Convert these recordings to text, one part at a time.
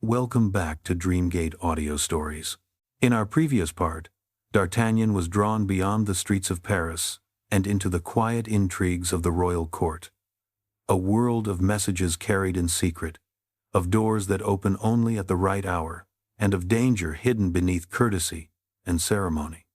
Welcome back to Dreamgate Audio Stories. In our previous part, D'Artagnan was drawn beyond the streets of Paris and into the quiet intrigues of the royal court. A world of messages carried in secret, of doors that open only at the right hour, and of danger hidden beneath courtesy and ceremony.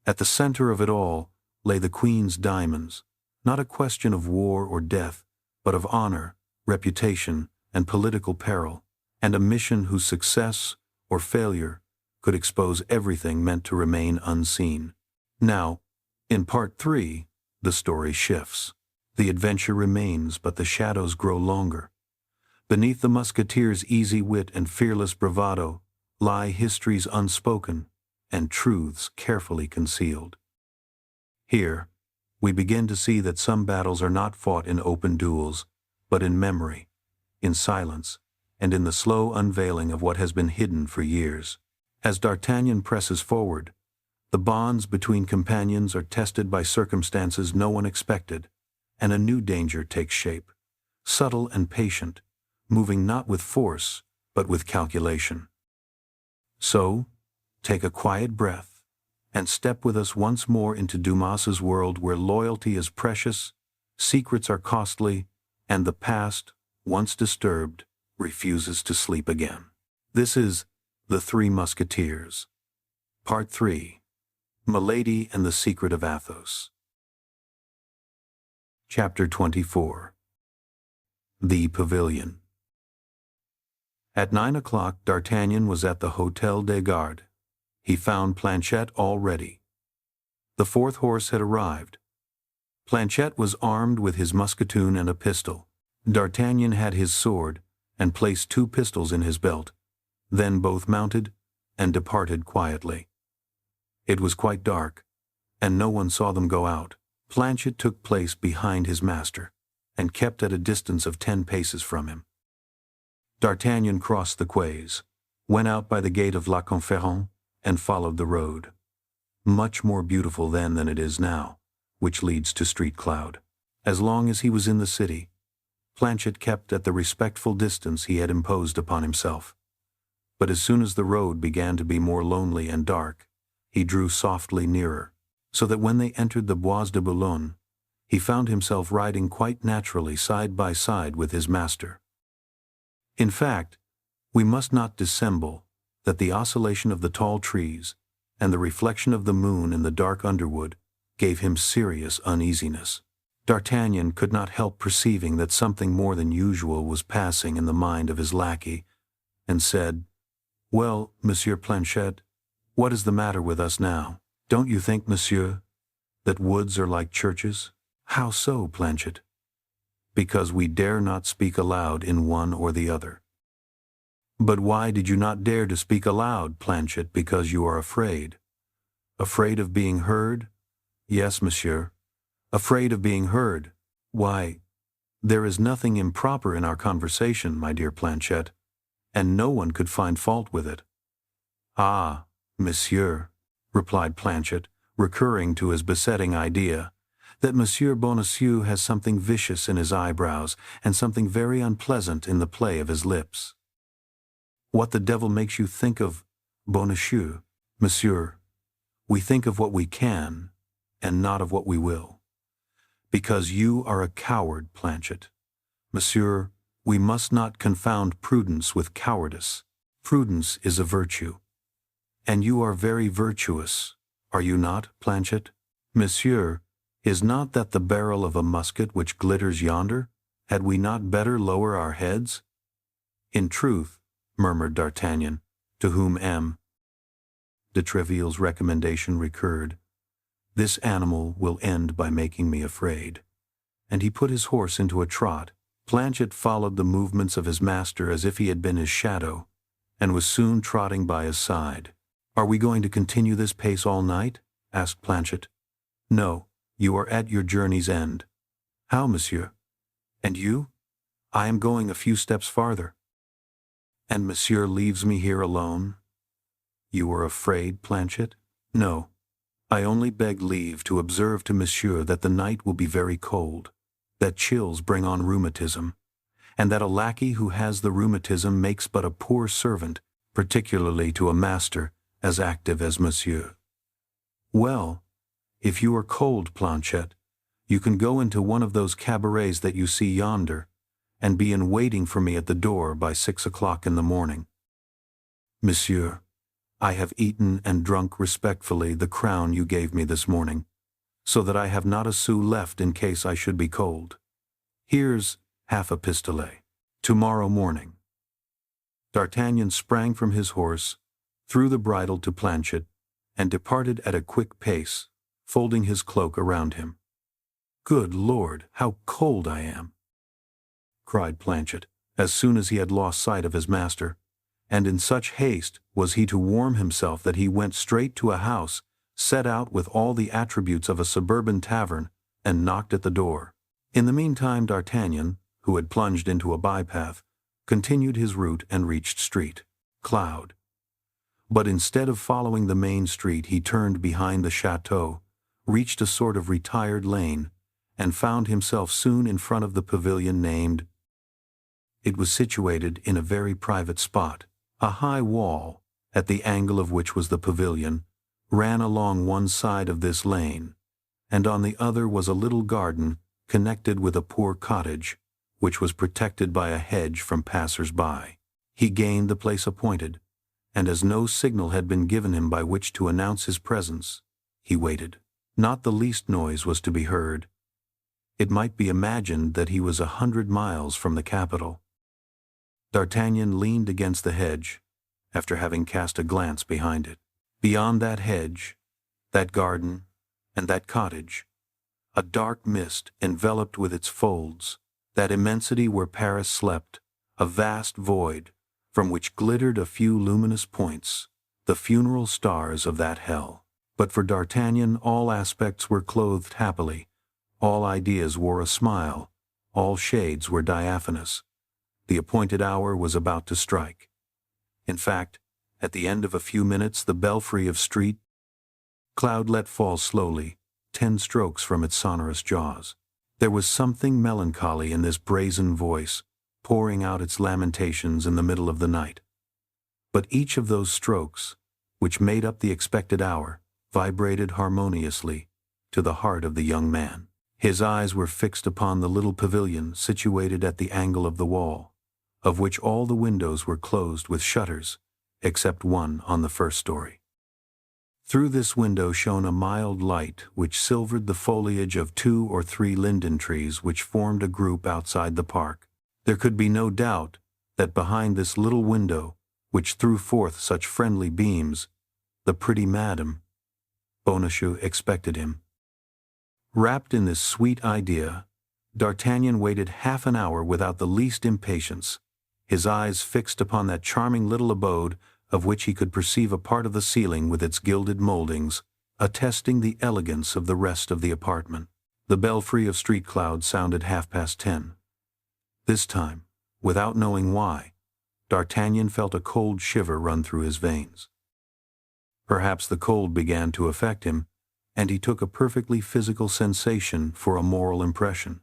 At the center of it all lay the Queen's diamonds, not a question of war or death, but of honor, reputation, and political peril, and a mission whose success or failure could expose everything meant to remain unseen. Now, in Part 3, the story shifts. The adventure remains, but the shadows grow longer. Beneath the Musketeers' easy wit and fearless bravado lie histories unspoken and truths carefully concealed. Here, we begin to see that some battles are not fought in open duels, but in memory, in silence, and in the slow unveiling of what has been hidden for years. As D'Artagnan presses forward, the bonds between companions are tested by circumstances no one expected, and a new danger takes shape, subtle and patient, moving not with force, but with calculation. So, take a quiet breath, and step with us once more into Dumas's world where loyalty is precious, secrets are costly, and the past, once disturbed, refuses to sleep again. This is The Three Musketeers. Part 3. Milady and the Secret of Athos. Chapter 24. The Pavilion. At 9 o'clock, D'Artagnan was at the Hôtel des Gardes. He found Planchet all ready. The fourth horse had arrived. Planchet was armed with his musketoon and a pistol. D'Artagnan had his sword, and placed 2 pistols in his belt, then both mounted and departed quietly. It was quite dark, and no one saw them go out. Planchet took place behind his master, and kept at a distance of 10 paces from him. D'Artagnan crossed the quays, went out by the gate of La Conférence, and followed the road, much more beautiful then than it is now, which leads to Street Cloud. As long as he was in the city, Planchet kept at the respectful distance he had imposed upon himself. But as soon as the road began to be more lonely and dark, he drew softly nearer, so that when they entered the Bois de Boulogne, he found himself riding quite naturally side by side with his master. In fact, we must not dissemble that the oscillation of the tall trees and the reflection of the moon in the dark underwood gave him serious uneasiness. D'Artagnan could not help perceiving that something more than usual was passing in the mind of his lackey, and said, "Well, Monsieur Planchet, what is the matter with us now? Don't you think, monsieur, that woods are like churches?" "How so, Planchet?" "Because we dare not speak aloud in one or the other." "But why did you not dare to speak aloud, Planchet? Because you are afraid." "Afraid of being heard?" "Yes, monsieur. Afraid of being heard. Why, there is nothing improper in our conversation, my dear Planchet, and no one could find fault with it." "Ah, monsieur," replied Planchet, recurring to his besetting idea, that Monsieur Bonacieux has something vicious in his eyebrows and something very unpleasant in the play of his lips. "What the devil makes you think of Bonacieux?" "Monsieur, we think of what we can, and not of what we will." "Because you are a coward, Planchet. Monsieur, we must not confound prudence with cowardice. Prudence is a virtue. And you are very virtuous, are you not, Planchet?" "Monsieur, is not that the barrel of a musket which glitters yonder? Had we not better lower our heads?" "In truth," murmured D'Artagnan, to whom M. de Treville's recommendation recurred, "this animal will end by making me afraid." And he put his horse into a trot. Planchet followed the movements of his master as if he had been his shadow, and was soon trotting by his side. "Are we going to continue this pace all night?" asked Planchet. "No, you are at your journey's end." "How, monsieur? And you?" "I am going a few steps farther." "And monsieur leaves me here alone?" "You are afraid, Planchet?" "No. I only beg leave to observe to monsieur that the night will be very cold, that chills bring on rheumatism, and that a lackey who has the rheumatism makes but a poor servant, particularly to a master as active as Monsieur. Well, if you are cold, Planchet, you can go into one of those cabarets that you see yonder, and be in waiting for me at the door by 6 o'clock in the morning. Monsieur, I have eaten and drunk respectfully the crown you gave me this morning, so that I have not a sou left in case I should be cold. Here's half a pistolet. Tomorrow morning. D'Artagnan sprang from his horse, threw the bridle to Planchet, and departed at a quick pace, folding his cloak around him. "Good Lord, how cold I am!" cried Planchet, as soon as he had lost sight of his master, and in such haste was he to warm himself that he went straight to a house set out with all the attributes of a suburban tavern, and knocked at the door. In the meantime D'Artagnan, who had plunged into a bypath, continued his route and reached Street Cloud. But instead of following the main street he turned behind the chateau, reached a sort of retired lane, and found himself soon in front of the pavilion named. It was situated in a very private spot. A high wall, at the angle of which was the pavilion, ran along one side of this lane, and on the other was a little garden connected with a poor cottage, which was protected by a hedge from passers-by. He gained the place appointed, and as no signal had been given him by which to announce his presence, he waited. Not the least noise was to be heard. It might be imagined that he was 100 miles from the capital. D'Artagnan leaned against the hedge, after having cast a glance behind it. Beyond that hedge, that garden, and that cottage, a dark mist enveloped with its folds, that immensity where Paris slept, a vast void, from which glittered a few luminous points, the funeral stars of that hell. But for D'Artagnan all aspects were clothed happily, all ideas wore a smile, all shades were diaphanous. The appointed hour was about to strike. In fact, at the end of a few minutes the belfry of Street Cloud let fall slowly 10 strokes from its sonorous jaws. There was something melancholy in this brazen voice, pouring out its lamentations in the middle of the night. But each of those strokes, which made up the expected hour, vibrated harmoniously to the heart of the young man. His eyes were fixed upon the little pavilion situated at the angle of the wall, of which all the windows were closed with shutters, except one on the first story. Through this window shone a mild light which silvered the foliage of 2 or 3 linden trees which formed a group outside the park. There could be no doubt that behind this little window, which threw forth such friendly beams, the pretty Madame Bonacieux expected him. Wrapped in this sweet idea, D'Artagnan waited half an hour without the least impatience, his eyes fixed upon that charming little abode of which he could perceive a part of the ceiling with its gilded mouldings, attesting the elegance of the rest of the apartment. The belfry of Street Cloud sounded 10:30. This time, without knowing why, D'Artagnan felt a cold shiver run through his veins. Perhaps the cold began to affect him, and he took a perfectly physical sensation for a moral impression.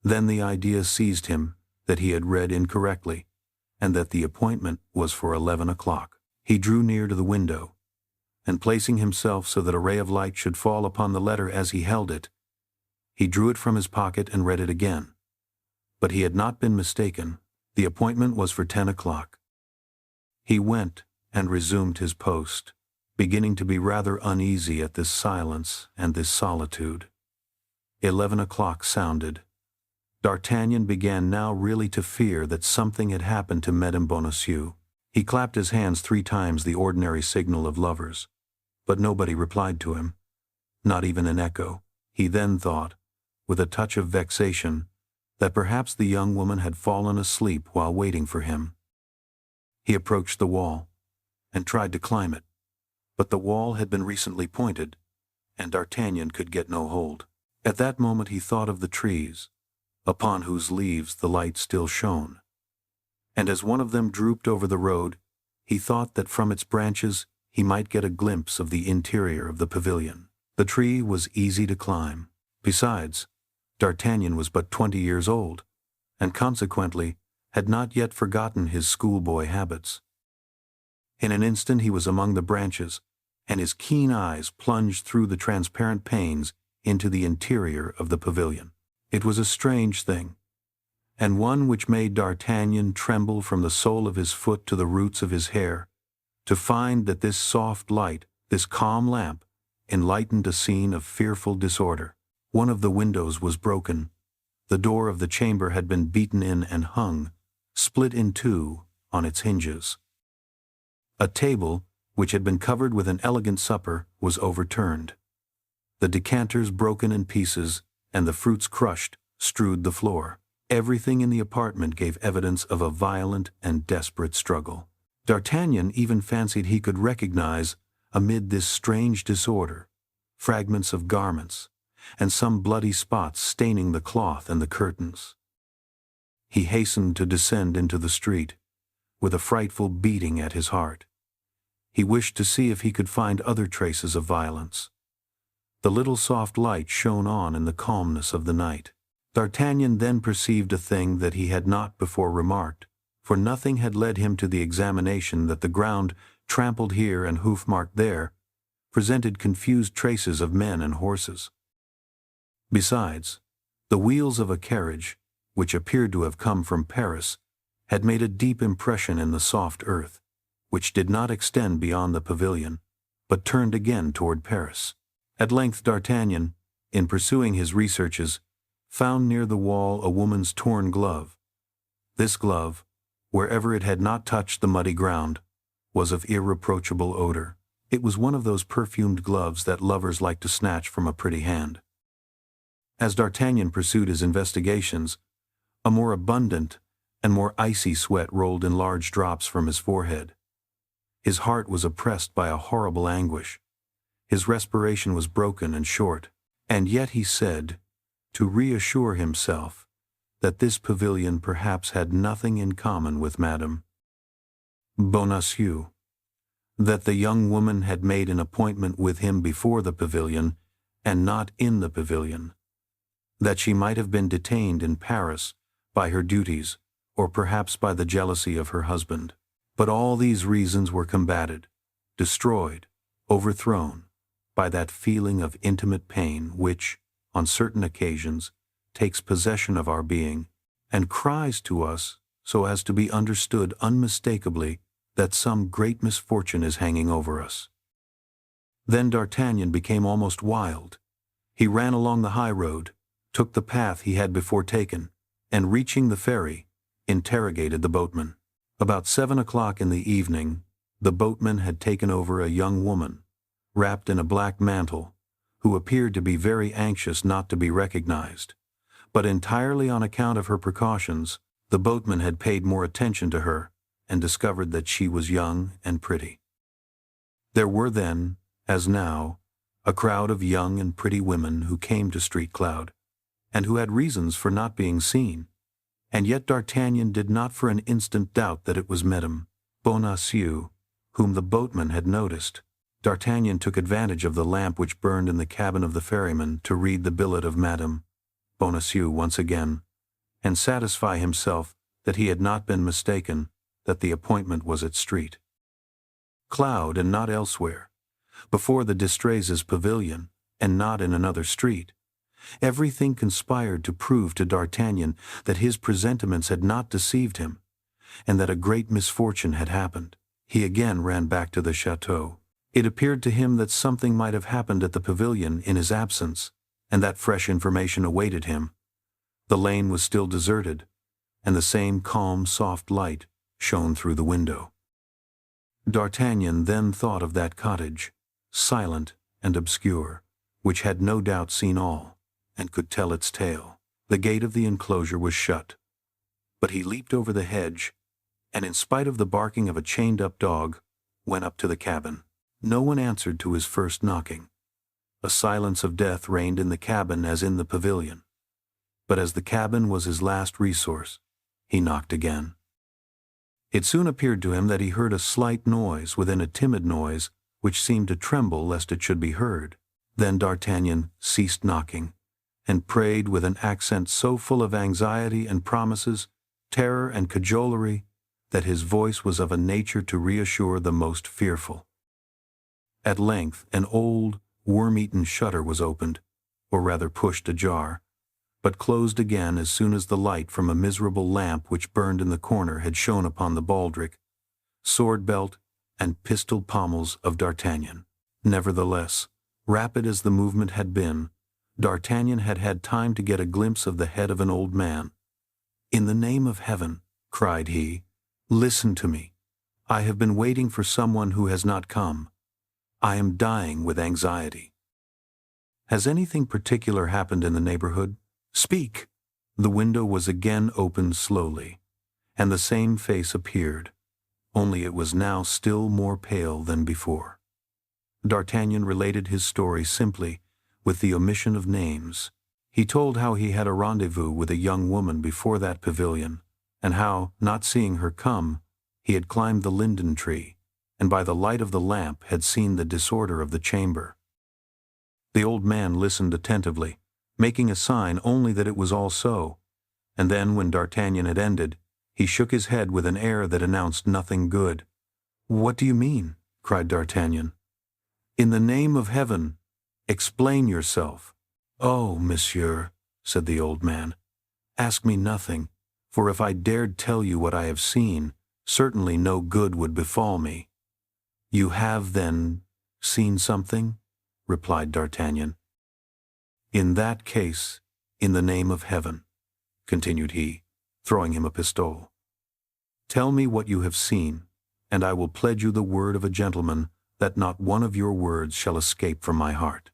Then the idea seized him that he had read incorrectly, and that the appointment was for 11 o'clock. He drew near to the window, and placing himself so that a ray of light should fall upon the letter as he held it, he drew it from his pocket and read it again. But he had not been mistaken. The appointment was for 10 o'clock. He went and resumed his post, beginning to be rather uneasy at this silence and this solitude. 11 o'clock sounded. D'Artagnan began now really to fear that something had happened to Madame Bonacieux. He clapped his hands 3 times, the ordinary signal of lovers, but nobody replied to him, not even an echo. He then thought, with a touch of vexation, that perhaps the young woman had fallen asleep while waiting for him. He approached the wall, and tried to climb it, but the wall had been recently pointed, and D'Artagnan could get no hold. At that moment he thought of the trees, upon whose leaves the light still shone, and as one of them drooped over the road, he thought that from its branches he might get a glimpse of the interior of the pavilion. The tree was easy to climb. Besides, D'Artagnan was but 20 years old, and consequently had not yet forgotten his schoolboy habits. In an instant he was among the branches, and his keen eyes plunged through the transparent panes into the interior of the pavilion. It was a strange thing, and one which made D'Artagnan tremble from the sole of his foot to the roots of his hair, to find that this soft light, this calm lamp, enlightened a scene of fearful disorder. One of the windows was broken, the door of the chamber had been beaten in and hung, split in two, on its hinges. A table, which had been covered with an elegant supper, was overturned. The decanters broken in pieces, and the fruits crushed, strewed the floor. Everything in the apartment gave evidence of a violent and desperate struggle. D'Artagnan even fancied he could recognize, amid this strange disorder, fragments of garments, and some bloody spots staining the cloth and the curtains. He hastened to descend into the street, with a frightful beating at his heart. He wished to see if he could find other traces of violence. The little soft light shone on in the calmness of the night. D'Artagnan then perceived a thing that he had not before remarked, for nothing had led him to the examination that the ground, trampled here and hoof-marked there, presented confused traces of men and horses. Besides, the wheels of a carriage, which appeared to have come from Paris, had made a deep impression in the soft earth, which did not extend beyond the pavilion, but turned again toward Paris. At length D'Artagnan, in pursuing his researches, found near the wall a woman's torn glove. This glove, wherever it had not touched the muddy ground, was of irreproachable odor. It was one of those perfumed gloves that lovers like to snatch from a pretty hand. As D'Artagnan pursued his investigations, a more abundant and more icy sweat rolled in large drops from his forehead. His heart was oppressed by a horrible anguish. His respiration was broken and short, and yet he said, to reassure himself, that this pavilion perhaps had nothing in common with Madame Bonacieux, that the young woman had made an appointment with him before the pavilion and not in the pavilion, that she might have been detained in Paris by her duties or perhaps by the jealousy of her husband. But all these reasons were combated, destroyed, overthrown, by that feeling of intimate pain which, on certain occasions, takes possession of our being, and cries to us so as to be understood unmistakably that some great misfortune is hanging over us. Then D'Artagnan became almost wild. He ran along the high road, took the path he had before taken, and reaching the ferry, interrogated the boatman. About 7 o'clock in the evening, the boatman had taken over a young woman, wrapped in a black mantle, who appeared to be very anxious not to be recognized. But entirely on account of her precautions, the boatman had paid more attention to her and discovered that she was young and pretty. There were then, as now, a crowd of young and pretty women who came to Street Cloud, and who had reasons for not being seen, and yet D'Artagnan did not for an instant doubt that it was Madame Bonacieux, whom the boatman had noticed. D'Artagnan took advantage of the lamp which burned in the cabin of the ferryman to read the billet of Madame Bonacieux once again, and satisfy himself that he had not been mistaken, that the appointment was at Street Cloud and not elsewhere, before the Distreses' pavilion, and not in another street. Everything conspired to prove to D'Artagnan that his presentiments had not deceived him, and that a great misfortune had happened. He again ran back to the chateau. It appeared to him that something might have happened at the pavilion in his absence, and that fresh information awaited him. The lane was still deserted, and the same calm, soft light shone through the window. D'Artagnan then thought of that cottage, silent and obscure, which had no doubt seen all, and could tell its tale. The gate of the enclosure was shut, but he leaped over the hedge, and in spite of the barking of a chained-up dog, went up to the cabin. No one answered to his first knocking. A silence of death reigned in the cabin as in the pavilion. But as the cabin was his last resource, he knocked again. It soon appeared to him that he heard a slight noise within a timid noise which seemed to tremble lest it should be heard. Then D'Artagnan ceased knocking, and prayed with an accent so full of anxiety and promises, terror and cajolery, that his voice was of a nature to reassure the most fearful. At length an old, worm-eaten shutter was opened, or rather pushed ajar, but closed again as soon as the light from a miserable lamp which burned in the corner had shone upon the baldric, sword-belt, and pistol pommels of D'Artagnan. Nevertheless, rapid as the movement had been, D'Artagnan had had time to get a glimpse of the head of an old man. "In the name of heaven," cried he, "listen to me. I have been waiting for someone who has not come. I am dying with anxiety. Has anything particular happened in the neighborhood? Speak!" The window was again opened slowly, and the same face appeared, only it was now still more pale than before. D'Artagnan related his story simply, with the omission of names. He told how he had a rendezvous with a young woman before that pavilion, and how, not seeing her come, he had climbed the linden tree, and by the light of the lamp had seen the disorder of the chamber. The old man listened attentively, making a sign only that it was all so, and then, when D'Artagnan had ended, he shook his head with an air that announced nothing good. "What do you mean?" cried D'Artagnan. "In the name of heaven, explain yourself." "Oh, monsieur," said the old man, "ask me nothing, for if I dared tell you what I have seen, certainly no good would befall me." "You have, then, seen something?" replied D'Artagnan. "In that case, in the name of heaven," continued he, throwing him a pistole, "tell me what you have seen, and I will pledge you the word of a gentleman that not one of your words shall escape from my heart."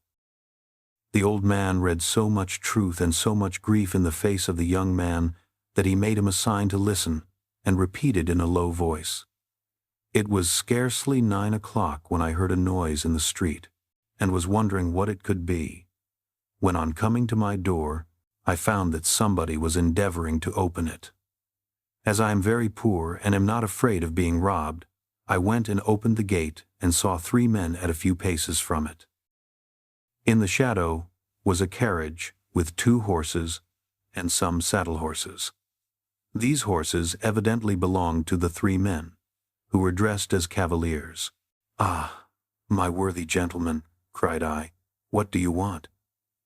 The old man read so much truth and so much grief in the face of the young man that he made him a sign to listen, and repeated in a low voice, "It was scarcely 9 o'clock when I heard a noise in the street, and was wondering what it could be, when on coming to my door, I found that somebody was endeavoring to open it. As I am very poor and am not afraid of being robbed, I went and opened the gate and saw 3 men at a few paces from it. In the shadow was a carriage with 2 horses and some saddle horses. These horses evidently belonged to the 3 men, who were dressed as cavaliers. "Ah, my worthy gentleman," cried I, "what do you want?"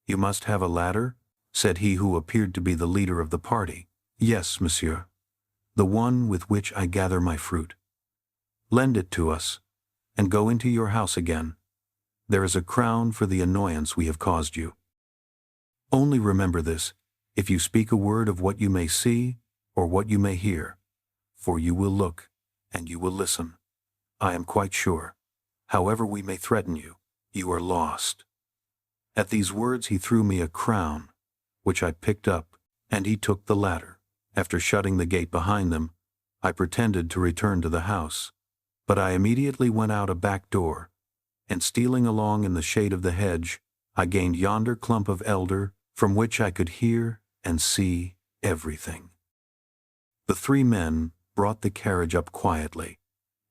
"You must have a ladder?" said he who appeared to be the leader of the party. "Yes, monsieur, the one with which I gather my fruit." "Lend it to us, and go into your house again. There is a crown for the annoyance we have caused you. Only remember this, if you speak a word of what you may see or what you may hear, for you will look and you will listen, I am quite sure, however we may threaten you, you are lost." At these words he threw me a crown, which I picked up, and he took the ladder. After shutting the gate behind them, I pretended to return to the house, but I immediately went out a back door, and stealing along in the shade of the hedge, I gained yonder clump of elder, from which I could hear and see everything. The 3 men brought the carriage up quietly,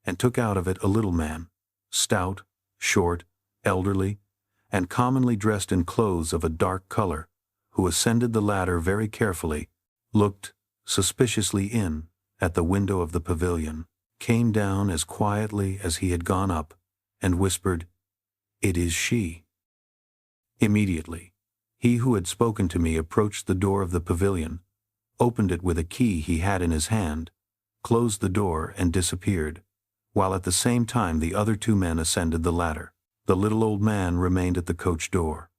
and took out of it a little man, stout, short, elderly, and commonly dressed in clothes of a dark color, who ascended the ladder very carefully, looked suspiciously in at the window of the pavilion, came down as quietly as he had gone up, and whispered, "It is she." Immediately, he who had spoken to me approached the door of the pavilion, opened it with a key he had in his hand, closed the door and disappeared, while at the same time the other 2 men ascended the ladder. The little old man remained at the coach door.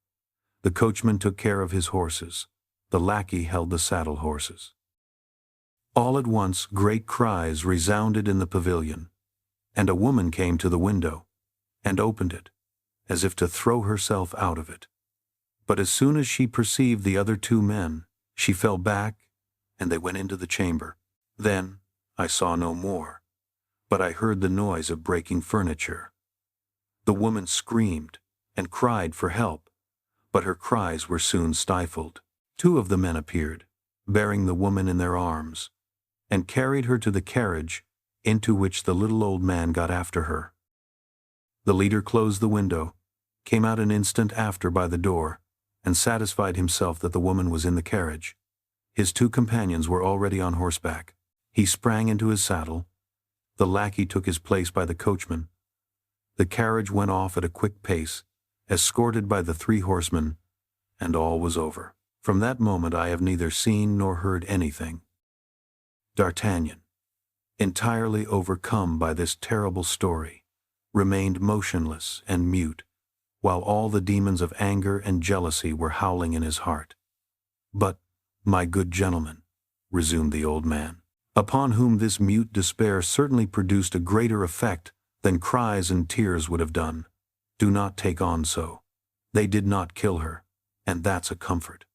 The coachman took care of his horses. The lackey held the saddle horses. All at once great cries resounded in the pavilion, and a woman came to the window, and opened it, as if to throw herself out of it. But as soon as she perceived the other 2 men, she fell back, and they went into the chamber. Then I saw no more, but I heard the noise of breaking furniture. The woman screamed and cried for help, but her cries were soon stifled. 2 of the men appeared, bearing the woman in their arms, and carried her to the carriage, into which the little old man got after her. The leader closed the window, came out an instant after by the door, and satisfied himself that the woman was in the carriage. His two companions were already on horseback. He sprang into his saddle. The lackey took his place by the coachman. The carriage went off at a quick pace, escorted by the 3 horsemen, and all was over. From that moment I have neither seen nor heard anything. D'Artagnan, entirely overcome by this terrible story, remained motionless and mute, while all the demons of anger and jealousy were howling in his heart. "But, my good gentleman," resumed the old man, upon whom this mute despair certainly produced a greater effect than cries and tears would have done, "do not take on so. They did not kill her, and that's a comfort."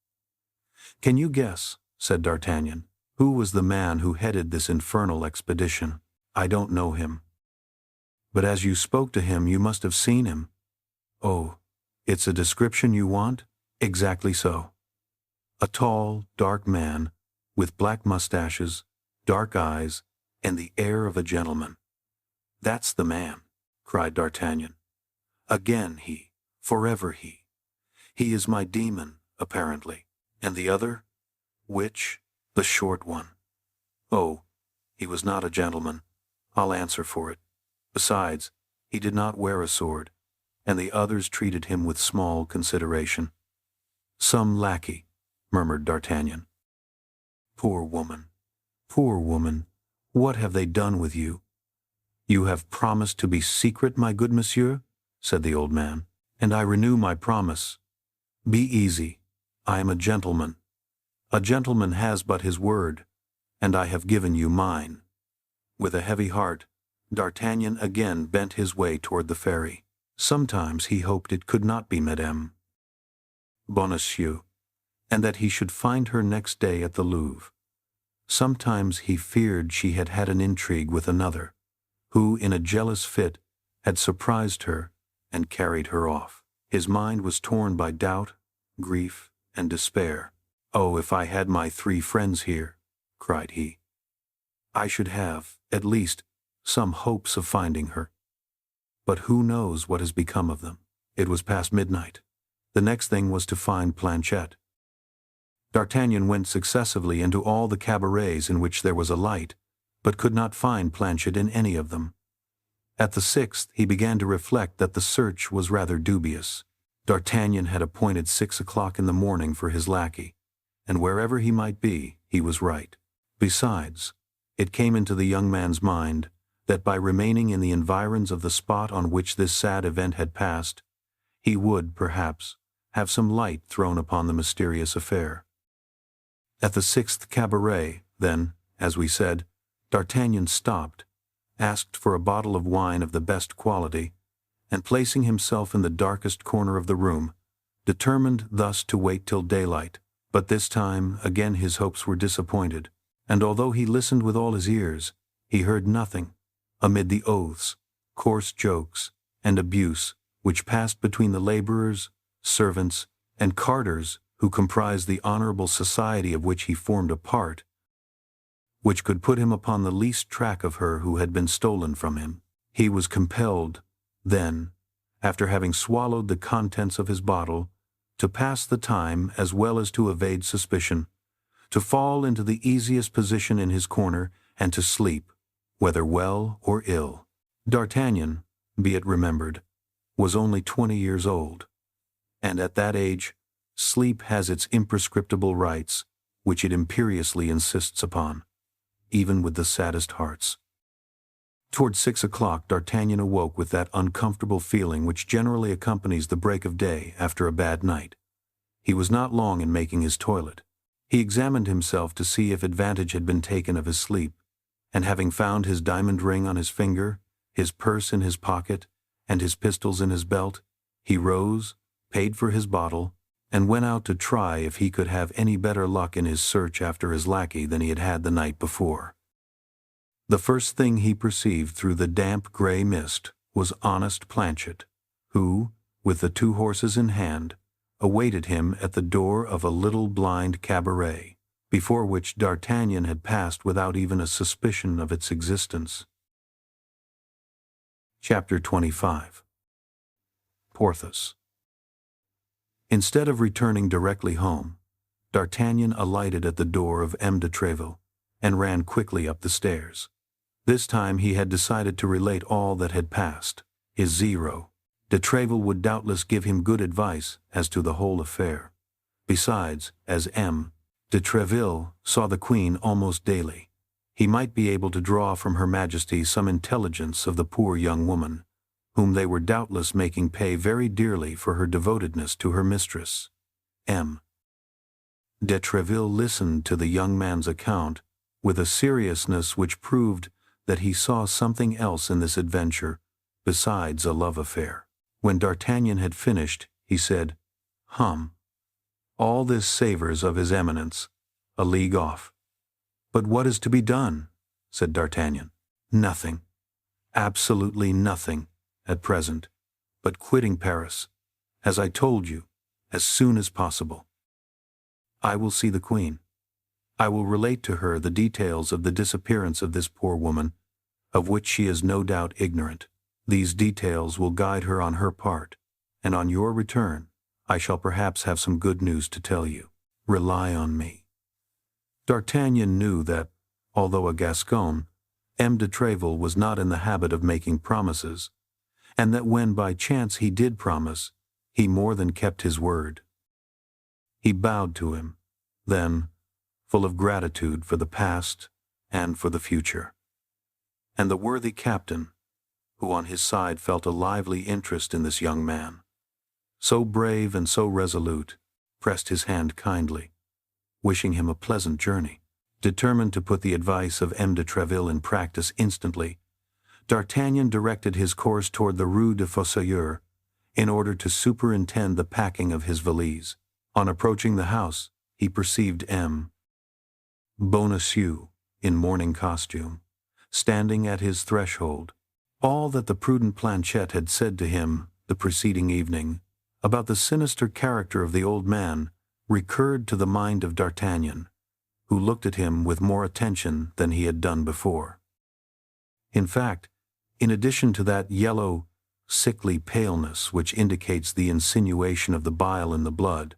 "Can you guess," said D'Artagnan, "who was the man who headed this infernal expedition?" "I don't know him." "But as you spoke to him, you must have seen him." "Oh, it's a description you want?" "Exactly so. A tall, dark man, with black mustaches, dark eyes, and the air of a gentleman." "That's the man," cried D'Artagnan. "Again he, forever he. He is my demon, apparently. And the other? Which? The short one. Oh, he was not a gentleman, I'll answer for it. Besides, he did not wear a sword, and the others treated him with small consideration." "Some lackey," murmured D'Artagnan. Poor woman, what have they done with you?" "You have promised to be secret, my good monsieur," said the old man, "and I renew my promise. Be easy, I am a gentleman. A gentleman has but his word, and I have given you mine." With a heavy heart, D'Artagnan again bent his way toward the ferry. Sometimes he hoped it could not be Madame Bonacieux, and that he should find her next day at the Louvre. Sometimes he feared she had had an intrigue with another, who, in a jealous fit, had surprised her and carried her off. His mind was torn by doubt, grief, and despair. "Oh, if I had my 3 friends here," cried he, "I should have, at least, some hopes of finding her. But who knows what has become of them?" It was past midnight. The next thing was to find Planchet. D'Artagnan went successively into all the cabarets in which there was a light, but could not find Planchet in any of them. At the 6th he began to reflect that the search was rather dubious. D'Artagnan had appointed 6 o'clock in the morning for his lackey, and wherever he might be, he was right. Besides, it came into the young man's mind that by remaining in the environs of the spot on which this sad event had passed, he would, perhaps, have some light thrown upon the mysterious affair. At the 6th cabaret, then, as we said, D'Artagnan stopped, asked for a bottle of wine of the best quality, and placing himself in the darkest corner of the room, determined thus to wait till daylight. But this time, again his hopes were disappointed, and although he listened with all his ears, he heard nothing, amid the oaths, coarse jokes, and abuse which passed between the laborers, servants, and carters who comprised the honorable society of which he formed a part, which could put him upon the least track of her who had been stolen from him. He was compelled, then, after having swallowed the contents of his bottle, to pass the time as well as to evade suspicion, to fall into the easiest position in his corner, and to sleep, whether well or ill. D'Artagnan, be it remembered, was only 20 years old, and at that age sleep has its imprescriptible rights, which it imperiously insists upon, even with the saddest hearts. Toward 6 o'clock D'Artagnan awoke with that uncomfortable feeling which generally accompanies the break of day after a bad night. He was not long in making his toilet. He examined himself to see if advantage had been taken of his sleep, and having found his diamond ring on his finger, his purse in his pocket, and his pistols in his belt, he rose, paid for his bottle, and went out to try if he could have any better luck in his search after his lackey than he had had the night before. The first thing he perceived through the damp gray mist was honest Planchet, who, with the 2 horses in hand, awaited him at the door of a little blind cabaret, before which D'Artagnan had passed without even a suspicion of its existence. Chapter 25. Porthos. Instead of returning directly home, D'Artagnan alighted at the door of M. de Treville and ran quickly up the stairs. This time he had decided to relate all that had passed. His zero. De Treville would doubtless give him good advice as to the whole affair. Besides, as M. de Treville saw the Queen almost daily, he might be able to draw from Her Majesty some intelligence of the poor young woman, whom they were doubtless making pay very dearly for her devotedness to her mistress. M. de Treville listened to the young man's account with a seriousness which proved that he saw something else in this adventure besides a love affair. When D'Artagnan had finished, he said, All this savors of his Eminence, a league off. But what is to be done? Said D'Artagnan. Nothing. Absolutely nothing, at present, but quitting Paris, as I told you, as soon as possible. I will see the Queen. I will relate to her the details of the disappearance of this poor woman, of which she is no doubt ignorant. These details will guide her on her part, and on your return, I shall perhaps have some good news to tell you. Rely on me. D'Artagnan knew that, although a Gascon, M. de Treville was not in the habit of making promises, and that when by chance he did promise, he more than kept his word. He bowed to him, then, full of gratitude for the past and for the future. And the worthy captain, who on his side felt a lively interest in this young man, so brave and so resolute, pressed his hand kindly, wishing him a pleasant journey. Determined to put the advice of M. de Treville in practice instantly, D'Artagnan directed his course toward the Rue de Fossoyeurs in order to superintend the packing of his valise. On approaching the house, he perceived M. Bonacieux, in mourning costume, standing at his threshold. All that the prudent Planchet had said to him the preceding evening about the sinister character of the old man recurred to the mind of D'Artagnan, who looked at him with more attention than he had done before. In fact, in addition to that yellow, sickly paleness which indicates the insinuation of the bile in the blood,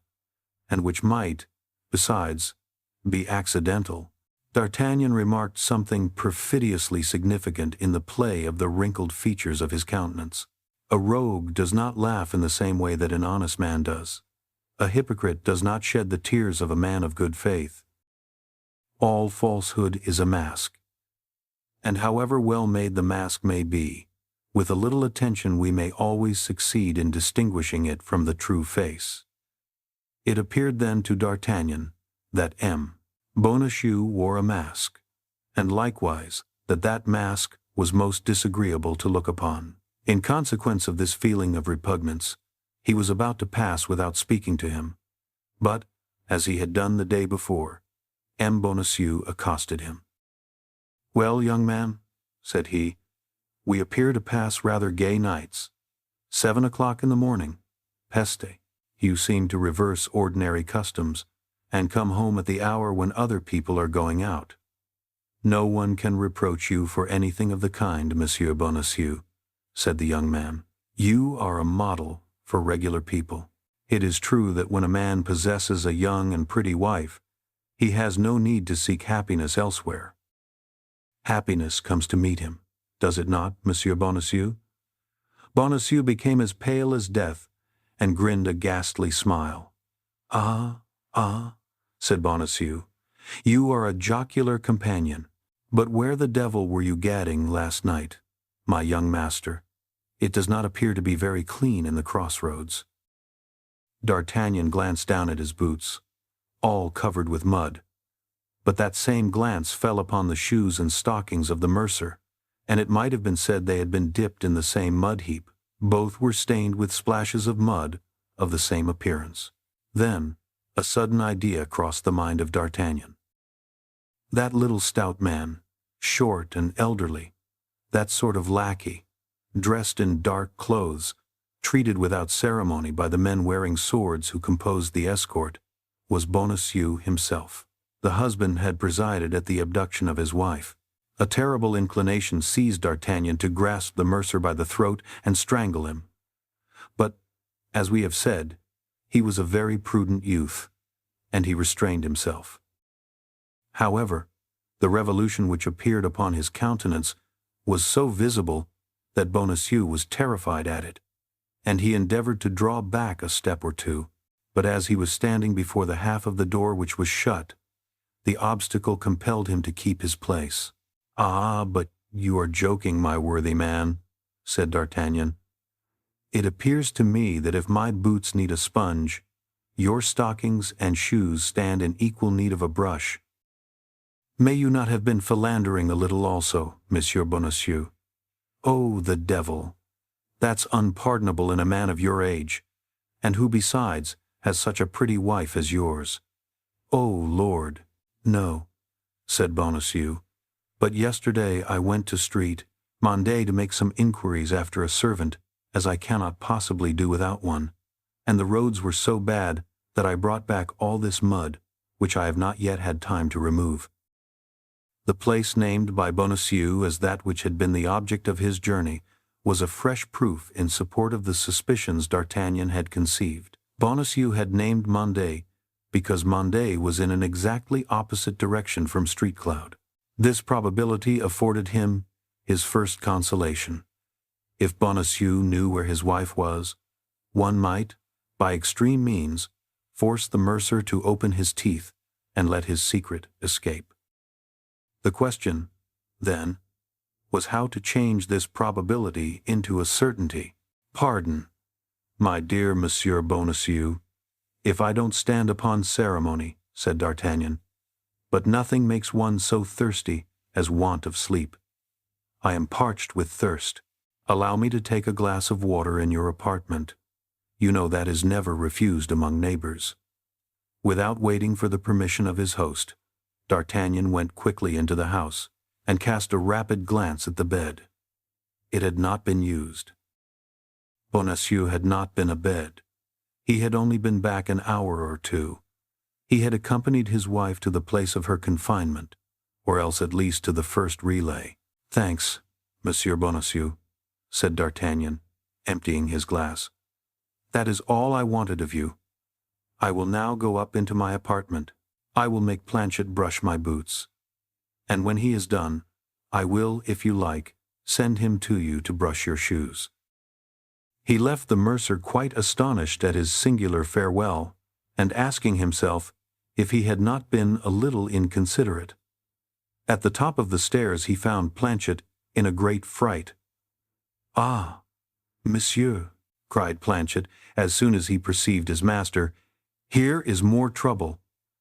and which might, besides, be accidental, D'Artagnan remarked something perfidiously significant in the play of the wrinkled features of his countenance. A rogue does not laugh in the same way that an honest man does. A hypocrite does not shed the tears of a man of good faith. All falsehood is a mask. And however well made the mask may be, with a little attention we may always succeed in distinguishing it from the true face. It appeared then to D'Artagnan that M. Bonacieux wore a mask, and likewise that that mask was most disagreeable to look upon. In consequence of this feeling of repugnance, he was about to pass without speaking to him, but, as he had done the day before, M. Bonacieux accosted him. "Well, young man," said he, "we appear to pass rather gay nights. 7 o'clock in the morning. Peste, you seem to reverse ordinary customs, and come home at the hour when other people are going out. No one can reproach you for anything of the kind, Monsieur Bonacieux," said the young man. "You are a model for regular people. It is true that when a man possesses a young and pretty wife, he has no need to seek happiness elsewhere. Happiness comes to meet him, does it not, Monsieur Bonacieux?" Bonacieux became as pale as death, and grinned a ghastly smile. "Ah, said Bonacieux, "you are a jocular companion. But where the devil were you gadding last night, my young master? It does not appear to be very clean in the crossroads." D'Artagnan glanced down at his boots, all covered with mud, but that same glance fell upon the shoes and stockings of the mercer, and it might have been said they had been dipped in the same mud heap. Both were stained with splashes of mud of the same appearance. Then a sudden idea crossed the mind of D'Artagnan. That little stout man, short and elderly, that sort of lackey, dressed in dark clothes, treated without ceremony by the men wearing swords who composed the escort, was Bonacieux himself. The husband had presided at the abduction of his wife. A terrible inclination seized D'Artagnan to grasp the mercer by the throat and strangle him. But, as we have said, He was a very prudent youth, and he restrained himself. However, the revolution which appeared upon his countenance was so visible that Bonacieux was terrified at it, and he endeavored to draw back a step or two, but as he was standing before the half of the door which was shut, the obstacle compelled him to keep his place. "Ah, but you are joking, my worthy man," said D'Artagnan. "It appears to me that if my boots need a sponge, your stockings and shoes stand in equal need of a brush. May you not have been philandering a little also, Monsieur Bonacieux? Oh, the devil! That's unpardonable in a man of your age, and who besides has such a pretty wife as yours. Oh, Lord! No," said Bonacieux, "but yesterday I went to Street Monday to make some inquiries after a servant, as I cannot possibly do without one, and the roads were so bad that I brought back all this mud, which I have not yet had time to remove." The place named by Bonacieux as that which had been the object of his journey was a fresh proof in support of the suspicions D'Artagnan had conceived. Bonacieux had named Monday because Monday was in an exactly opposite direction from Street Cloud. This probability afforded him his first consolation. If Bonacieux knew where his wife was, one might, by extreme means, force the mercer to open his teeth and let his secret escape. The question, then, was how to change this probability into a certainty. "Pardon, my dear Monsieur Bonacieux, if I don't stand upon ceremony," said D'Artagnan, "but nothing makes one so thirsty as want of sleep. I am parched with thirst. Allow me to take a glass of water in your apartment. You know that is never refused among neighbors." Without waiting for the permission of his host, D'Artagnan went quickly into the house, and cast a rapid glance at the bed. It had not been used. Bonacieux had not been abed. He had only been back an hour or two. He had accompanied his wife to the place of her confinement, or else at least to the first relay. "Thanks, Monsieur Bonacieux," said D'Artagnan, emptying his glass. "That is all I wanted of you. I will now go up into my apartment. I will make Planchet brush my boots. And when he is done, I will, if you like, send him to you to brush your shoes." He left the mercer quite astonished at his singular farewell, and asking himself if he had not been a little inconsiderate. At the top of the stairs he found Planchet in a great fright. "Ah, monsieur," cried Planchet, as soon as he perceived his master, "here is more trouble.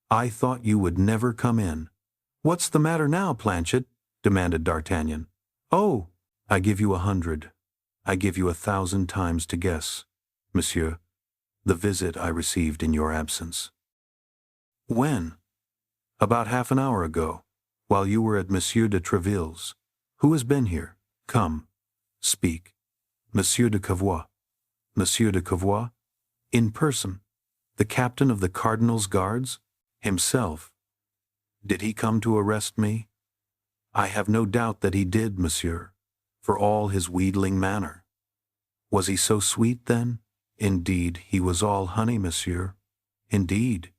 I thought you would never come in." "What's the matter now, Planchet?" demanded D'Artagnan. "Oh, I give you 100. I give you 1,000 times to guess, monsieur, the visit I received in your absence." "When?" "About half an hour ago, while you were at Monsieur de Tréville's. Who has been here? Come, speak." "Monsieur de Cavois." "Monsieur de Cavois? In person? The captain of the cardinal's guards? Himself? Did he come to arrest me?" "I have no doubt that he did, monsieur, for all his wheedling manner." "Was he so sweet, then?" "Indeed, he was all honey, monsieur. Indeed."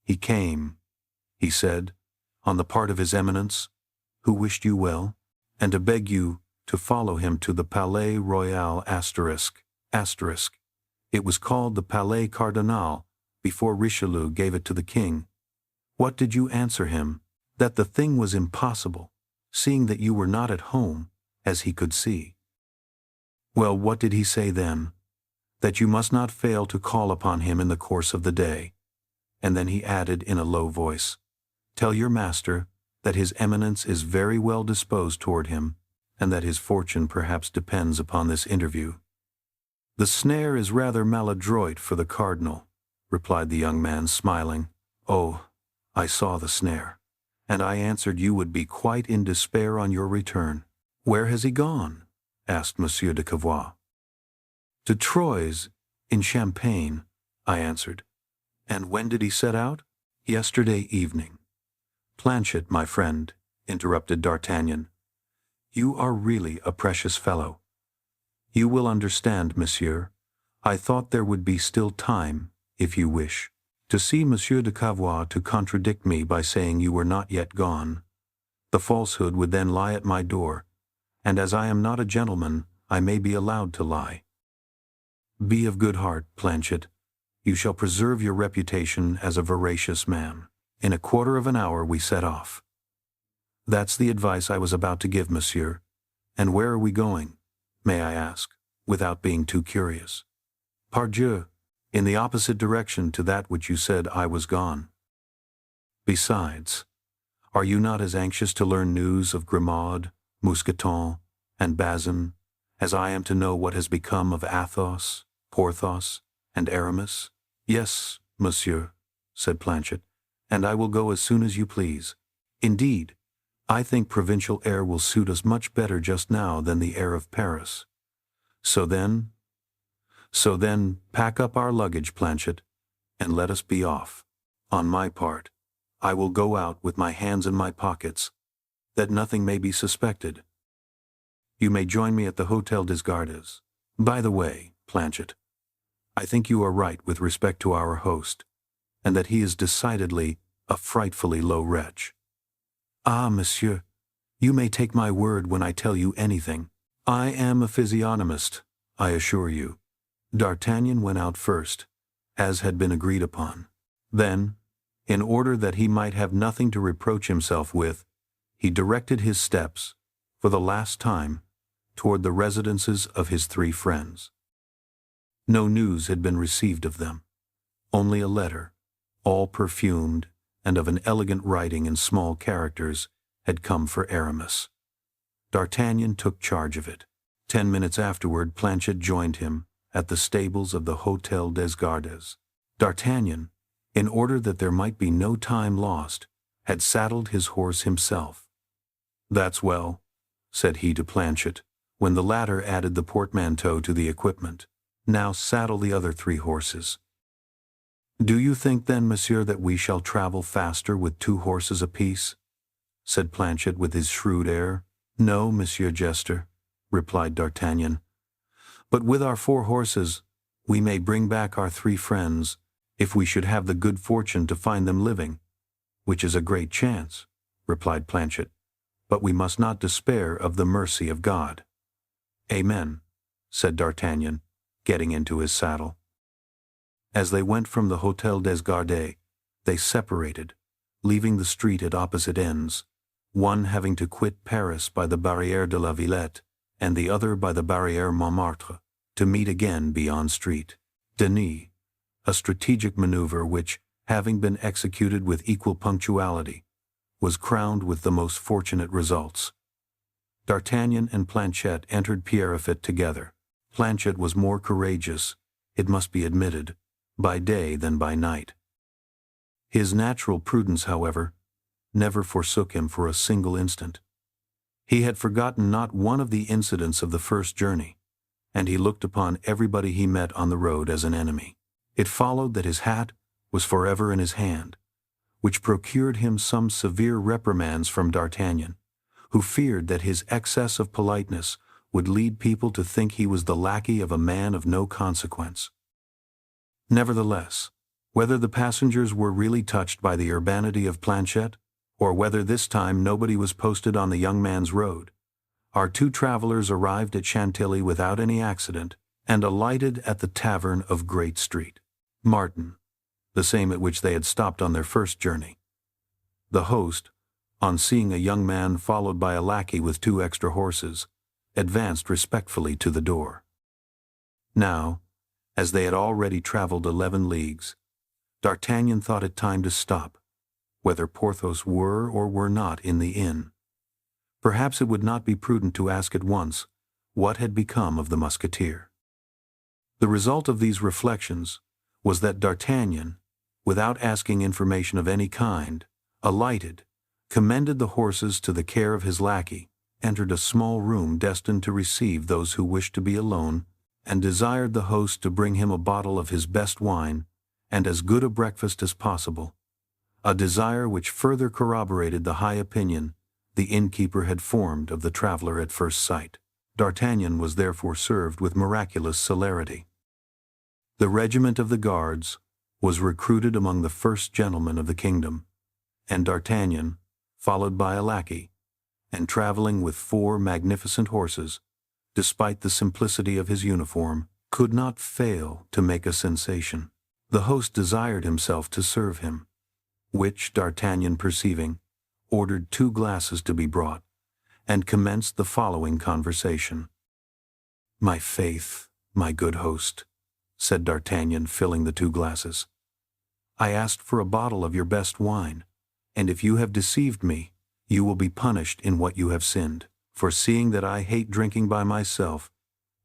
"He came," he said, "on the part of his Eminence, who wished you well, and to beg you to follow him to the Palais Royal ****. It was called the Palais Cardinal before Richelieu gave it to the king. What did you answer him?" "That the thing was impossible, seeing that you were not at home, as he could see." "Well, what did he say then?" "That you must not fail to call upon him in the course of the day." And then he added in a low voice, "Tell your master that his Eminence is very well disposed toward him, and that his fortune perhaps depends upon this interview." "The snare is rather maladroit for the cardinal," replied the young man, smiling. "Oh, I saw the snare, and I answered you would be quite in despair on your return." "Where has he gone?" asked Monsieur de Cavois. "To Troyes, in Champagne," I answered. "And when did he set out?" "Yesterday evening." "Planchet, my friend," interrupted D'Artagnan, "you are really a precious fellow. You will understand, monsieur, I thought there would be still time, if you wish, to see Monsieur de Cavois to contradict me by saying you were not yet gone. The falsehood would then lie at my door, and as I am not a gentleman, I may be allowed to lie. Be of good heart, Planchet. You shall preserve your reputation as a veracious man. In a quarter of an hour we set off. That's the advice I was about to give, monsieur. And where are we going, may I ask, without being too curious? Pardieu, in the opposite direction to that which you said I was gone. Besides, are you not as anxious to learn news of Grimaud, Mousqueton, and Bazin, as I am to know what has become of Athos, Porthos, and Aramis? Yes, monsieur, said Planchet, and I will go as soon as you please. Indeed, I think provincial air will suit us much better just now than the air of Paris. So then, pack up our luggage, Planchet, and let us be off. On my part, I will go out with my hands in my pockets, that nothing may be suspected. You may join me at the Hôtel des Gardes. By the way, Planchet, I think you are right with respect to our host, and that he is decidedly a frightfully low wretch. Ah, monsieur, you may take my word when I tell you anything. I am a physiognomist, I assure you. D'Artagnan went out first, as had been agreed upon. Then, in order that he might have nothing to reproach himself with, he directed his steps, for the last time, toward the residences of his three friends. No news had been received of them. Only a letter, all perfumed and of an elegant writing in small characters, had come for Aramis. D'Artagnan took charge of it. 10 minutes afterward, Planchet joined him at the stables of the Hôtel des Gardes. D'Artagnan, in order that there might be no time lost, had saddled his horse himself. "That's well," said he to Planchet, when the latter added the portmanteau to the equipment. "Now saddle the other 3 horses." "Do you think then, monsieur, that we shall travel faster with 2 horses apiece?" said Planchet with his shrewd air. "No, monsieur Jester," replied D'Artagnan. "But with our 4 horses, we may bring back our 3 friends, if we should have the good fortune to find them living, which is a great chance," replied Planchet. "But we must not despair of the mercy of God." "Amen," said D'Artagnan, getting into his saddle. As they went from the Hôtel des Gardes, they separated, leaving the street at opposite ends, one having to quit Paris by the Barrière de la Villette, and the other by the Barrière Montmartre, to meet again beyond street. Denis, a strategic maneuver which, having been executed with equal punctuality, was crowned with the most fortunate results. D'Artagnan and Planchet entered Pierrefitte together. Planchet was more courageous, it must be admitted, by day than by night. His natural prudence, however, never forsook him for a single instant. He had forgotten not one of the incidents of the first journey, and he looked upon everybody he met on the road as an enemy. It followed that his hat was forever in his hand, which procured him some severe reprimands from D'Artagnan, who feared that his excess of politeness would lead people to think he was the lackey of a man of no consequence. Nevertheless, whether the passengers were really touched by the urbanity of Planchet, or whether this time nobody was posted on the young man's road, our 2 travelers arrived at Chantilly without any accident, and alighted at the tavern of Great Street, Martin, the same at which they had stopped on their first journey. The host, on seeing a young man followed by a lackey with 2 extra horses, advanced respectfully to the door. Now, as they had already traveled 11 leagues, D'Artagnan thought it time to stop, whether Porthos were or were not in the inn. Perhaps it would not be prudent to ask at once what had become of the Musketeer. The result of these reflections was that D'Artagnan, without asking information of any kind, alighted, commended the horses to the care of his lackey, entered a small room destined to receive those who wished to be alone, and desired the host to bring him a bottle of his best wine and as good a breakfast as possible, a desire which further corroborated the high opinion the innkeeper had formed of the traveler at first sight. D'Artagnan was therefore served with miraculous celerity. The regiment of the guards was recruited among the first gentlemen of the kingdom, and D'Artagnan, followed by a lackey, and traveling with 4 magnificent horses, despite the simplicity of his uniform, could not fail to make a sensation. The host desired himself to serve him, which D'Artagnan perceiving, ordered 2 glasses to be brought, and commenced the following conversation. "My faith, my good host," said D'Artagnan, filling the 2 glasses, "I asked for a bottle of your best wine, and if you have deceived me, you will be punished in what you have sinned. For seeing that I hate drinking by myself,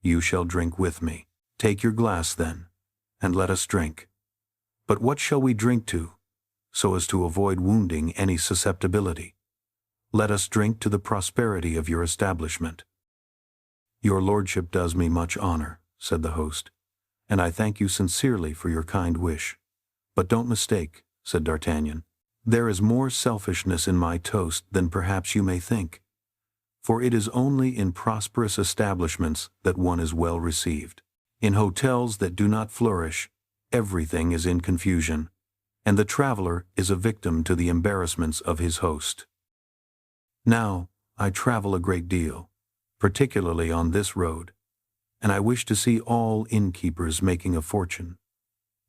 you shall drink with me. Take your glass, then, and let us drink. But what shall we drink to, so as to avoid wounding any susceptibility? Let us drink to the prosperity of your establishment." "Your lordship does me much honor," said the host, "and I thank you sincerely for your kind wish. But don't mistake," said D'Artagnan, "there is more selfishness in my toast than perhaps you may think. For it is only in prosperous establishments that one is well received. In hotels that do not flourish, everything is in confusion, and the traveler is a victim to the embarrassments of his host. Now, I travel a great deal, particularly on this road, and I wish to see all innkeepers making a fortune.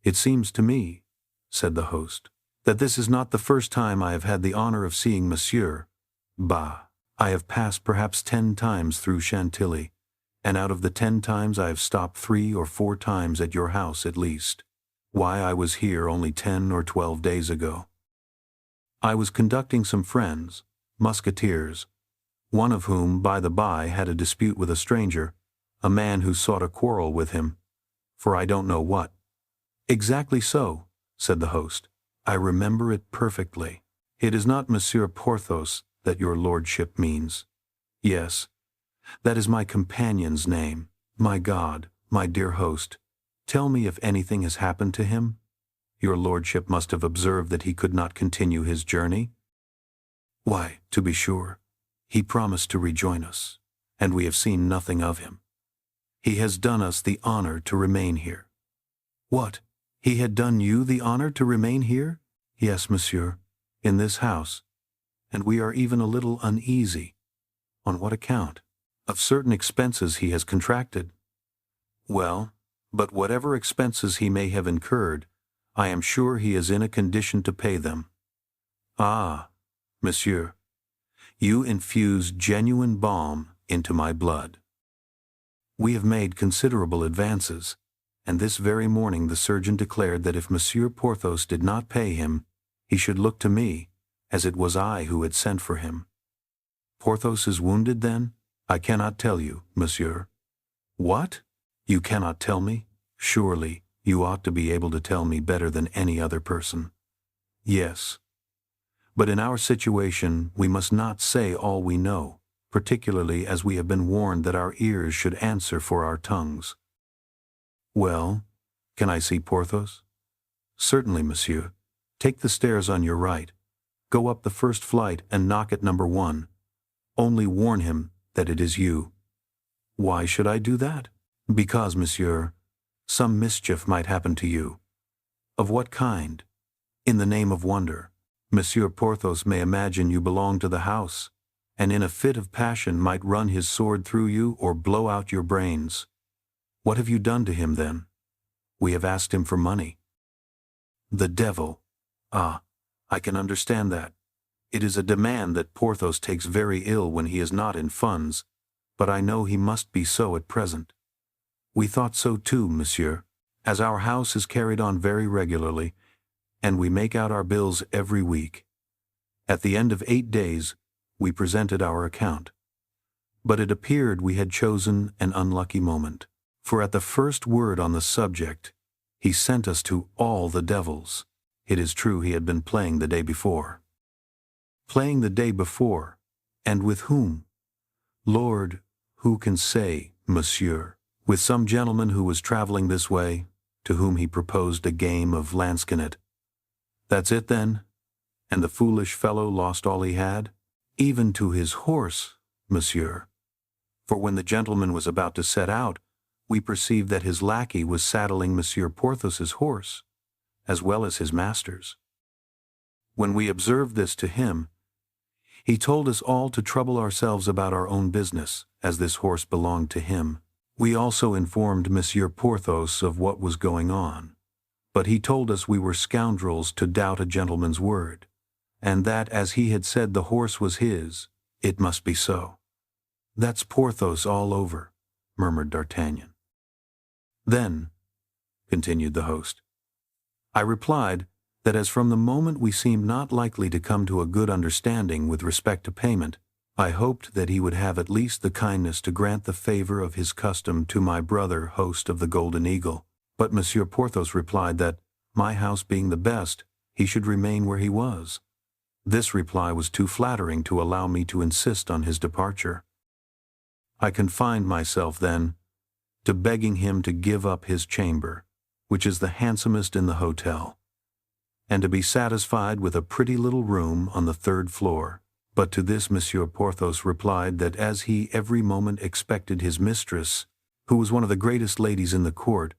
It seems to me," said the host, "that this is not the first time I have had the honor of seeing Monsieur. Bah! I have passed perhaps 10 times through Chantilly, and out of the 10 times I have stopped 3 or 4 times at your house at least. Why, I was here only 10 or 12 days ago. I was conducting some friends, musketeers, one of whom, by the by, had a dispute with a stranger, a man who sought a quarrel with him, for I don't know what." "Exactly so," said the host. "I remember it perfectly. It is not Monsieur Porthos that your lordship means." "Yes, that is my companion's name. My God, my dear host, tell me if anything has happened to him? Your lordship must have observed that he could not continue his journey?" "Why, to be sure, he promised to rejoin us, and we have seen nothing of him. He has done us the honor to remain here." "What? He had done you the honor to remain here?" "Yes, monsieur, in this house, and we are even a little uneasy." "On what account?" "Of certain expenses he has contracted." "Well, but whatever expenses he may have incurred, I am sure he is in a condition to pay them." "Ah, monsieur, you infuse genuine balm into my blood. We have made considerable advances, and this very morning the surgeon declared that if Monsieur Porthos did not pay him, he should look to me, as it was I who had sent for him." "Porthos is wounded, then?" "I cannot tell you, monsieur." "What? You cannot tell me? Surely, you ought to be able to tell me better than any other person." "Yes. But in our situation we must not say all we know, particularly as we have been warned that our ears should answer for our tongues." "Well, can I see Porthos?" "Certainly, monsieur. Take the stairs on your right. Go up the first flight and knock at number 1. Only warn him that it is you." "Why should I do that?" "Because, monsieur, some mischief might happen to you." "Of what kind?" "In the name of wonder. Monsieur Porthos may imagine you belong to the house, and in a fit of passion might run his sword through you or blow out your brains." "What have you done to him, then?" "We have asked him for money." "The devil! Ah, I can understand that. It is a demand that Porthos takes very ill when he is not in funds, but I know he must be so at present." "We thought so too, monsieur, as our house is carried on very regularly, and we make out our bills every week. At the end of 8 days, we presented our account. But it appeared we had chosen an unlucky moment, for at the first word on the subject, he sent us to all the devils. It is true he had been playing the day before." "Playing the day before? And with whom?" "Lord, who can say, monsieur? With some gentleman who was traveling this way, to whom he proposed a game of lansquenet." "That's it, then? And the foolish fellow lost all he had?" "Even to his horse, monsieur. For when the gentleman was about to set out, we perceived that his lackey was saddling Monsieur Porthos's horse, as well as his master's. When we observed this to him, he told us all to trouble ourselves about our own business, as this horse belonged to him. We also informed Monsieur Porthos of what was going on, but he told us we were scoundrels to doubt a gentleman's word, and that as he had said the horse was his, it must be so. "That's Porthos all over," murmured D'Artagnan. "Then," continued the host, "I replied that as from the moment we seemed not likely to come to a good understanding with respect to payment, I hoped that he would have at least the kindness to grant the favor of his custom to my brother host of the Golden Eagle. But Monsieur Porthos replied that, my house being the best, he should remain where he was. This reply was too flattering to allow me to insist on his departure. I confined myself, then, to begging him to give up his chamber, which is the handsomest in the hotel, and to be satisfied with a pretty little room on the 3rd floor. But to this Monsieur Porthos replied that as he every moment expected his mistress, who was one of the greatest ladies in the court,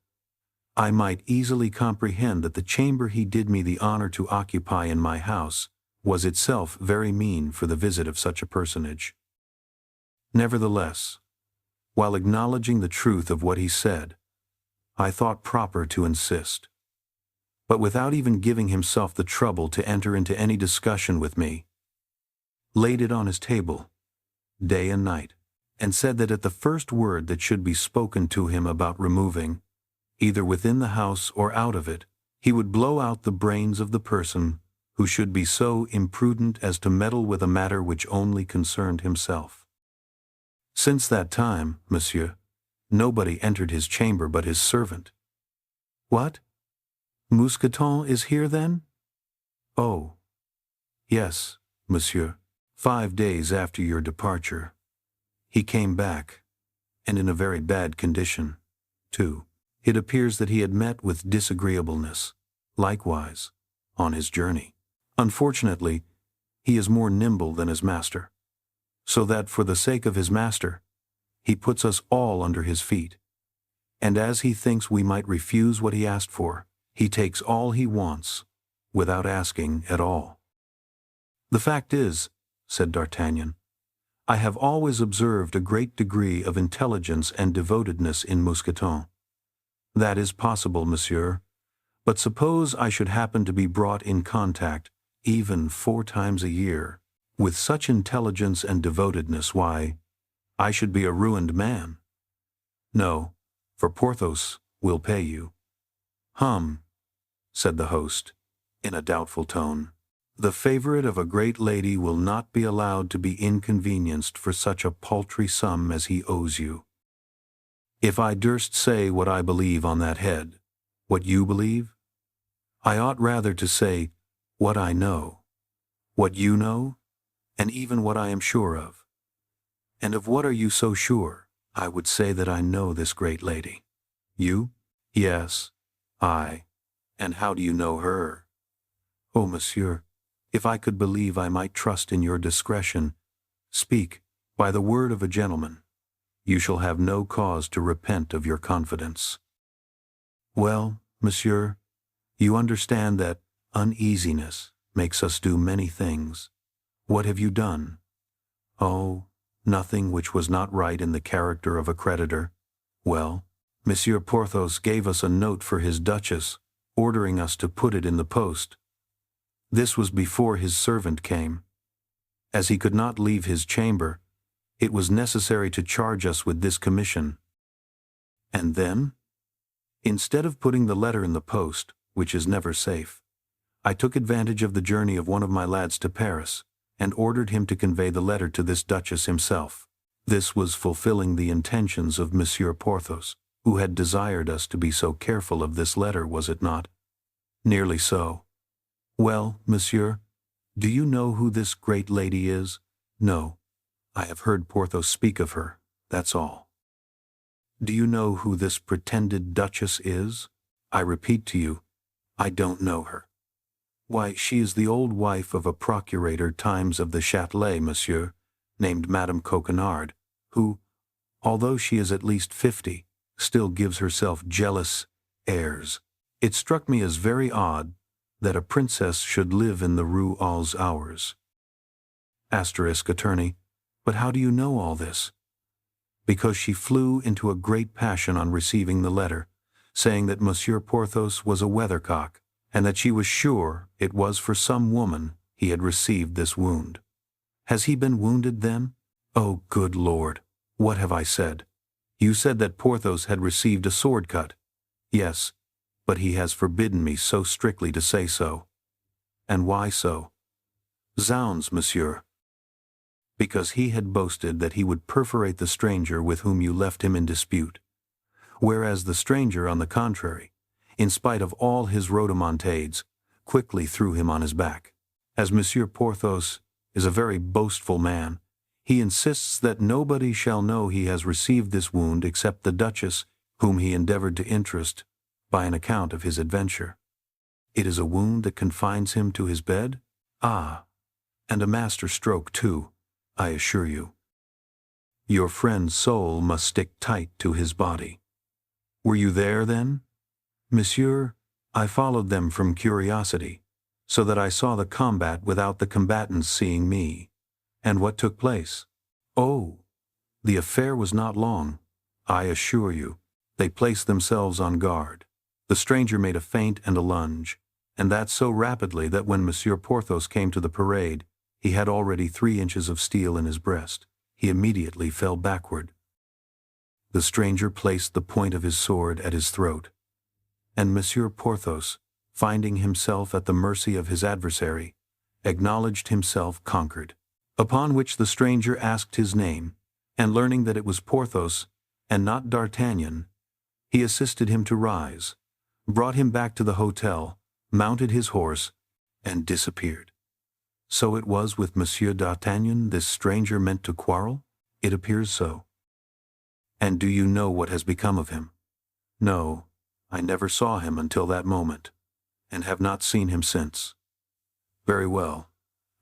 I might easily comprehend that the chamber he did me the honor to occupy in my house was itself very mean for the visit of such a personage. Nevertheless, while acknowledging the truth of what he said, I thought proper to insist. But without even giving himself the trouble to enter into any discussion with me, laid it on his table, day and night, and said that at the first word that should be spoken to him about removing, either within the house or out of it, he would blow out the brains of the person who should be so imprudent as to meddle with a matter which only concerned himself. Since that time, monsieur, nobody entered his chamber but his servant. What? Mousqueton is here, then? Oh, yes, monsieur. 5 days after your departure, he came back, and in a very bad condition, too. It appears that he had met with disagreeableness, likewise, on his journey. Unfortunately, he is more nimble than his master, so that for the sake of his master, he puts us all under his feet, and as he thinks we might refuse what he asked for, he takes all he wants, without asking at all. The fact is, said D'Artagnan, I have always observed a great degree of intelligence and devotedness in Mousqueton. That is possible, monsieur, but suppose I should happen to be brought in contact, even 4 times a year, with such intelligence and devotedness, why, I should be a ruined man. No, for Porthos will pay you. Hum, said the host, in a doubtful tone. The favorite of a great lady will not be allowed to be inconvenienced for such a paltry sum as he owes you. If I durst say what I believe on that head, what you believe, I ought rather to say what I know, what you know, and even what I am sure of. And of what are you so sure? I would say that I know this great lady. You? Yes, I. And how do you know her? Oh, monsieur, if I could believe I might trust in your discretion, speak, by the word of a gentleman. You shall have no cause to repent of your confidence. Well, monsieur, you understand that uneasiness makes us do many things. What have you done? Oh, nothing which was not right in the character of a creditor. Well, Monsieur Porthos gave us a note for his duchess, ordering us to put it in the post. This was before his servant came. As he could not leave his chamber, it was necessary to charge us with this commission. And then, instead of putting the letter in the post, which is never safe, I took advantage of the journey of one of my lads to Paris, and ordered him to convey the letter to this duchess himself. This was fulfilling the intentions of Monsieur Porthos, who had desired us to be so careful of this letter, was it not? Nearly so. Well, monsieur, do you know who this great lady is? No. I have heard Porthos speak of her, that's all. Do you know who this pretended duchess is? I repeat to you, I don't know her. Why, she is the old wife of a procurator times of the Châtelet, monsieur, named Madame Coquenard, who, although she is at least 50, still gives herself jealous airs. It struck me as very odd that a princess should live in the Rue aux Ours. Attorney, but how do you know all this? Because she flew into a great passion on receiving the letter, saying that Monsieur Porthos was a weathercock, and that she was sure it was for some woman he had received this wound. Has he been wounded then? Oh, good Lord, what have I said? You said that Porthos had received a sword cut. Yes, but he has forbidden me so strictly to say so. And why so? Zounds, monsieur. Because he had boasted that he would perforate the stranger with whom you left him in dispute, whereas the stranger, on the contrary, in spite of all his rhodomontades, quickly threw him on his back. As Monsieur Porthos is a very boastful man, he insists that nobody shall know he has received this wound except the Duchess, whom he endeavored to interest by an account of his adventure. It is a wound that confines him to his bed? Ah, and a master stroke, too, I assure you. Your friend's soul must stick tight to his body. Were you there, then? Monsieur, I followed them from curiosity, so that I saw the combat without the combatants seeing me. And what took place? Oh, the affair was not long, I assure you. They placed themselves on guard. The stranger made a feint and a lunge, and that so rapidly that when Monsieur Porthos came to the parade, he had already 3 inches of steel in his breast. He immediately fell backward. The stranger placed the point of his sword at his throat, and Monsieur Porthos, finding himself at the mercy of his adversary, acknowledged himself conquered. Upon which the stranger asked his name, and learning that it was Porthos, and not D'Artagnan, he assisted him to rise, brought him back to the hotel, mounted his horse, and disappeared. So it was with Monsieur d'Artagnan this stranger meant to quarrel? It appears so. And do you know what has become of him? No, I never saw him until that moment, and have not seen him since. Very well,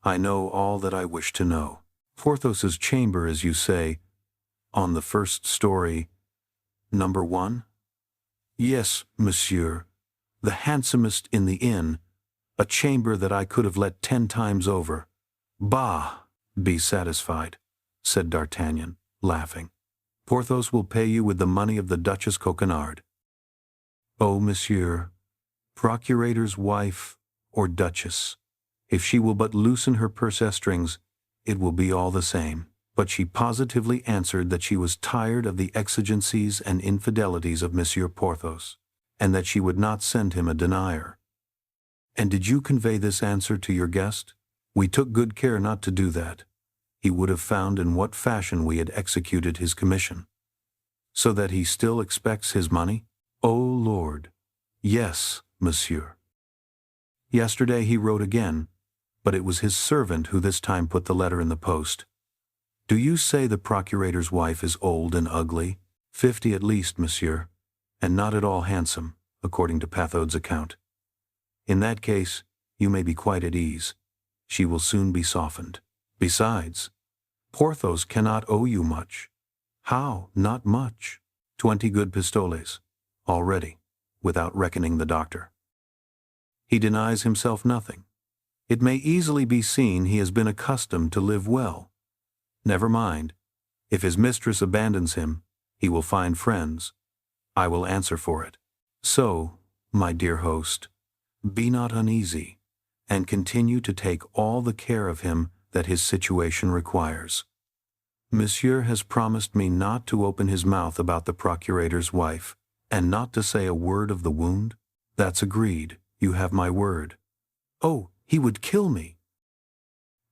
I know all that I wish to know. Porthos's chamber, as you say, on the first story, number 1? Yes, monsieur, the handsomest in the inn, a chamber that I could have let 10 times over. Bah! Be satisfied, said D'Artagnan, laughing. Porthos will pay you with the money of the Duchess Coquenard. Oh, monsieur, procurator's wife or duchess, if she will but loosen her purse strings, it will be all the same. But she positively answered that she was tired of the exigencies and infidelities of Monsieur Porthos, and that she would not send him a denier. And did you convey this answer to your guest? We took good care not to do that. He would have found in what fashion we had executed his commission. So that he still expects his money? Oh, Lord! Yes, monsieur. Yesterday he wrote again, but it was his servant who this time put the letter in the post. Do you say the procurator's wife is old and ugly? 50 at least, monsieur, and not at all handsome, according to Pathod's account. In that case, you may be quite at ease. She will soon be softened. Besides, Porthos cannot owe you much. How? Not much. 20 good pistoles, already, without reckoning the doctor. He denies himself nothing. It may easily be seen he has been accustomed to live well. Never mind. If his mistress abandons him, he will find friends. I will answer for it. So, my dear host, be not uneasy, and continue to take all the care of him that his situation requires. Monsieur has promised me not to open his mouth about the procurator's wife, and not to say a word of the wound. That's agreed. You have my word. Oh, he would kill me.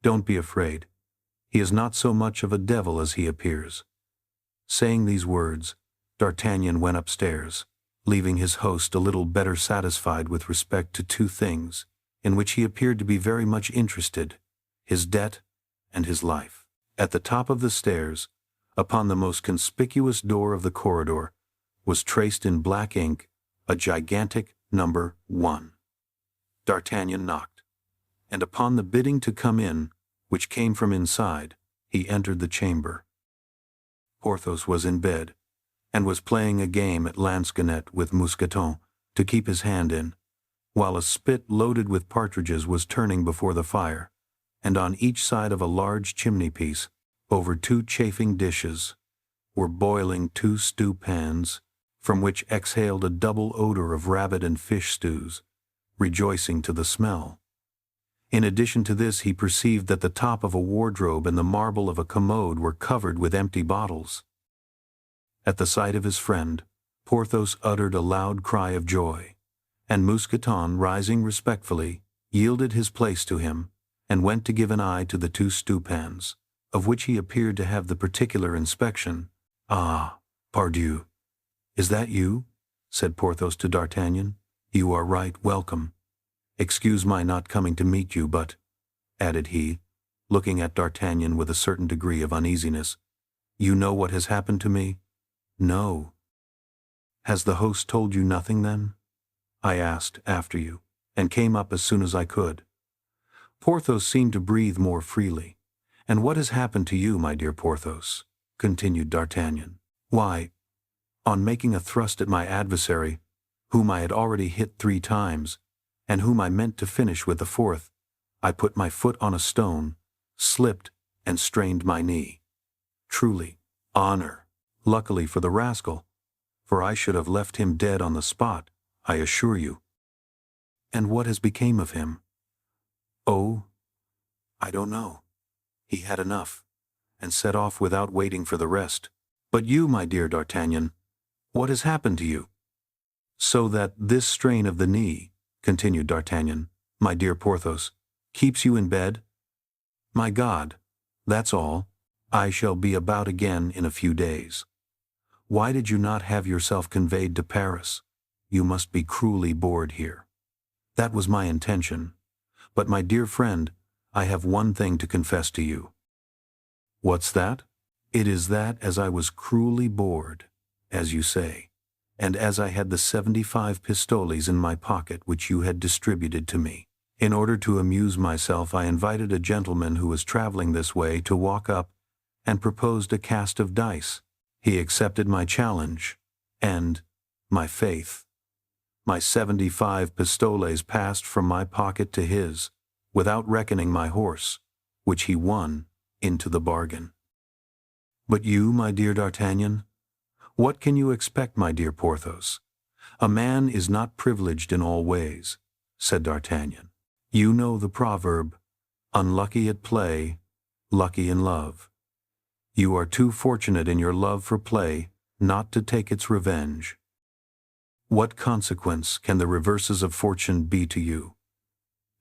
Don't be afraid. He is not so much of a devil as he appears. Saying these words, D'Artagnan went upstairs, leaving his host a little better satisfied with respect to 2 things, in which he appeared to be very much interested, his debt and his life. At the top of the stairs, upon the most conspicuous door of the corridor, was traced in black ink a gigantic number 1. D'Artagnan knocked, and upon the bidding to come in, which came from inside, he entered the chamber. Porthos was in bed, and was playing a game at lansquenet with Mousqueton to keep his hand in, while a spit loaded with partridges was turning before the fire, and on each side of a large chimney-piece, over 2 chafing dishes, were boiling 2 stew pans, from which exhaled a double odor of rabbit and fish stews, rejoicing to the smell. In addition to this, he perceived that the top of a wardrobe and the marble of a commode were covered with empty bottles. At the sight of his friend, Porthos uttered a loud cry of joy, and Mousqueton, rising respectfully, yielded his place to him, and went to give an eye to the 2 stewpans, of which he appeared to have the particular inspection. "Ah, pardieu! Is that you?" said Porthos to D'Artagnan. "You are right, welcome. Excuse my not coming to meet you, but," added he, looking at D'Artagnan with a certain degree of uneasiness, "you know what has happened to me?" "No." "Has the host told you nothing, then?" "I asked after you, and came up as soon as I could." Porthos seemed to breathe more freely. "And what has happened to you, my dear Porthos?" continued D'Artagnan. "Why, on making a thrust at my adversary, whom I had already hit 3 times, and whom I meant to finish with the 4th, I put my foot on a stone, slipped, and strained my knee. Truly, honor, luckily for the rascal, for I should have left him dead on the spot, I assure you." "And what has become of him?" "Oh, I don't know. He had enough, and set off without waiting for the rest. But you, my dear D'Artagnan, what has happened to you?" "So that this strain of the knee," continued D'Artagnan, "my dear Porthos, keeps you in bed?" "My God, that's all. I shall be about again in a few days." "Why did you not have yourself conveyed to Paris? You must be cruelly bored here." "That was my intention. But, my dear friend, I have one thing to confess to you." "What's that?" "It is that as I was cruelly bored, as you say, and as I had the 75 pistoles in my pocket which you had distributed to me, in order to amuse myself I invited a gentleman who was traveling this way to walk up and proposed a cast of dice. He accepted my challenge, and, my faith, my 75 pistoles passed from my pocket to his, without reckoning my horse, which he won into the bargain." "But you, my dear D'Artagnan? What can you expect, my dear Porthos? A man is not privileged in all ways," said D'Artagnan. "You know the proverb, 'Unlucky at play, lucky in love.' You are too fortunate in your love for play not to take its revenge. What consequence can the reverses of fortune be to you?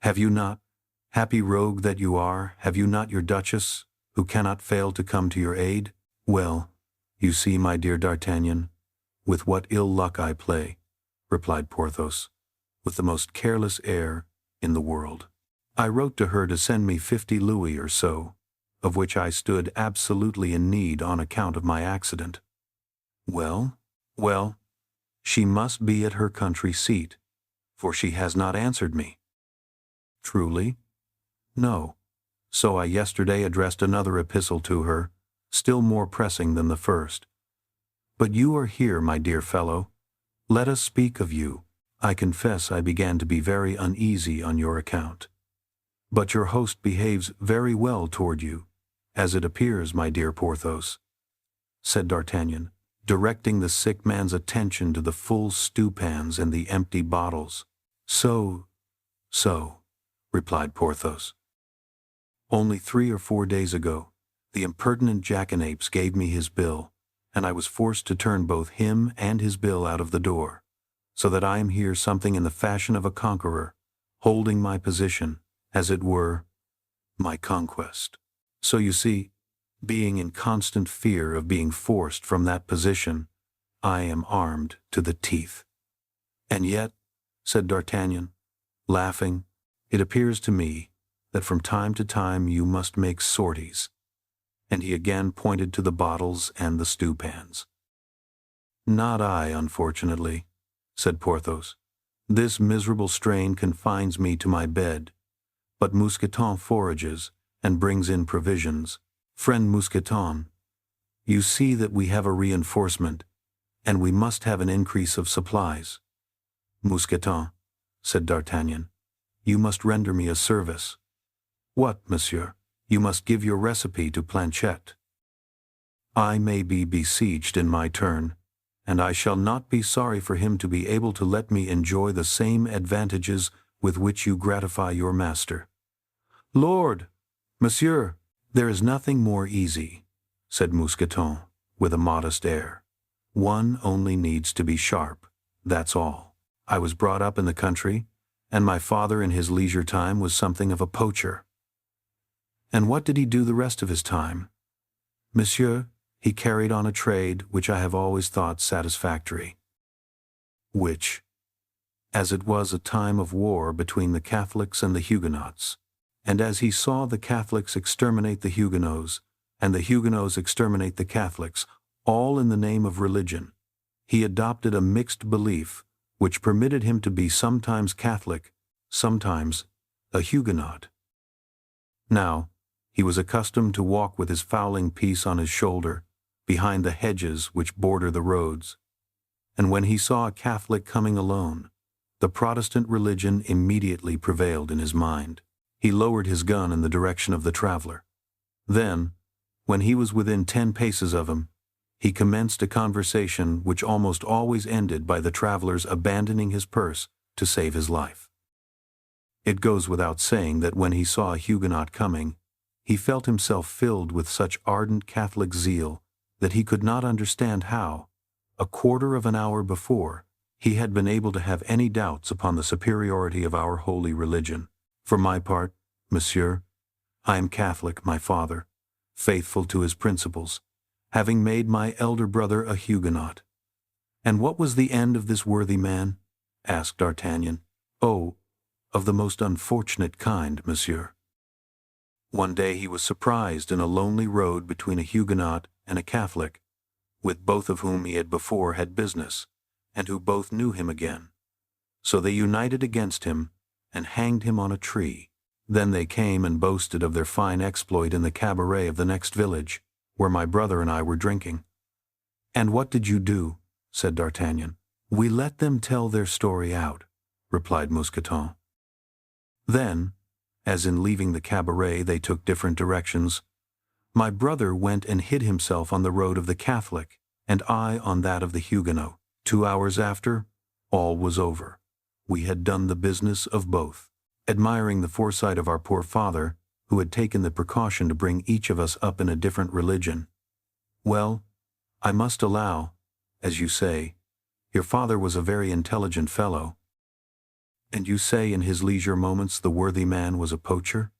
Have you not, happy rogue that you are, have you not your Duchess, who cannot fail to come to your aid? Well, you see, my dear D'Artagnan, with what ill luck I play," replied Porthos, with the most careless air in the world. "I wrote to her to send me 50 louis or so, of which I stood absolutely in need on account of my accident." "Well, well, she must be at her country seat, for she has not answered me." "Truly?" "No. So I yesterday addressed another epistle to her, still more pressing than the first. But you are here, my dear fellow. Let us speak of you. I confess I began to be very uneasy on your account. But your host behaves very well toward you, as it appears, my dear Porthos," said D'Artagnan, directing the sick man's attention to the full stewpans and the empty bottles. So, replied Porthos. "Only 3 or 4 days ago, the impertinent jackanapes gave me his bill, and I was forced to turn both him and his bill out of the door, so that I am here something in the fashion of a conqueror, holding my position, as it were, my conquest. So you see, being in constant fear of being forced from that position, I am armed to the teeth." "And yet," said D'Artagnan, laughing, "it appears to me that from time to time you must make sorties." And he again pointed to the bottles and the stewpans. "Not I, unfortunately," said Porthos. "This miserable strain confines me to my bed, but Mousqueton forages and brings in provisions. Friend Mousqueton, you see that we have a reinforcement, and we must have an increase of supplies. Mousqueton, said D'Artagnan, you must render me a service. What, monsieur? You must give your recipe to Planchet. I may be besieged in my turn, and I shall not be sorry for him to be able to let me enjoy the same advantages with which you gratify your master. Lord, monsieur, there is nothing more easy, said Mousqueton, with a modest air. One only needs to be sharp, that's all. I was brought up in the country, and my father in his leisure time was something of a poacher. And what did he do the rest of his time? Monsieur, he carried on a trade which I have always thought satisfactory. Which? As it was a time of war between the Catholics and the Huguenots, and as he saw the Catholics exterminate the Huguenots, and the Huguenots exterminate the Catholics, all in the name of religion, he adopted a mixed belief which permitted him to be sometimes Catholic, sometimes a Huguenot. Now, he was accustomed to walk with his fowling piece on his shoulder, behind the hedges which border the roads, and when he saw a Catholic coming alone, the Protestant religion immediately prevailed in his mind. He lowered his gun in the direction of the traveler. Then, when he was within 10 paces of him, he commenced a conversation which almost always ended by the traveler's abandoning his purse to save his life. It goes without saying that when he saw a Huguenot coming, he felt himself filled with such ardent Catholic zeal that he could not understand how, a quarter of an hour before, he had been able to have any doubts upon the superiority of our holy religion. For my part, monsieur, I am Catholic, my father, faithful to his principles, having made my elder brother a Huguenot. And what was the end of this worthy man? Asked D'Artagnan. Oh, of the most unfortunate kind, monsieur. One day he was surprised in a lonely road between a Huguenot and a Catholic, with both of whom he had before had business, and who both knew him again. So they united against him, and hanged him on a tree. Then they came and boasted of their fine exploit in the cabaret of the next village, where my brother and I were drinking. And what did you do? Said D'Artagnan. We let them tell their story out, replied Mousqueton. Then, as in leaving the cabaret they took different directions, my brother went and hid himself on the road of the Catholic, and I on that of the Huguenot. 2 hours after, all was over. We had done the business of both. Admiring the foresight of our poor father, who had taken the precaution to bring each of us up in a different religion. Well, I must allow, as you say, your father was a very intelligent fellow. And you say in his leisure moments the worthy man was a poacher?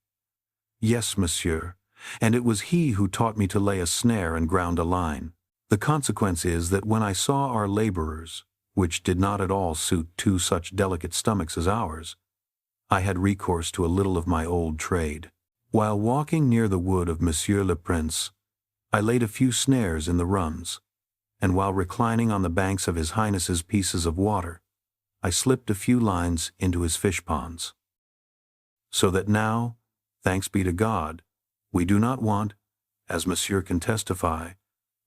Yes, monsieur, and it was he who taught me to lay a snare and ground a line. The consequence is that when I saw our laborers, which did not at all suit 2 such delicate stomachs as ours, I had recourse to a little of my old trade. While walking near the wood of Monsieur le Prince, I laid a few snares in the runs, and while reclining on the banks of His Highness's pieces of water, I slipped a few lines into his fish ponds. So that now, thanks be to God, we do not want, as monsieur can testify,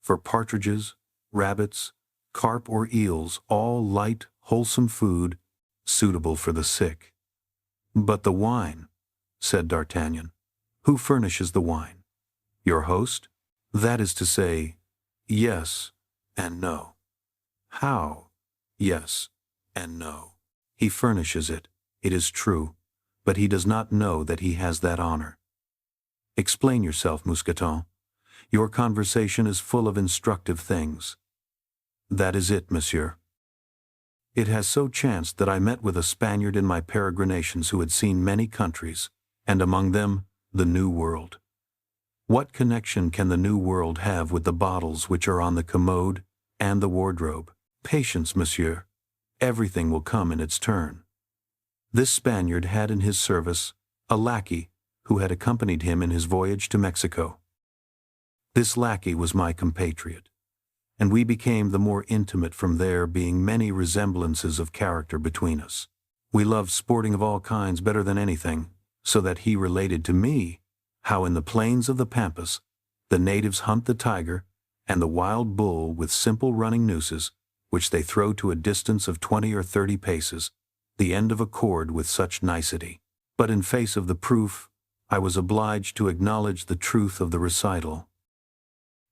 for partridges, rabbits, carp or eels, all light, wholesome food, suitable for the sick. But the wine, said D'Artagnan. Who furnishes the wine? Your host? That is to say, yes and no. How? Yes and no. He furnishes it, it is true, but he does not know that he has that honor. Explain yourself, Mousqueton. Your conversation is full of instructive things. That is it, monsieur. It has so chanced that I met with a Spaniard in my peregrinations who had seen many countries, and among them the New World. What connection can the New World have with the bottles which are on the commode and the wardrobe? Patience, monsieur. Everything will come in its turn. This Spaniard had in his service a lackey who had accompanied him in his voyage to Mexico. This lackey was my compatriot, and we became the more intimate from there being many resemblances of character between us. We loved sporting of all kinds better than anything, so that he related to me how in the plains of the Pampas the natives hunt the tiger and the wild bull with simple running nooses, which they throw to a distance of 20 or 30 paces, the end of a cord with such nicety. But in face of the proof, I was obliged to acknowledge the truth of the recital.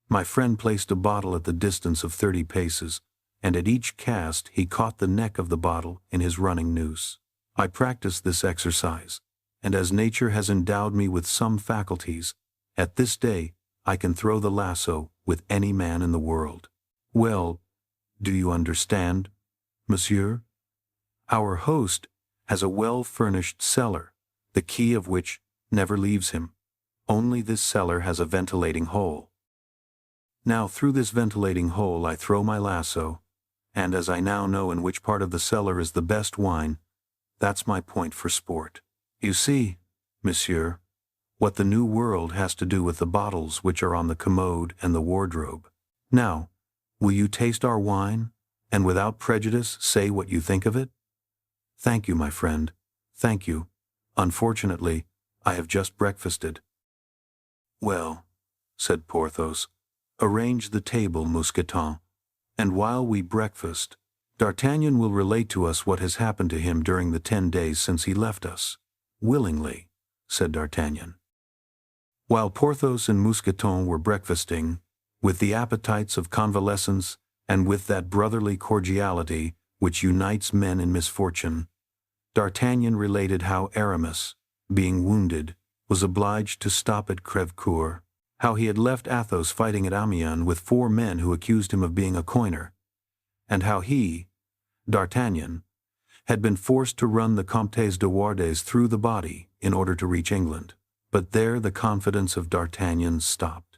My friend placed a bottle at the distance of 30 paces, and at each cast he caught the neck of the bottle in his running noose. I practiced this exercise, and as nature has endowed me with some faculties, at this day I can throw the lasso with any man in the world. Well, do you understand, monsieur? Our host has a well-furnished cellar, the key of which never leaves him. Only this cellar has a ventilating hole. Now through this ventilating hole I throw my lasso, and as I now know in which part of the cellar is the best wine, that's my point for sport. You see, monsieur, what the new world has to do with the bottles which are on the commode and the wardrobe. Now, will you taste our wine, and without prejudice say what you think of it? Thank you, my friend, thank you. Unfortunately, I have just breakfasted. Well, said Porthos, arrange the table, Mousqueton, and while we breakfast, D'Artagnan will relate to us what has happened to him during the 10 days since he left us. Willingly, said D'Artagnan. While Porthos and Mousqueton were breakfasting, with the appetites of convalescence and with that brotherly cordiality which unites men in misfortune, D'Artagnan related how Aramis, being wounded, was obliged to stop at Crèvecoeur, how he had left Athos fighting at Amiens with 4 men who accused him of being a coiner, and how he, D'Artagnan, had been forced to run the Comtes de Wardes through the body in order to reach England. But there the confidence of D'Artagnan stopped.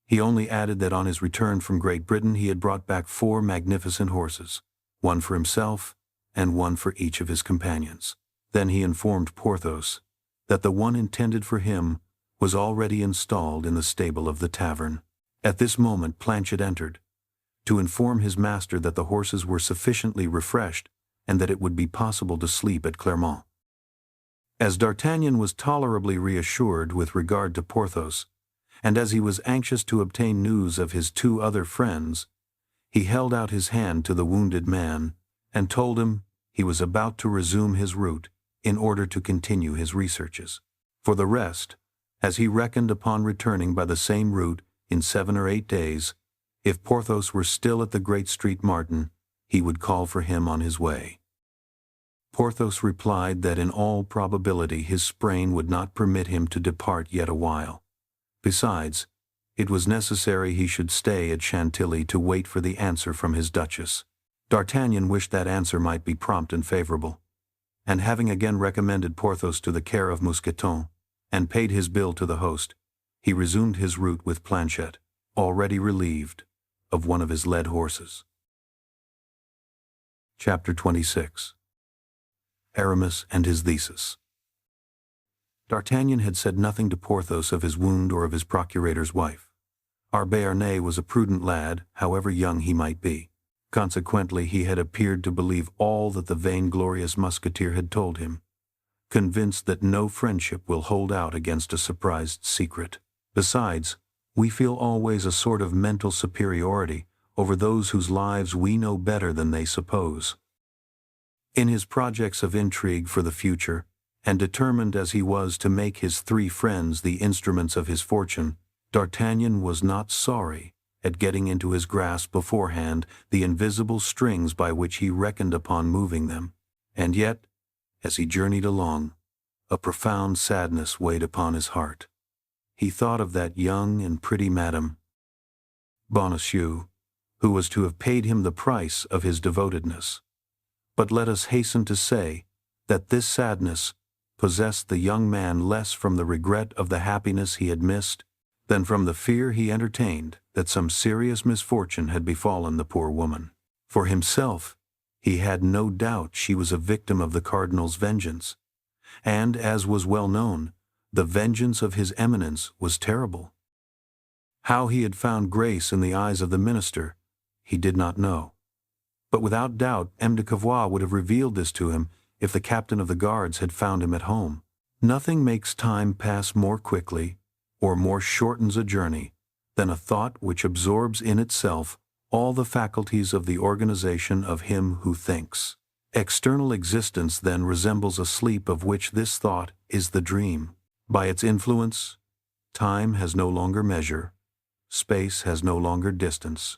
He only added that on his return from Great Britain he had brought back 4 magnificent horses, one for himself and one for each of his companions. Then he informed Porthos that the one intended for him was already installed in the stable of the tavern. At this moment Planchet entered, to inform his master that the horses were sufficiently refreshed and that it would be possible to sleep at Clermont. As D'Artagnan was tolerably reassured with regard to Porthos, and as he was anxious to obtain news of his 2 other friends, he held out his hand to the wounded man and told him he was about to resume his route in order to continue his researches. For the rest, as he reckoned upon returning by the same route in 7 or 8 days, if Porthos were still at the Great Street Martin, he would call for him on his way. Porthos replied that in all probability his sprain would not permit him to depart yet a while. Besides, it was necessary he should stay at Chantilly to wait for the answer from his duchess. D'Artagnan wished that answer might be prompt and favorable, and having again recommended Porthos to the care of Mousqueton, and paid his bill to the host, he resumed his route with Planchet, already relieved of one of his led horses. Chapter 26. Aramis and his thesis. D'Artagnan had said nothing to Porthos of his wound or of his procurator's wife. Our Béarnais was a prudent lad, however young he might be. Consequently, he had appeared to believe all that the vainglorious Musketeer had told him, convinced that no friendship will hold out against a surprised secret. Besides, we feel always a sort of mental superiority over those whose lives we know better than they suppose. In his projects of intrigue for the future, and determined as he was to make his 3 friends the instruments of his fortune, D'Artagnan was not sorry at getting into his grasp beforehand the invisible strings by which he reckoned upon moving them. And yet, as he journeyed along, a profound sadness weighed upon his heart. He thought of that young and pretty Madame Bonacieux, who was to have paid him the price of his devotedness. But let us hasten to say that this sadness possessed the young man less from the regret of the happiness he had missed than from the fear he entertained that some serious misfortune had befallen the poor woman. For himself, he had no doubt she was a victim of the cardinal's vengeance, and, as was well known, the vengeance of his Eminence was terrible. How he had found grace in the eyes of the minister, he did not know. But without doubt M. de Cavois would have revealed this to him if the captain of the guards had found him at home. Nothing makes time pass more quickly, or more shortens a journey, than a thought which absorbs in itself all the faculties of the organization of him who thinks. External existence then resembles a sleep of which this thought is the dream. By its influence, time has no longer measure, space has no longer distance.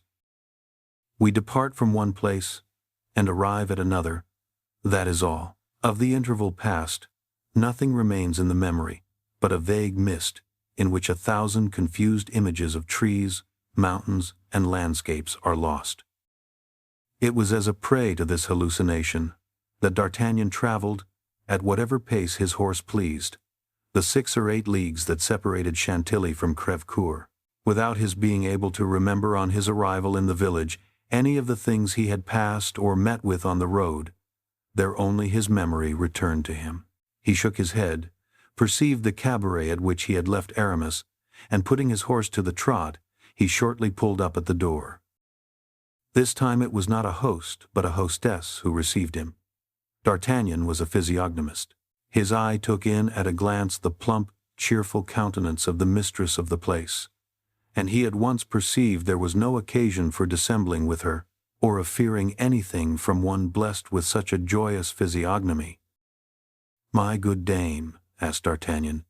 We depart from one place and arrive at another, that is all. Of the interval past, nothing remains in the memory but a vague mist in which 1,000 confused images of trees, mountains, and landscapes are lost. It was as a prey to this hallucination that D'Artagnan traveled, at whatever pace his horse pleased, the 6 or 8 leagues that separated Chantilly from Crèvecoeur, without his being able to remember on his arrival in the village any of the things he had passed or met with on the road. There only his memory returned to him. He shook his head, perceived the cabaret at which he had left Aramis, and putting his horse to the trot, he shortly pulled up at the door. This time it was not a host, but a hostess who received him. D'Artagnan was a physiognomist. His eye took in at a glance the plump, cheerful countenance of the mistress of the place, and he at once perceived there was no occasion for dissembling with her, or of fearing anything from one blessed with such a joyous physiognomy. "My good dame," asked D'Artagnan,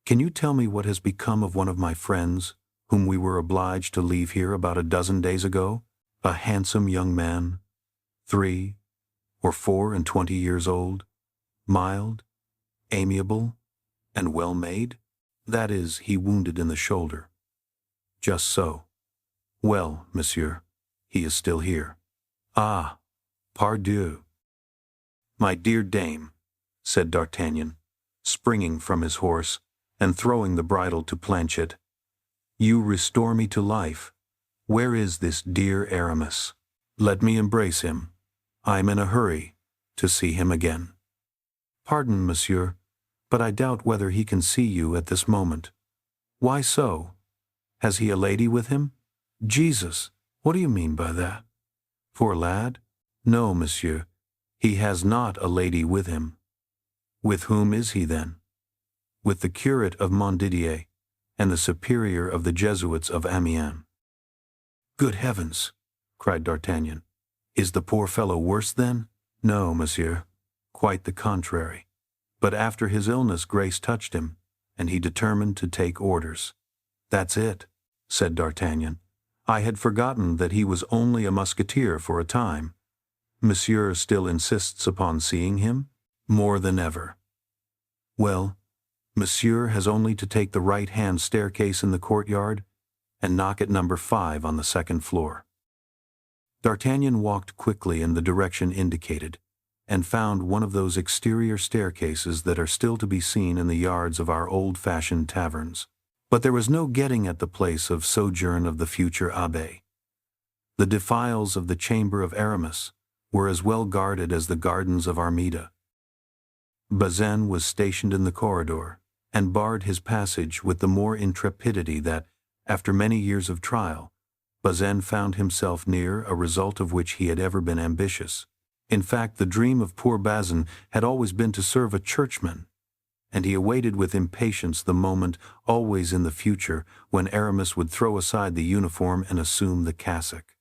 "can you tell me what has become of one of my friends, whom we were obliged to leave here about a dozen days ago? A handsome young man, 3 or 24 years old, mild, amiable, and well made? That is, he wounded in the shoulder." "Just so. Well, monsieur, he is still here." "Ah, pardieu." "My dear dame," said D'Artagnan, springing from his horse and throwing the bridle to Planchet, "you restore me to life. Where is this dear Aramis? Let me embrace him. I am in a hurry to see him again." "Pardon, monsieur, but I doubt whether he can see you at this moment." "Why so? Has he a lady with him?" "Jesus, what do you mean by that? Poor lad? No, monsieur, he has not a lady with him." "With whom is he then?" "With the curate of Montdidier and the superior of the Jesuits of Amiens." "Good heavens!" cried D'Artagnan. "Is the poor fellow worse then?" "No, monsieur, quite the contrary. But after his illness grace touched him, and he determined to take orders." "That's it," said D'Artagnan. "I had forgotten that he was only a musketeer for a time. Monsieur still insists upon seeing him?" "More than ever." "Well, monsieur has only to take the right-hand staircase in the courtyard and knock at number 5 on the 2nd floor." D'Artagnan walked quickly in the direction indicated, and found one of those exterior staircases that are still to be seen in the yards of our old-fashioned taverns. But there was no getting at the place of sojourn of the future abbé. The defiles of the chamber of Aramis were as well guarded as the gardens of Armida. Bazin was stationed in the corridor, and barred his passage with the more intrepidity that, after many years of trial, Bazin found himself near a result of which he had ever been ambitious. In fact, the dream of poor Bazin had always been to serve a churchman, and he awaited with impatience the moment, always in the future, when Aramis would throw aside the uniform and assume the cassock.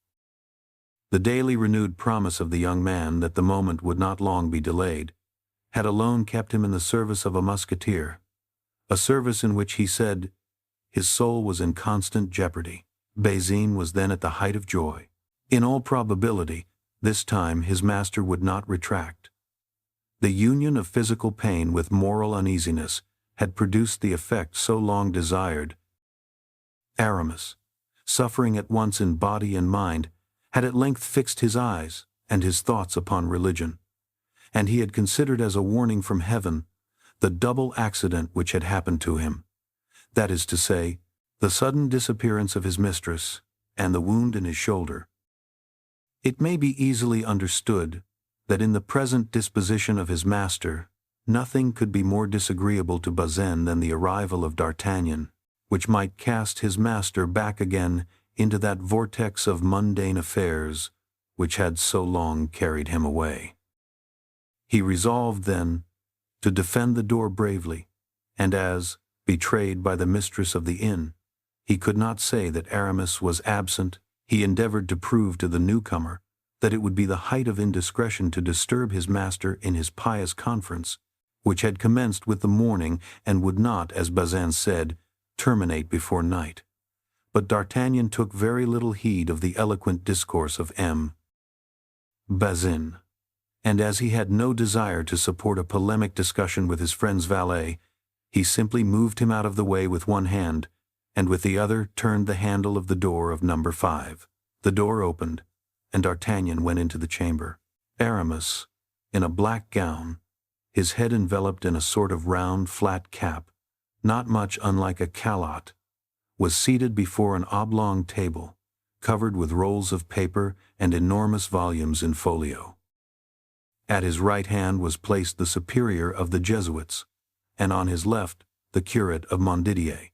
The daily renewed promise of the young man that the moment would not long be delayed had alone kept him in the service of a musketeer, a service in which, he said, his soul was in constant jeopardy. Bazin was then at the height of joy. In all probability, this time his master would not retract. The union of physical pain with moral uneasiness had produced the effect so long desired. Aramis, suffering at once in body and mind, had at length fixed his eyes and his thoughts upon religion, and he had considered as a warning from heaven the double accident which had happened to him, that is to say, the sudden disappearance of his mistress and the wound in his shoulder. It may be easily understood that in the present disposition of his master, nothing could be more disagreeable to Bazin than the arrival of D'Artagnan, which might cast his master back again into that vortex of mundane affairs which had so long carried him away. He resolved, then, to defend the door bravely, and as, betrayed by the mistress of the inn, he could not say that Aramis was absent He endeavored to prove to the newcomer that it would be the height of indiscretion to disturb his master in his pious conference, which had commenced with the morning and would not, as Bazin said, terminate before night. But D'Artagnan took very little heed of the eloquent discourse of M. Bazin, and as he had no desire to support a polemic discussion with his friend's valet, he simply moved him out of the way with one hand, and with the other turned the handle of the door of number 5. The door opened, and D'Artagnan went into the chamber. Aramis, in a black gown, his head enveloped in a sort of round, flat cap, not much unlike a calotte, was seated before an oblong table, covered with rolls of paper and enormous volumes in folio. At his right hand was placed the superior of the Jesuits, and on his left the curate of Montdidier.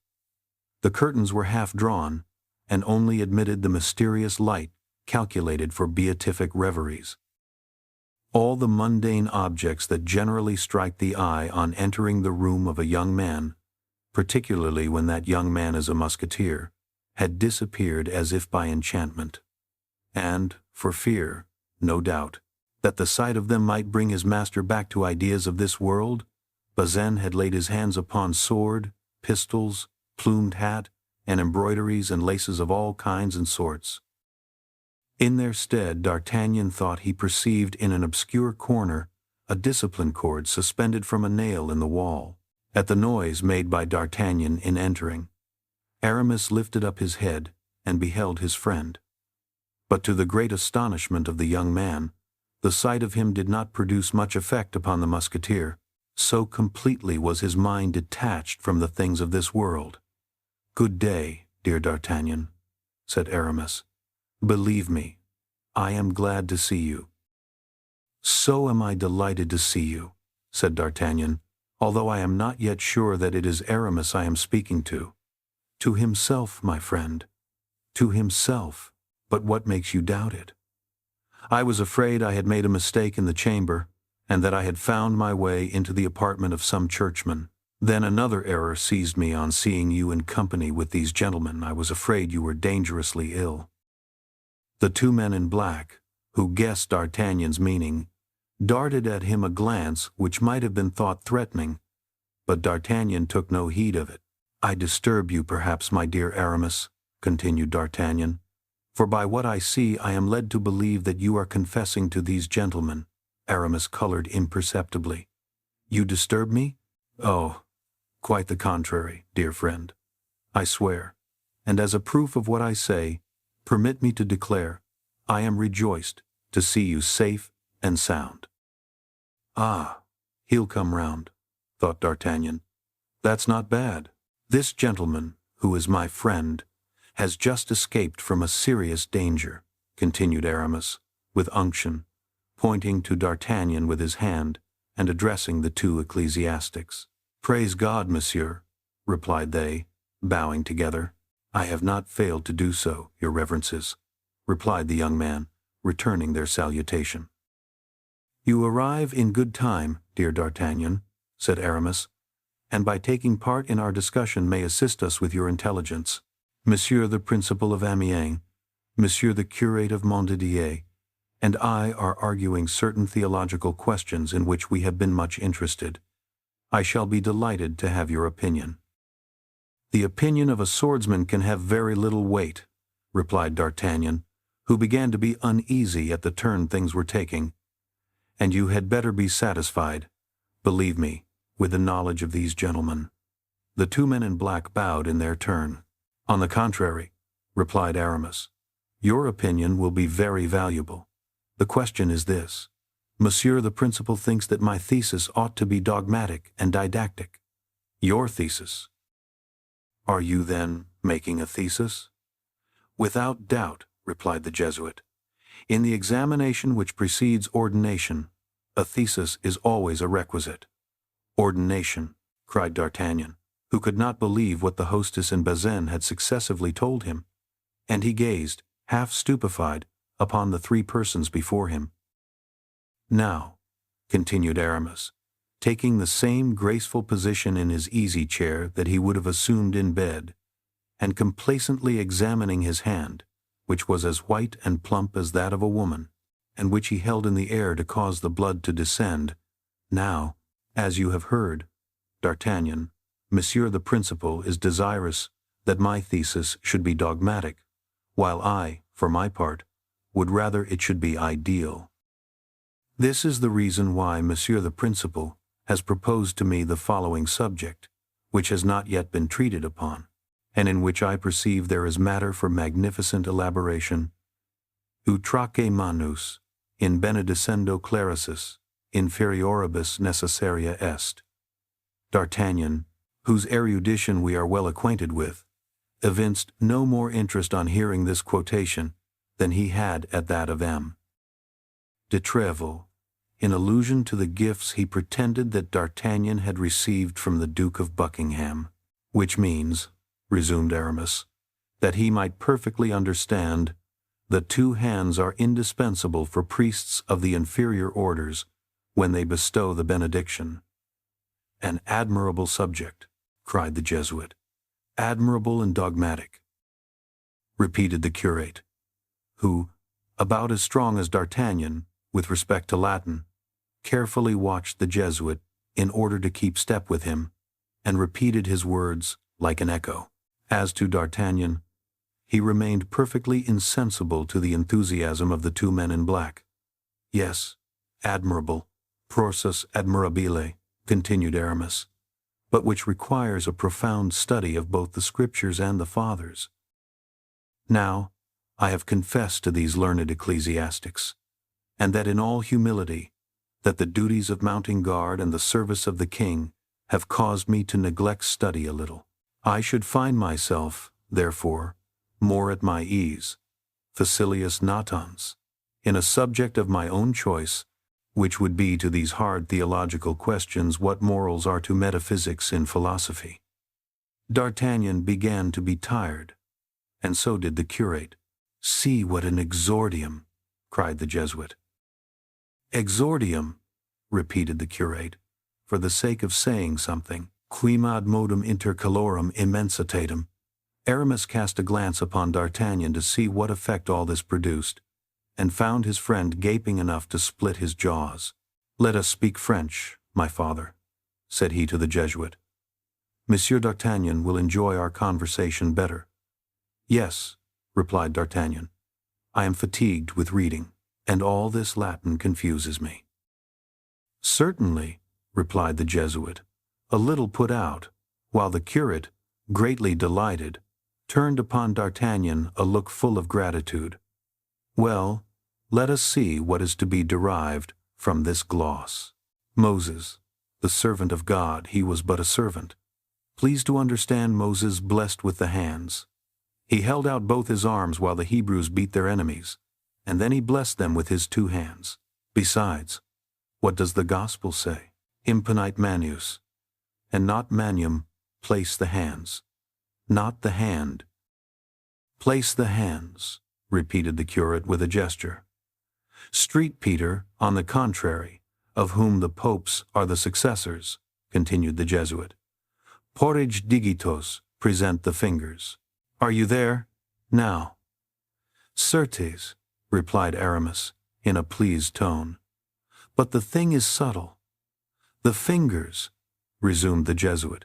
The curtains were half drawn, and only admitted the mysterious light calculated for beatific reveries. All the mundane objects that generally strike the eye on entering the room of a young man, particularly when that young man is a musketeer, had disappeared as if by enchantment. And, for fear, no doubt, that the sight of them might bring his master back to ideas of this world, Bazin had laid his hands upon sword, pistols, plumed hat, and embroideries and laces of all kinds and sorts. In their stead, D'Artagnan thought he perceived in an obscure corner a discipline cord suspended from a nail in the wall. At the noise made by D'Artagnan in entering, Aramis lifted up his head and beheld his friend. But to the great astonishment of the young man, the sight of him did not produce much effect upon the musketeer, so completely was his mind detached from the things of this world. "Good day, dear D'Artagnan," said Aramis. "Believe me, I am glad to see you." "So am I delighted to see you," said D'Artagnan, "although I am not yet sure that it is Aramis I am speaking to." "To himself, my friend, to himself. But what makes you doubt it?" "I was afraid I had made a mistake in the chamber, and that I had found my way into the apartment of some churchman. Then another error seized me on seeing you in company with these gentlemen. I was afraid you were dangerously ill." The two men in black, who guessed D'Artagnan's meaning, darted at him a glance which might have been thought threatening, but D'Artagnan took no heed of it. "I disturb you perhaps, my dear Aramis," continued D'Artagnan, "for by what I see I am led to believe that you are confessing to these gentlemen." Aramis colored imperceptibly. "You disturb me? Oh, quite the contrary, dear friend. I swear, and as a proof of what I say, permit me to declare, I am rejoiced to see you safe and sound." "Ah, he'll come round," thought D'Artagnan. "That's not bad. This gentleman, who is my friend, has just escaped from a serious danger," continued Aramis, with unction, pointing to D'Artagnan with his hand, and addressing the two ecclesiastics. "Praise God, monsieur," replied they, bowing together. "I have not failed to do so, your reverences," replied the young man, returning their salutation. "You arrive in good time, dear D'Artagnan," said Aramis, "and by taking part in our discussion may assist us with your intelligence. Monsieur the Principal of Amiens, Monsieur the Curate of Montdidier, and I are arguing certain theological questions in which we have been much interested. I shall be delighted to have your opinion." "The opinion of a swordsman can have very little weight," replied D'Artagnan, who began to be uneasy at the turn things were taking. "And you had better be satisfied, believe me, with the knowledge of these gentlemen." The two men in black bowed in their turn. "On the contrary," replied Aramis, "your opinion will be very valuable. The question is this: Monsieur the Principal thinks that my thesis ought to be dogmatic and didactic. Your thesis. Are you, then, making a thesis?" "Without doubt," replied the Jesuit. "In the examination which precedes ordination, a thesis is always a requisite." "Ordination!" cried D'Artagnan, who could not believe what the hostess and Bazin had successively told him, and he gazed, half stupefied, upon the three persons before him. "Now," continued Aramis, taking the same graceful position in his easy-chair that he would have assumed in bed, and complacently examining his hand, which was as white and plump as that of a woman, and which he held in the air to cause the blood to descend. Now, as you have heard, D'Artagnan, Monsieur the Principal is desirous that my thesis should be dogmatic, while I, for my part, would rather it should be ideal. This is the reason why Monsieur the Principal has proposed to me the following subject, which has not yet been treated upon, and in which I perceive there is matter for magnificent elaboration. Utraque manus, in benedicendo claricis, inferioribus necessaria est. D'Artagnan, whose erudition we are well acquainted with, evinced no more interest on hearing this quotation than he had at that of M. de Treville, in allusion to the gifts he pretended that D'Artagnan had received from the Duke of Buckingham, which means, resumed Aramis, that he might perfectly understand that 2 hands are indispensable for priests of the inferior orders when they bestow the benediction. An admirable subject, cried the Jesuit. Admirable and dogmatic, repeated the curate, who, about as strong as D'Artagnan, with respect to Latin, carefully watched the Jesuit in order to keep step with him, and repeated his words like an echo. As to D'Artagnan, he remained perfectly insensible to the enthusiasm of the 2 men in black. Yes, admirable, prorsus admirabile, continued Aramis, but which requires a profound study of both the Scriptures and the Fathers. Now, I have confessed to these learned ecclesiastics, and that in all humility, that the duties of mounting guard and the service of the king have caused me to neglect study a little. I should find myself, therefore, more at my ease, facilius natans, in a subject of my own choice, which would be to these hard theological questions what morals are to metaphysics in philosophy. D'Artagnan began to be tired, and so did the curate. See what an exordium, cried the Jesuit. Exordium, repeated the curate, for the sake of saying something. Quimad modum inter calorem immensitatem. Aramis cast a glance upon D'Artagnan to see what effect all this produced, and found his friend gaping enough to split his jaws. Let us speak French, my father, said he to the Jesuit. Monsieur D'Artagnan will enjoy our conversation better. Yes, replied D'Artagnan. I am fatigued with reading, and all this Latin confuses me. Certainly, replied the Jesuit, a little put out, while the curate, greatly delighted, turned upon D'Artagnan a look full of gratitude. Well, let us see what is to be derived from this gloss. Moses, the servant of God, he was but a servant. Please to understand Moses blessed with the hands. He held out both his arms while the Hebrews beat their enemies, and then he blessed them with his 2 hands. Besides, what does the Gospel say? Imponite manus, and not manium, place the hands. Not the hand. Place the hands, repeated the curate with a gesture. Street Peter, on the contrary, of whom the popes are the successors, continued the Jesuit. Portage digitos, present the fingers. Are you there? Now. Certes, replied Aramis, in a pleased tone. But the thing is subtle. The fingers, resumed the Jesuit.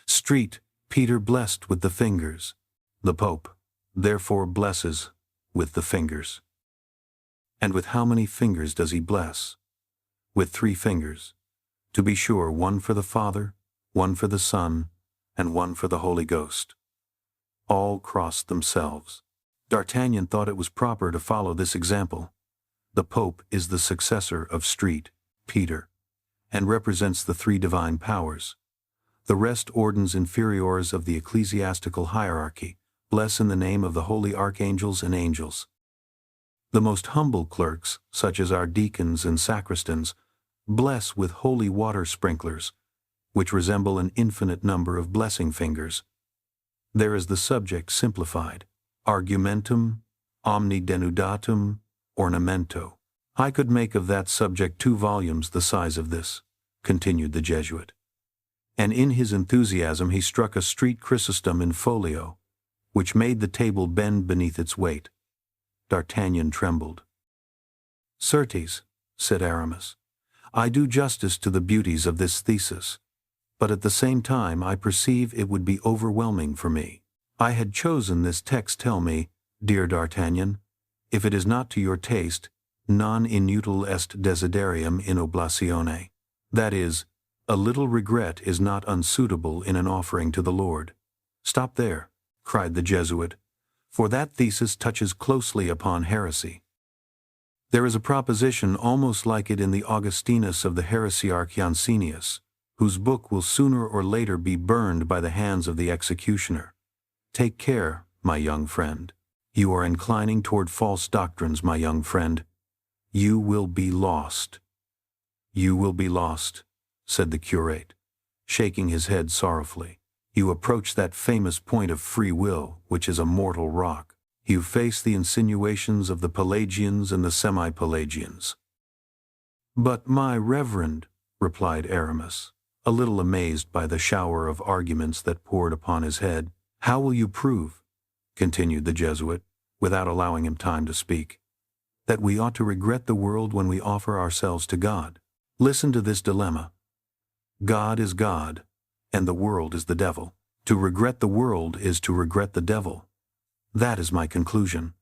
Street Peter blessed with the fingers. The Pope, therefore, blesses with the fingers. And with how many fingers does he bless? With 3 fingers. To be sure, 1 for the Father, 1 for the Son, and 1 for the Holy Ghost. All crossed themselves. D'Artagnan thought it was proper to follow this example. The Pope is the successor of Street Peter, and represents the 3 divine powers. The rest ordens inferiors of the ecclesiastical hierarchy bless in the name of the holy archangels and angels. The most humble clerks, such as our deacons and sacristans, bless with holy water sprinklers, which resemble an infinite number of blessing fingers. There is the subject simplified, argumentum, omni denudatum, ornamento. I could make of that subject 2 volumes the size of this, continued the Jesuit. And in his enthusiasm he struck a street Chrysostom in folio, which made the table bend beneath its weight. D'Artagnan trembled. "Certes," said Aramis, "I do justice to the beauties of this thesis, but at the same time I perceive it would be overwhelming for me. I had chosen this text. Tell me, dear D'Artagnan, if it is not to your taste, non inutile est desiderium in oblatione. That is, a little regret is not unsuitable in an offering to the Lord." "Stop there," cried the Jesuit, "for that thesis touches closely upon heresy. There is a proposition almost like it in the Augustinus of the heresiarch Jansenius, whose book will sooner or later be burned by the hands of the executioner. Take care, my young friend. You are inclining toward false doctrines, my young friend. You will be lost." "You will be lost," said the curate, shaking his head sorrowfully. "You approach that famous point of free will, which is a mortal rock. You face the insinuations of the Pelagians and the semi-Pelagians." "But, my reverend," replied Aramis, a little amazed by the shower of arguments that poured upon his head. "How will you prove," continued the Jesuit, without allowing him time to speak, "that we ought to regret the world when we offer ourselves to God? Listen to this dilemma. God is God, and the world is the devil. To regret the world is to regret the devil. That is my conclusion."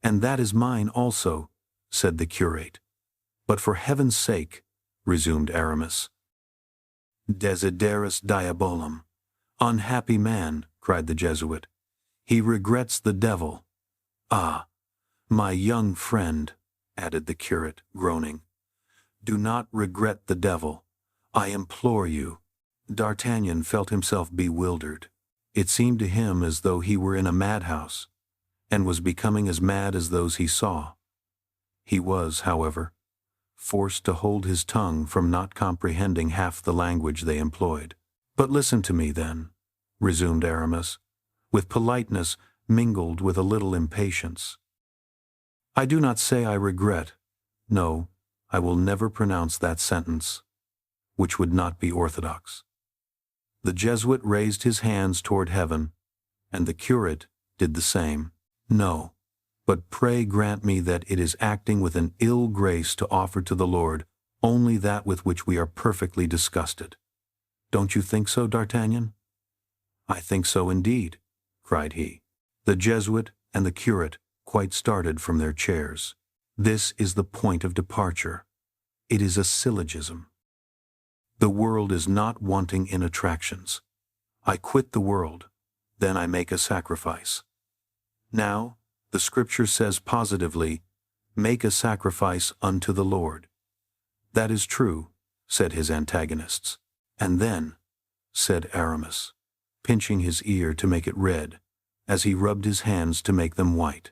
"And that is mine also," said the curate. "But for heaven's sake," resumed Aramis. "Desiderus diabolum. Unhappy man," cried the Jesuit. "He regrets the devil." "Ah, my young friend," added the curate, groaning, "do not regret the devil, I implore you." D'Artagnan felt himself bewildered. It seemed to him as though he were in a madhouse, and was becoming as mad as those he saw. He was, however, forced to hold his tongue from not comprehending half the language they employed. "But listen to me, then," resumed Aramis, with politeness mingled with a little impatience. "I do not say I regret. No, I will never pronounce that sentence, which would not be orthodox." The Jesuit raised his hands toward heaven, and the curate did the same. "No, but pray grant me that it is acting with an ill grace to offer to the Lord only that with which we are perfectly disgusted. Don't you think so, D'Artagnan?" "I think so indeed," cried he. The Jesuit and the curate quite started from their chairs. This is the point of departure. It is a syllogism. The world is not wanting in attractions. I quit the world, then I make a sacrifice. Now, the Scripture says positively, "Make a sacrifice unto the Lord." "That is true," said his antagonists. "And then," said Aramis, pinching his ear to make it red, as he rubbed his hands to make them white,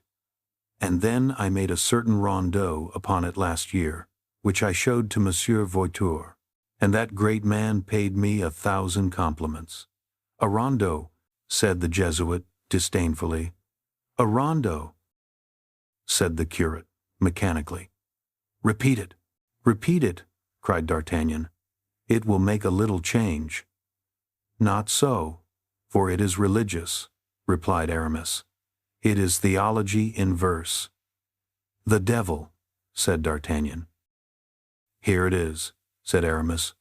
"and then I made a certain rondeau upon it last year, which I showed to Monsieur Voiture, and that great man paid me 1,000 compliments." "A rondeau," said the Jesuit disdainfully. "A rondeau," said the curate mechanically. "Repeat it, repeat it," cried D'Artagnan. "It will make a little change." "Not so, for it is religious," replied Aramis. "It is theology in verse." "The devil," said D'Artagnan. "Here it is," said Aramis,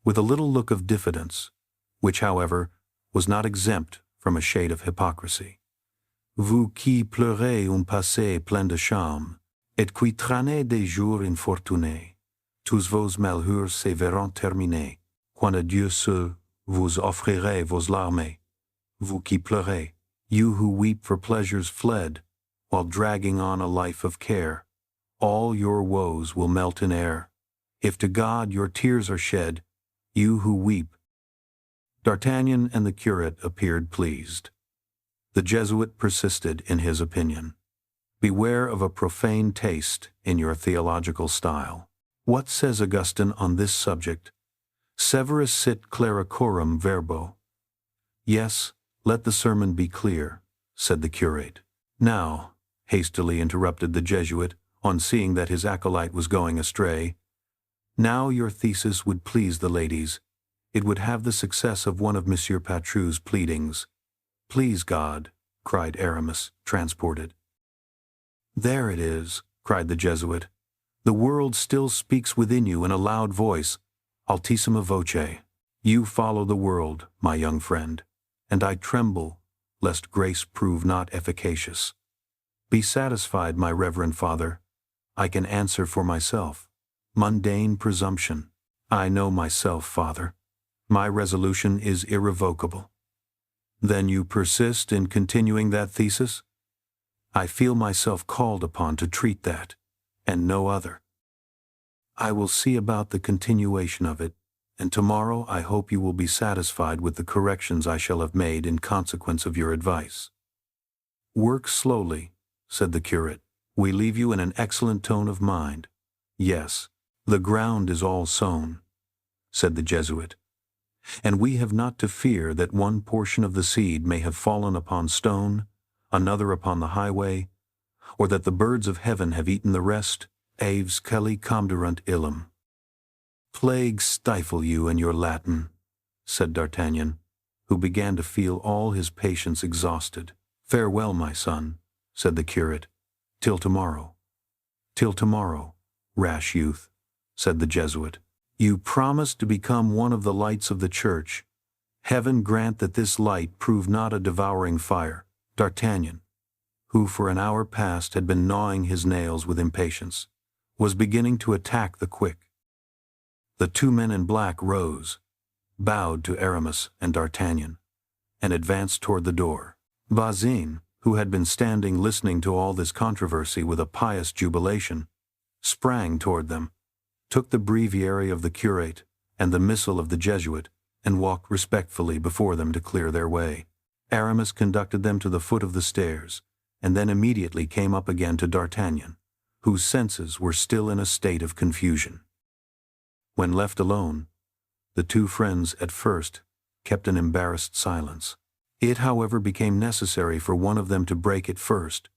with a little look of diffidence, which, however, was not exempt from a shade of hypocrisy. "Vous qui pleurez un passé plein de charme, et qui traînez des jours infortunés, tous vos malheurs se verront terminés, quand à Dieu seul vous offrirez vos larmes. Vous qui pleurez, you who weep for pleasures fled, while dragging on a life of care, all your woes will melt in air. If to God your tears are shed, you who weep." D'Artagnan and the curate appeared pleased. The Jesuit persisted in his opinion. "Beware of a profane taste in your theological style. What says Augustine on this subject? Severus sit clericorum verbo." "Yes, let the sermon be clear," said the curate. "Now," hastily interrupted the Jesuit, on seeing that his acolyte was going astray, "now your thesis would please the ladies. It would have the success of one of Monsieur Patrou's pleadings." "Please God," cried Aramis, transported. "There it is," cried the Jesuit. "The world still speaks within you in a loud voice, altissima voce. You follow the world, my young friend, and I tremble lest grace prove not efficacious. Be satisfied, my reverend father. I can answer for myself. Mundane presumption. I know myself, father. My resolution is irrevocable." "Then you persist in continuing that thesis?" "I feel myself called upon to treat that, and no other. I will see about the continuation of it, and tomorrow I hope you will be satisfied with the corrections I shall have made in consequence of your advice." "Work slowly," said the curate. "We leave you in an excellent tone of mind." "Yes, the ground is all sown," said the Jesuit, "and we have not to fear that one portion of the seed may have fallen upon stone, another upon the highway, or that the birds of heaven have eaten the rest. Aves celi comderunt illum." "Plague stifle you and your Latin," said D'Artagnan, who began to feel all his patience exhausted. "Farewell, my son," said the curate. "Till tomorrow." "Till tomorrow, rash youth," said the Jesuit. "You promised to become one of the lights of the church. Heaven grant that this light prove not a devouring fire." D'Artagnan, who for an hour past had been gnawing his nails with impatience, was beginning to attack the quick. The two men in black rose, bowed to Aramis and D'Artagnan, and advanced toward the door. Bazin, who had been standing listening to all this controversy with a pious jubilation, sprang toward them, took the breviary of the curate and the missal of the Jesuit, and walked respectfully before them to clear their way. Aramis conducted them to the foot of the stairs, and then immediately came up again to D'Artagnan, whose senses were still in a state of confusion. When left alone, the two friends at first kept an embarrassed silence. It, however, became necessary for one of them to break it first,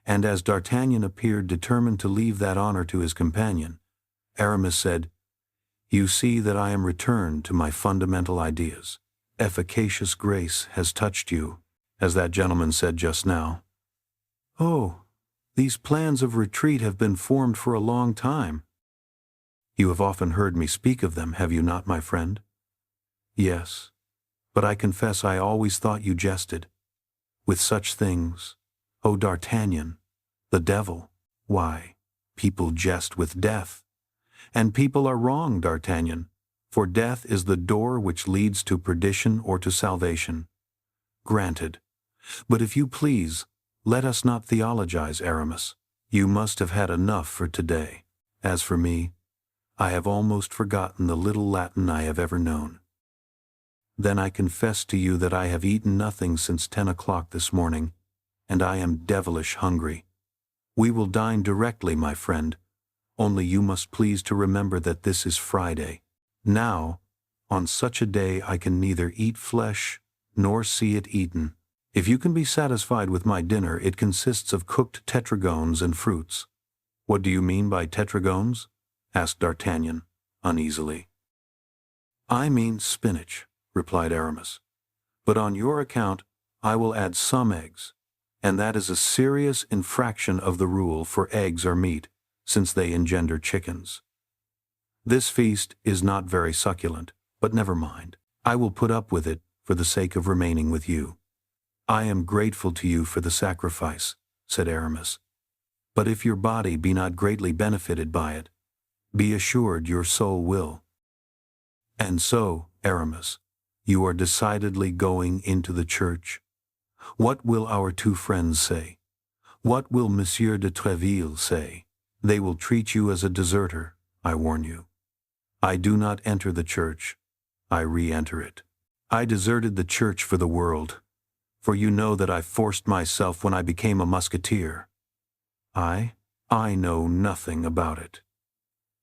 and as D'Artagnan appeared determined to leave that honor to his companion, Aramis said, "You see that I am returned to my fundamental ideas. Efficacious grace has touched you, as that gentleman said just now." "Oh, these plans of retreat have been formed for a long time." "You have often heard me speak of them, have you not, my friend?" "Yes, but I confess I always thought you jested. With such things, oh D'Artagnan, the devil, why, people jest with death. And people are wrong, D'Artagnan, for death is the door which leads to perdition or to salvation." "Granted. But if you please, let us not theologize, Aramis. You must have had enough for today. As for me, I have almost forgotten the little Latin I have ever known." "Then I confess to you that I have eaten nothing since 10 o'clock this morning, and I am devilish hungry. We will dine directly, my friend, only you must please to remember that this is Friday. Now, on such a day I can neither eat flesh nor see it eaten. If you can be satisfied with my dinner, it consists of cooked tetragones and fruits." "What do you mean by tetragones?" asked D'Artagnan, uneasily. "I mean spinach," replied Aramis. "But on your account I will add some eggs, and that is a serious infraction of the rule, for eggs are meat, since they engender chickens. This feast is not very succulent, but never mind. I will put up with it for the sake of remaining with you." "I am grateful to you for the sacrifice," said Aramis. "But if your body be not greatly benefited by it, be assured your soul will." "And so, Aramis, you are decidedly going into the church? What will our two friends say? What will Monsieur de Tréville say? They will treat you as a deserter, I warn you. I do not enter the church, I re-enter it. I deserted the church for the world, for you know that I forced myself when I became a musketeer. I know nothing about it.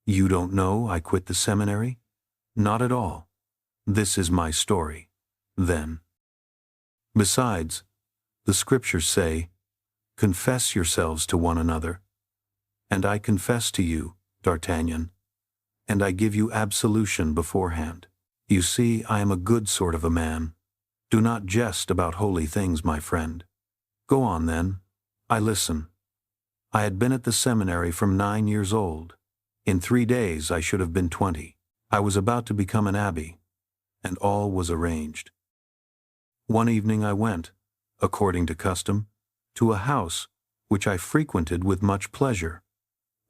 You don't know I quit the seminary? Not at all. This is my story, then. Besides, the scriptures say, 'Confess yourselves to one another.' And I confess to you, D'Artagnan, and I give you absolution beforehand. You see, I am a good sort of a man. Do not jest about holy things, my friend. Go on, then. I listen." I had been at the seminary from 9 years old. In 3 days I should have been 20. I was about to become an abbé, and all was arranged. One evening I went, according to custom, to a house which I frequented with much pleasure.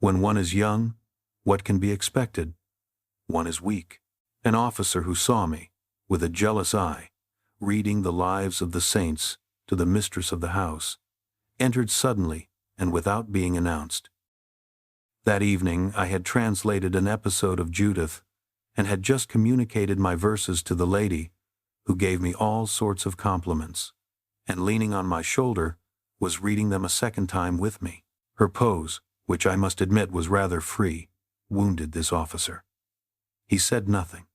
When one is young, what can be expected? One is weak. An officer who saw me, with a jealous eye, reading the lives of the saints to the mistress of the house, entered suddenly and without being announced. That evening I had translated an episode of Judith and had just communicated my verses to the lady, who gave me all sorts of compliments, and leaning on my shoulder, was reading them a second time with me. Her pose, which I must admit was rather free, wounded this officer. He said nothing,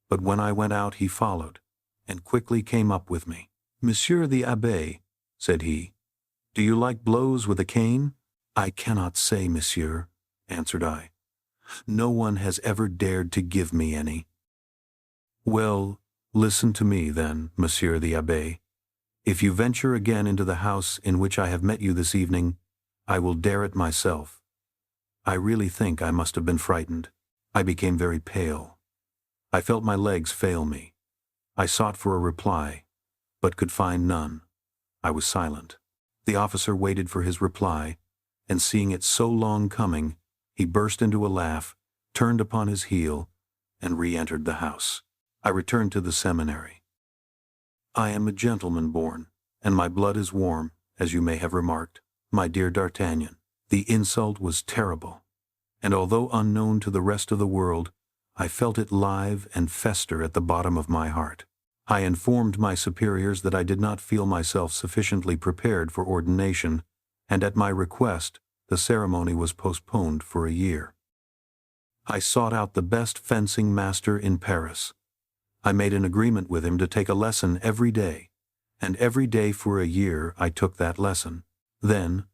but when I went out he followed, and quickly came up with me. "Monsieur the Abbé," said he, "do you like blows with a cane?" "I cannot say, monsieur," answered I. "No one has ever dared to give me any." "Well, listen to me then, Monsieur the Abbé. If you venture again into the house in which I have met you this evening, I will dare it myself." I really think I must have been frightened. I became very pale. I felt my legs fail me. I sought for a reply, but could find none. I was silent. The officer waited for his reply, and seeing it so long coming, he burst into a laugh, turned upon his heel, and re-entered the house. I returned to the seminary. I am a gentleman born, and my blood is warm, as you may have remarked, my dear D'Artagnan. The insult was terrible, and although unknown to the rest of the world, I felt it live and fester at the bottom of my heart. I informed my superiors that I did not feel myself sufficiently prepared for ordination, and at my request, the ceremony was postponed for a year. I sought out the best fencing master in Paris. I made an agreement with him to take a lesson every day, and every day for a year I took that lesson. Then,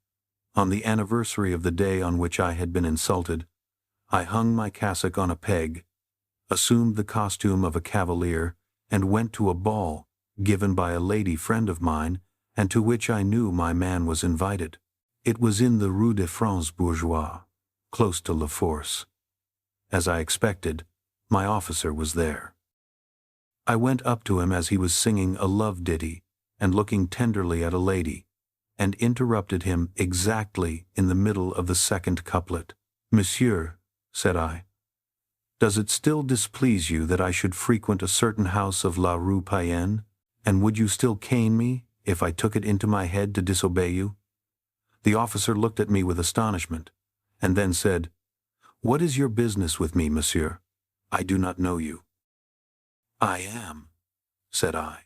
on the anniversary of the day on which I had been insulted, I hung my cassock on a peg, assumed the costume of a cavalier, and went to a ball given by a lady friend of mine, and to which I knew my man was invited. It was in the Rue des Francs Bourgeois, close to La Force. As I expected, my officer was there. I went up to him as he was singing a love ditty and looking tenderly at a lady, and interrupted him exactly in the middle of the second couplet. "Monsieur," said I, "does it still displease you that I should frequent a certain house of La Rue Payenne, and would you still cane me if I took it into my head to disobey you?" The officer looked at me with astonishment, and then said, "What is your business with me, monsieur? I do not know you." "I am," said I,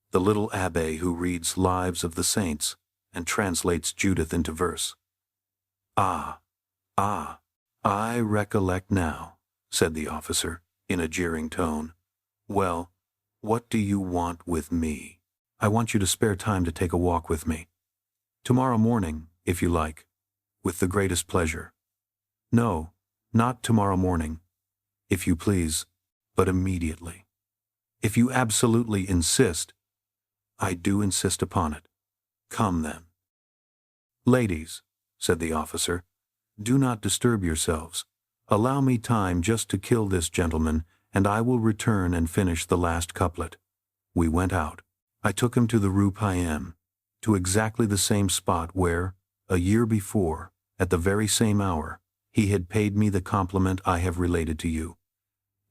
"the little abbé who reads Lives of the Saints and translates Judith into verse." Ah, I recollect now," said the officer, in a jeering tone. "Well, what do you want with me?" "I want you to spare time to take a walk with me. Tomorrow morning, if you like, with the greatest pleasure." "No, not tomorrow morning, if you please, but immediately. If you absolutely insist." "I do insist upon it. Come then." "Ladies," said the officer, "do not disturb yourselves. Allow me time just to kill this gentleman, and I will return and finish the last couplet." We went out. I took him to the Rue Payenne, to exactly the same spot where, a year before, at the very same hour, he had paid me the compliment I have related to you.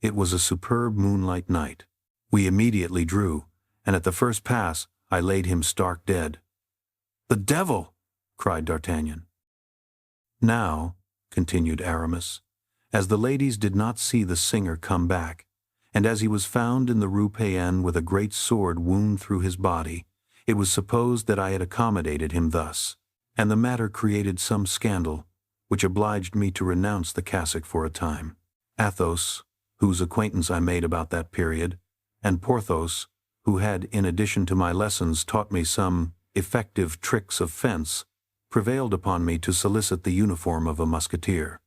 It was a superb moonlight night. We immediately drew, and at the first pass I laid him stark dead. "The devil!" cried D'Artagnan. "Now," continued Aramis, "as the ladies did not see the singer come back, and as he was found in the Rue Payenne with a great sword wound through his body, it was supposed that I had accommodated him thus, and the matter created some scandal, which obliged me to renounce the cassock for a time. Athos, whose acquaintance I made about that period, and Porthos, who had, in addition to my lessons, taught me some effective tricks of fence, prevailed upon me to solicit the uniform of a musketeer.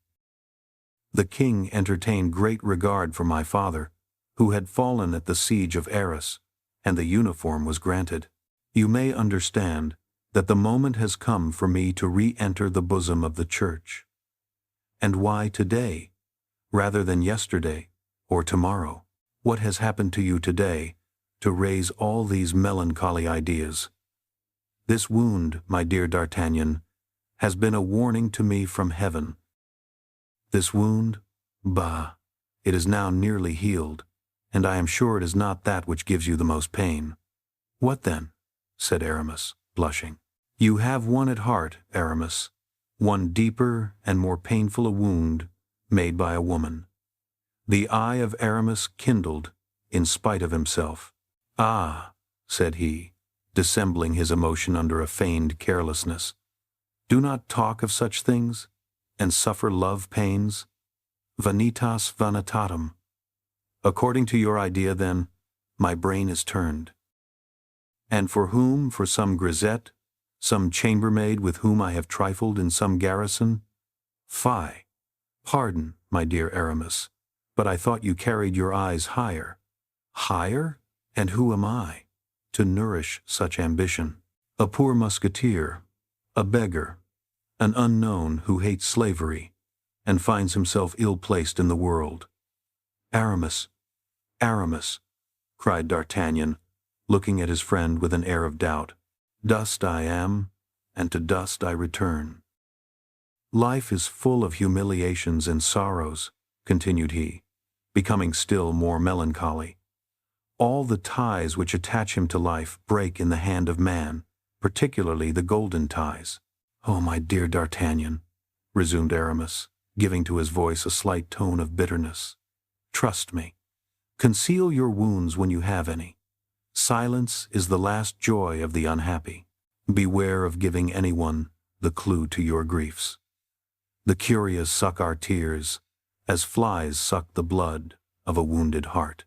The king entertained great regard for my father, who had fallen at the siege of Arras, and the uniform was granted. You may understand that the moment has come for me to re-enter the bosom of the Church. And why today, rather than yesterday or tomorrow? What has happened to you today to raise all these melancholy ideas? This wound, my dear D'Artagnan, has been a warning to me from heaven. This wound? Bah! It is now nearly healed, and I am sure it is not that which gives you the most pain. What then? Said Aramis, blushing. You have one at heart, Aramis, one deeper and more painful a wound made by a woman. The eye of Aramis kindled in spite of himself. Ah, said he, dissembling his emotion under a feigned carelessness. Do not talk of such things, and suffer love pains. Vanitas vanitatum. According to your idea, then, my brain is turned. And for whom? For some grisette, some chambermaid with whom I have trifled in some garrison? Fie! Pardon, my dear Aramis, but I thought you carried your eyes higher. Higher? And who am I, to nourish such ambition? A poor musketeer, a beggar, an unknown who hates slavery, and finds himself ill-placed in the world. Aramis, Aramis, cried D'Artagnan, looking at his friend with an air of doubt. Dust I am, and to dust I return. Life is full of humiliations and sorrows, continued he, becoming still more melancholy. All the ties which attach him to life break in the hand of man, particularly the golden ties. Oh, my dear D'Artagnan, resumed Aramis, giving to his voice a slight tone of bitterness. Trust me. Conceal your wounds when you have any. Silence is the last joy of the unhappy. Beware of giving anyone the clue to your griefs. The curious suck our tears, as flies suck the blood of a wounded heart.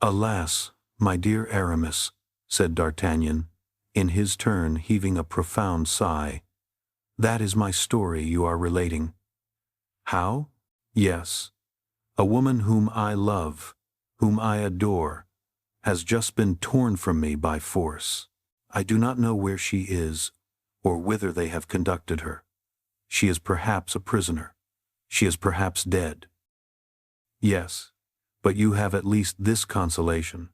Alas, my dear Aramis, said D'Artagnan, in his turn heaving a profound sigh, that is my story you are relating. How? Yes. A woman whom I love, whom I adore, has just been torn from me by force. I do not know where she is, or whither they have conducted her. She is perhaps a prisoner. She is perhaps dead. Yes, but you have at least this consolation,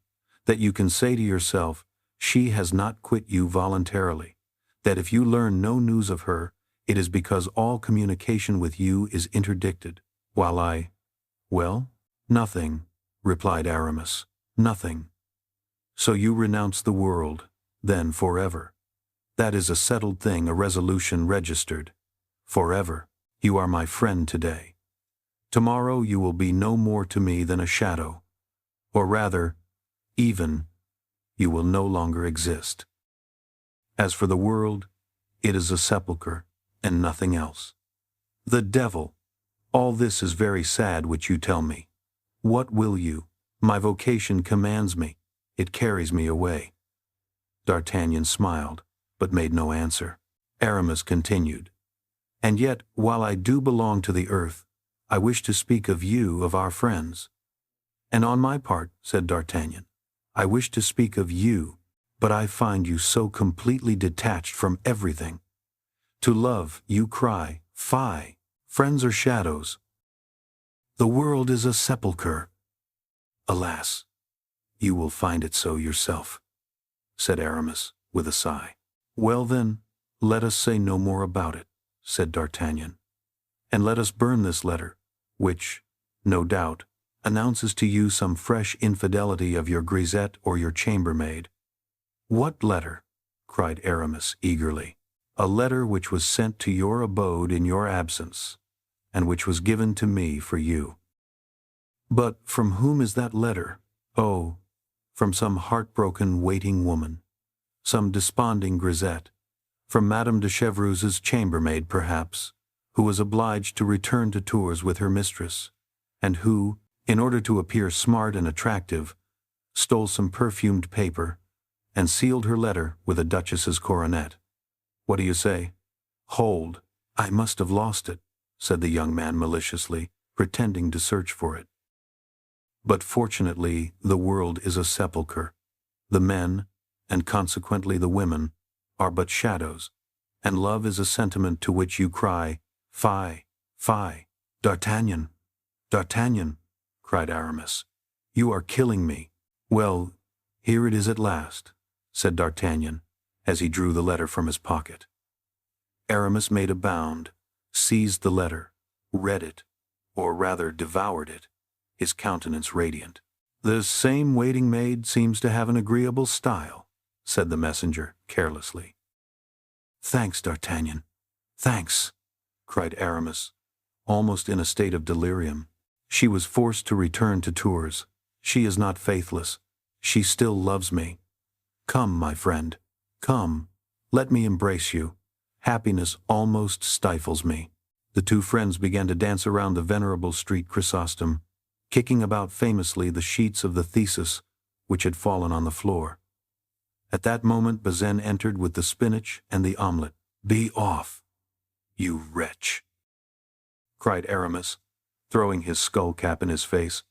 that you can say to yourself, she has not quit you voluntarily, that if you learn no news of her, it is because all communication with you is interdicted, while I— Well, nothing, replied Aramis, nothing. So you renounce the world, then forever. That is a settled thing, a resolution registered. Forever. You are my friend today. Tomorrow you will be no more to me than a shadow, or rather, even, you will no longer exist. As for the world, it is a sepulchre, and nothing else. The devil! All this is very sad which you tell me. What will you? My vocation commands me. It carries me away. D'Artagnan smiled, but made no answer. Aramis continued. And yet, while I do belong to the earth, I wish to speak of you, of our friends. And on my part, said D'Artagnan, I wish to speak of you, but I find you so completely detached from everything. To love, you cry, fie, friends are shadows. The world is a sepulchre. Alas, you will find it so yourself, said Aramis, with a sigh. Well then, let us say no more about it, said D'Artagnan, and let us burn this letter, which, no doubt, announces to you some fresh infidelity of your grisette or your chambermaid. What letter? Cried Aramis eagerly. A letter which was sent to your abode in your absence, and which was given to me for you. But from whom is that letter? Oh, from some heartbroken waiting woman, some desponding grisette, from Madame de Chevreuse's chambermaid perhaps, who was obliged to return to Tours with her mistress, and who, in order to appear smart and attractive, stole some perfumed paper, and sealed her letter with a duchess's coronet. What do you say? Hold, I must have lost it, said the young man maliciously, pretending to search for it. But fortunately the world is a sepulchre. The men, and consequently the women, are but shadows, and love is a sentiment to which you cry, Fie, fie, D'Artagnan, D'Artagnan, cried Aramis. You are killing me. Well, here it is at last, said D'Artagnan, as he drew the letter from his pocket. Aramis made a bound, seized the letter, read it, or rather devoured it, his countenance radiant. The same waiting maid seems to have an agreeable style, said the messenger, carelessly. Thanks, D'Artagnan, thanks, cried Aramis, almost in a state of delirium. She was forced to return to Tours. She is not faithless. She still loves me. Come, my friend, come, let me embrace you. Happiness almost stifles me. The two friends began to dance around the venerable street Chrysostom, kicking about famously the sheets of the thesis which had fallen on the floor. At that moment Bazin entered with the spinach and the omelette. Be off, you wretch, cried Aramis, throwing his skull-cap in his face.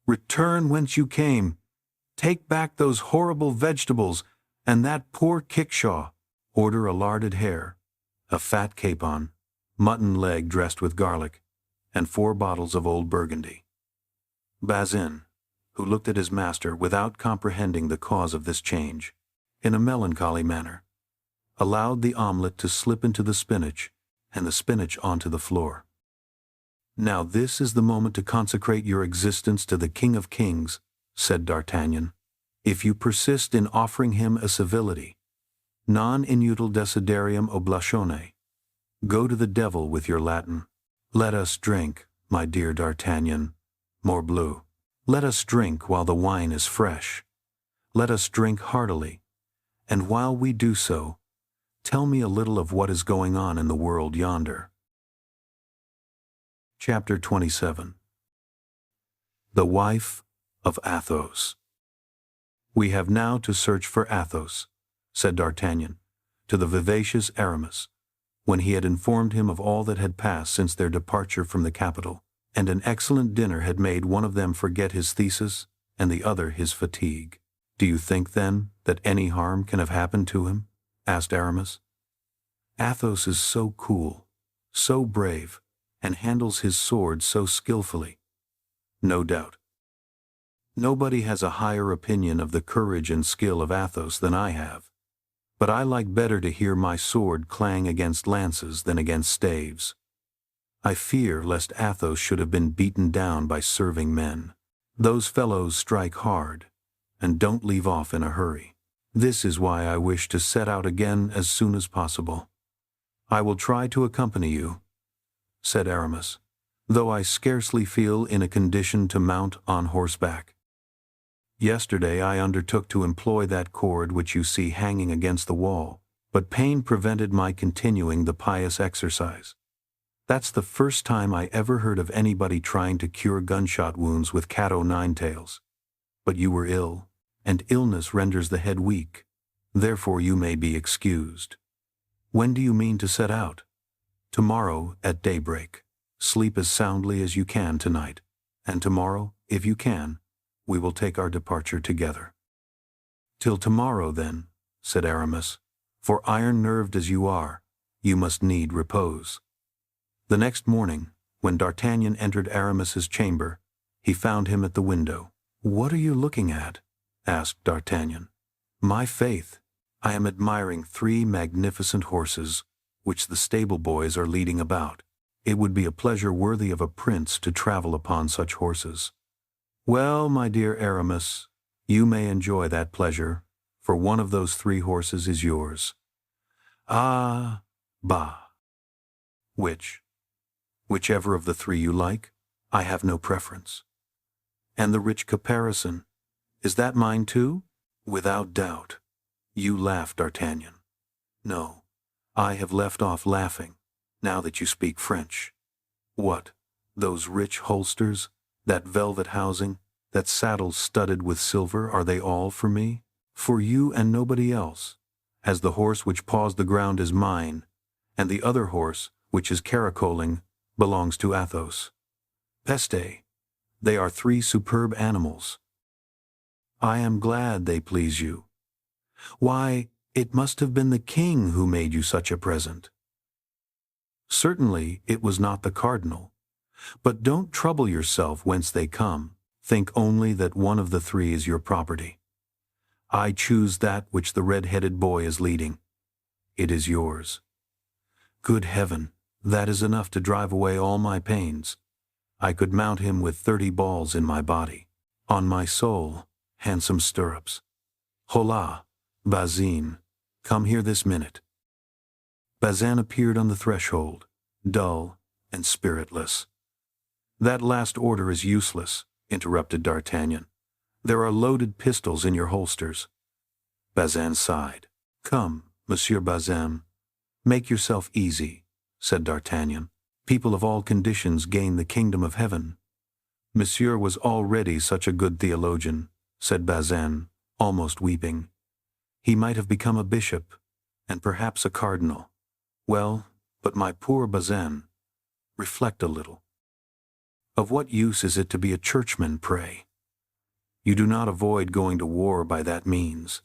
Return whence you came. Take back those horrible vegetables and that poor kickshaw. Order a larded hare, a fat capon, mutton leg dressed with garlic, and 4 bottles of old Burgundy. Bazin, who looked at his master without comprehending the cause of this change, in a melancholy manner, allowed the omelette to slip into the spinach, and the spinach onto the floor. Now this is the moment to consecrate your existence to the King of Kings, said D'Artagnan. If you persist in offering him a civility, non inutil desiderium oblatione, go to the devil with your Latin. Let us drink, my dear D'Artagnan, morbleu. Let us drink while the wine is fresh. Let us drink heartily, and while we do so, tell me a little of what is going on in the world yonder. Chapter 27. The Wife of Athos. We have now to search for Athos, said D'Artagnan, to the vivacious Aramis, when he had informed him of all that had passed since their departure from the capital, and an excellent dinner had made one of them forget his thesis and the other his fatigue. Do you think, then, that any harm can have happened to him? Asked Aramis. Athos is so cool, so brave, and handles his sword so skillfully. No doubt. Nobody has a higher opinion of the courage and skill of Athos than I have, but I like better to hear my sword clang against lances than against staves. I fear lest Athos should have been beaten down by serving men. Those fellows strike hard, and don't leave off in a hurry. This is why I wish to set out again as soon as possible. I will try to accompany you, said Aramis, though I scarcely feel in a condition to mount on horseback. Yesterday I undertook to employ that cord which you see hanging against the wall, but pain prevented my continuing the pious exercise. That's the first time I ever heard of anybody trying to cure gunshot wounds with cat-o'-nine-tails. But you were ill, and illness renders the head weak. Therefore you may be excused. When do you mean to set out? Tomorrow at daybreak. Sleep as soundly as you can tonight, and tomorrow, if you can, we will take our departure together. Till tomorrow, then, said Aramis, for iron-nerved as you are, you must need repose. The next morning, when D'Artagnan entered Aramis's chamber, he found him at the window. What are you looking at? Asked D'Artagnan. My faith, I am admiring 3 magnificent horses, which the stable boys are leading about. It would be a pleasure worthy of a prince to travel upon such horses. Well, my dear Aramis, you may enjoy that pleasure, for one of those 3 horses is yours. Ah, bah. Which? Whichever of the 3 you like, I have no preference. And the rich caparison, is that mine too? Without doubt. You laugh, D'Artagnan. No, I have left off laughing, now that you speak French. What, those rich holsters, that velvet housing, that saddle studded with silver, are they all for me? For you and nobody else, as the horse which paws the ground is mine, and the other horse, which is caracoling, belongs to Athos. Peste, they are 3 superb animals. I am glad they please you. Why, It must have been the king who made you such a present. Certainly it was not the cardinal. But don't trouble yourself whence they come. Think only that one of the three is your property. I choose that which the red-headed boy is leading. It is yours. Good heaven, that is enough to drive away all my pains. I could mount him with 30 balls in my body. On my soul, handsome stirrups. Hola, Bazin, come here this minute. Bazin appeared on the threshold, dull and spiritless. That last order is useless, interrupted D'Artagnan. There are loaded pistols in your holsters. Bazin sighed. Come, Monsieur Bazin, make yourself easy, said D'Artagnan. People of all conditions gain the kingdom of heaven. Monsieur was already such a good theologian, said Bazin, almost weeping. He might have become a bishop, and perhaps a cardinal. Well, but my poor Bazin, reflect a little. Of what use is it to be a churchman, pray? You do not avoid going to war by that means.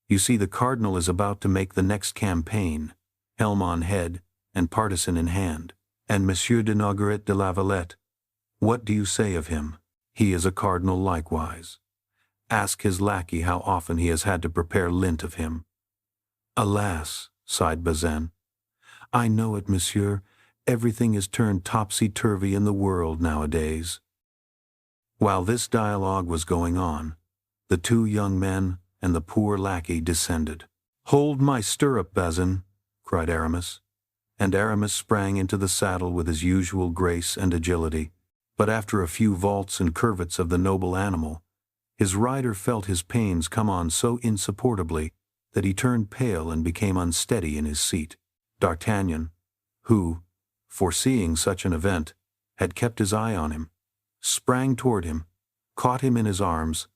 You see, the cardinal is about to make the next campaign, helm on head and partisan in hand, and Monsieur de Nogaret de la Valette, what do you say of him? He is a cardinal likewise. Ask his lackey how often he has had to prepare lint of him. Alas, sighed Bazin, I know it, monsieur. Everything is turned topsy-turvy in the world nowadays. While this dialogue was going on, the two young men and the poor lackey descended. Hold my stirrup, Bazin, cried Aramis. And Aramis sprang into the saddle with his usual grace and agility, but after a few vaults and curvets of the noble animal, his rider felt his pains come on so insupportably that he turned pale and became unsteady in his seat. D'Artagnan, who, foreseeing such an event, had kept his eye on him, sprang toward him, caught him in his arms,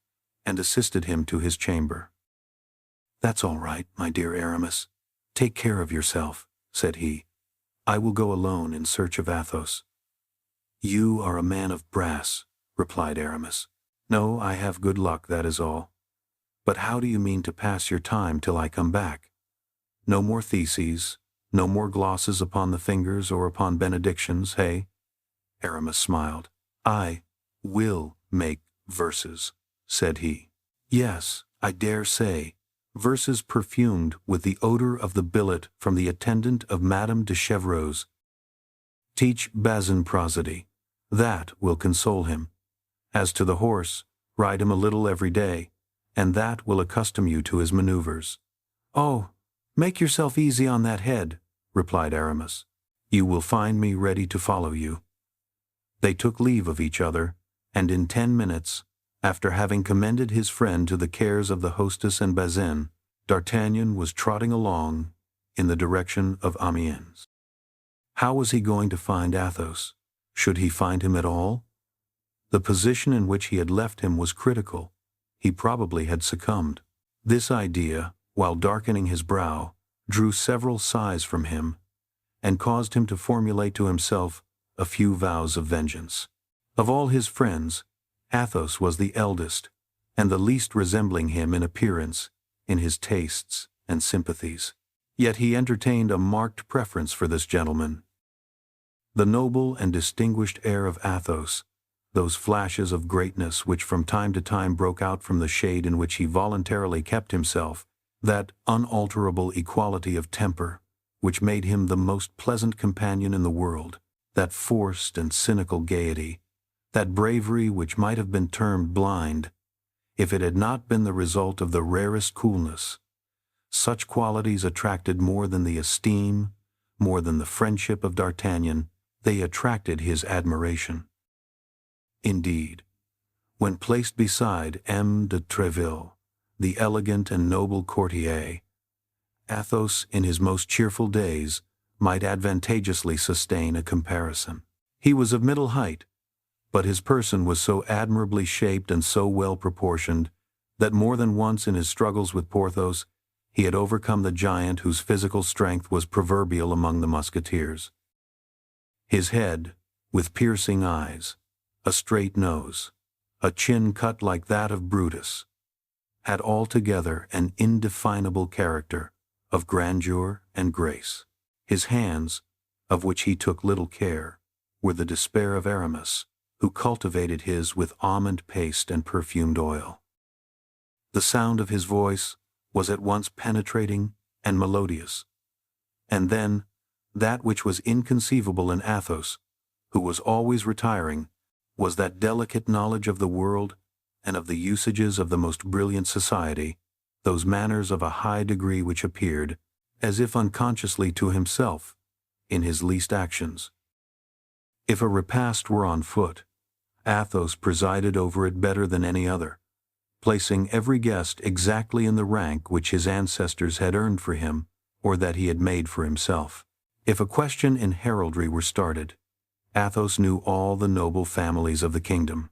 and assisted him to his chamber. That's all right, my dear Aramis. Take care of yourself, said he. I will go alone in search of Athos. You are a man of brass, replied Aramis. No, I have good luck, that is all. But how do you mean to pass your time till I come back? No more theses, no more glosses upon the fingers or upon benedictions, hey? Aramis smiled. I will make verses, said he. Yes, I dare say, verses perfumed with the odor of the billet from the attendant of Madame de Chevreuse. Teach Bazin prosody. That will console him. As to the horse, ride him a little every day, and that will accustom you to his maneuvers. Oh, make yourself easy on that head, replied Aramis. You will find me ready to follow you. They took leave of each other, and in 10 minutes, after having commended his friend to the cares of the hostess and Bazin, D'Artagnan was trotting along in the direction of Amiens. How was he going to find Athos? Should he find him at all? The position in which he had left him was critical. He probably had succumbed. This idea, while darkening his brow, drew several sighs from him, and caused him to formulate to himself a few vows of vengeance. Of all his friends, Athos was the eldest, and the least resembling him in appearance, in his tastes and sympathies. Yet he entertained a marked preference for this gentleman. The noble and distinguished air of Athos, those flashes of greatness which from time to time broke out from the shade in which he voluntarily kept himself, that unalterable equality of temper, which made him the most pleasant companion in the world, that forced and cynical gaiety, that bravery which might have been termed blind, if it had not been the result of the rarest coolness, such qualities attracted more than the esteem, more than the friendship of D'Artagnan, they attracted his admiration. Indeed, when placed beside M. de Tréville, the elegant and noble courtier, Athos, in his most cheerful days, might advantageously sustain a comparison. He was of middle height, but his person was so admirably shaped and so well proportioned that more than once in his struggles with Porthos he had overcome the giant whose physical strength was proverbial among the musketeers. His head, with piercing eyes, a straight nose, a chin cut like that of Brutus, had altogether an indefinable character, of grandeur and grace. His hands, of which he took little care, were the despair of Aramis, who cultivated his with almond paste and perfumed oil. The sound of his voice was at once penetrating and melodious, and then that which was inconceivable in Athos, who was always retiring, was that delicate knowledge of the world and of the usages of the most brilliant society, those manners of a high degree which appeared, as if unconsciously to himself, in his least actions. If a repast were on foot, Athos presided over it better than any other, placing every guest exactly in the rank which his ancestors had earned for him or that he had made for himself. If a question in heraldry were started, Athos knew all the noble families of the kingdom,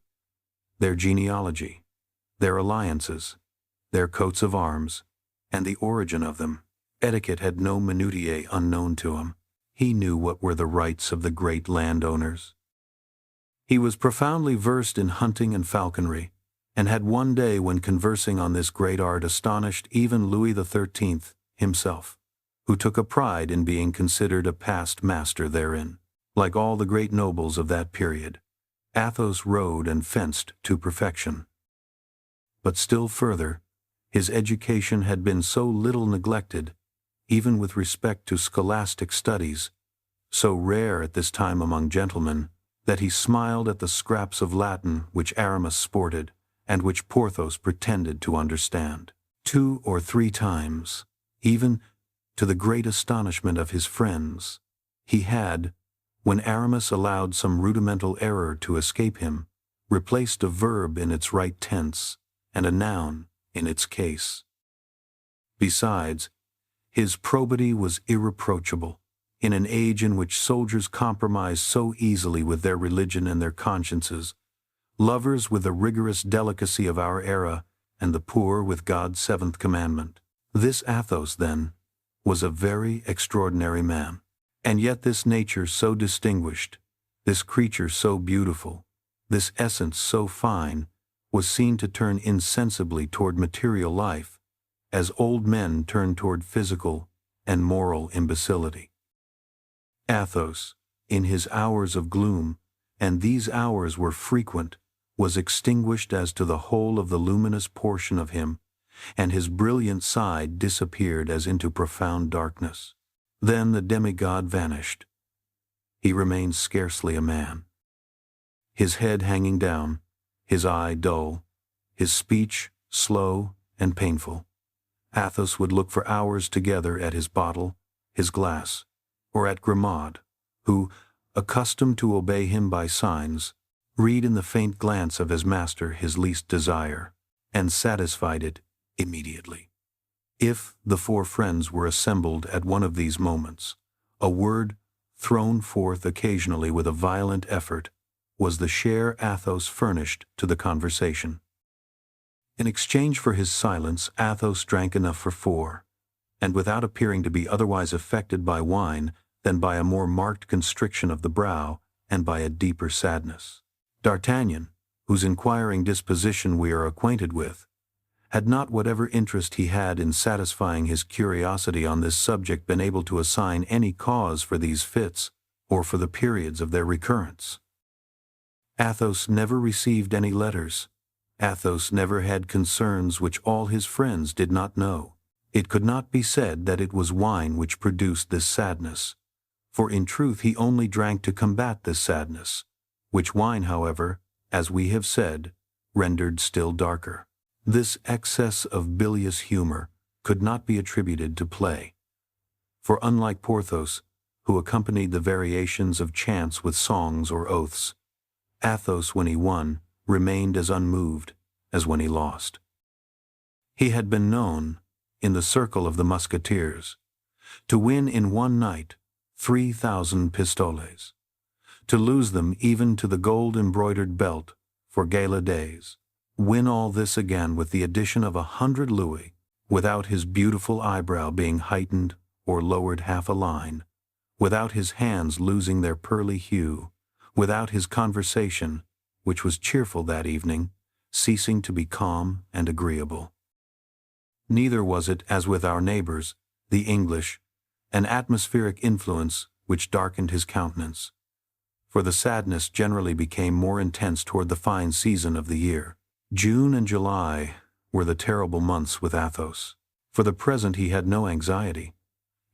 their genealogy, their alliances, their coats of arms, and the origin of them. Etiquette had no minutiae unknown to him. He knew what were the rights of the great landowners. He was profoundly versed in hunting and falconry, and had one day when conversing on this great art astonished even Louis XIII himself, who took a pride in being considered a past master therein. Like all the great nobles of that period, Athos rode and fenced to perfection. But still further, his education had been so little neglected, even with respect to scholastic studies, so rare at this time among gentlemen, that he smiled at the scraps of Latin which Aramis sported, and which Porthos pretended to understand. 2 or 3 times, even to the great astonishment of his friends, he had, when Aramis allowed some rudimental error to escape him, replaced a verb in its right tense and a noun in its case. Besides, his probity was irreproachable, in an age in which soldiers compromised so easily with their religion and their consciences, lovers with the rigorous delicacy of our era, and the poor with God's 7th commandment. This Athos, then, was a very extraordinary man. And yet this nature so distinguished, this creature so beautiful, this essence so fine, was seen to turn insensibly toward material life, as old men turn toward physical and moral imbecility. Athos, in his hours of gloom, and these hours were frequent, was extinguished as to the whole of the luminous portion of him, and his brilliant side disappeared as into profound darkness. Then the demigod vanished. He remained scarcely a man. His head hanging down, his eye dull, his speech slow and painful, Athos would look for hours together at his bottle, his glass, or at Grimaud, who, accustomed to obey him by signs, read in the faint glance of his master his least desire, and satisfied it immediately. If the 4 friends were assembled at one of these moments, a word, thrown forth occasionally with a violent effort, was the share Athos furnished to the conversation. In exchange for his silence, Athos drank enough for 4, and without appearing to be otherwise affected by wine than by a more marked constriction of the brow and by a deeper sadness. D'Artagnan, whose inquiring disposition we are acquainted with, had not whatever interest he had in satisfying his curiosity on this subject been able to assign any cause for these fits, or for the periods of their recurrence. Athos never received any letters. Athos never had concerns which all his friends did not know. It could not be said that it was wine which produced this sadness, for in truth he only drank to combat this sadness, which wine, however, as we have said, rendered still darker. This excess of bilious humor could not be attributed to play, for unlike Porthos, who accompanied the variations of chance with songs or oaths, Athos, when he won, remained as unmoved as when he lost. He had been known, in the circle of the Musketeers, to win in one night 3,000 pistoles, to lose them even to the gold-embroidered belt for gala days, win all this again with the addition of 100 louis, without his beautiful eyebrow being heightened or lowered half a line, without his hands losing their pearly hue, without his conversation, which was cheerful that evening, ceasing to be calm and agreeable. Neither was it, as with our neighbors, the English, an atmospheric influence which darkened his countenance. For the sadness generally became more intense toward the fine season of the year. June and July were the terrible months with Athos. For the present he had no anxiety.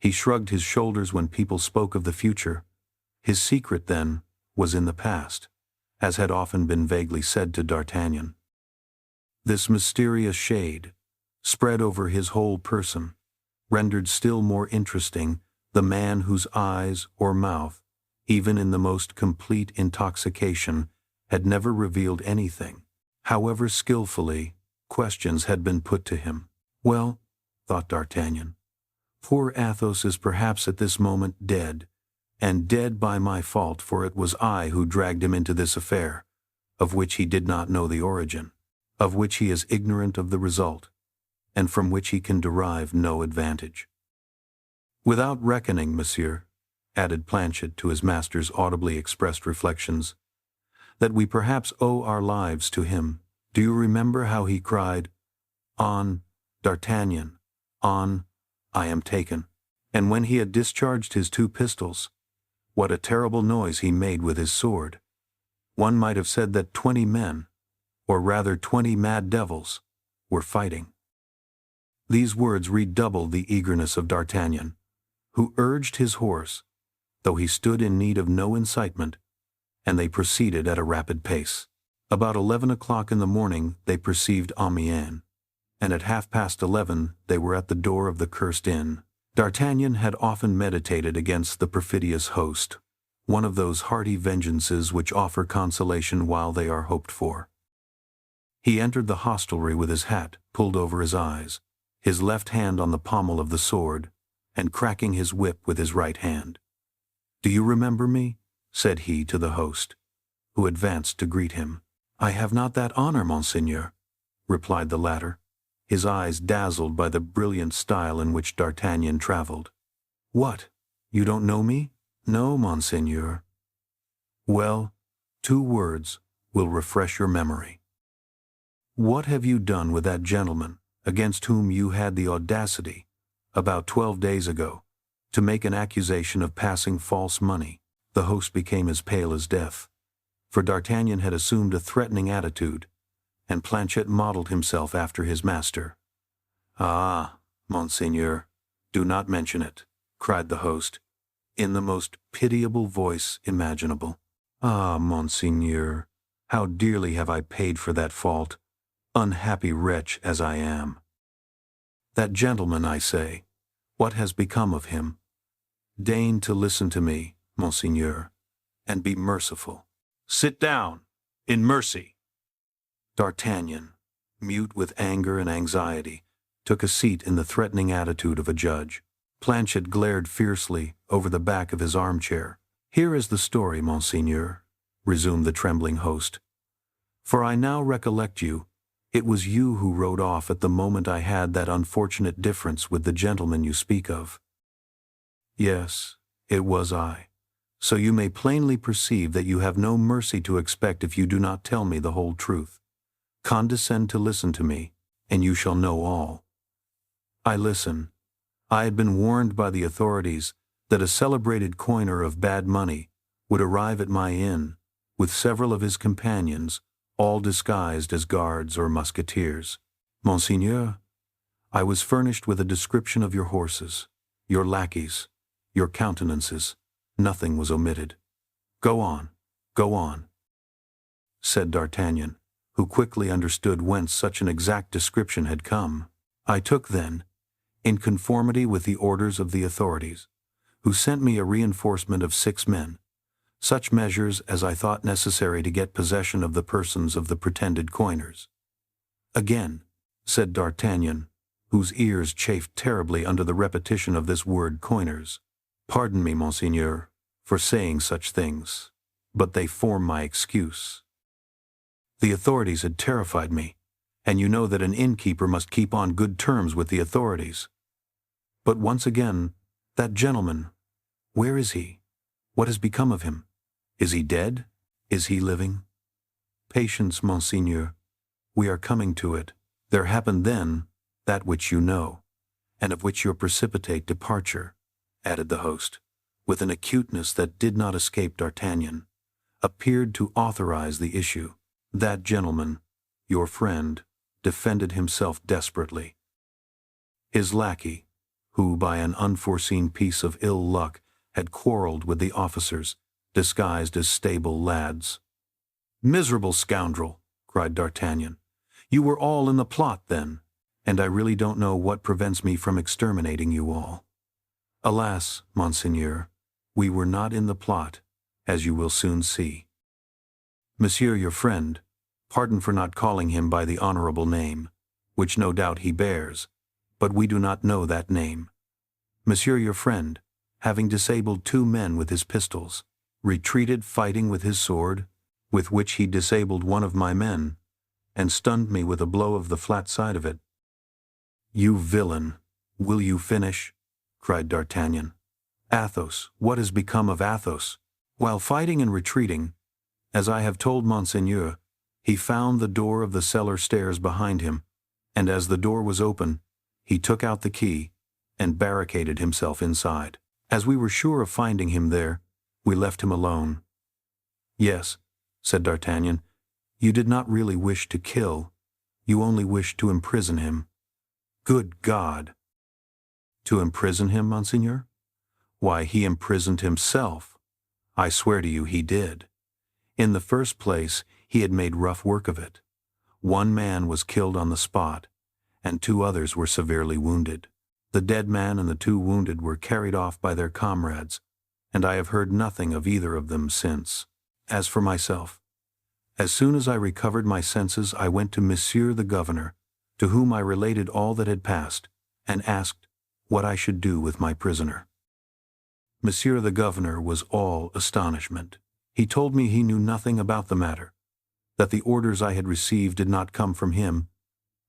He shrugged his shoulders when people spoke of the future. His secret, then, was in the past, as had often been vaguely said to D'Artagnan. This mysterious shade, spread over his whole person, rendered still more interesting the man whose eyes or mouth, even in the most complete intoxication, had never revealed anything. However skillfully, questions had been put to him. Well, thought D'Artagnan, poor Athos is perhaps at this moment dead, and dead by my fault, for it was I who dragged him into this affair, of which he did not know the origin, of which he is ignorant of the result, and from which he can derive no advantage. Without reckoning, monsieur, added Planchet to his master's audibly expressed reflections, that we perhaps owe our lives to him. Do you remember how he cried, "On, D'Artagnan, on, I am taken"? And when he had discharged his 2 pistols, what a terrible noise he made with his sword. One might have said that 20 men, or rather 20 mad devils, were fighting. These words redoubled the eagerness of D'Artagnan, who urged his horse, though he stood in need of no incitement, and they proceeded at a rapid pace. About 11 o'clock in the morning they perceived Amiens, and at 11:30 they were at the door of the cursed inn. D'Artagnan had often meditated against the perfidious host, one of those hearty vengeances which offer consolation while they are hoped for. He entered the hostelry with his hat pulled over his eyes, his left hand on the pommel of the sword, and cracking his whip with his right hand. "Do you remember me?" said he to the host, who advanced to greet him. "I have not that honor, monseigneur," replied the latter, his eyes dazzled by the brilliant style in which D'Artagnan traveled. "What, you don't know me?" "No, monseigneur." "Well, 2 words will refresh your memory. What have you done with that gentleman against whom you had the audacity, about 12 days ago, to make an accusation of passing false money?" The host became as pale as death, for D'Artagnan had assumed a threatening attitude, and Planchet modeled himself after his master. "Ah, monseigneur, do not mention it," cried the host, in the most pitiable voice imaginable. "Ah, monseigneur, how dearly have I paid for that fault, unhappy wretch as I am. That gentleman, I say, what has become of him? Deign to listen to me, monseigneur, and be merciful." "Sit down, in mercy." D'Artagnan, mute with anger and anxiety, took a seat in the threatening attitude of a judge. Planchet glared fiercely over the back of his armchair. "Here is the story, monseigneur," resumed the trembling host. "For I now recollect you. It was you who rode off at the moment I had that unfortunate difference with the gentleman you speak of." "Yes, it was I. So you may plainly perceive that you have no mercy to expect if you do not tell me the whole truth. Condescend to listen to me, and you shall know all." "I listen. I had been warned by the authorities that a celebrated coiner of bad money would arrive at my inn, with several of his companions, all disguised as guards or musketeers. Monseigneur, I was furnished with a description of your horses, your lackeys, your countenances. Nothing was omitted. Go on, said D'Artagnan, who quickly understood whence such an exact description had come. "I took then, in conformity with the orders of the authorities, who sent me a reinforcement of 6 men, such measures as I thought necessary to get possession of the persons of the pretended coiners." "Again," said D'Artagnan, whose ears chafed terribly under the repetition of this word coiners. "Pardon me, monseigneur, for saying such things, but they form my excuse. The authorities had terrified me, and you know that an innkeeper must keep on good terms with the authorities. But once again, that gentleman, where is he? What has become of him? Is he dead? Is he living?" "Patience, monseigneur. We are coming to it. There happened then that which you know, and of which your precipitate departure," added the host, with an acuteness that did not escape D'Artagnan, "appeared to authorize the issue. That gentleman, your friend, defended himself desperately. His lackey, who by an unforeseen piece of ill luck had quarreled with the officers, disguised as stable lads." "Miserable scoundrel!" cried D'Artagnan. "You were all in the plot, then, and I really don't know what prevents me from exterminating you all." "Alas, monseigneur, we were not in the plot, as you will soon see. Monsieur your friend, pardon for not calling him by the honorable name, which no doubt he bears, but we do not know that name. Monsieur your friend, having disabled 2 men with his pistols, retreated fighting with his sword, with which he disabled one of my men, and stunned me with a blow of the flat side of it." "You villain, will you finish?" cried D'Artagnan. "Athos, what has become of Athos?" "While fighting and retreating, as I have told Monseigneur, he found the door of the cellar stairs behind him, and as the door was open, he took out the key and barricaded himself inside. As we were sure of finding him there, we left him alone." "Yes," said D'Artagnan, "you did not really wish to kill, you only wished to imprison him." "Good God!" "To imprison him, Monseigneur? Why, he imprisoned himself. I swear to you he did. In the first place, he had made rough work of it. 1 man was killed on the spot, and 2 others were severely wounded. The dead man and the 2 wounded were carried off by their comrades, and I have heard nothing of either of them since. As for myself, as soon as I recovered my senses, I went to Monsieur the Governor, to whom I related all that had passed, and asked what I should do with my prisoner. Monsieur the Governor was all astonishment. He told me he knew nothing about the matter, that the orders I had received did not come from him,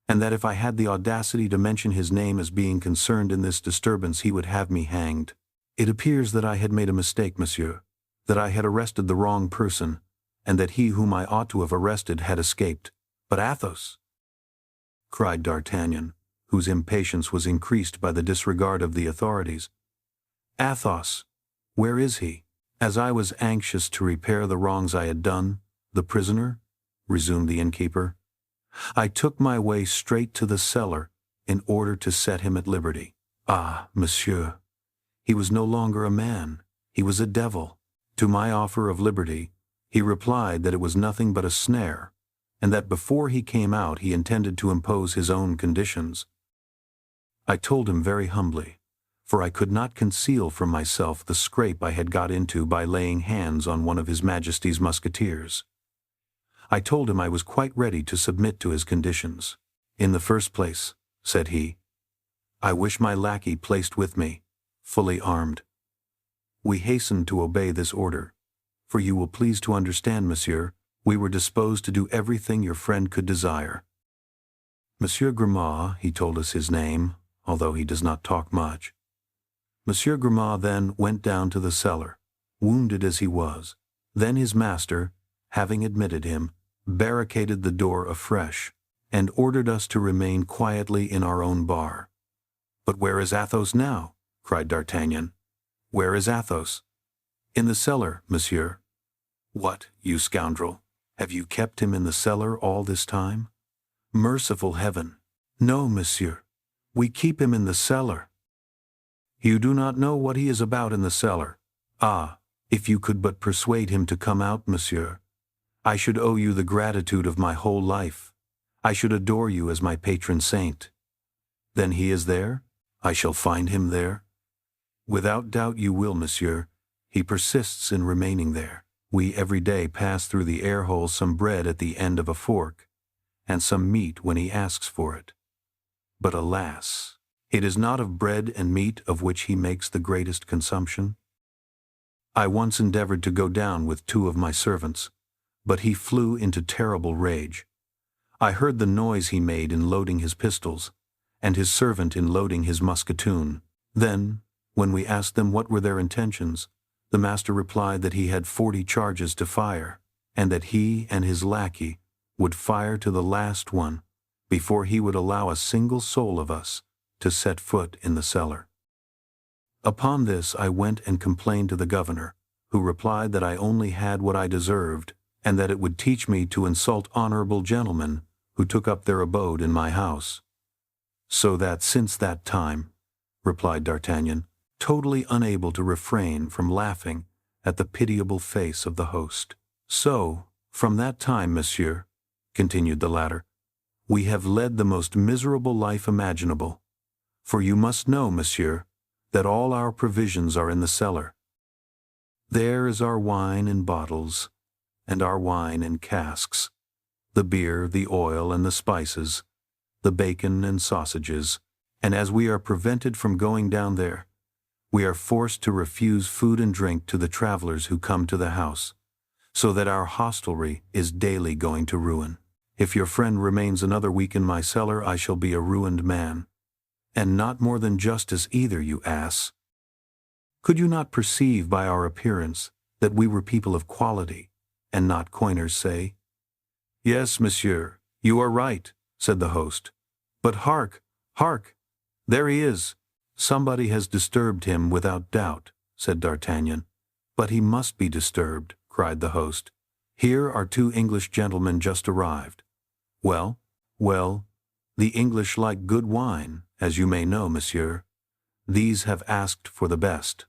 and that if I had the audacity to mention his name as being concerned in this disturbance he would have me hanged. It appears that I had made a mistake, monsieur, that I had arrested the wrong person, and that he whom I ought to have arrested had escaped. But Athos!" cried D'Artagnan, whose impatience was increased by the disregard of the authorities. "Athos, where is he?" "As I was anxious to repair the wrongs I had done, the prisoner," resumed the innkeeper, "I took my way straight to the cellar in order to set him at liberty. Ah, monsieur, he was no longer a man, he was a devil. To my offer of liberty, he replied that it was nothing but a snare, and that before he came out he intended to impose his own conditions. I told him very humbly, for I could not conceal from myself the scrape I had got into by laying hands on one of His Majesty's Musketeers. I told him I was quite ready to submit to his conditions. 'In the first place,' said he, 'I wish my lackey placed with me, fully armed.' We hastened to obey this order, for you will please to understand, monsieur, we were disposed to do everything your friend could desire. Monsieur Grimaud, he told us his name, although he does not talk much. Monsieur Grimaud then went down to the cellar, wounded as he was. Then his master, having admitted him, barricaded the door afresh, and ordered us to remain quietly in our own bar. 'But where is Athos now?' cried D'Artagnan. 'Where is Athos?' 'In the cellar, monsieur.' 'What, you scoundrel, have you kept him in the cellar all this time?' 'Merciful heaven! No, monsieur, we keep him in the cellar.' 'You do not know what he is about in the cellar. Ah, if you could but persuade him to come out, monsieur, I should owe you the gratitude of my whole life. I should adore you as my patron saint.' 'Then he is there? I shall find him there?' 'Without doubt you will, monsieur. He persists in remaining there. We every day pass through the air-hole some bread at the end of a fork, and some meat when he asks for it. But alas, it is not of bread and meat of which he makes the greatest consumption. I once endeavored to go down with 2 of my servants, but he flew into terrible rage. I heard the noise he made in loading his pistols, and his servant in loading his musketoon. Then, when we asked them what were their intentions, the master replied that he had 40 charges to fire, and that he and his lackey would fire to the last one before he would allow a single soul of us to set foot in the cellar. Upon this I went and complained to the governor, who replied that I only had what I deserved, and that it would teach me to insult honorable gentlemen who took up their abode in my house. So that since that time, replied D'Artagnan, totally unable to refrain from laughing at the pitiable face of the host. So, from that time, monsieur, continued the latter, we have led the most miserable life imaginable. For you must know, monsieur, that all our provisions are in the cellar. There is our wine in bottles, and our wine in casks, the beer, the oil, and the spices, the bacon and sausages, and as we are prevented from going down there, we are forced to refuse food and drink to the travelers who come to the house, so that our hostelry is daily going to ruin. If your friend remains another week in my cellar, I shall be a ruined man. And not more than justice either, you ass. Could you not perceive by our appearance that we were people of quality, and not coiners say? Yes, monsieur, you are right, said the host. But hark, hark, there he is. Somebody has disturbed him without doubt, said D'Artagnan. But he must be disturbed, cried the host. Here are two English gentlemen just arrived. Well, well, the English like good wine, as you may know, monsieur. These have asked for the best.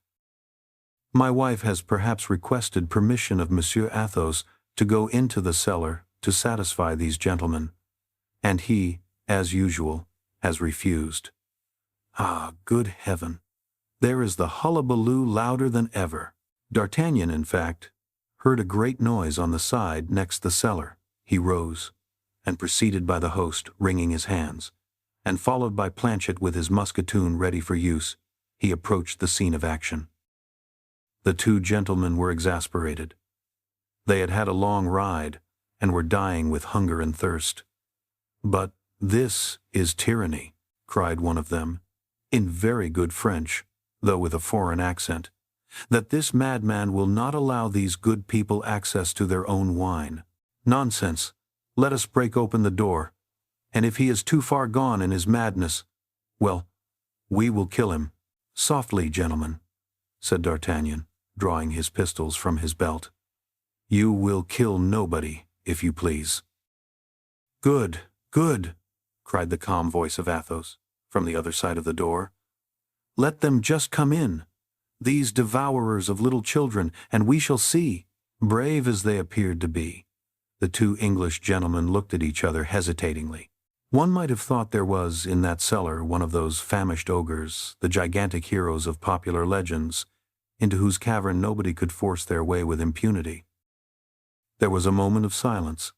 My wife has perhaps requested permission of Monsieur Athos to go into the cellar to satisfy these gentlemen, and he, as usual, has refused. Ah, good heaven! There is the hullabaloo louder than ever. D'Artagnan, in fact, heard a great noise on the side next the cellar. He rose, and preceded by the host, wringing his hands, and followed by Planchet with his musketoon ready for use, he approached the scene of action. The two gentlemen were exasperated. They had had a long ride, and were dying with hunger and thirst. But this is tyranny, cried one of them, in very good French, though with a foreign accent, that this madman will not allow these good people access to their own wine. Nonsense! Let us break open the door, and if he is too far gone in his madness, well, we will kill him. Softly, gentlemen, said D'Artagnan, drawing his pistols from his belt. You will kill nobody, if you please. Good, good, cried the calm voice of Athos, from the other side of the door. Let them just come in, these devourers of little children, and we shall see. Brave as they appeared to be, the two English gentlemen looked at each other hesitatingly. One might have thought there was, in that cellar, one of those famished ogres, the gigantic heroes of popular legends, into whose cavern nobody could force their way with impunity. There was a moment of silence,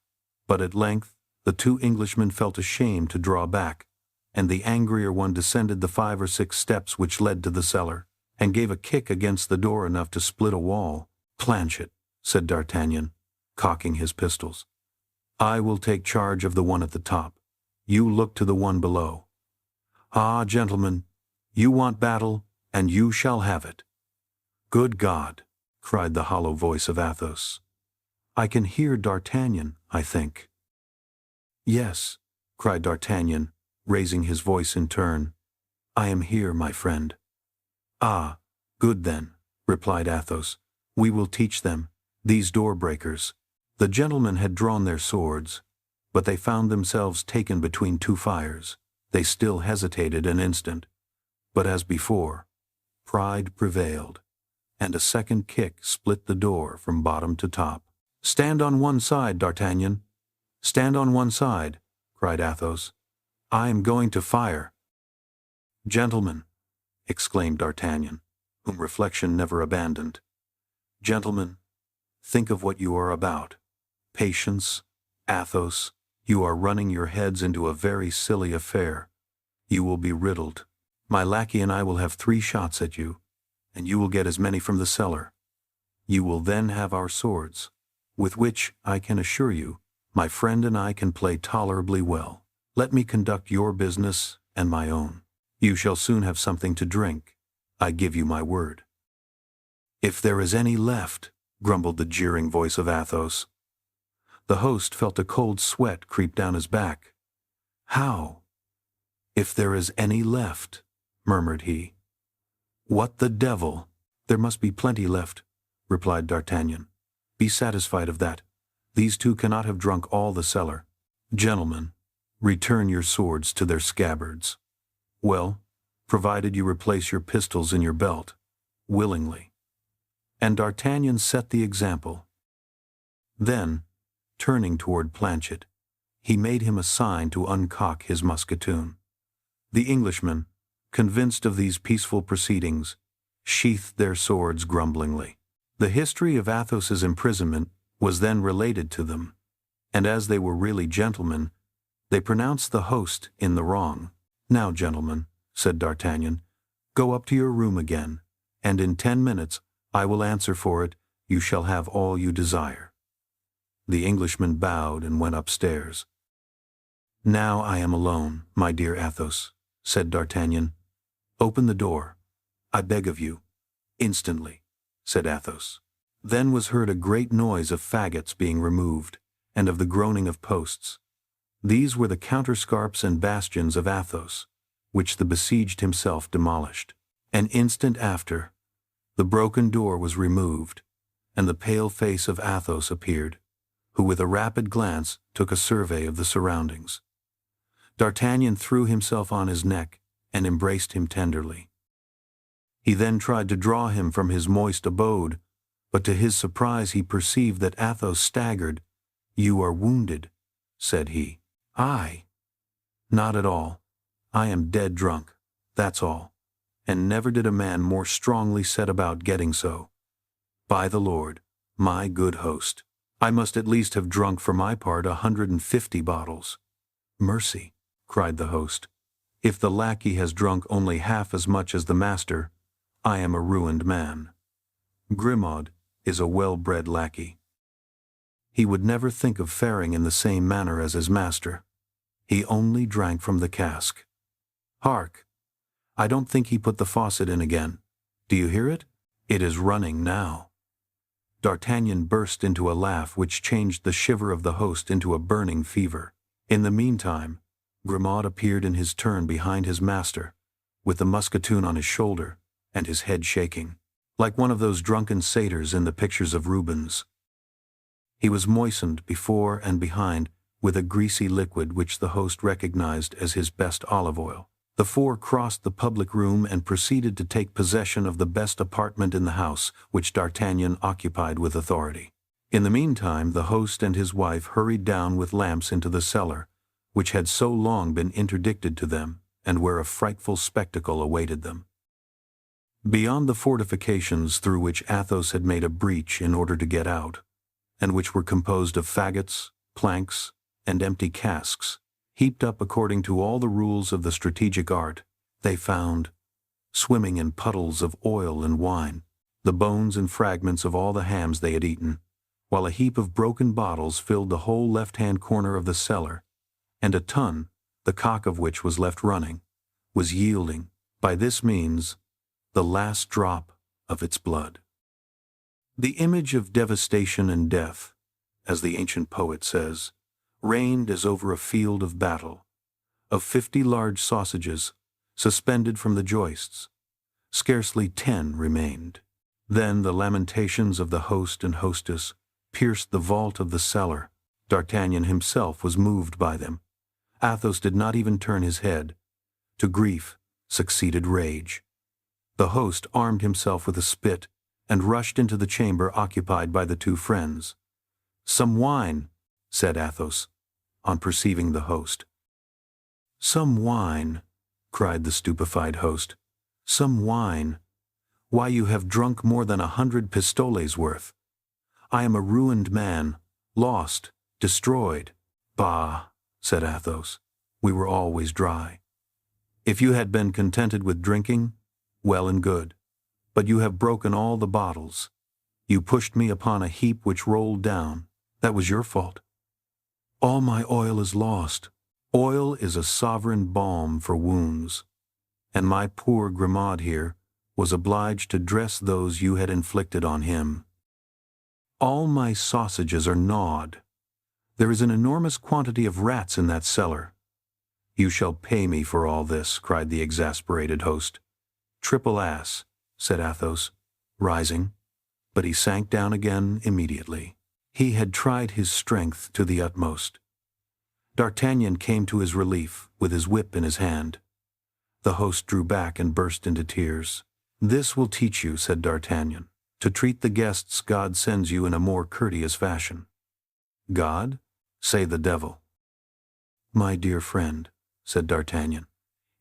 but at length the two Englishmen felt ashamed to draw back, and the angrier one descended the 5 or 6 steps which led to the cellar, and gave a kick against the door enough to split a wall. Planchet, said D'Artagnan, cocking his pistols, I will take charge of the one at the top. You look to the one below. Ah, gentlemen, you want battle, and you shall have it. Good God, cried the hollow voice of Athos. I can hear D'Artagnan, I think. Yes, cried D'Artagnan, raising his voice in turn. I am here, my friend. Ah, good then, replied Athos. We will teach them, these door-breakers. The gentlemen had drawn their swords, but they found themselves taken between two fires. They still hesitated an instant, but as before, pride prevailed, and a second kick split the door from bottom to top. Stand on one side, D'Artagnan. Stand on one side, cried Athos. I am going to fire. Gentlemen, exclaimed D'Artagnan, whom reflection never abandoned. Gentlemen, think of what you are about. Patience, Athos, you are running your heads into a very silly affair. You will be riddled. My lackey and I will have 3 shots at you, and you will get as many from the cellar. You will then have our swords, with which, I can assure you, my friend and I can play tolerably well. Let me conduct your business and my own. You shall soon have something to drink. I give you my word. If there is any left, grumbled the jeering voice of Athos. The host felt a cold sweat creep down his back. How? "If there is any left," murmured he. "What the devil? There must be plenty left," replied D'Artagnan. "Be satisfied of that. These two cannot have drunk all the cellar. Gentlemen, return your swords to their scabbards. Well, provided you replace your pistols in your belt. Willingly." And D'Artagnan set the example. Then, turning toward Planchet, he made him a sign to uncock his musketoon. The Englishmen, convinced of these peaceful proceedings, sheathed their swords grumblingly. The history of Athos's imprisonment was then related to them, and as they were really gentlemen, they pronounced the host in the wrong. "Now, gentlemen," said D'Artagnan, "go up to your room again, and in 10 minutes, I will answer for it, you shall have all you desire." The Englishman bowed and went upstairs. "Now I am alone, my dear Athos," said D'Artagnan. "Open the door, I beg of you." "Instantly," said Athos. Then was heard a great noise of faggots being removed, and of the groaning of posts. These were the counterscarps and bastions of Athos, which the besieged himself demolished. An instant after, the broken door was removed, and the pale face of Athos appeared, who with a rapid glance took a survey of the surroundings. D'Artagnan threw himself on his neck and embraced him tenderly. He then tried to draw him from his moist abode, but to his surprise he perceived that Athos staggered. "You are wounded," said he. "I? Not at all. I am dead drunk, that's all, and never did a man more strongly set about getting so. By the Lord, my good host, I must at least have drunk for my part 150 bottles. "Mercy," cried the host, "if the lackey has drunk only half as much as the master, I am a ruined man. Grimaud is a well-bred lackey. He would never think of faring in the same manner as his master. He only drank from the cask. Hark! I don't think he put the faucet in again. Do you hear it? It is running now." D'Artagnan burst into a laugh which changed the shiver of the host into a burning fever. In the meantime, Grimaud appeared in his turn behind his master, with the musketoon on his shoulder, and his head shaking, like one of those drunken satyrs in the pictures of Rubens. He was moistened before and behind with a greasy liquid which the host recognized as his best olive oil. The four crossed the public room and proceeded to take possession of the best apartment in the house, which D'Artagnan occupied with authority. In the meantime, the host and his wife hurried down with lamps into the cellar, which had so long been interdicted to them, and where a frightful spectacle awaited them. Beyond the fortifications through which Athos had made a breach in order to get out, and which were composed of faggots, planks, and empty casks, heaped up according to all the rules of the strategic art, they found, swimming in puddles of oil and wine, the bones and fragments of all the hams they had eaten, while a heap of broken bottles filled the whole left-hand corner of the cellar, and a tun, the cock of which was left running, was yielding, by this means, the last drop of its blood. The image of devastation and death, as the ancient poet says, reigned as over a field of battle. Of 50 large sausages, suspended from the joists, scarcely 10 remained. Then the lamentations of the host and hostess pierced the vault of the cellar. D'Artagnan himself was moved by them. Athos did not even turn his head. To grief succeeded rage. The host armed himself with a spit and rushed into the chamber occupied by the two friends. "Some wine," said Athos, on perceiving the host. "Some wine," cried the stupefied host. "Some wine. Why, you have drunk more than 100 pistoles worth. I am a ruined man, lost, destroyed." "Bah," said Athos, "we were always dry. If you had been contented with drinking, well and good. But you have broken all the bottles. You pushed me upon a heap which rolled down. That was your fault. All my oil is lost. Oil is a sovereign balm for wounds, and my poor Grimaud here was obliged to dress those you had inflicted on him. All my sausages are gnawed. There is an enormous quantity of rats in that cellar. "You shall pay me for all this," cried the exasperated host. "Triple ass," said Athos, rising, but he sank down again immediately. He had tried his strength to the utmost. D'Artagnan came to his relief, with his whip in his hand. The host drew back and burst into tears. "This will teach you," said D'Artagnan, "to treat the guests God sends you in a more courteous fashion." "God? Say the devil." "My dear friend," said D'Artagnan,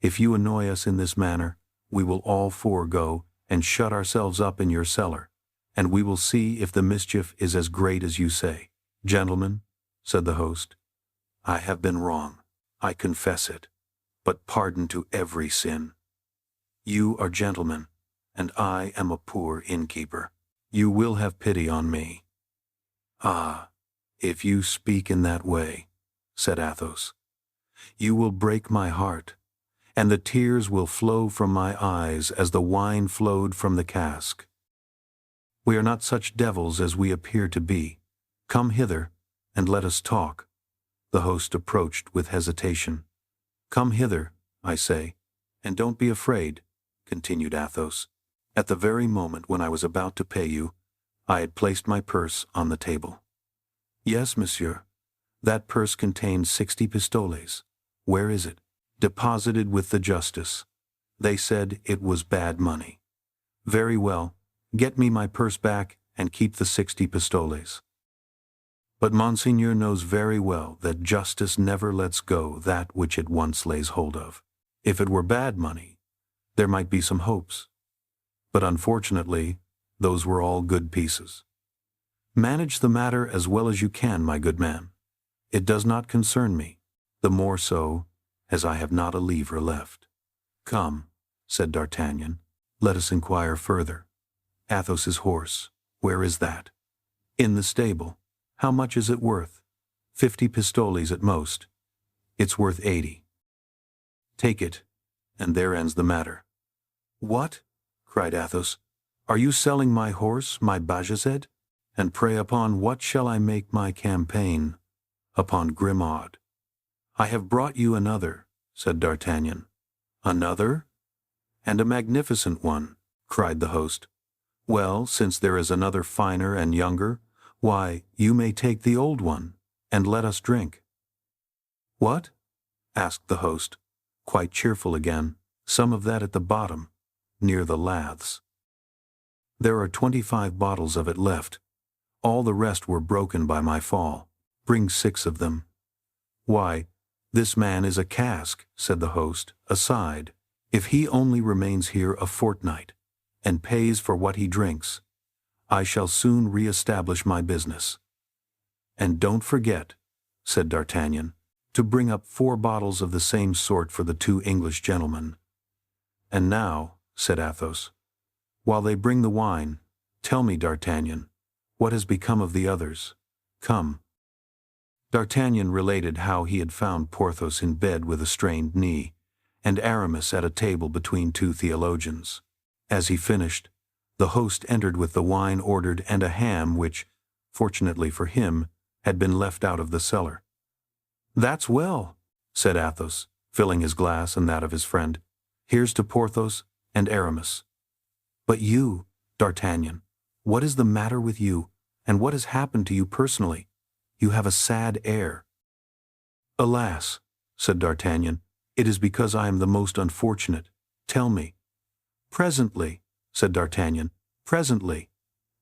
"if you annoy us in this manner, we will all four go and shut ourselves up in your cellar, and we will see if the mischief is as great as you say." "Gentlemen," said the host, "I have been wrong. I confess it. But pardon to every sin. You are gentlemen, and I am a poor innkeeper. You will have pity on me." "Ah, if you speak in that way," said Athos, "you will break my heart, and the tears will flow from my eyes as the wine flowed from the cask. We are not such devils as we appear to be. Come hither, and let us talk." The host approached with hesitation. "Come hither, I say, and don't be afraid," continued Athos. "At the very moment when I was about to pay you, I had placed my purse on the table." "Yes, monsieur. That purse contained 60 pistoles. Where is it?" "Deposited with the justice. They said it was bad money." "Very well. Get me my purse back and keep the 60 pistoles." "But Monseigneur knows very well that justice never lets go that which it once lays hold of. If it were bad money, there might be some hopes. But unfortunately, those were all good pieces. Manage the matter as well as you can, my good man. It does not concern me, the more so as I have not a livre left." "Come," said D'Artagnan, "let us inquire further. Athos's horse, where is that?" "In the stable." "How much is it worth?" 50 pistoles at most." "It's worth 80. Take it, and there ends the matter." "What?" cried Athos. "Are you selling my horse, my Bajazet? And pray upon what shall I make my campaign?" "Upon Grimaud." "I have brought you another," said D'Artagnan. "Another? And a magnificent one," cried the host. "Well, since there is another finer and younger, why, you may take the old one, and let us drink." "What?" asked the host, quite cheerful again. "Some of that at the bottom, near the laths. There are 25 bottles of it left. All the rest were broken by my fall. Bring 6 of them." "Why, this man is a cask," said the host, aside. "If he only remains here a fortnight, and pays for what he drinks, I shall soon re-establish my business. And don't forget," said D'Artagnan, "to bring up 4 bottles of the same sort for the 2 English gentlemen." "And now," said Athos, "while they bring the wine, tell me, D'Artagnan, what has become of the others? Come." D'Artagnan related how he had found Porthos in bed with a strained knee, and Aramis at a table between 2 theologians. As he finished, the host entered with the wine ordered and a ham which, fortunately for him, had been left out of the cellar. "That's well," said Athos, filling his glass and that of his friend. "Here's to Porthos and Aramis. But you, D'Artagnan, what is the matter with you, and what has happened to you personally? You have a sad air." "Alas," said D'Artagnan, "it is because I am the most unfortunate. Tell me." "Presently," said D'Artagnan, "presently."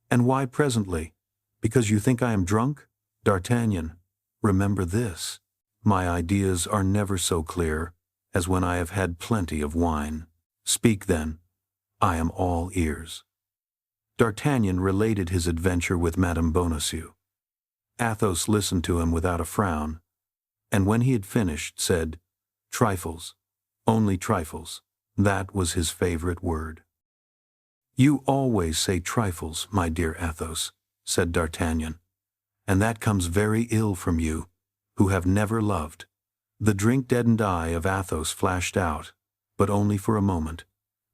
"And why presently? Because you think I am drunk? D'Artagnan, remember this. My ideas are never so clear as when I have had plenty of wine. Speak then. I am all ears." D'Artagnan related his adventure with Madame Bonacieux. Athos listened to him without a frown, and when he had finished, said, "Trifles, only trifles." That was his favorite word. "You always say trifles, my dear Athos," said D'Artagnan, "and that comes very ill from you, who have never loved." The drink-deadened eye of Athos flashed out, but only for a moment.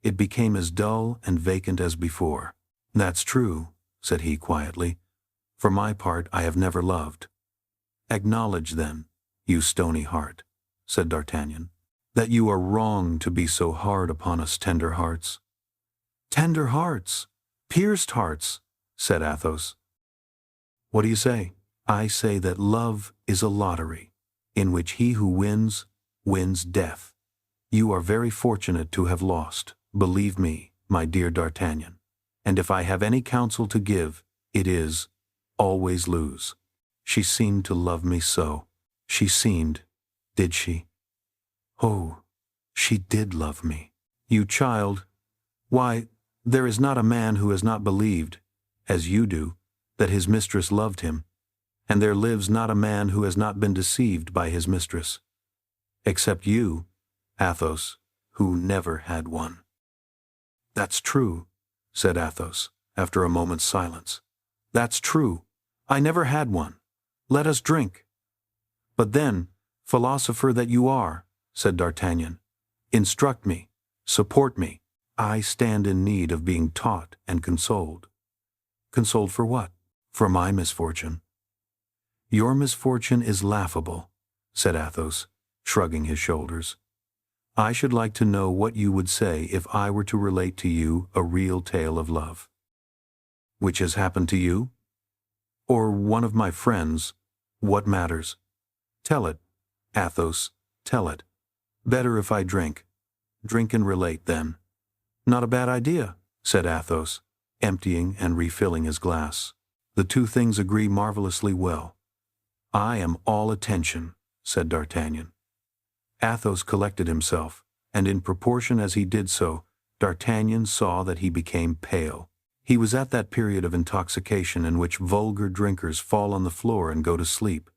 It became as dull and vacant as before. "That's true," said he quietly. "For my part, I have never loved." "Acknowledge, then, you stony heart," said D'Artagnan. that you are wrong to be so hard upon us tender hearts." "Tender hearts! Pierced hearts!" said Athos. "What do you say?" "I say that love is a lottery, in which he who wins, wins death. You are very fortunate to have lost, believe me, my dear D'Artagnan, and if I have any counsel to give, it is, always lose. She seemed to love me so. She seemed, did she? Oh, she did love me. You child, why, there is not a man who has not believed, as you do, that his mistress loved him, and there lives not a man who has not been deceived by his mistress, except you, Athos, who never had one." "That's true," said Athos, after a moment's silence. "That's true. I never had one. Let us drink." "But then, philosopher that you are," said D'Artagnan, "instruct me, support me. I stand in need of being taught and consoled." "Consoled for what?" "For my misfortune." "Your misfortune is laughable," said Athos, shrugging his shoulders. "I should like to know what you would say if I were to relate to you a real tale of love." "Which has happened to you? Or one of my friends? What matters? Tell it, Athos, tell it. Better if I drink. Drink and relate, then." "Not a bad idea," said Athos, emptying and refilling his glass. "The two things agree marvelously well." "I am all attention," said D'Artagnan. Athos collected himself, and in proportion as he did so, D'Artagnan saw that he became pale. He was at that period of intoxication in which vulgar drinkers fall on the floor and go to sleep.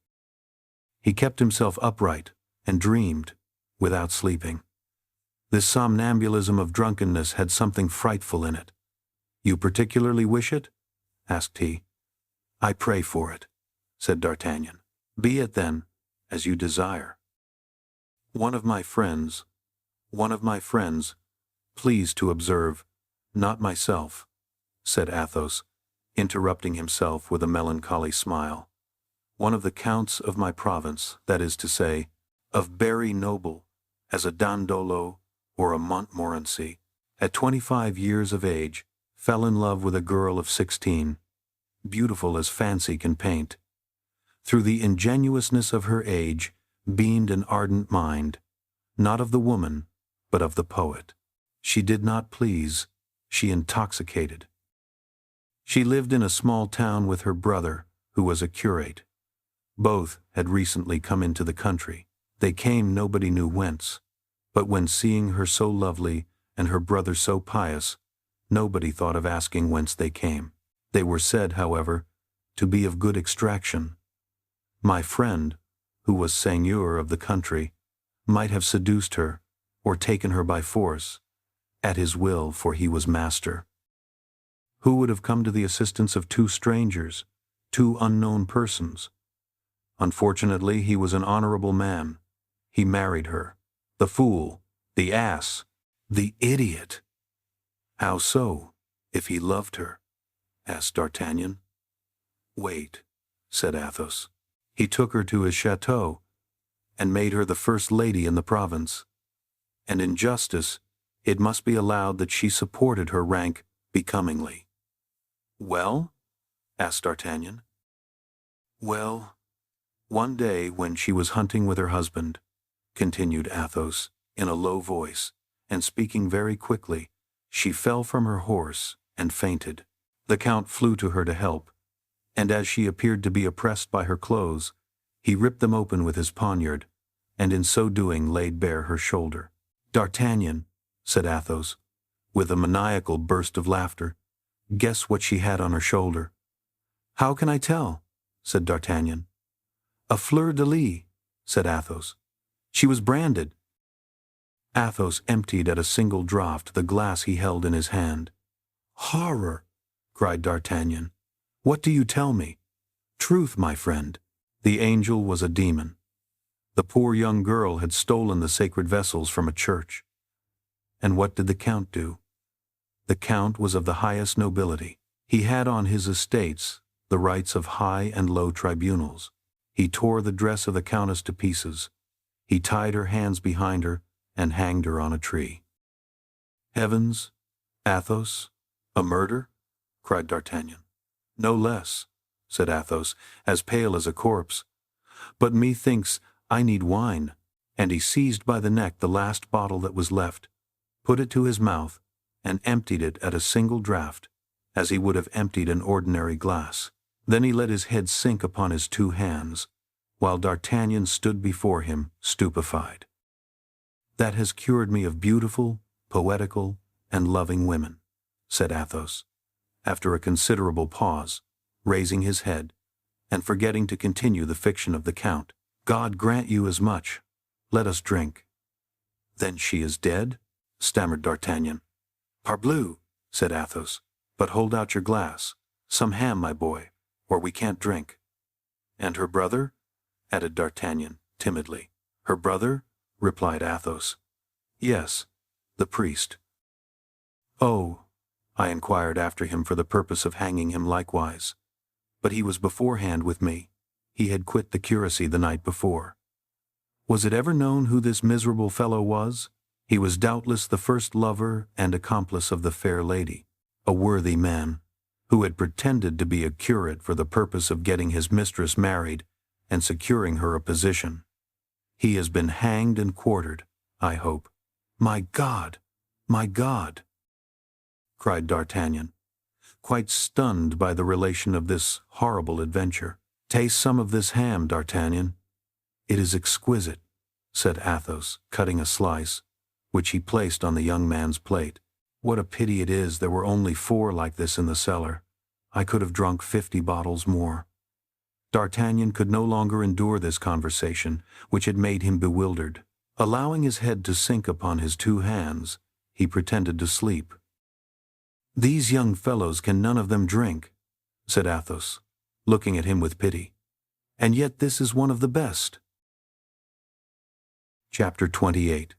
He kept himself upright and dreamed, without sleeping. This somnambulism of drunkenness had something frightful in it. "You particularly wish it?" asked he. "I pray for it," said D'Artagnan. "Be it, then, as you desire." One of my friends, please to observe, not myself," said Athos, interrupting himself with a melancholy smile. "One of the counts of my province, that is to say, of very noble, as a Dandolo or a Montmorency, at 25 years of age, fell in love with a girl of 16, beautiful as fancy can paint. Through the ingenuousness of her age beamed an ardent mind, not of the woman, but of the poet. She did not please, she intoxicated. She lived in a small town with her brother, who was a curate. Both had recently come into the country. They came nobody knew whence, but when seeing her so lovely and her brother so pious, nobody thought of asking whence they came. They were said, however, to be of good extraction. My friend, who was seigneur of the country, might have seduced her, or taken her by force, at his will, for he was master. Who would have come to the assistance of two strangers, two unknown persons? Unfortunately, he was an honorable man. He married her. The fool, the ass, the idiot! "How so, if he loved her?" asked D'Artagnan. "Wait," said Athos. "He took her to his chateau, and made her the first lady in the province. And in justice, it must be allowed that she supported her rank becomingly." "Well?" asked D'Artagnan. "Well, one day when she was hunting with her husband," continued Athos, in a low voice, and speaking very quickly, "she fell from her horse and fainted. The Count flew to her to help, and as she appeared to be oppressed by her clothes, he ripped them open with his poniard, and in so doing laid bare her shoulder." "D'Artagnan," said Athos, with a maniacal burst of laughter, "guess what she had on her shoulder." "How can I tell?" said D'Artagnan. "A fleur-de-lis," said Athos. "She was branded." Athos emptied at a single draught the glass he held in his hand. "Horror!" cried D'Artagnan. "What do you tell me?" "Truth, my friend. The angel was a demon. The poor young girl had stolen the sacred vessels from a church. And what did the Count do? The Count was of the highest nobility. He had on his estates the rights of high and low tribunals. He tore the dress of the Countess to pieces. He tied her hands behind her and hanged her on a tree. Heavens, Athos, a murder? Cried D'Artagnan. No less, said Athos, as pale as a corpse. But methinks I need wine. And he seized by the neck the last bottle that was left, put it to his mouth, and emptied it at a single draught, as he would have emptied an ordinary glass. Then he let his head sink upon his two hands, while D'Artagnan stood before him, stupefied. That has cured me of beautiful, poetical, and loving women, said Athos, after a considerable pause, raising his head, and forgetting to continue the fiction of the Count. God grant you as much. Let us drink. Then she is dead? Stammered D'Artagnan. Parbleu, said Athos, but hold out your glass. Some ham, my boy, or we can't drink. And her brother? Added D'Artagnan, timidly. Her brother? Replied Athos. Yes, the priest. Oh, I inquired after him for the purpose of hanging him likewise. But he was beforehand with me. He had quit the curacy the night before. Was it ever known who this miserable fellow was? He was doubtless the first lover and accomplice of the fair lady, a worthy man, who had pretended to be a curate for the purpose of getting his mistress married and securing her a position. He has been hanged and quartered, I hope. My God! My God! Cried D'Artagnan, quite stunned by the relation of this horrible adventure. Taste some of this ham, D'Artagnan. It is exquisite, said Athos, cutting a slice, which he placed on the young man's plate. What a pity it is there were only 4 like this in the cellar. I could have drunk 50 bottles more. D'Artagnan could no longer endure this conversation, which had made him bewildered. Allowing his head to sink upon his 2 hands, he pretended to sleep. These young fellows can none of them drink, said Athos, looking at him with pity. And yet this is one of the best. Chapter 28.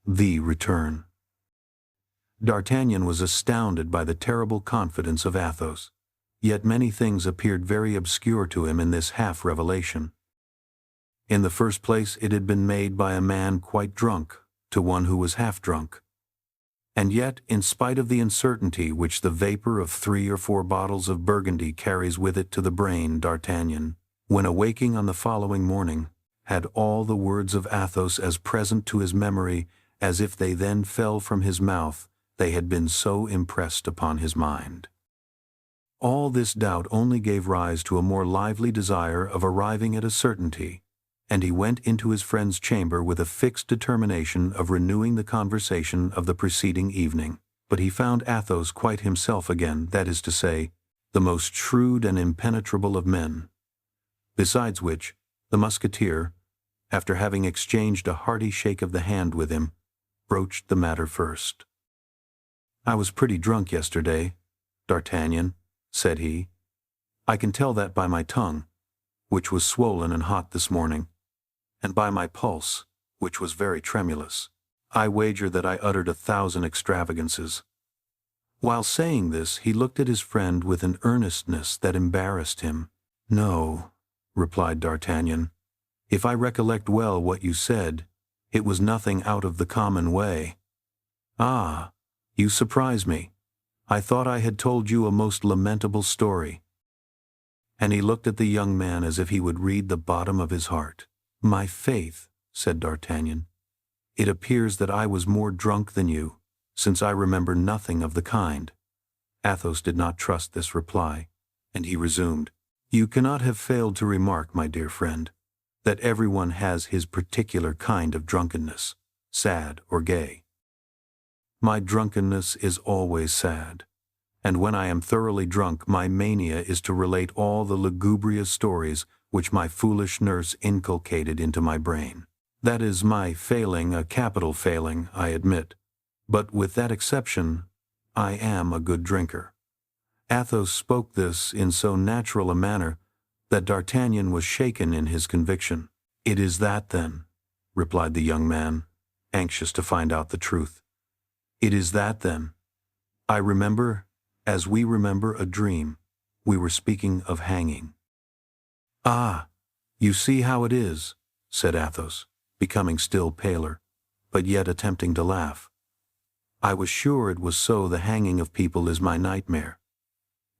The Return. D'Artagnan was astounded by the terrible confidence of Athos, yet many things appeared very obscure to him in this half-revelation. In the first place, it had been made by a man quite drunk to one who was half-drunk. And yet, in spite of the uncertainty which the vapor of 3 or 4 bottles of Burgundy carries with it to the brain, D'Artagnan, when awaking on the following morning, had all the words of Athos as present to his memory as if they then fell from his mouth, they had been so impressed upon his mind. All this doubt only gave rise to a more lively desire of arriving at a certainty, and he went into his friend's chamber with a fixed determination of renewing the conversation of the preceding evening. But he found Athos quite himself again, that is to say, the most shrewd and impenetrable of men. Besides which, the Musketeer, after having exchanged a hearty shake of the hand with him, broached the matter first. "I was pretty drunk yesterday, D'Artagnan," said he. "I can tell that by my tongue, which was swollen and hot this morning, and by my pulse, which was very tremulous. I wager that I uttered 1,000 extravagances." While saying this, he looked at his friend with an earnestness that embarrassed him. "No," replied D'Artagnan. "If I recollect well what you said, it was nothing out of the common way." "Ah, you surprise me. I thought I had told you a most lamentable story." And he looked at the young man as if he would read the bottom of his heart. "My faith," said D'Artagnan, "it appears that I was more drunk than you, since I remember nothing of the kind." Athos did not trust this reply, and he resumed, "You cannot have failed to remark, my dear friend, that everyone has his particular kind of drunkenness, sad or gay. My drunkenness is always sad, and when I am thoroughly drunk, my mania is to relate all the lugubrious stories which my foolish nurse inculcated into my brain. That is my failing, a capital failing, I admit, but with that exception, I am a good drinker." Athos spoke this in so natural a manner that D'Artagnan was shaken in his conviction. "It is that, then," replied the young man, anxious to find out the truth. "It is that, then. I remember, as we remember a dream, we were speaking of hanging." "Ah, you see how it is," said Athos, becoming still paler, but yet attempting to laugh. "I was sure it was so. The hanging of people is my nightmare."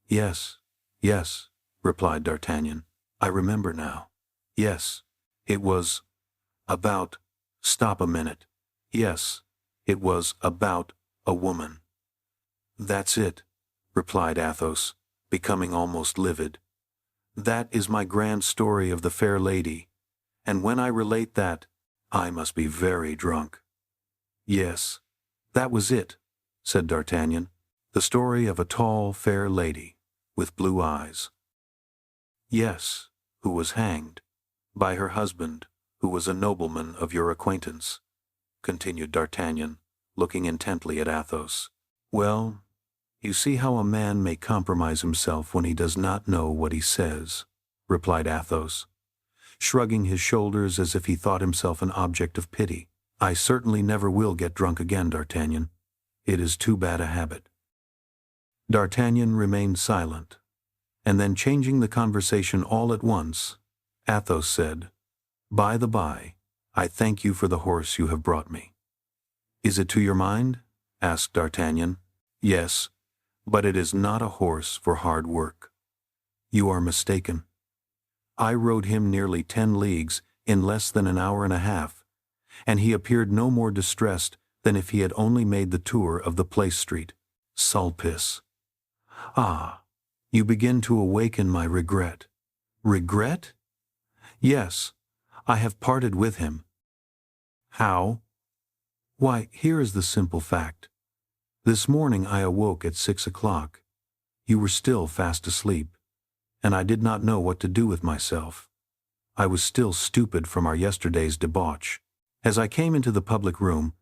"Yes, yes," replied D'Artagnan. "I remember now. Yes, it was about— stop a minute. Yes, it was about a woman." "That's it," replied Athos, becoming almost livid. "That is my grand story of the fair lady, and when I relate that, I must be very drunk." "Yes, that was it," said D'Artagnan, "the story of a tall, fair lady, with blue eyes." "Yes, who was hanged, by her husband, who was a nobleman of your acquaintance," continued D'Artagnan, looking intently at Athos. "Well, you see how a man may compromise himself when he does not know what he says," replied Athos, shrugging his shoulders as if he thought himself an object of pity. "I certainly never will get drunk again, D'Artagnan. It is too bad a habit." D'Artagnan remained silent, and then changing the conversation all at once, Athos said, "By the by, I thank you for the horse you have brought me." "Is it to your mind?" asked D'Artagnan. "Yes, but it is not a horse for hard work." "You are mistaken. I rode him nearly 10 leagues in less than an hour and a half, and he appeared no more distressed than if he had only made the tour of the Place Street. Sulpice! Ah, you begin to awaken my regret." "Regret?" "Yes, I have parted with him." "How?" "Why, here is the simple fact. This morning I awoke at 6 o'clock. You were still fast asleep, and I did not know what to do with myself. I was still stupid from our yesterday's debauch. As I came into the public room,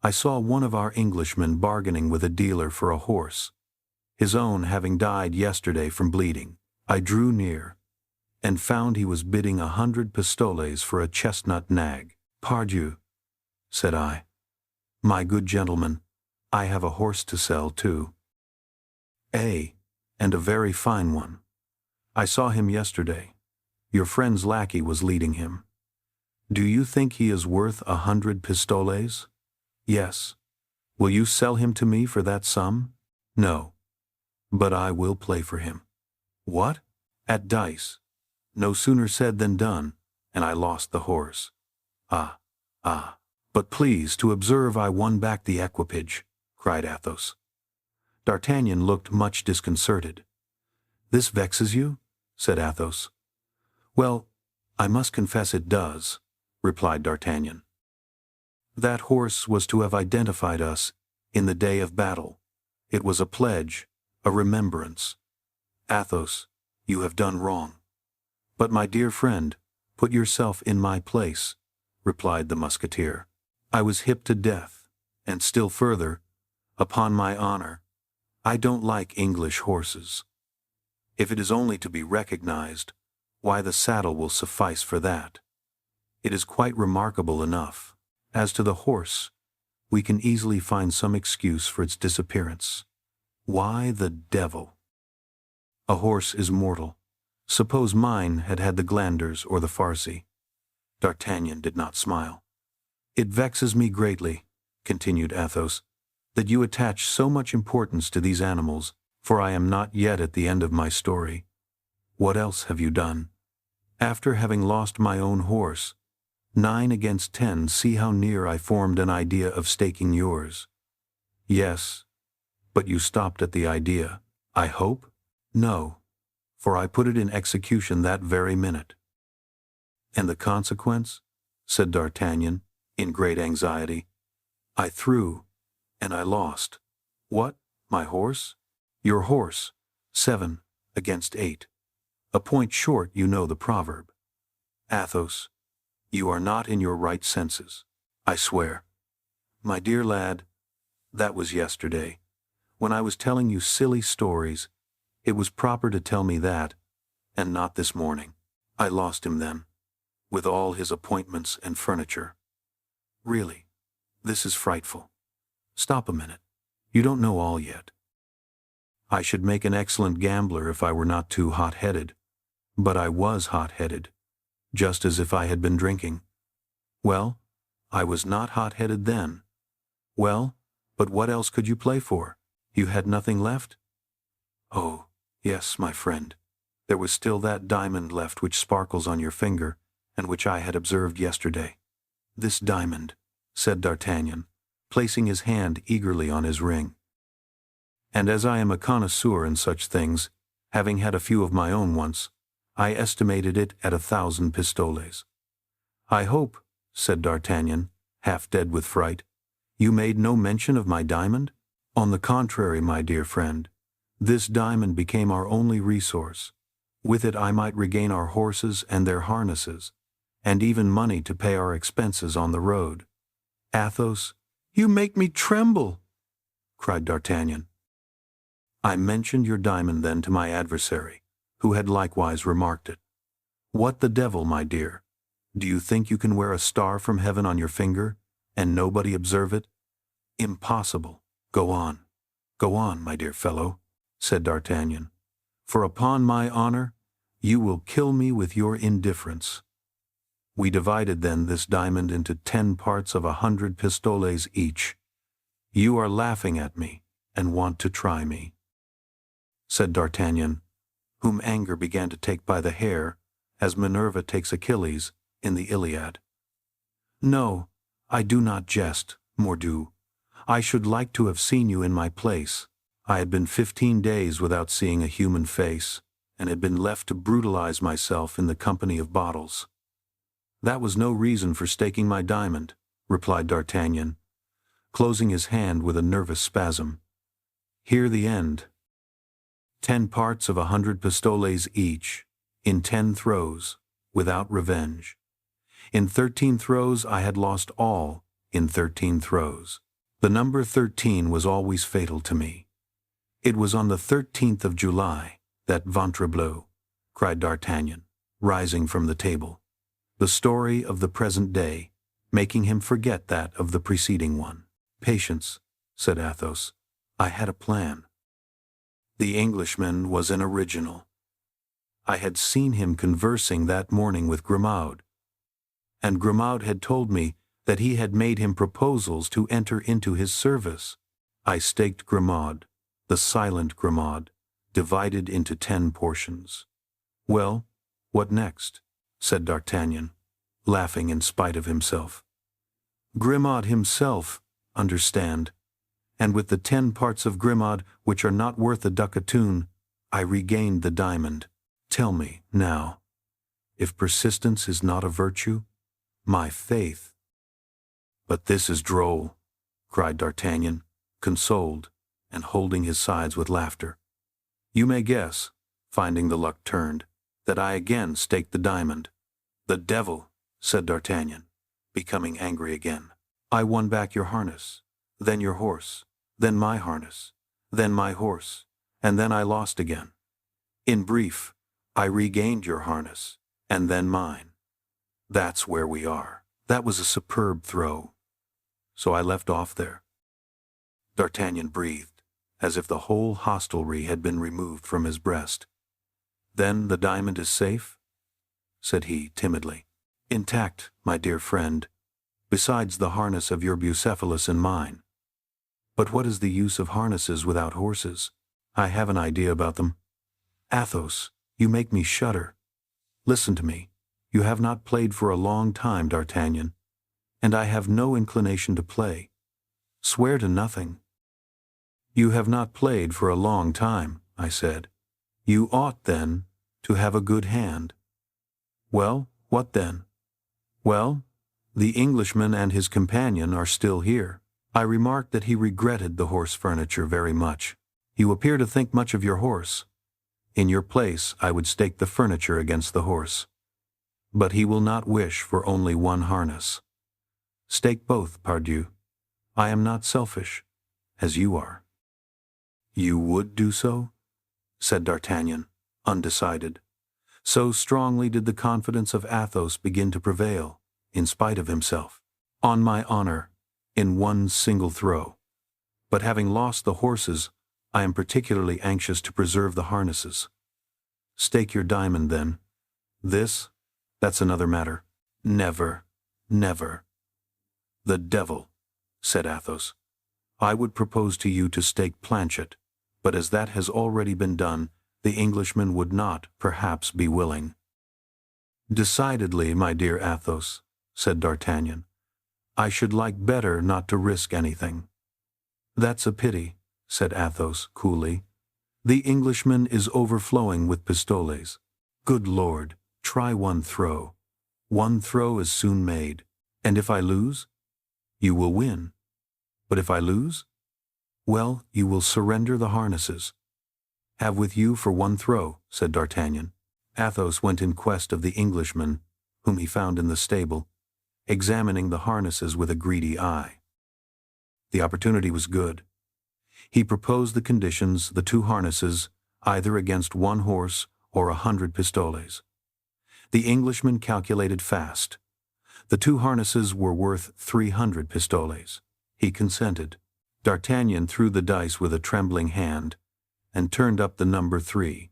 I saw one of our Englishmen bargaining with a dealer for a horse, his own having died yesterday from bleeding. I drew near, and found he was bidding 100 pistoles for a chestnut nag. "Pardieu," said I, "my good gentleman, I have a horse to sell too." And a very fine one. I saw him yesterday. Your friend's lackey was leading him. Do you think he is worth 100 pistoles? Yes. Will you sell him to me for that sum? No. But I will play for him. What? At dice. No sooner said than done, and I lost the horse. Ah. But please to observe I won back the equipage, cried Athos. D'Artagnan looked much disconcerted. "This vexes you?" said Athos. "Well, I must confess it does," replied D'Artagnan. "That horse was to have identified us in the day of battle. It was a pledge, a remembrance. Athos, you have done wrong." "But my dear friend, put yourself in my place," replied the Musketeer. "I was hipped to death, and still further, upon my honor, I don't like English horses. If it is only to be recognized, why the saddle will suffice for that. It is quite remarkable enough. As to the horse, we can easily find some excuse for its disappearance. Why the devil? A horse is mortal. Suppose mine had had the glanders or the farcy." D'Artagnan did not smile. "It vexes me greatly," continued Athos, "that you attach so much importance to these animals, for I am not yet at the end of my story. What else have you done? After having lost my own horse, 9 against 10, see how near I formed an idea of staking yours." "Yes, but you stopped at the idea, I hope?" "No, for I put it in execution that very minute." "And the consequence?" said D'Artagnan, in great anxiety. "I threw, and I lost." "What, my horse?" "Your horse, 7 against 8. A point short, you know the proverb. Athos, you are not in your right senses, I swear." "My dear lad, that was yesterday. When I was telling you silly stories, it was proper to tell me that, and not this morning. I lost him then, with all his appointments and furniture. Really, this is frightful. Stop a minute. You don't know all yet. I should make an excellent gambler if I were not too hot-headed, but I was hot-headed, just as if I had been drinking. Well, I was not hot-headed then. Well, but what else could you play for? You had nothing left? Oh, yes, my friend. There was still that diamond left which sparkles on your finger, and which I had observed yesterday. This diamond, said D'Artagnan, placing his hand eagerly on his ring. And as I am a connoisseur in such things, having had a few of my own once, I estimated it at 1,000 pistoles. I hope, said D'Artagnan, half dead with fright, you made no mention of my diamond? On the contrary, my dear friend, this diamond became our only resource. With it I might regain our horses and their harnesses, and even money to pay our expenses on the road. Athos, you make me tremble, cried D'Artagnan. I mentioned your diamond then to my adversary, who had likewise remarked it. What the devil, my dear? Do you think you can wear a star from heaven on your finger, and nobody observe it? Impossible. Go on, my dear fellow, said D'Artagnan, for upon my honor, you will kill me with your indifference. We divided then this diamond into 10 parts of 100 pistoles each. You are laughing at me, and want to try me, said D'Artagnan, whom anger began to take by the hair, as Minerva takes Achilles in the Iliad. No, I do not jest, mordieu. I should like to have seen you in my place. I had been 15 days without seeing a human face, and had been left to brutalize myself in the company of bottles. That was no reason for staking my diamond, replied D'Artagnan, closing his hand with a nervous spasm. Hear the end. 10 parts of 100 pistoles each, in 10 throws, without revenge. In 13 throws I had lost all, in 13 throws. The number 13 was always fatal to me. It was on the 13th of July, that ventrebleu, cried D'Artagnan, rising from the table. The story of the present day, making him forget that of the preceding one. Patience, said Athos. I had a plan. The Englishman was an original. I had seen him conversing that morning with Grimaud, and Grimaud had told me that he had made him proposals to enter into his service. I staked Grimaud, the silent Grimaud, divided into 10 portions. Well, what next? Said D'Artagnan, laughing in spite of himself. Grimaud himself, understand, and with the 10 parts of Grimaud which are not worth a ducatoon, I regained the diamond. Tell me, now, if persistence is not a virtue, my faith. But this is droll, cried D'Artagnan, consoled, and holding his sides with laughter. You may guess, finding the luck turned, that I again staked the diamond. The devil, said D'Artagnan, becoming angry again. I won back your harness, then your horse, then my harness, then my horse, and then I lost again. In brief, I regained your harness, and then mine. That's where we are. That was a superb throw. So I left off there. D'Artagnan breathed, as if the whole hostelry had been removed from his breast. Then the diamond is safe? Said he timidly. Intact, my dear friend, besides the harness of your Bucephalus and mine. But what is the use of harnesses without horses? I have an idea about them. Athos, you make me shudder. Listen to me. You have not played for a long time, D'Artagnan, and I have no inclination to play. Swear to nothing. You have not played for a long time, I said. You ought, then, to have a good hand. Well, what then? Well, the Englishman and his companion are still here. I remarked that he regretted the horse furniture very much. You appear to think much of your horse. In your place, I would stake the furniture against the horse. But he will not wish for only one harness. Stake both, pardieu. I am not selfish, as you are. You would do so? Said D'Artagnan, undecided. So strongly did the confidence of Athos begin to prevail, in spite of himself. On my honor, in one single throw. But having lost the horses, I am particularly anxious to preserve the harnesses. Stake your diamond, then. This, that's another matter. Never, never. "The devil," said Athos. "I would propose to you to stake Planchet, but as that has already been done, the Englishman would not, perhaps, be willing." "Decidedly, my dear Athos," said D'Artagnan, "I should like better not to risk anything." "That's a pity," said Athos, coolly. "The Englishman is overflowing with pistoles. Good Lord, try one throw. One throw is soon made. And if I lose? You will win. But if I lose? Well, you will surrender the harnesses." "Have with you for one throw," said D'Artagnan. Athos went in quest of the Englishman, whom he found in the stable, examining the harnesses with a greedy eye. The opportunity was good. He proposed the conditions, the 2 harnesses, either against 1 horse or 100 pistoles. The Englishman calculated fast. The 2 harnesses were worth 300 pistoles. He consented. D'Artagnan threw the dice with a trembling hand, and turned up the number 3.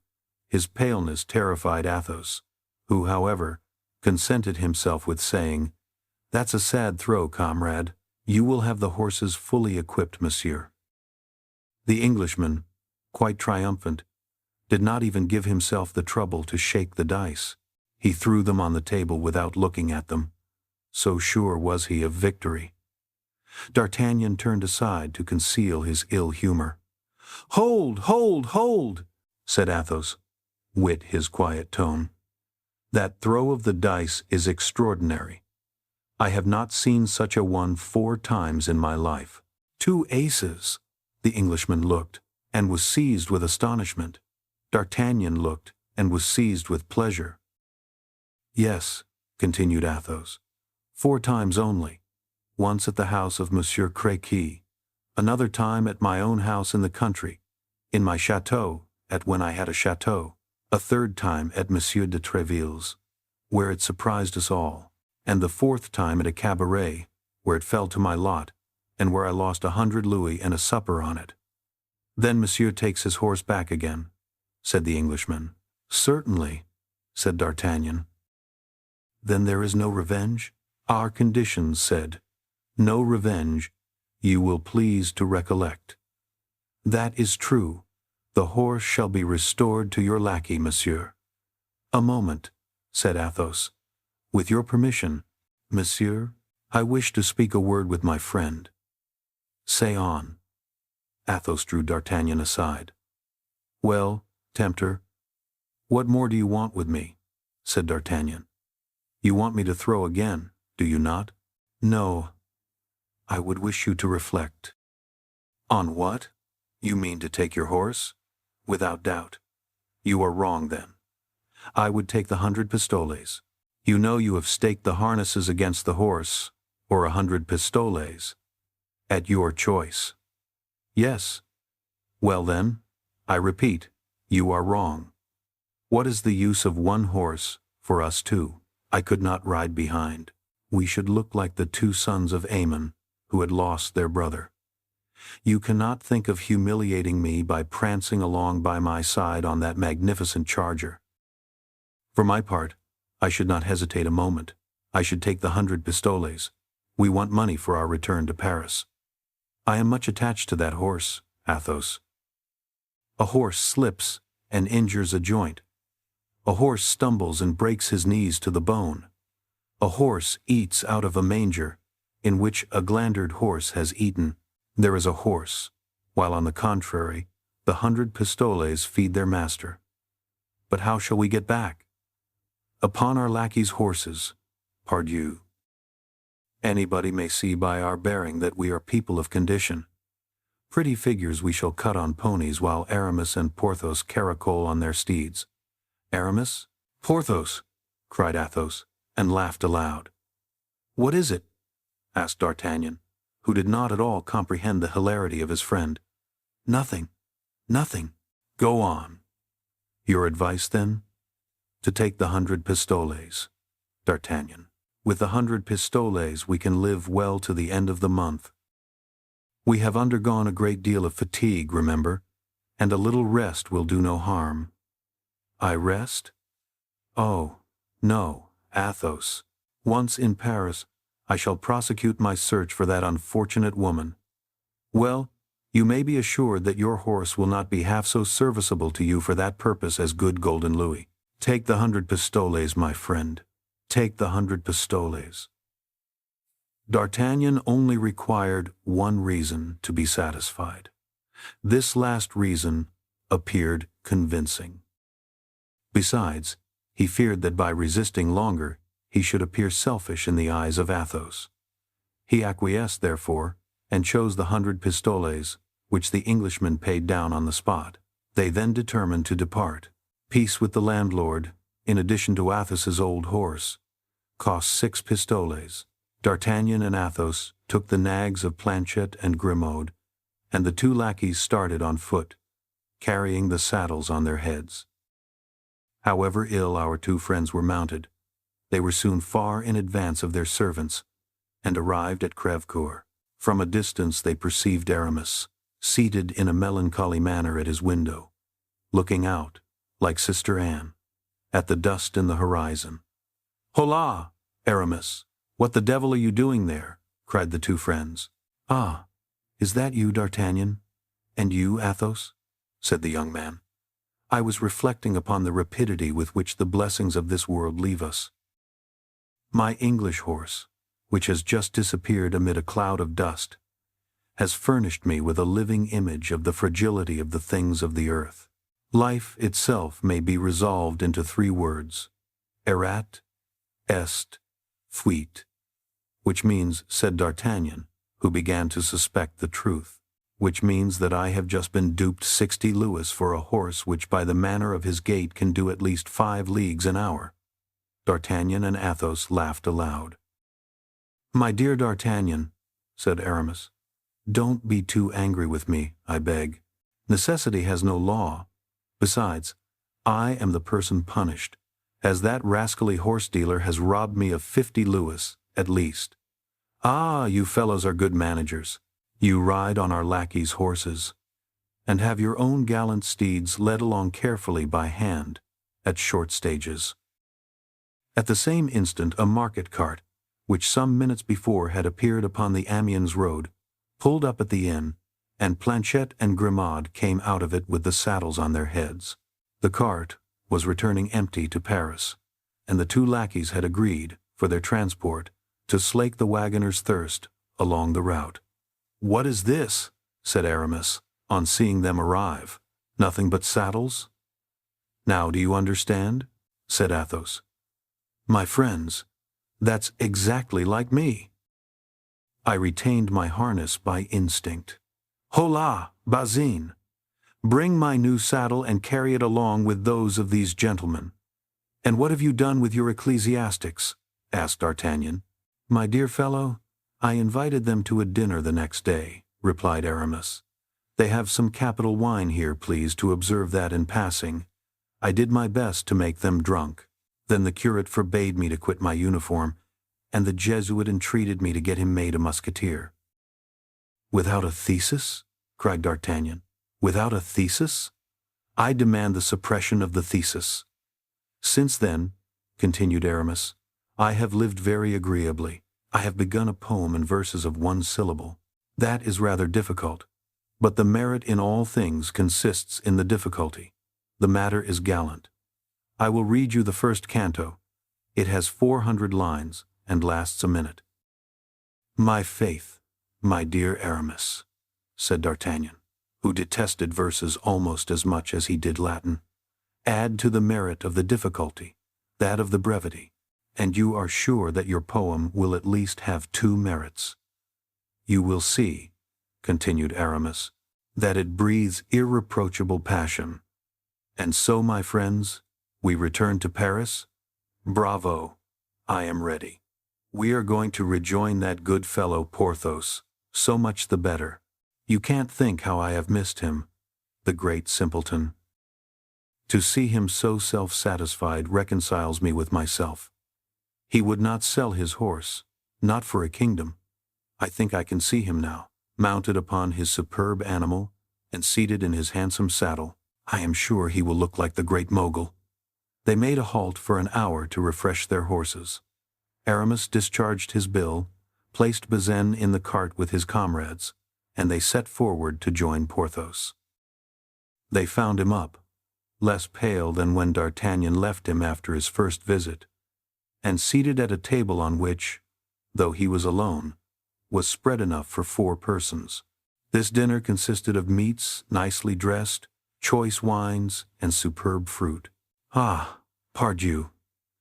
His paleness terrified Athos, who, however, consented himself with saying, "That's a sad throw, comrade. You will have the horses fully equipped, monsieur." The Englishman, quite triumphant, did not even give himself the trouble to shake the dice. He threw them on the table without looking at them, so sure was he of victory. D'Artagnan turned aside to conceal his ill humor. "Hold, hold, hold!" said Athos, with his quiet tone. "That throw of the dice is extraordinary. I have not seen such a one 4 times in my life. 2 aces!" The Englishman looked, and was seized with astonishment. D'Artagnan looked, and was seized with pleasure. "Yes," continued Athos, 4 times only. Once at the house of Monsieur Créquy, another time at my own house in the country, in my chateau, at when I had a chateau, a 3rd time at Monsieur de Tréville's, where it surprised us all, and the 4th time at a cabaret, where it fell to my lot, and where I lost 100 louis and a supper on it." "Then Monsieur takes his horse back again," said the Englishman. "Certainly," said D'Artagnan. "Then there is no revenge?" "Our conditions said, no revenge, you will please to recollect." "That is true. The horse shall be restored to your lackey, monsieur." "A moment," said Athos. "With your permission, monsieur, I wish to speak a word with my friend." "Say on." Athos drew D'Artagnan aside. "Well, tempter, what more do you want with me?" said D'Artagnan. "You want me to throw again, do you not?" "No. I would wish you to reflect." "On what? You mean to take your horse?" "Without doubt." "You are wrong, then. I would take the 100 pistoles. You know you have staked the harnesses against the horse, or 100 pistoles. At your choice." "Yes." "Well then, I repeat, you are wrong. What is the use of 1 horse, for us 2? I could not ride behind. We should look like the 2 sons of Ammon, who had lost their brother. You cannot think of humiliating me by prancing along by my side on that magnificent charger. For my part, I should not hesitate a moment. I should take the 100 pistoles. We want money for our return to Paris. I am much attached to that horse, Athos. A horse slips and injures a joint. A horse stumbles and breaks his knees to the bone. A horse eats out of a manger, in which a glandered horse has eaten. There is a horse, while on the contrary, the 100 pistoles feed their master. But how shall we get back? Upon our lackeys' horses, pardieu. Anybody may see by our bearing that we are people of condition. Pretty figures we shall cut on ponies while Aramis and Porthos caracole on their steeds. "Aramis? Porthos!" cried Athos, and laughed aloud. "What is it?" asked D'Artagnan, who did not at all comprehend the hilarity of his friend. "Nothing. Nothing. Go on." "Your advice, then?" "To take the 100 pistoles, D'Artagnan. With the 100 pistoles we can live well to the end of the month. We have undergone a great deal of fatigue, remember, and a little rest will do no harm." "I rest? Oh, no, Athos. Once in Paris, I shall prosecute my search for that unfortunate woman. Well, you may be assured that your horse will not be half so serviceable to you for that purpose as good golden louis. Take the 100 pistoles, my friend. Take the 100 pistoles. D'Artagnan only required one reason to be satisfied. This last reason appeared convincing. Besides, he feared that by resisting longer, he should appear selfish in the eyes of Athos. He acquiesced, therefore, and chose the 100 pistoles, which the Englishman paid down on the spot. They then determined to depart. Peace with the landlord, in addition to Athos's old horse, cost 6 pistoles. D'Artagnan and Athos took the nags of Planchet and Grimaud, and the 2 lackeys started on foot, carrying the saddles on their heads. However ill our 2 friends were mounted, they were soon far in advance of their servants, and arrived at Crèvecoeur. From a distance they perceived Aramis, seated in a melancholy manner at his window, looking out, like Sister Anne, at the dust in the horizon. "Hola, Aramis! What the devil are you doing there?" cried the 2 friends. "Ah, is that you, D'Artagnan? And you, Athos?" said the young man. "I was reflecting upon the rapidity with which the blessings of this world leave us. My English horse, which has just disappeared amid a cloud of dust, has furnished me with a living image of the fragility of the things of the earth. Life itself may be resolved into 3 words, erat, est, fuit, which means, said D'Artagnan, who began to suspect the truth, which means that I have just been duped 60 louis for a horse which by the manner of his gait can do at least 5 leagues an hour." D'Artagnan and Athos laughed aloud. "My dear D'Artagnan," said Aramis, "don't be too angry with me, I beg. Necessity has no law. Besides, I am the person punished, as that rascally horse-dealer has robbed me of 50 louis, at least. Ah, you fellows are good managers. You ride on our lackeys' horses, and have your own gallant steeds led along carefully by hand, at short stages." At the same instant a market cart, which some minutes before had appeared upon the Amiens road, pulled up at the inn, and Planchet and Grimaud came out of it with the saddles on their heads. The cart was returning empty to Paris, and the 2 lackeys had agreed, for their transport, to slake the wagoner's thirst along the route. "What is this?" said Aramis, on seeing them arrive. "Nothing but saddles?" "Now do you understand?" said Athos. "My friends, that's exactly like me. I retained my harness by instinct. Hola, Bazin! Bring my new saddle and carry it along with those of these gentlemen." "And what have you done with your ecclesiastics?" asked D'Artagnan. "My dear fellow, I invited them to a dinner the next day," replied Aramis. "They have some capital wine here, please to observe that in passing. I did my best to make them drunk. Then the curate forbade me to quit my uniform, and the Jesuit entreated me to get him made a musketeer." "Without a thesis?" cried D'Artagnan. "Without a thesis? I demand the suppression of the thesis. Since then," continued Aramis, "I have lived very agreeably. I have begun a poem in verses of 1 syllable. That is rather difficult, but the merit in all things consists in the difficulty. The matter is gallant. I will read you the first canto. It has 400 lines, and lasts a minute." "My faith, my dear Aramis," said D'Artagnan, who detested verses almost as much as he did Latin, "add to the merit of the difficulty that of the brevity, and you are sure that your poem will at least have 2 merits. You will see," continued Aramis, "that it breathes irreproachable passion. And so, my friends, we return to Paris? Bravo! I am ready. We are going to rejoin that good fellow Porthos, so much the better. You can't think how I have missed him, the great simpleton. To see him so self-satisfied reconciles me with myself. He would not sell his horse, not for a kingdom. I think I can see him now, mounted upon his superb animal, and seated in his handsome saddle. I am sure he will look like the great mogul." They made a halt for an hour to refresh their horses. Aramis discharged his bill, placed Bazin in the cart with his comrades, and they set forward to join Porthos. They found him up, less pale than when D'Artagnan left him after his first visit, and seated at a table on which, though he was alone, was spread enough for 4 persons. This dinner consisted of meats nicely dressed, choice wines, and superb fruit. "Ah, pardieu,"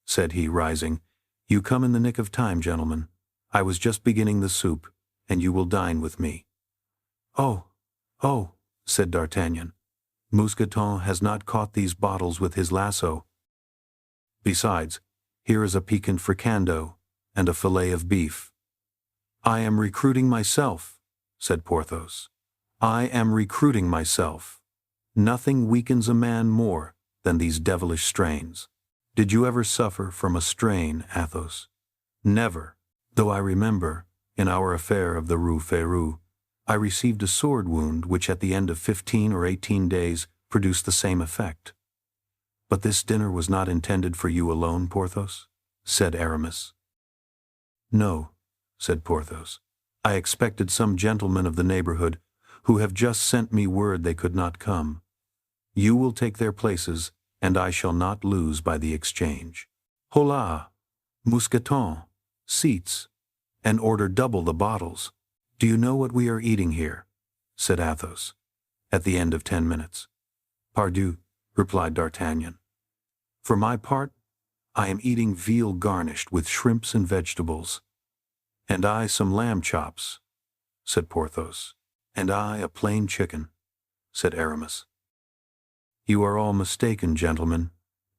said he, rising, "you come in the nick of time, gentlemen. I was just beginning the soup, and you will dine with me." "Oh, oh," said D'Artagnan, "Mousqueton has not caught these bottles with his lasso. Besides, here is a piquant fricando and a fillet of beef." "I am recruiting myself," said Porthos. "I am recruiting myself. Nothing weakens a man more than these devilish strains. Did you ever suffer from a strain, Athos?" "Never, though I remember, in our affair of the Rue Férou, I received a sword wound which at the end of 15 or 18 days produced the same effect." "But this dinner was not intended for you alone, Porthos?" said Aramis. "No," said Porthos. "I expected some gentlemen of the neighborhood who have just sent me word they could not come. You will take their places, and I shall not lose by the exchange. Hola! Mousqueton! Seats! And order double the bottles. Do you know what we are eating here?" said Athos, at the end of 10 minutes. "Pardieu," replied D'Artagnan. "For my part, I am eating veal garnished with shrimps and vegetables." "And I some lamb chops," said Porthos. "And I a plain chicken," said Aramis. "You are all mistaken, gentlemen,"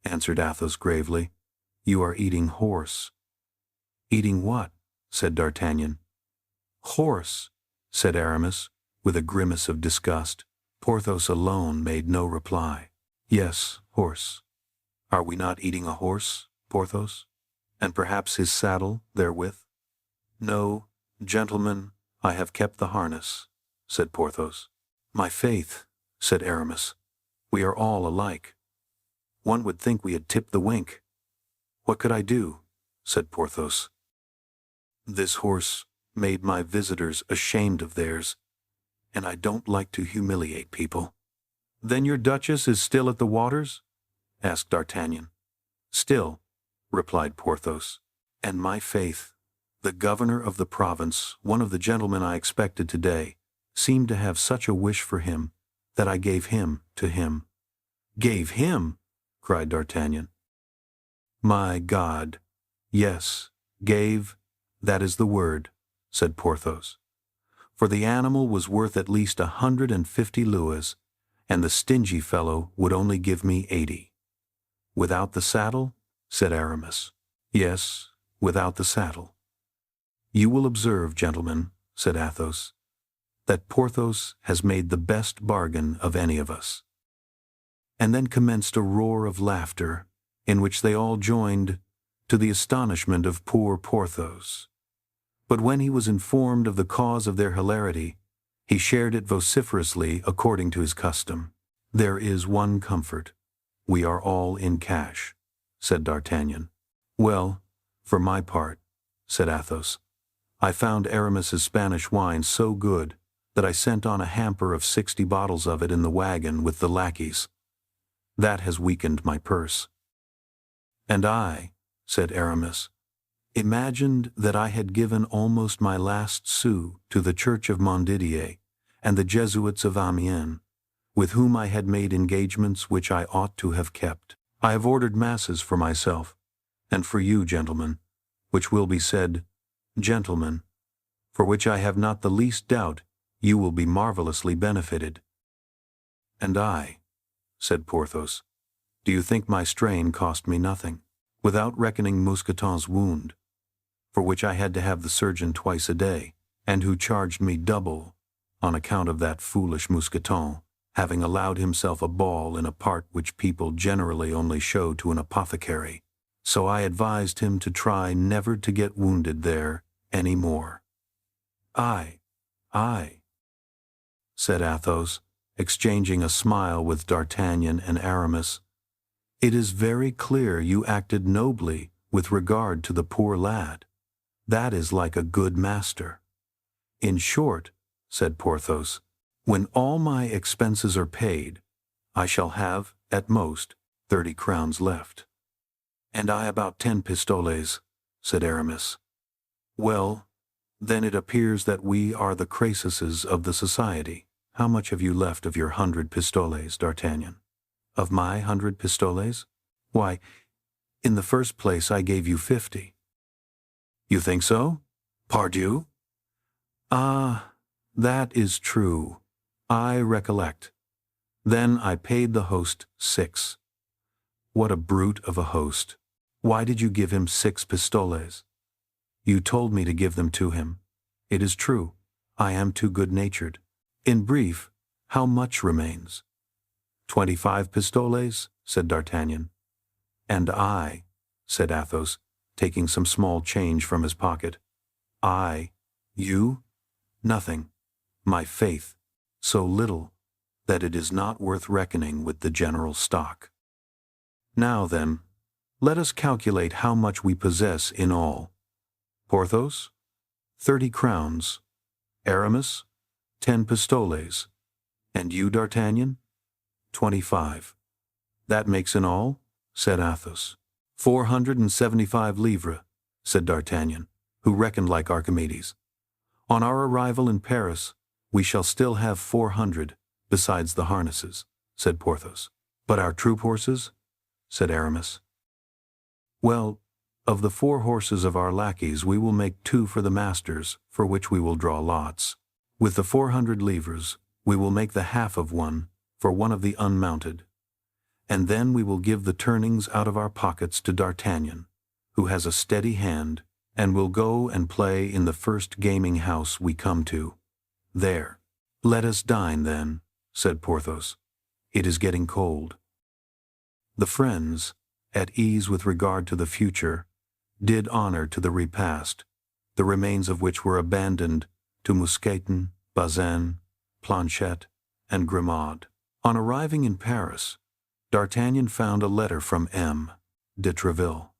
answered Athos gravely. "You are eating horse." "Eating what?" said D'Artagnan. "Horse," said Aramis, with a grimace of disgust. Porthos alone made no reply. "Yes, horse. Are we not eating a horse, Porthos? And perhaps his saddle therewith?" "No, gentlemen, I have kept the harness," said Porthos. "My faith," said Aramis, "we are all alike. One would think we had tipped the wink." "What could I do?" said Porthos. "This horse made my visitors ashamed of theirs, and I don't like to humiliate people." "Then your Duchess is still at the waters?" asked D'Artagnan. "Still," replied Porthos. "And my faith, the governor of the province, one of the gentlemen I expected today, seemed to have such a wish for him that I gave him to him." "Gave him?" cried D'Artagnan. "My God, yes, gave, that is the word," said Porthos. "For the animal was worth at least 150 louis, and the stingy fellow would only give me 80. "Without the saddle?" said Aramis. "Yes, without the saddle." "You will observe, gentlemen," said Athos, "that Porthos has made the best bargain of any of us." And then commenced a roar of laughter, in which they all joined, to the astonishment of poor Porthos. But when he was informed of the cause of their hilarity, he shared it vociferously according to his custom. "There is one comfort. We are all in cash," said D'Artagnan. "Well, for my part," said Athos, "I found Aramis's Spanish wine so good that I sent on a hamper of 60 bottles of it in the wagon with the lackeys. That has weakened my purse." "And I," said Aramis, "imagined that I had given almost my last sou to the Church of Montdidier and the Jesuits of Amiens, with whom I had made engagements which I ought to have kept. I have ordered masses for myself, and for you, gentlemen, which will be said, gentlemen, for which I have not the least doubt you will be marvelously benefited." "And I," said Porthos, "do you think my strain cost me nothing, without reckoning Mousqueton's wound, for which I had to have the surgeon twice a day, and who charged me double on account of that foolish Mousqueton having allowed himself a ball in a part which people generally only show to an apothecary, so I advised him to try never to get wounded there any more." "Aye, said Athos, exchanging a smile with D'Artagnan and Aramis. "It is very clear you acted nobly with regard to the poor lad. That is like a good master. In short, said Porthos, when all my expenses are paid, I shall have, at most, 30 crowns left. And I about 10 pistoles, said Aramis. Well, then it appears that we are the Crassuses of the society. How much have you left of your 100 pistoles, D'Artagnan? Of my 100 pistoles? Why, in the first place I gave you 50. You think so? Pardieu? Ah, that is true. I recollect. Then I paid the host 6. What a brute of a host. Why did you give him 6 pistoles? You told me to give them to him. It is true. I am too good-natured. In brief, how much remains? 25 pistoles, said D'Artagnan. And I, said Athos, taking some small change from his pocket. You? Nothing. My faith, so little that it is not worth reckoning with the general stock. Now then, let us calculate how much we possess in all. Porthos, 30 crowns. Aramis, 10 pistoles. And you, D'Artagnan? 25. That makes in all, said Athos. 475 livres, said D'Artagnan, who reckoned like Archimedes. On our arrival in Paris, we shall still have 400, besides the harnesses, said Porthos. But our troop horses? Said Aramis. Well, of the 4 horses of our lackeys we will make 2 for the masters, for which we will draw lots. With the 400 livres, we will make the half of one, for one of the unmounted. And then we will give the turnings out of our pockets to D'Artagnan, who has a steady hand, and will go and play in the first gaming house we come to. There. Let us dine, then, said Porthos. It is getting cold. The friends, at ease with regard to the future, did honor to the repast, the remains of which were abandoned to Mousqueton, Bazin, Planchet, and Grimaud. On arriving in Paris, D'Artagnan found a letter from M. de Treville,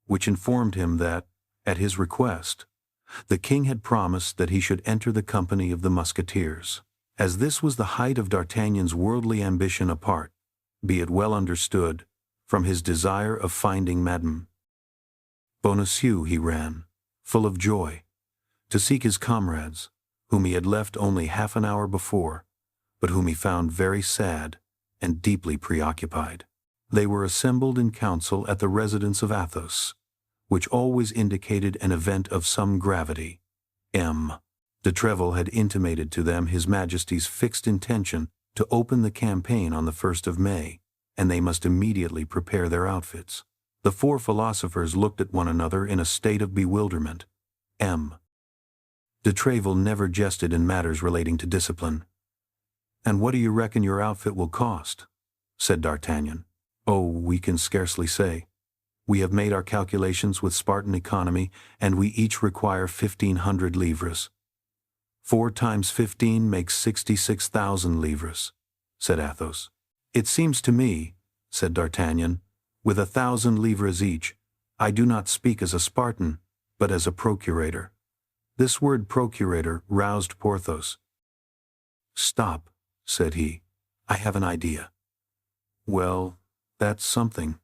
which informed him that, at his request, the king had promised that he should enter the company of the Musketeers. As this was the height of D'Artagnan's worldly ambition apart, be it well understood, from his desire of finding Madame Bonacieux, he ran, full of joy, to seek his comrades, whom he had left only half an hour before, but whom he found very sad and deeply preoccupied. They were assembled in council at the residence of Athos, which always indicated an event of some gravity. M. de Treville had intimated to them His Majesty's fixed intention to open the campaign on the 1st of May, and they must immediately prepare their outfits. The 4 philosophers looked at one another in a state of bewilderment. M. de Treville never jested in matters relating to discipline. "And what do you reckon your outfit will cost?" said D'Artagnan. "Oh, we can scarcely say. We have made our calculations with Spartan economy, and we each require 1,500 livres. 4 times 15 makes 66,000 livres, said Athos. "It seems to me," said D'Artagnan, "with 1,000 livres each, I do not speak as a Spartan, but as a procurator." This word procurator roused Porthos. "Stop," said he, "I have an idea." "Well, that's something,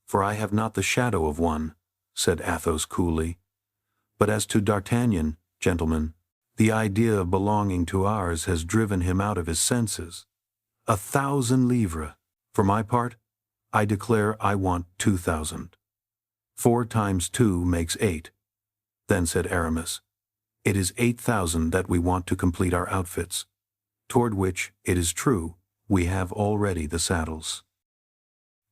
for I have not the shadow of one," said Athos coolly. "But as to D'Artagnan, gentlemen, the idea of belonging to ours has driven him out of his senses. 1,000 livres. For my part, I declare I want 2,000. 4 times 2 makes 8. Then said Aramis, "It is 8,000 that we want to complete our outfits, toward which, it is true, we have already the saddles."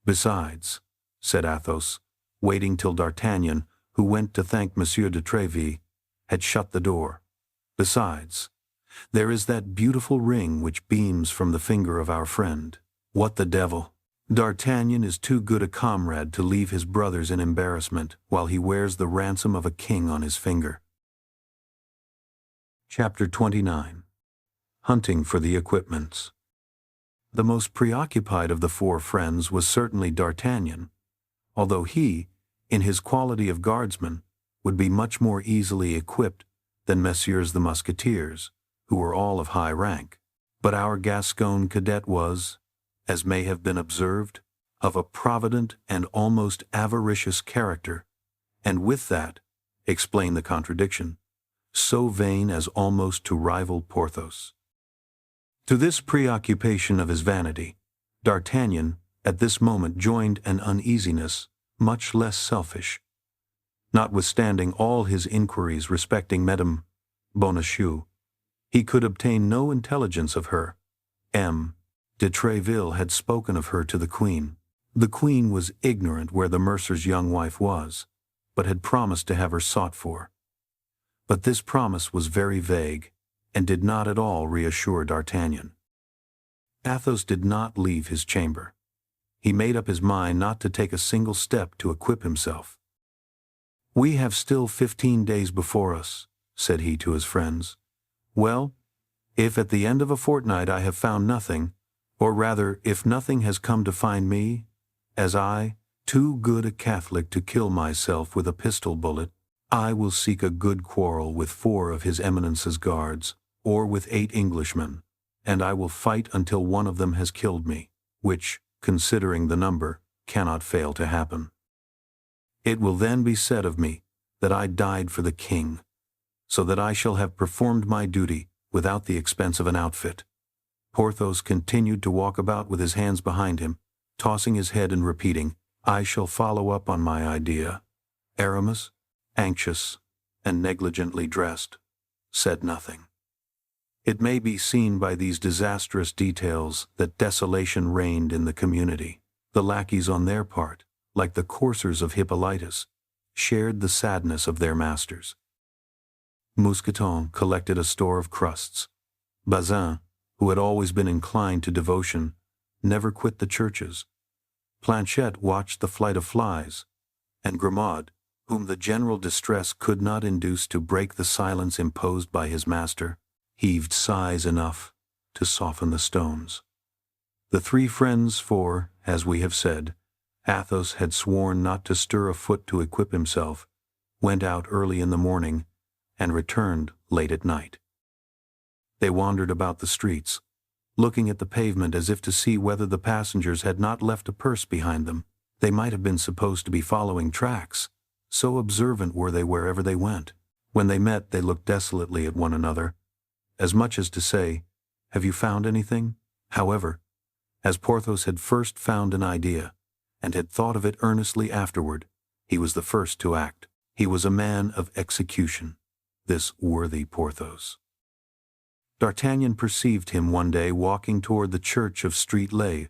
"Besides," said Athos, waiting till D'Artagnan, who went to thank Monsieur de Tréville, had shut the door. "Besides, there is that beautiful ring which beams from the finger of our friend. What the devil! D'Artagnan is too good a comrade to leave his brothers in embarrassment while he wears the ransom of a king on his finger." Chapter 29. Hunting for the equipments. The most preoccupied of the 4 friends was certainly D'Artagnan, although he, in his quality of guardsman, would be much more easily equipped than Messieurs the Musketeers, who were all of high rank. But our Gascon cadet was, as may have been observed, of a provident and almost avaricious character, and with that, explain the contradiction, so vain as almost to rival Porthos. To this preoccupation of his vanity, D'Artagnan, at this moment, joined an uneasiness much less selfish. Notwithstanding all his inquiries respecting Madame Bonacieux, he could obtain no intelligence of her. M. de Tréville had spoken of her to the Queen. The Queen was ignorant where the mercer's young wife was, but had promised to have her sought for. But this promise was very vague, and did not at all reassure D'Artagnan. Athos did not leave his chamber. He made up his mind not to take a single step to equip himself. "We have still 15 days before us," said he to his friends. "Well, if at the end of a fortnight I have found nothing, or rather if nothing has come to find me, as I, too good a Catholic to kill myself with a pistol bullet, I will seek a good quarrel with 4 of his Eminence's guards, or with 8 Englishmen, and I will fight until one of them has killed me, which, considering the number, cannot fail to happen. It will then be said of me that I died for the king, so that I shall have performed my duty without the expense of an outfit." Porthos continued to walk about with his hands behind him, tossing his head and repeating, "I shall follow up on my idea." Aramis, anxious and negligently dressed, said nothing. It may be seen by these disastrous details that desolation reigned in the community. The lackeys on their part, like the coursers of Hippolytus, shared the sadness of their masters. Mousqueton collected a store of crusts. Bazin, who had always been inclined to devotion, never quit the churches. Planchet watched the flight of flies, and Grimaud, whom the general distress could not induce to break the silence imposed by his master, heaved sighs enough to soften the stones. The 3 friends, for, as we have said, Athos had sworn not to stir a foot to equip himself, went out early in the morning, and returned late at night. They wandered about the streets, looking at the pavement as if to see whether the passengers had not left a purse behind them. They might have been supposed to be following tracks, so observant were they wherever they went. When they met, they looked desolately at one another, as much as to say, "Have you found anything?" However, as Porthos had first found an idea, and had thought of it earnestly afterward, he was the first to act. He was a man of execution, this worthy Porthos. D'Artagnan perceived him one day walking toward the church of Street-Lay,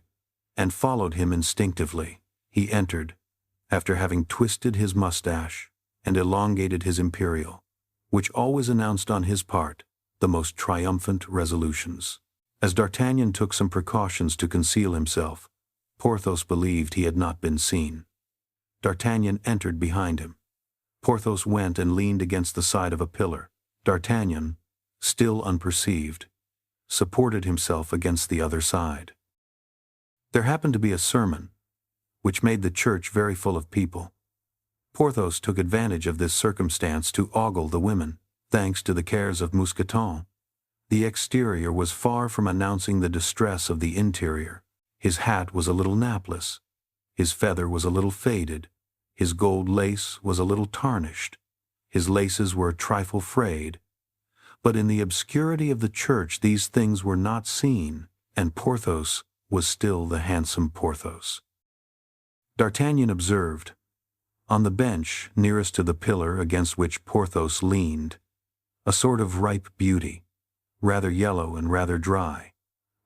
and followed him instinctively. He entered, after having twisted his mustache and elongated his imperial, which always announced on his part the most triumphant resolutions. As D'Artagnan took some precautions to conceal himself, Porthos believed he had not been seen. D'Artagnan entered behind him. Porthos went and leaned against the side of a pillar. D'Artagnan, still unperceived, supported himself against the other side. There happened to be a sermon, which made the church very full of people. Porthos took advantage of this circumstance to ogle the women. Thanks to the cares of Mousqueton, the exterior was far from announcing the distress of the interior. His hat was a little napless, his feather was a little faded, his gold lace was a little tarnished, his laces were a trifle frayed. But in the obscurity of the church these things were not seen, and Porthos was still the handsome Porthos. D'Artagnan observed, on the bench nearest to the pillar against which Porthos leaned, a sort of ripe beauty, rather yellow and rather dry,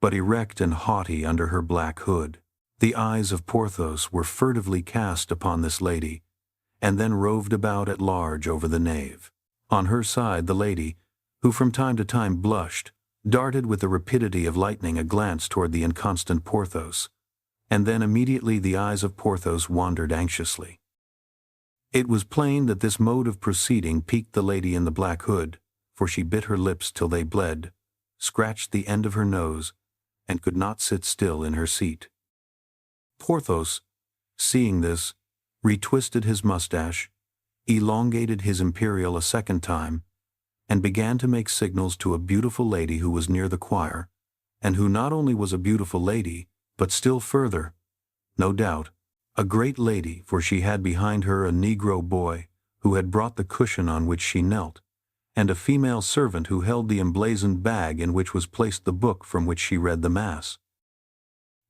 but erect and haughty under her black hood. The eyes of Porthos were furtively cast upon this lady, and then roved about at large over the nave. On her side the lady, who from time to time blushed, darted with the rapidity of lightning a glance toward the inconstant Porthos, and then immediately the eyes of Porthos wandered anxiously. It was plain that this mode of proceeding piqued the lady in the black hood, for she bit her lips till they bled, scratched the end of her nose, and could not sit still in her seat. Porthos, seeing this, retwisted his mustache, elongated his imperial a second time, and began to make signals to a beautiful lady who was near the choir, and who not only was a beautiful lady, but still further, no doubt, a great lady, for she had behind her a Negro boy, who had brought the cushion on which she knelt, and a female servant who held the emblazoned bag in which was placed the book from which she read the Mass.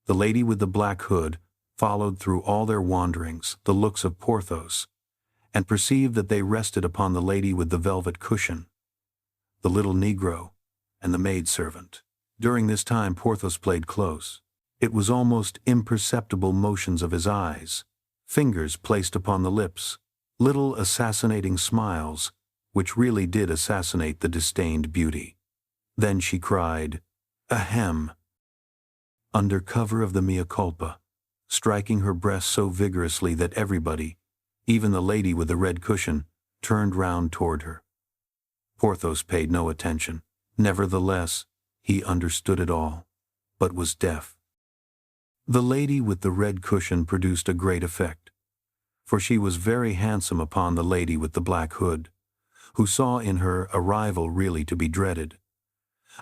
The lady with the black hood followed through all their wanderings the looks of Porthos, and perceived that they rested upon the lady with the velvet cushion, the little Negro, and the maid-servant. During this time Porthos played close. It was almost imperceptible motions of his eyes, fingers placed upon the lips, little assassinating smiles, which really did assassinate the disdained beauty. Then she cried, "Ahem!" under cover of the mea culpa, striking her breast so vigorously that everybody, even the lady with the red cushion, turned round toward her. Porthos paid no attention. Nevertheless, he understood it all, but was deaf. The lady with the red cushion produced a great effect, for she was very handsome upon the lady with the black hood, who saw in her a rival really to be dreaded.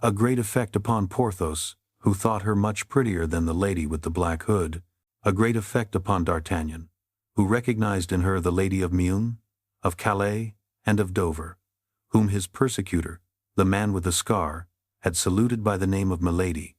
A great effect upon Porthos, who thought her much prettier than the lady with the black hood. A great effect upon D'Artagnan, who recognized in her the Lady of Meun, of Calais, and of Dover, whom his persecutor, the man with the scar, had saluted by the name of Milady.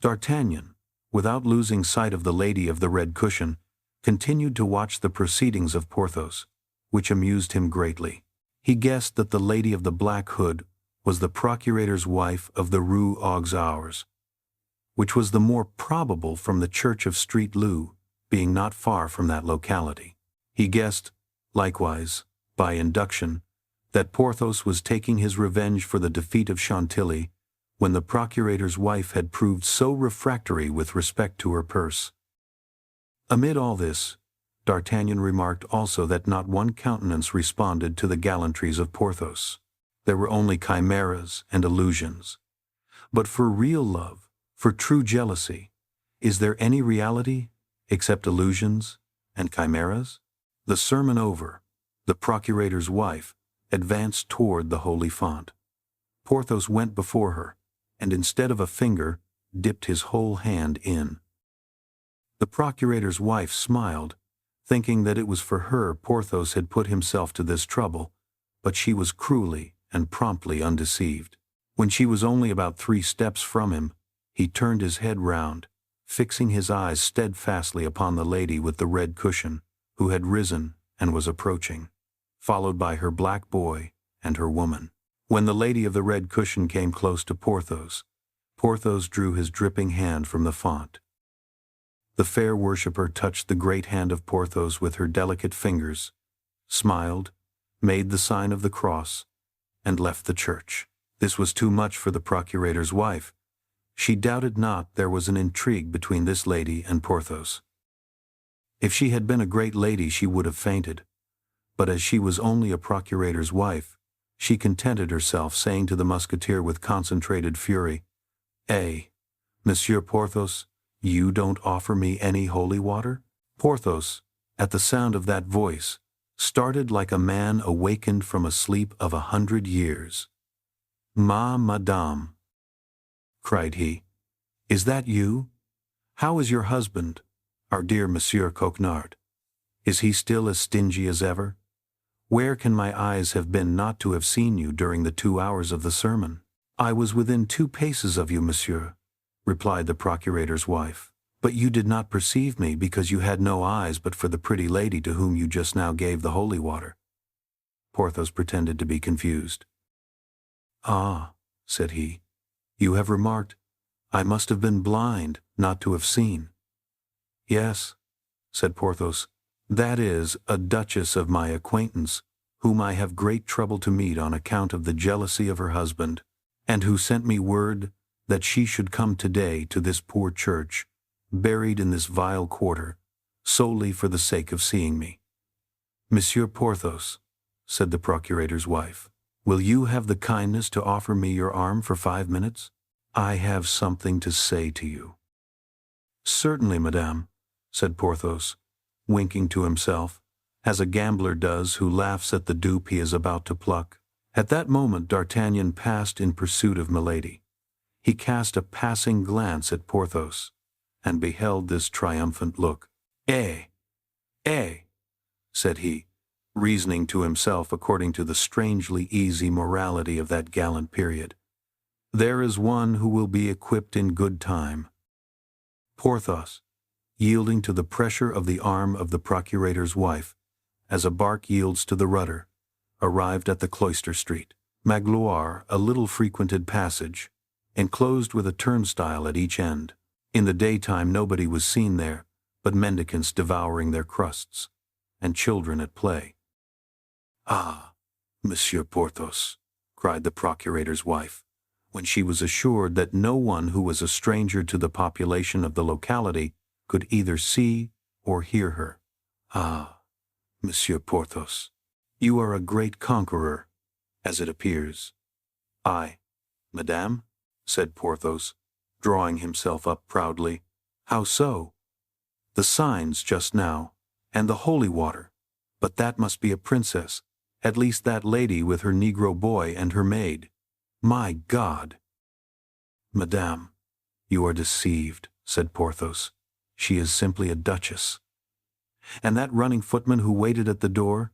D'Artagnan, without losing sight of the lady of the red cushion, continued to watch the proceedings of Porthos, which amused him greatly. He guessed that the lady of the black hood was the procurator's wife of the Rue Auxours, which was the more probable from the church of Street Lou being not far from that locality. He guessed, likewise, by induction, that Porthos was taking his revenge for the defeat of Chantilly when the procurator's wife had proved so refractory with respect to her purse. Amid all this, D'Artagnan remarked also that not one countenance responded to the gallantries of Porthos. There were only chimeras and illusions. But for real love, for true jealousy, is there any reality except illusions and chimeras? The sermon over, the procurator's wife advanced toward the holy font. Porthos went before her, and instead of a finger, dipped his whole hand in. The procurator's wife smiled, thinking that it was for her Porthos had put himself to this trouble, but she was cruelly and promptly undeceived. When she was only about 3 steps from him, he turned his head round, fixing his eyes steadfastly upon the lady with the red cushion, who had risen and was approaching, followed by her black boy and her woman. When the lady of the red cushion came close to Porthos, Porthos drew his dripping hand from the font. The fair worshipper touched the great hand of Porthos with her delicate fingers, smiled, made the sign of the cross, and left the church. This was too much for the procurator's wife. She doubted not there was an intrigue between this lady and Porthos. If she had been a great lady she would have fainted, but as she was only a procurator's wife, she contented herself, saying to the musketeer with concentrated fury, "Eh, Monsieur Porthos, you don't offer me any holy water?" Porthos, at the sound of that voice, started like a man awakened from a sleep of 100 years. Madame," cried he, "is that you? How is your husband, our dear Monsieur Coquenard? Is he still as stingy as ever? Where can my eyes have been not to have seen you during the 2 hours of the sermon?" "I was within 2 paces of you, monsieur," replied the procurator's wife, "but you did not perceive me because you had no eyes but for the pretty lady to whom you just now gave the holy water." Porthos pretended to be confused. "Ah," said he, "you have remarked. I must have been blind not to have seen." "Yes," said Porthos, "that is a duchess of my acquaintance, whom I have great trouble to meet on account of the jealousy of her husband, and who sent me word that she should come today to this poor church, buried in this vile quarter, solely for the sake of seeing me." "Monsieur Porthos," said the procurator's wife, "will you have the kindness to offer me your arm for 5 minutes? I have something to say to you." "Certainly, madame," said Porthos, winking to himself, as a gambler does who laughs at the dupe he is about to pluck. At that moment D'Artagnan passed in pursuit of Milady. He cast a passing glance at Porthos, and beheld this triumphant look. Eh, said he, reasoning to himself according to the strangely easy morality of that gallant period. There is one who will be equipped in good time. Porthos, yielding to the pressure of the arm of the procurator's wife, as a bark yields to the rudder, arrived at the Cloister Street. Magloire, a little frequented passage, enclosed with a turnstile at each end. In the daytime nobody was seen there, but mendicants devouring their crusts, and children at play. "Ah, Monsieur Porthos," cried the procurator's wife, when she was assured that no one who was a stranger to the population of the locality could either see or hear her. "Ah, Monsieur Porthos, you are a great conqueror, as it appears." "I, madame?" said Porthos, drawing himself up proudly. "How so?" "The signs just now, and the holy water. But that must be a princess, at least that lady with her Negro boy and her maid. My God!" "Madame, you are deceived," said Porthos. "She is simply a duchess." "And that running footman who waited at the door?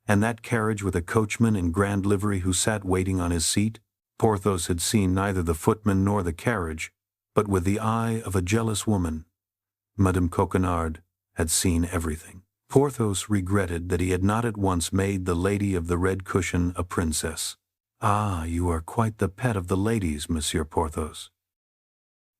And that carriage with a coachman in grand livery who sat waiting on his seat?" Porthos had seen neither the footman nor the carriage, but with the eye of a jealous woman. Madame Coquenard had seen everything. Porthos regretted that he had not at once made the lady of the red cushion a princess. "Ah, you are quite the pet of the ladies, Monsieur Porthos,"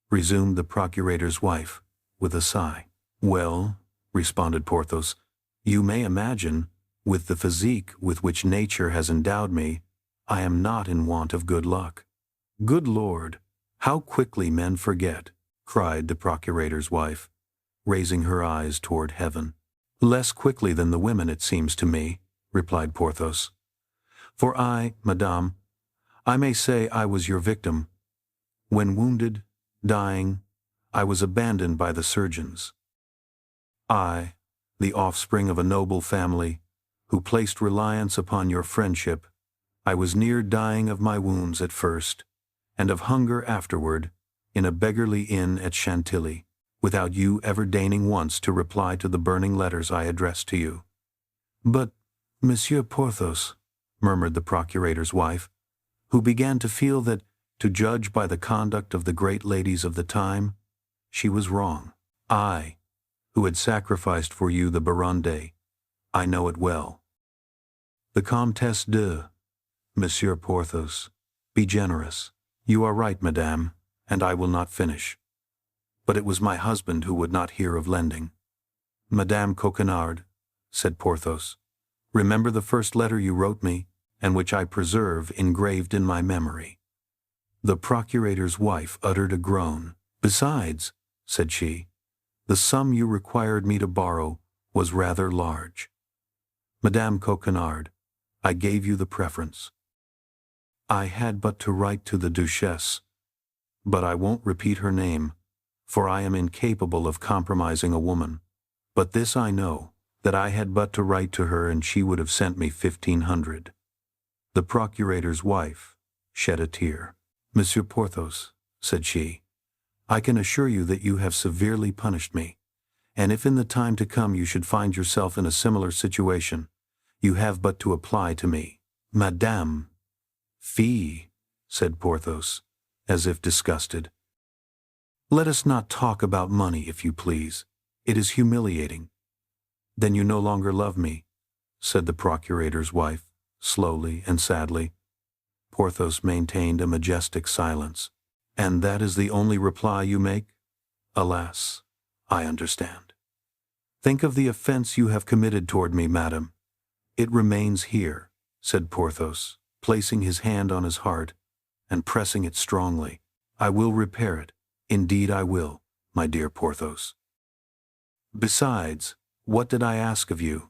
resumed the procurator's wife, with a sigh. "Well," responded Porthos, "you may imagine, with the physique with which nature has endowed me, I am not in want of good luck." "Good Lord, how quickly men forget," cried the procurator's wife, raising her eyes toward heaven. "Less quickly than the women, it seems to me," replied Porthos. "For I, madame, I may say I was your victim. When wounded, dying, I was abandoned by the surgeons. I, the offspring of a noble family, who placed reliance upon your friendship, I was near dying of my wounds at first, and of hunger afterward, in a beggarly inn at Chantilly, without you ever deigning once to reply to the burning letters I addressed to you." "But, Monsieur Porthos," murmured the procurator's wife, who began to feel that, to judge by the conduct of the great ladies of the time, she was wrong. "I, who had sacrificed for you the Baronde, I know it well." "The Comtesse de..." "Monsieur Porthos, be generous." "You are right, madame, and I will not finish. But it was my husband who would not hear of lending." "Madame Coquenard," said Porthos, "remember the first letter you wrote me, and which I preserve engraved in my memory." The procurator's wife uttered a groan. "Besides," said she, "the sum you required me to borrow was rather large. Madame Coquenard, I gave you the preference. I had but to write to the Duchesse, but I won't repeat her name, for I am incapable of compromising a woman. But this I know, that I had but to write to her and she would have sent me 1,500. The procurator's wife shed a tear. "Monsieur Porthos," said she, "I can assure you that you have severely punished me, and if in the time to come you should find yourself in a similar situation, you have but to apply to me." "Madame..." "Fie," said Porthos, as if disgusted. "Let us not talk about money, if you please. It is humiliating." "Then you no longer love me," said the procurator's wife, slowly and sadly. Porthos maintained a majestic silence. "And that is the only reply you make? Alas, I understand. Think of the offense you have committed toward me, madam." "It remains here," said Porthos, placing his hand on his heart and pressing it strongly. "I will repair it. Indeed I will, my dear Porthos." "Besides, what did I ask of you?"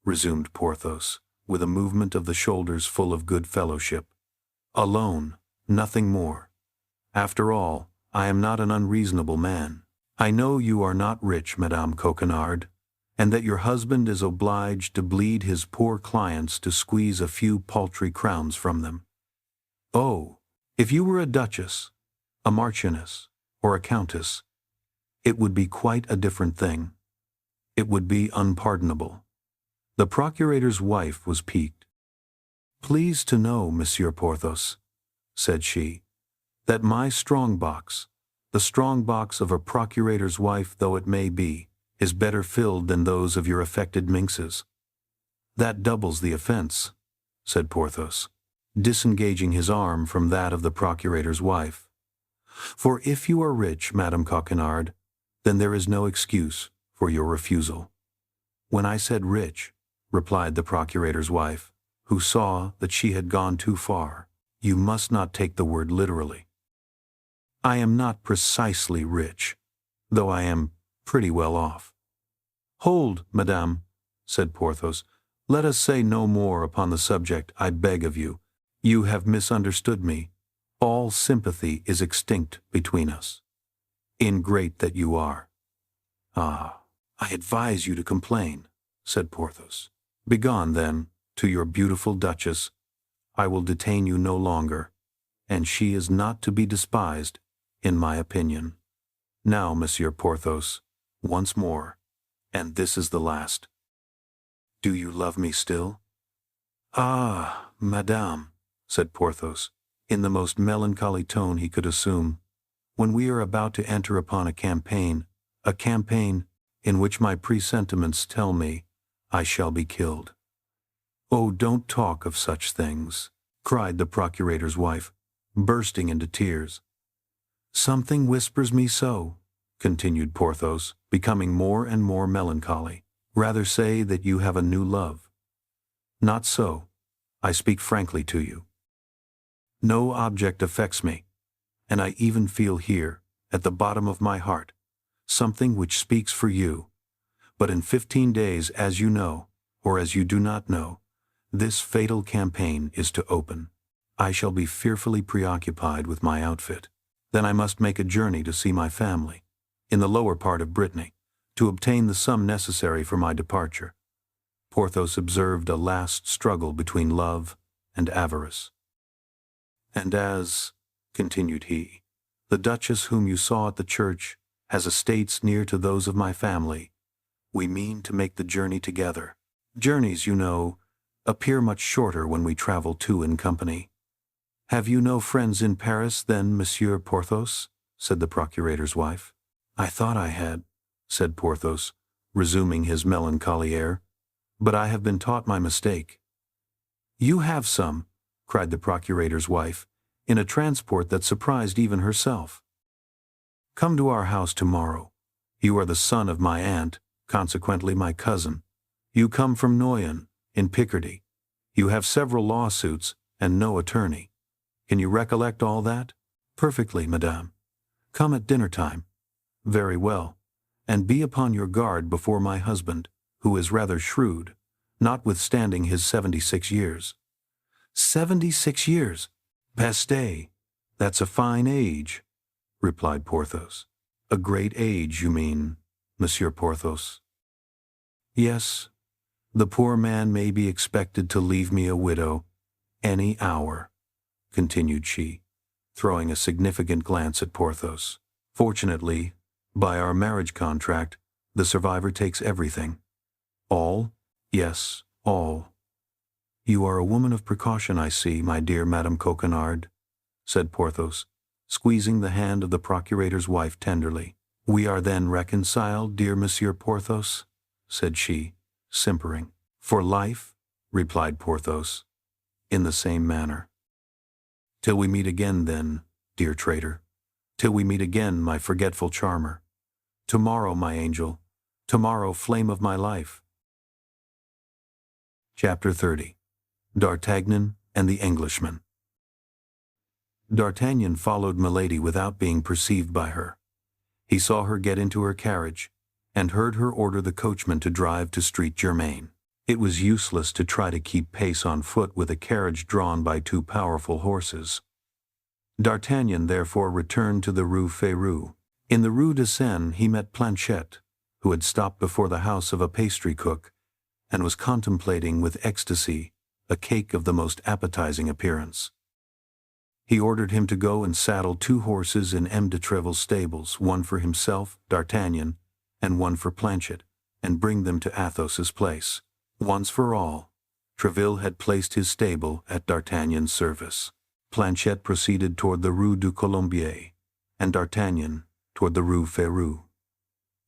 resumed Porthos, with a movement of the shoulders full of good fellowship. "Alone, nothing more. After all, I am not an unreasonable man. I know you are not rich, Madame Coquenard, and that your husband is obliged to bleed his poor clients to squeeze a few paltry crowns from them. Oh, if you were a duchess, a marchioness, or a countess, it would be quite a different thing. It would be unpardonable. The procurator's wife was piqued. Please to know, Monsieur Porthos, said she, that my strong-box, the strong-box of a procurator's wife though it may be, is better filled than those of your affected minxes. That doubles the offense, said Porthos, disengaging his arm from that of the procurator's wife. For if you are rich, Madame Coquenard, then there is no excuse for your refusal. When I said rich, replied the procurator's wife, who saw that she had gone too far, you must not take the word literally. I am not precisely rich, though I am pretty well off. Hold, madame, said Porthos, let us say no more upon the subject, I beg of you. You have misunderstood me. All sympathy is extinct between us. Ingrate that you are. Ah, I advise you to complain, said Porthos. Begone, then, to your beautiful duchess. I will detain you no longer, and she is not to be despised, in my opinion. Now, Monsieur Porthos, once more, and this is the last. Do you love me still? Ah, madame, said Porthos, in the most melancholy tone he could assume, when we are about to enter upon a campaign in which my presentiments tell me I shall be killed. Oh, don't talk of such things, cried the procurator's wife, bursting into tears. Something whispers me so, continued Porthos, becoming more and more melancholy. Rather say that you have a new love. Not so. I speak frankly to you. No object affects me, and I even feel here, at the bottom of my heart, something which speaks for you. But in 15 days, as you know, or as you do not know, this fatal campaign is to open. I shall be fearfully preoccupied with my outfit. Then I must make a journey to see my family, in the lower part of Brittany, to obtain the sum necessary for my departure. Porthos observed a last struggle between love and avarice. And as, continued he, the duchess whom you saw at the church has estates near to those of my family, we mean to make the journey together. Journeys, you know, appear much shorter when we travel two in company. Have you no friends in Paris, then, Monsieur Porthos? Said the procurator's wife. I thought I had, said Porthos, resuming his melancholy air, but I have been taught my mistake. You have some, cried the procurator's wife, in a transport that surprised even herself. Come to our house tomorrow. You are the son of my aunt, consequently my cousin. You come from Noyon, in Picardy. You have several lawsuits and no attorney. Can you recollect all that? Perfectly, madame. Come at dinner time. Very well. And be upon your guard before my husband, who is rather shrewd, notwithstanding his 76 years. 76 years? Peste! That's a fine age, replied Porthos. A great age, you mean, Monsieur Porthos. Yes, the poor man may be expected to leave me a widow any hour, continued she, throwing a significant glance at Porthos. Fortunately, by our marriage contract, the survivor takes everything. All? Yes, all. You are a woman of precaution, I see, my dear Madame Coquenard, said Porthos, squeezing the hand of the procurator's wife tenderly. We are then reconciled, dear Monsieur Porthos, said she, simpering. For life, replied Porthos, in the same manner. Till we meet again, then, dear traitor. Till we meet again, my forgetful charmer. Tomorrow, my angel. Tomorrow, flame of my life. Chapter 30. D'Artagnan and the Englishman. D'Artagnan followed Milady without being perceived by her. He saw her get into her carriage, and heard her order the coachman to drive to Street Germain. It was useless to try to keep pace on foot with a carriage drawn by two powerful horses. D'Artagnan therefore returned to the Rue Férou. In the Rue de Seine he met Planchet, who had stopped before the house of a pastry cook, and was contemplating with ecstasy a cake of the most appetizing appearance. He ordered him to go and saddle 2 horses in M. de Treville's stables, one for himself, D'Artagnan, and one for Planchet, and bring them to Athos's place. Once for all, Tréville had placed his stable at D'Artagnan's service. Planchet proceeded toward the Rue du Colombier, and D'Artagnan toward the Rue Férou.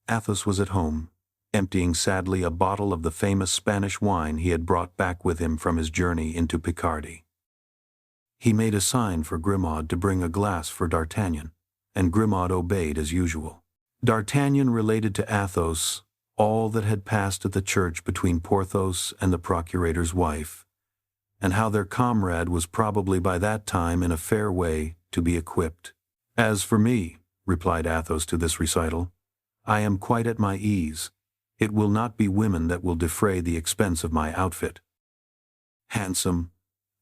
Athos was at home, emptying sadly a bottle of the famous Spanish wine he had brought back with him from his journey into Picardy. He made a sign for Grimaud to bring a glass for D'Artagnan, and Grimaud obeyed as usual. D'Artagnan related to Athos all that had passed at the church between Porthos and the procurator's wife, and how their comrade was probably by that time in a fair way to be equipped. "As for me," replied Athos to this recital, "I am quite at my ease. It will not be women that will defray the expense of my outfit. Handsome,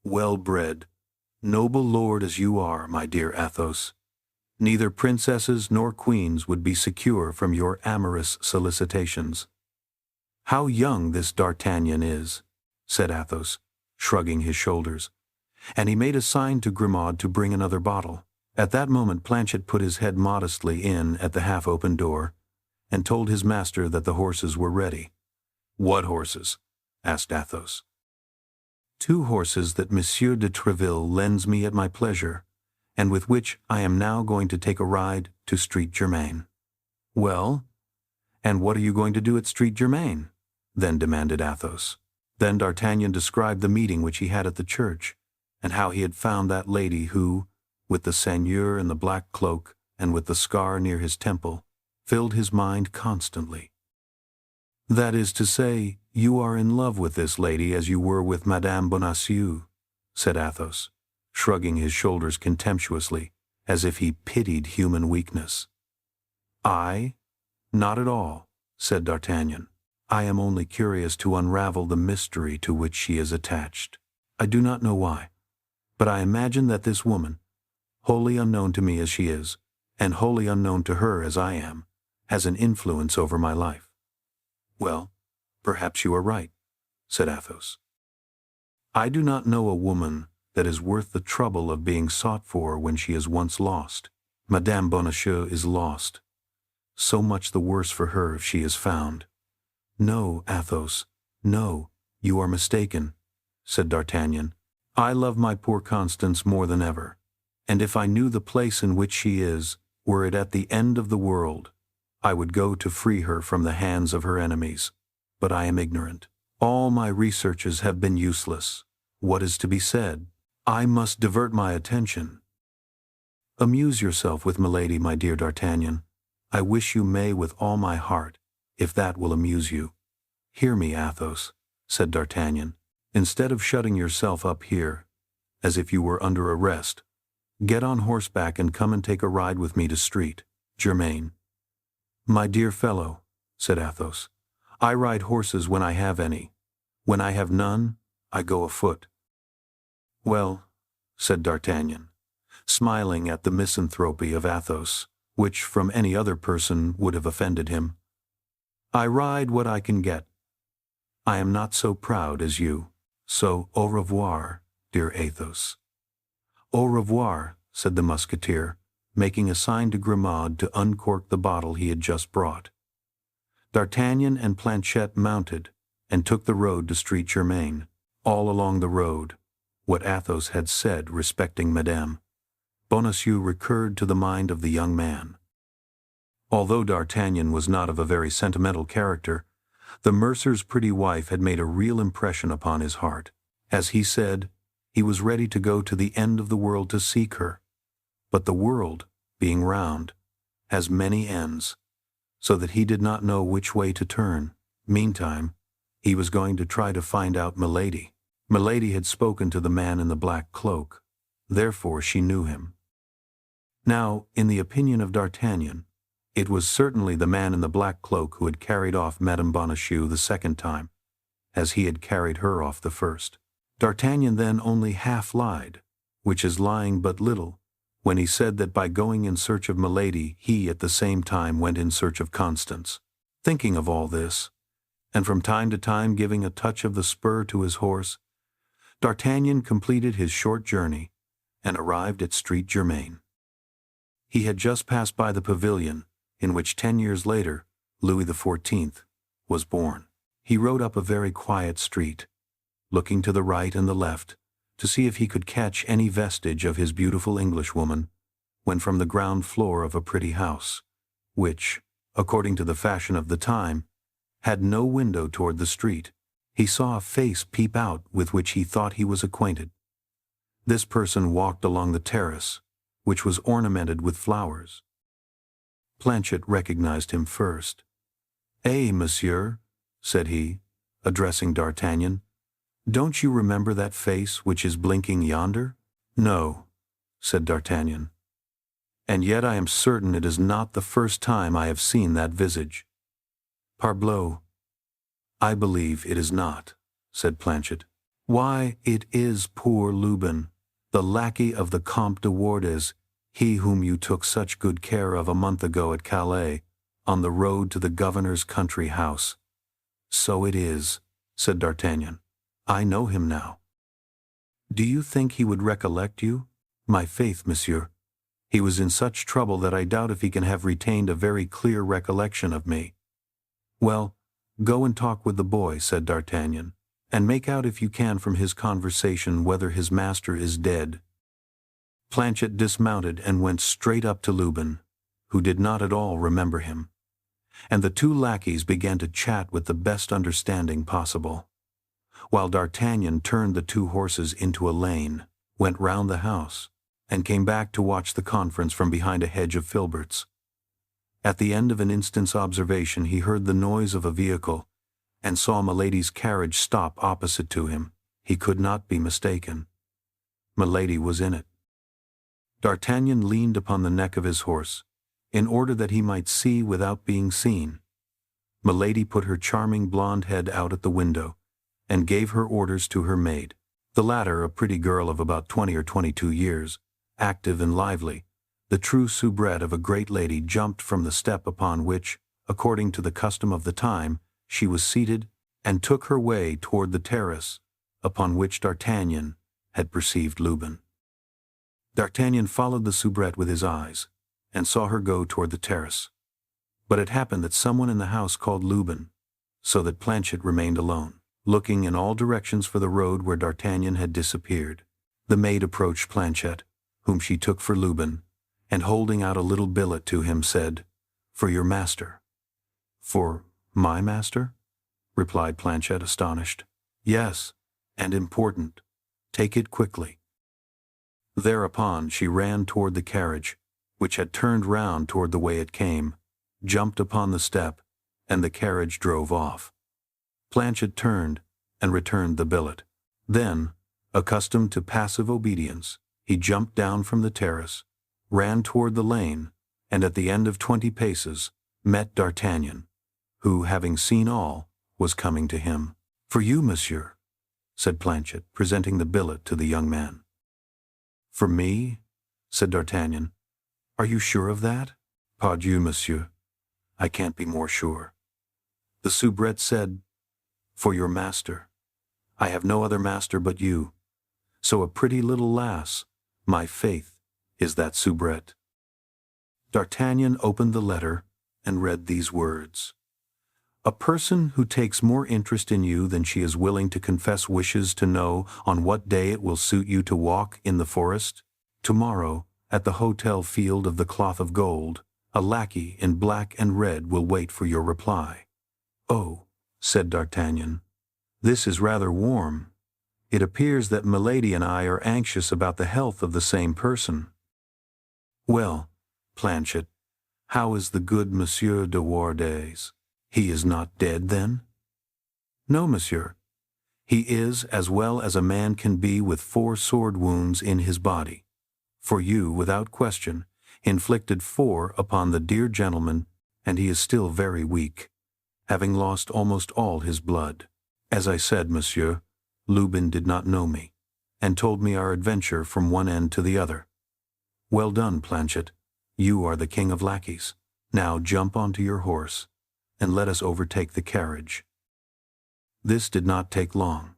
well-bred, noble lord as you are, my dear Athos, neither princesses nor queens would be secure from your amorous solicitations." "How young this D'Artagnan is," said Athos, shrugging his shoulders, and he made a sign to Grimaud to bring another bottle. At that moment Planchet put his head modestly in at the half-open door, and told his master that the horses were ready. "What horses?" asked Athos. "2 horses that Monsieur de Tréville lends me at my pleasure, and with which I am now going to take a ride to Street Germain." "Well, and what are you going to do at Street Germain?" then demanded Athos. Then D'Artagnan described the meeting which he had at the church, and how he had found that lady who, with the seigneur in the black cloak and with the scar near his temple, filled his mind constantly. "That is to say, you are in love with this lady as you were with Madame Bonacieux," said Athos, shrugging his shoulders contemptuously, as if he pitied human weakness. "I? Not at all," said D'Artagnan. "I am only curious to unravel the mystery to which she is attached. I do not know why, but I imagine that this woman, wholly unknown to me as she is, and wholly unknown to her as I am, has an influence over my life." "Well, perhaps you are right," said Athos. "I do not know a woman that is worth the trouble of being sought for when she is once lost. Madame Bonacieux is lost. So much the worse for her if she is found." "No, Athos, no, you are mistaken," said D'Artagnan. "I love my poor Constance more than ever, and if I knew the place in which she is, were it at the end of the world, I would go to free her from the hands of her enemies. But I am ignorant. All my researches have been useless. What is to be said? I must divert my attention." "Amuse yourself with Milady, my dear D'Artagnan. I wish you may with all my heart, if that will amuse you." "Hear me, Athos," said D'Artagnan. "Instead of shutting yourself up here, as if you were under arrest, get on horseback and come and take a ride with me to Street Germain." "My dear fellow," said Athos, "I ride horses when I have any. When I have none, I go afoot." "Well," said D'Artagnan, smiling at the misanthropy of Athos, which from any other person would have offended him, "I ride what I can get. I am not so proud as you. So au revoir, dear Athos." "Au revoir," said the Musketeer, making a sign to Grimaud to uncork the bottle he had just brought. D'Artagnan and Planchet mounted, and took the road to Street Germain. All along the road, what Athos had said respecting Madame Bonacieux recurred to the mind of the young man. Although D'Artagnan was not of a very sentimental character, the mercer's pretty wife had made a real impression upon his heart. As he said, he was ready to go to the end of the world to seek her. But the world, being round, has many ends, so that he did not know which way to turn. Meantime, he was going to try to find out Milady. Milady had spoken to the man in the black cloak, therefore she knew him. Now, in the opinion of D'Artagnan, it was certainly the man in the black cloak who had carried off Madame Bonacieux the second time, as he had carried her off the first. D'Artagnan then only half lied, which is lying but little, when he said that by going in search of Milady he at the same time went in search of Constance. Thinking of all this, and from time to time giving a touch of the spur to his horse, D'Artagnan completed his short journey and arrived at Street Germain. He had just passed by the pavilion in which 10 years later Louis XIV was born. He rode up a very quiet street, looking to the right and the left to see if he could catch any vestige of his beautiful Englishwoman, when from the ground floor of a pretty house, which, according to the fashion of the time, had no window toward the street, he saw a face peep out with which he thought he was acquainted. This person walked along the terrace, which was ornamented with flowers. Planchet recognized him first. "Eh, monsieur," said he, addressing D'Artagnan, "don't you remember that face which is blinking yonder?" "No," said D'Artagnan. "And yet I am certain it is not the first time I have seen that visage." "Parbleu, I believe it is not," said Planchet. "Why, it is poor Lubin, the lackey of the Comte de Wardes, he whom you took such good care of a month ago at Calais, on the road to the governor's country house." "So it is," said D'Artagnan. "I know him now." "Do you think he would recollect you?" "My faith, monsieur, he was in such trouble that I doubt if he can have retained a very clear recollection of me." "Well, go and talk with the boy," said D'Artagnan, "and make out if you can from his conversation whether his master is dead." Planchet dismounted and went straight up to Lubin, who did not at all remember him, and the two lackeys began to chat with the best understanding possible, while D'Artagnan turned the two horses into a lane, went round the house, and came back to watch the conference from behind a hedge of filberts. At the end of an instant's observation he heard the noise of a vehicle, and saw Milady's carriage stop opposite to him. He could not be mistaken. Milady was in it. D'Artagnan leaned upon the neck of his horse, in order that he might see without being seen. Milady put her charming blonde head out at the window, and gave her orders to her maid. The latter, a pretty girl of about 20 or 22 years, active and lively, the true soubrette of a great lady, jumped from the step upon which, according to the custom of the time, she was seated, and took her way toward the terrace, upon which D'Artagnan had perceived Lubin. D'Artagnan followed the soubrette with his eyes, and saw her go toward the terrace. But it happened that someone in the house called Lubin, so that Planchet remained alone, looking in all directions for the road where D'Artagnan had disappeared. The maid approached Planchet, whom she took for Lubin, and holding out a little billet to him, said, "For your master." "For my master?" replied Planchet, astonished. "Yes, and important. Take it quickly." Thereupon she ran toward the carriage, which had turned round toward the way it came, jumped upon the step, and the carriage drove off. Planchet turned and returned the billet. Then, accustomed to passive obedience, he jumped down from the terrace, ran toward the lane, and at the end of 20 paces met D'Artagnan, who, having seen all, was coming to him. "For you, monsieur," said Planchet, presenting the billet to the young man. "For me?" said D'Artagnan. "Are you sure of that?" "Pardieu, monsieur, I can't be more sure." The soubrette said, "For your master. I have no other master but you. So a pretty little lass, my faith, is that soubrette." D'Artagnan opened the letter and read these words: "A person who takes more interest in you than she is willing to confess wishes to know on what day it will suit you to walk in the forest. Tomorrow, at the hotel Field of the Cloth of Gold, a lackey in black and red will wait for your reply." "Oh," said D'Artagnan, "this is rather warm. It appears that Milady and I are anxious about the health of the same person." "Well, Planchet, how is the good Monsieur de Wardes? He is not dead, then?" "No, monsieur. He is as well as a man can be with 4 sword wounds in his body. For you, without question, inflicted 4 upon the dear gentleman, and he is still very weak, having lost almost all his blood. As I said, monsieur, Lubin did not know me, and told me our adventure from one end to the other. Well done, Planchet. You are the king of lackeys. Now jump onto your horse, and let us overtake the carriage." This did not take long.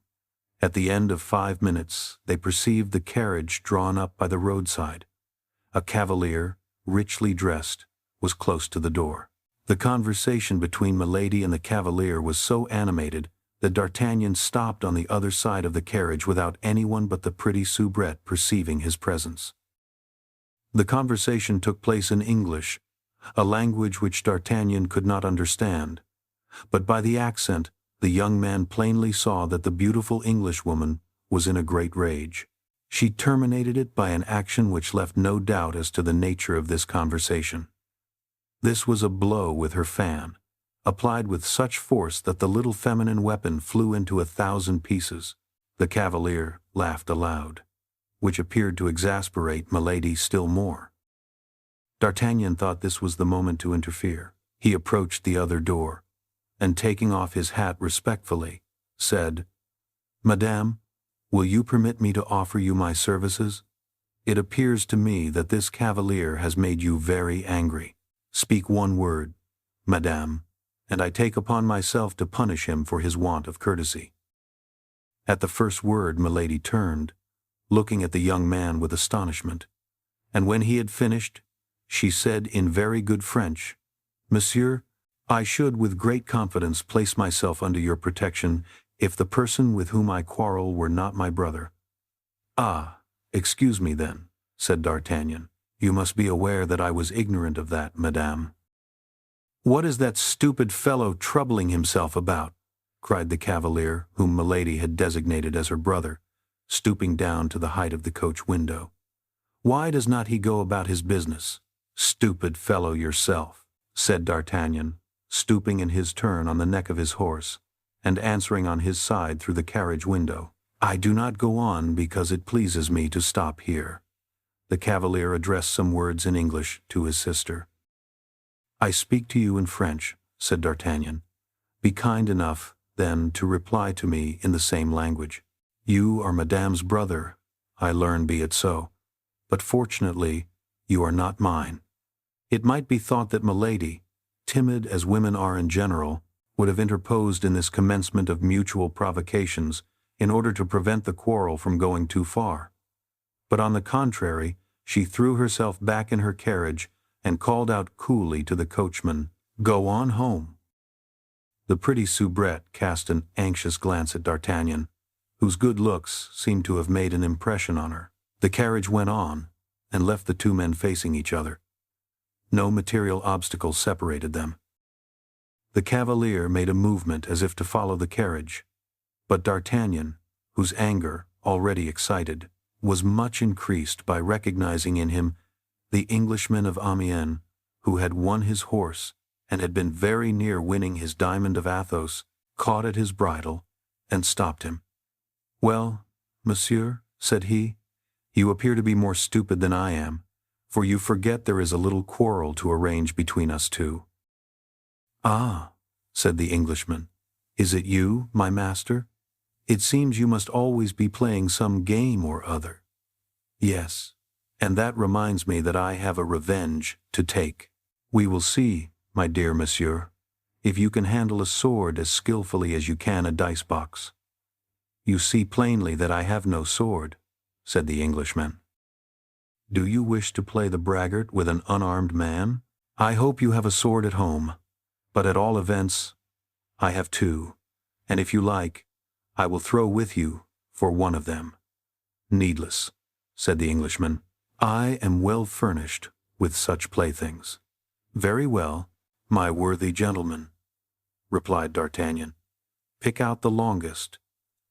At the end of 5 minutes, they perceived the carriage drawn up by the roadside. A cavalier, richly dressed, was close to the door. The conversation between Milady and the cavalier was so animated that D'Artagnan stopped on the other side of the carriage without anyone but the pretty Soubrette perceiving his presence. The conversation took place in English, a language which D'Artagnan could not understand, but by the accent, the young man plainly saw that the beautiful Englishwoman was in a great rage. She terminated it by an action which left no doubt as to the nature of this conversation. This was a blow with her fan, applied with such force that the little feminine weapon flew into 1,000 pieces. The cavalier laughed aloud, which appeared to exasperate Milady still more. D'Artagnan thought this was the moment to interfere. He approached the other door, and taking off his hat respectfully, said, "Madame, will you permit me to offer you my services? It appears to me that this cavalier has made you very angry. Speak one word, Madame, and I take upon myself to punish him for his want of courtesy." At the first word Milady turned, looking at the young man with astonishment, and when he had finished, she said in very good French, "Monsieur, I should with great confidence place myself under your protection if the person with whom I quarrel were not my brother." "Ah, excuse me then," said D'Artagnan. "You must be aware that I was ignorant of that, madame." "What is that stupid fellow troubling himself about?" cried the cavalier, whom Milady had designated as her brother, stooping down to the height of the coach window. "Why does not he go about his business?" "Stupid fellow yourself," said D'Artagnan, stooping in his turn on the neck of his horse, and answering on his side through the carriage window. "I do not go on because it pleases me to stop here." The cavalier addressed some words in English to his sister. "I speak to you in French," said D'Artagnan. "Be kind enough, then, to reply to me in the same language. You are Madame's brother, I learn be it so, but fortunately you are not mine." It might be thought that Milady, timid as women are in general, would have interposed in this commencement of mutual provocations in order to prevent the quarrel from going too far. But on the contrary, she threw herself back in her carriage and called out coolly to the coachman, "Go on home." The pretty Soubrette cast an anxious glance at D'Artagnan, whose good looks seemed to have made an impression on her. The carriage went on, and left the two men facing each other. No material obstacle separated them. The cavalier made a movement as if to follow the carriage, but D'Artagnan, whose anger, already excited, was much increased by recognizing in him the Englishman of Amiens, who had won his horse and had been very near winning his diamond of Athos, caught at his bridle and stopped him. "Well, monsieur," said he, "you appear to be more stupid than I am, for you forget there is a little quarrel to arrange between us two." "Ah," said the Englishman, "is it you, my master? It seems you must always be playing some game or other." "Yes, and that reminds me that I have a revenge to take. We will see, my dear monsieur, if you can handle a sword as skillfully as you can a dice box." "You see plainly that I have no sword," said the Englishman. "Do you wish to play the braggart with an unarmed man? I hope you have a sword at home, but at all events, I have two, and if you like, I will throw with you for one of them." "Needless," said the Englishman. "I am well furnished with such playthings." "Very well, my worthy gentleman," replied D'Artagnan. "Pick out the longest,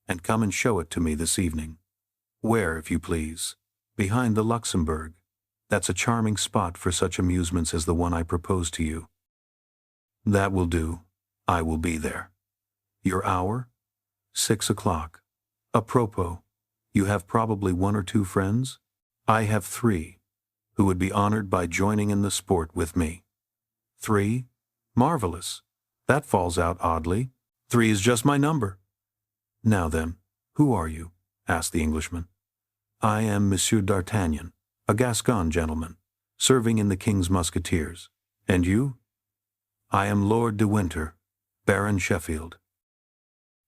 and come and show it to me this evening. Where, if you please? Behind the Luxembourg. That's a charming spot for such amusements as the one I propose to you." "That will do. I will be there." "Your hour?" 6 o'clock. "A propos, you have probably 1 or 2 friends?" "I have 3, who would be honored by joining in the sport with me." 3? Marvelous. That falls out oddly. 3 is just my number. "Now then, who are you?" asked the Englishman. "I am Monsieur d'Artagnan, a Gascon gentleman, serving in the King's Musketeers. And you?" I am Lord de Winter, Baron Sheffield.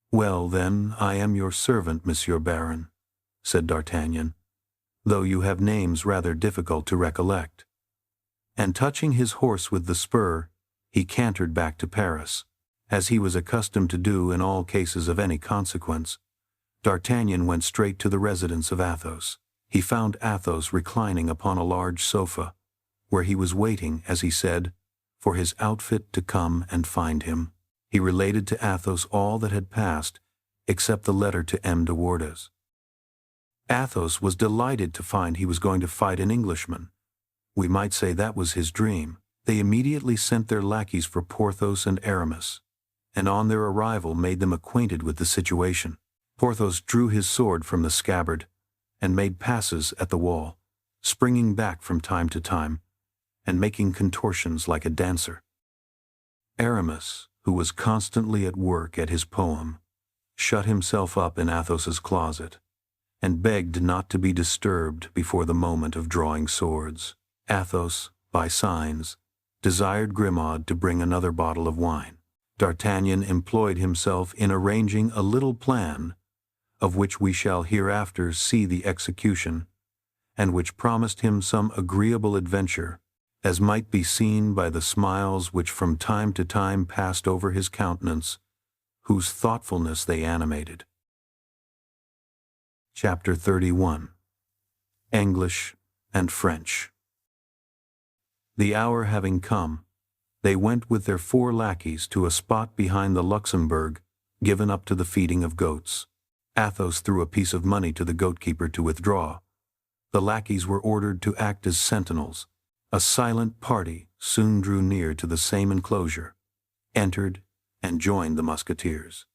Well, then, I am your servant, Monsieur Baron, said D'Artagnan, though you have names rather difficult to recollect. And touching his horse with the spur, he cantered back to Paris. As he was accustomed to do in all cases of any consequence, D'Artagnan went straight to the residence of Athos. He found Athos reclining upon a large sofa, where he was waiting, as he said, for his outfit to come and find him. He related to Athos all that had passed, except the letter to M. de Wardes. Athos was delighted to find he was going to fight an Englishman. We might say that was his dream. They immediately sent their lackeys for Porthos and Aramis, and on their arrival made them acquainted with the situation. Porthos drew his sword from the scabbard, and made passes at the wall, springing back from time to time, and making contortions like a dancer. Aramis, who was constantly at work at his poem, shut himself up in Athos's closet, and begged not to be disturbed before the moment of drawing swords. Athos, by signs, desired Grimaud to bring another bottle of wine. D'Artagnan employed himself in arranging a little plan, of which we shall hereafter see the execution, and which promised him some agreeable adventure, as might be seen by the smiles which from time to time passed over his countenance, whose thoughtfulness they animated. Chapter 31. English and French. The hour having come, they went with their 4 lackeys to a spot behind the Luxembourg given up to the feeding of goats. Athos threw a piece of money to the goatkeeper to withdraw. The lackeys were ordered to act as sentinels. A silent party soon drew near to the same enclosure, entered, and joined the Musketeers.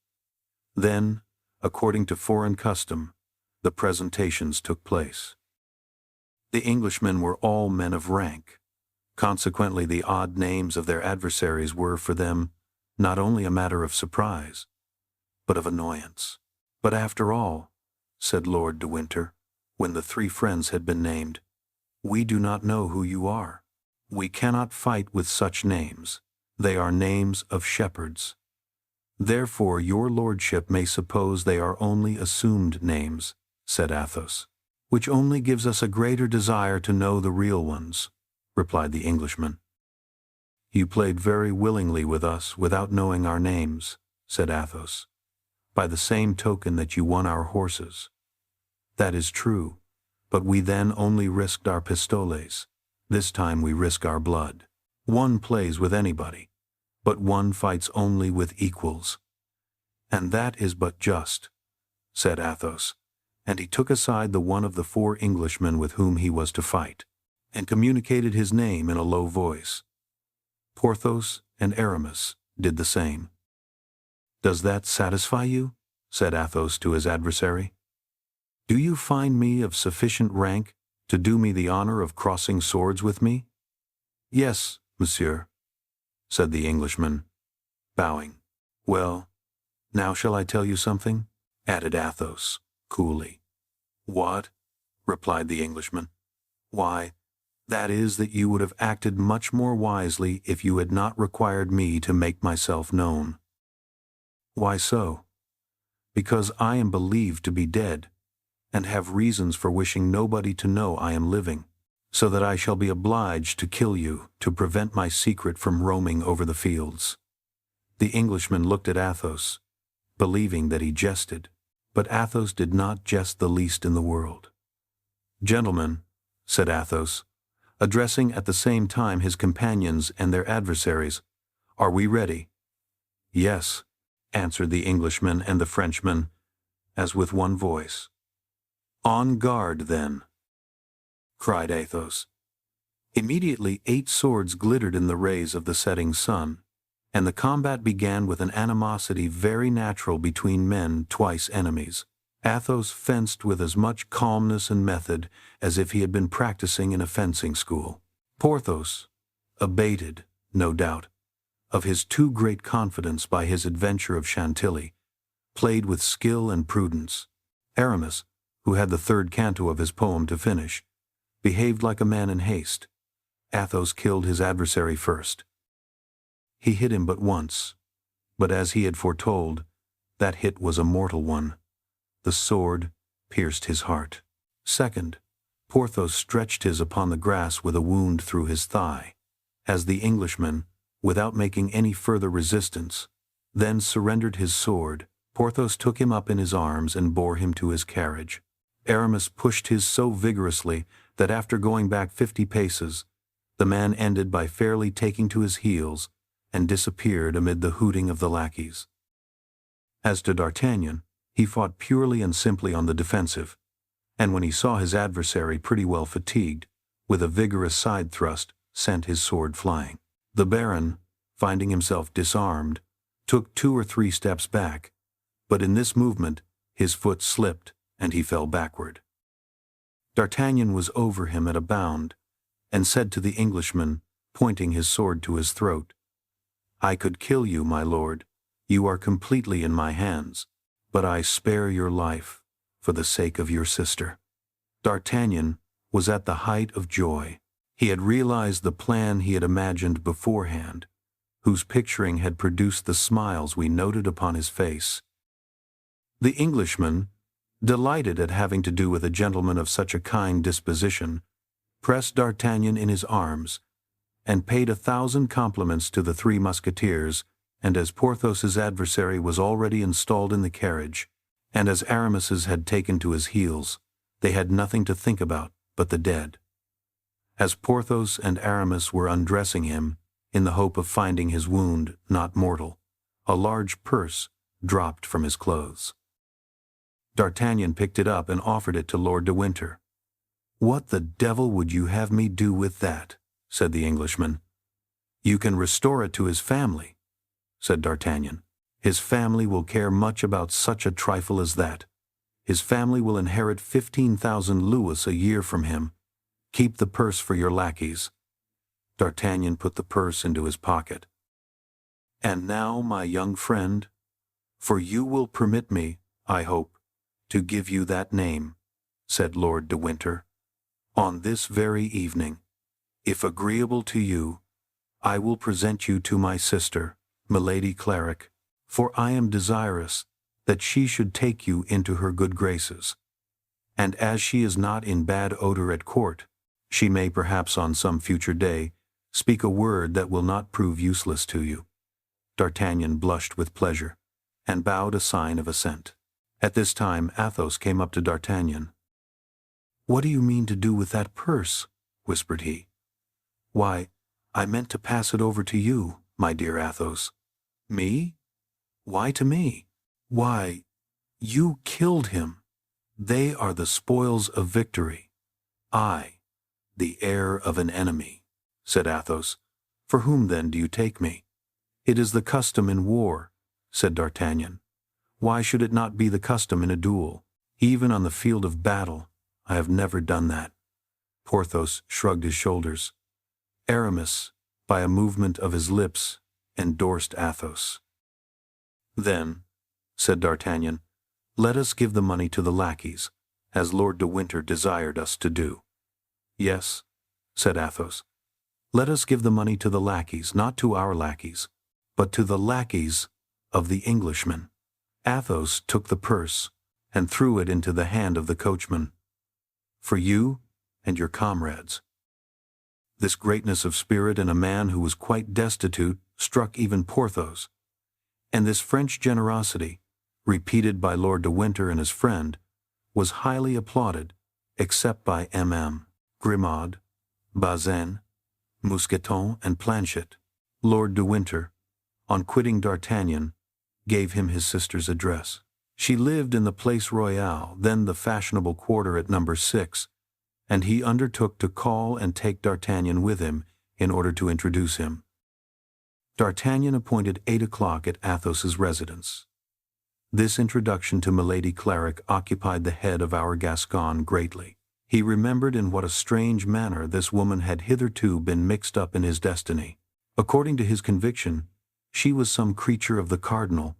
Then, according to foreign custom, the presentations took place. The Englishmen were all men of rank. Consequently, the odd names of their adversaries were, for them, not only a matter of surprise, but of annoyance. But after all, said Lord de Winter, when the 3 friends had been named, we do not know who you are. We cannot fight with such names. They are names of shepherds. Therefore your lordship may suppose they are only assumed names, said Athos, which only gives us a greater desire to know the real ones, replied the Englishman. You played very willingly with us without knowing our names, said Athos, by the same token that you won our horses. That is true, but we then only risked our pistoles. This time we risk our blood. One plays with anybody, but one fights only with equals. And that is but just, said Athos, and he took aside the one of the 4 Englishmen with whom he was to fight, and communicated his name in a low voice. Porthos and Aramis did the same. Does that satisfy you? Said Athos to his adversary. Do you find me of sufficient rank to do me the honor of crossing swords with me? Yes, monsieur, said the Englishman, bowing. Well, now shall I tell you something? Added Athos, coolly. What? Replied the Englishman. Why, that is that you would have acted much more wisely if you had not required me to make myself known. Why so? Because I am believed to be dead, and have reasons for wishing nobody to know I am living, so that I shall be obliged to kill you to prevent my secret from roaming over the fields. The Englishman looked at Athos, believing that he jested, but Athos did not jest the least in the world. Gentlemen, said Athos, addressing at the same time his companions and their adversaries, are we ready? Yes, answered the Englishman and the Frenchman, as with one voice. On guard, then, cried Athos. Immediately 8 swords glittered in the rays of the setting sun, and the combat began with an animosity very natural between men twice enemies. Athos fenced with as much calmness and method as if he had been practicing in a fencing school. Porthos, abated, no doubt, of his too great confidence by his adventure of Chantilly, played with skill and prudence. Aramis, who had the 3rd canto of his poem to finish, behaved like a man in haste. Athos killed his adversary first. He hit him but once, but as he had foretold, that hit was a mortal one. The sword pierced his heart. Second, Porthos stretched his upon the grass with a wound through his thigh, as the Englishman, without making any further resistance, then surrendered his sword. Porthos took him up in his arms and bore him to his carriage. Aramis pushed his so vigorously that after going back 50 paces, the man ended by fairly taking to his heels and disappeared amid the hooting of the lackeys. As to D'Artagnan, he fought purely and simply on the defensive, and when he saw his adversary pretty well fatigued, with a vigorous side thrust, sent his sword flying. The Baron, finding himself disarmed, took 2 or 3 steps back, but in this movement his foot slipped and he fell backward. D'Artagnan was over him at a bound, and said to the Englishman, pointing his sword to his throat, "I could kill you, my lord. You are completely in my hands, but I spare your life for the sake of your sister." D'Artagnan was at the height of joy. He had realized the plan he had imagined beforehand, whose picturing had produced the smiles we noted upon his face. The Englishman, delighted at having to do with a gentleman of such a kind disposition, pressed D'Artagnan in his arms, and paid 1,000 compliments to the Three Musketeers, and as Porthos's adversary was already installed in the carriage, and as Aramis's had taken to his heels, they had nothing to think about but the dead. As Porthos and Aramis were undressing him, in the hope of finding his wound not mortal, a large purse dropped from his clothes. D'Artagnan picked it up and offered it to Lord de Winter. "What the devil would you have me do with that?" said the Englishman. "You can restore it to his family," said D'Artagnan. "His family will care much about such a trifle as that. His family will inherit 15,000 louis a year from him. Keep the purse for your lackeys." D'Artagnan put the purse into his pocket. "And now, my young friend, for you will permit me, I hope, to give you that name," said Lord de Winter, "on this very evening, if agreeable to you, I will present you to my sister, Milady Cleric, for I am desirous that she should take you into her good graces. And as she is not in bad odor at court, she may perhaps on some future day speak a word that will not prove useless to you." D'Artagnan blushed with pleasure, and bowed a sign of assent. At this time Athos came up to D'Artagnan. "What do you mean to do with that purse?" whispered he. "Why, I meant to pass it over to you, my dear Athos." "Me? Why to me?" "Why, you killed him. They are the spoils of victory. I, the heir of an enemy," said Athos. "For whom then do you take me?" "It is the custom in war," said D'Artagnan. "Why should it not be the custom in a duel? Even on the field of battle, I have never done that." Porthos shrugged his shoulders. Aramis, by a movement of his lips, endorsed Athos. "Then," said D'Artagnan, "let us give the money to the lackeys, as Lord de Winter desired us to do." "Yes," said Athos. "Let us give the money to the lackeys, not to our lackeys, but to the lackeys of the Englishman." Athos took the purse and threw it into the hand of the coachman. "For you and your comrades." This greatness of spirit in a man who was quite destitute struck even Porthos, and this French generosity, repeated by Lord de Winter and his friend, was highly applauded, except by M.M. Grimaud, Bazin, Mousqueton, and Planchet. Lord de Winter, on quitting D'Artagnan, gave him his sister's address. She lived in the Place Royale, then the fashionable quarter at No. 6, and he undertook to call and take D'Artagnan with him in order to introduce him. D'Artagnan appointed 8 o'clock at Athos's residence. This introduction to Milady Cleric occupied the head of our Gascon greatly. He remembered in what a strange manner this woman had hitherto been mixed up in his destiny. According to his conviction, she was some creature of the cardinal,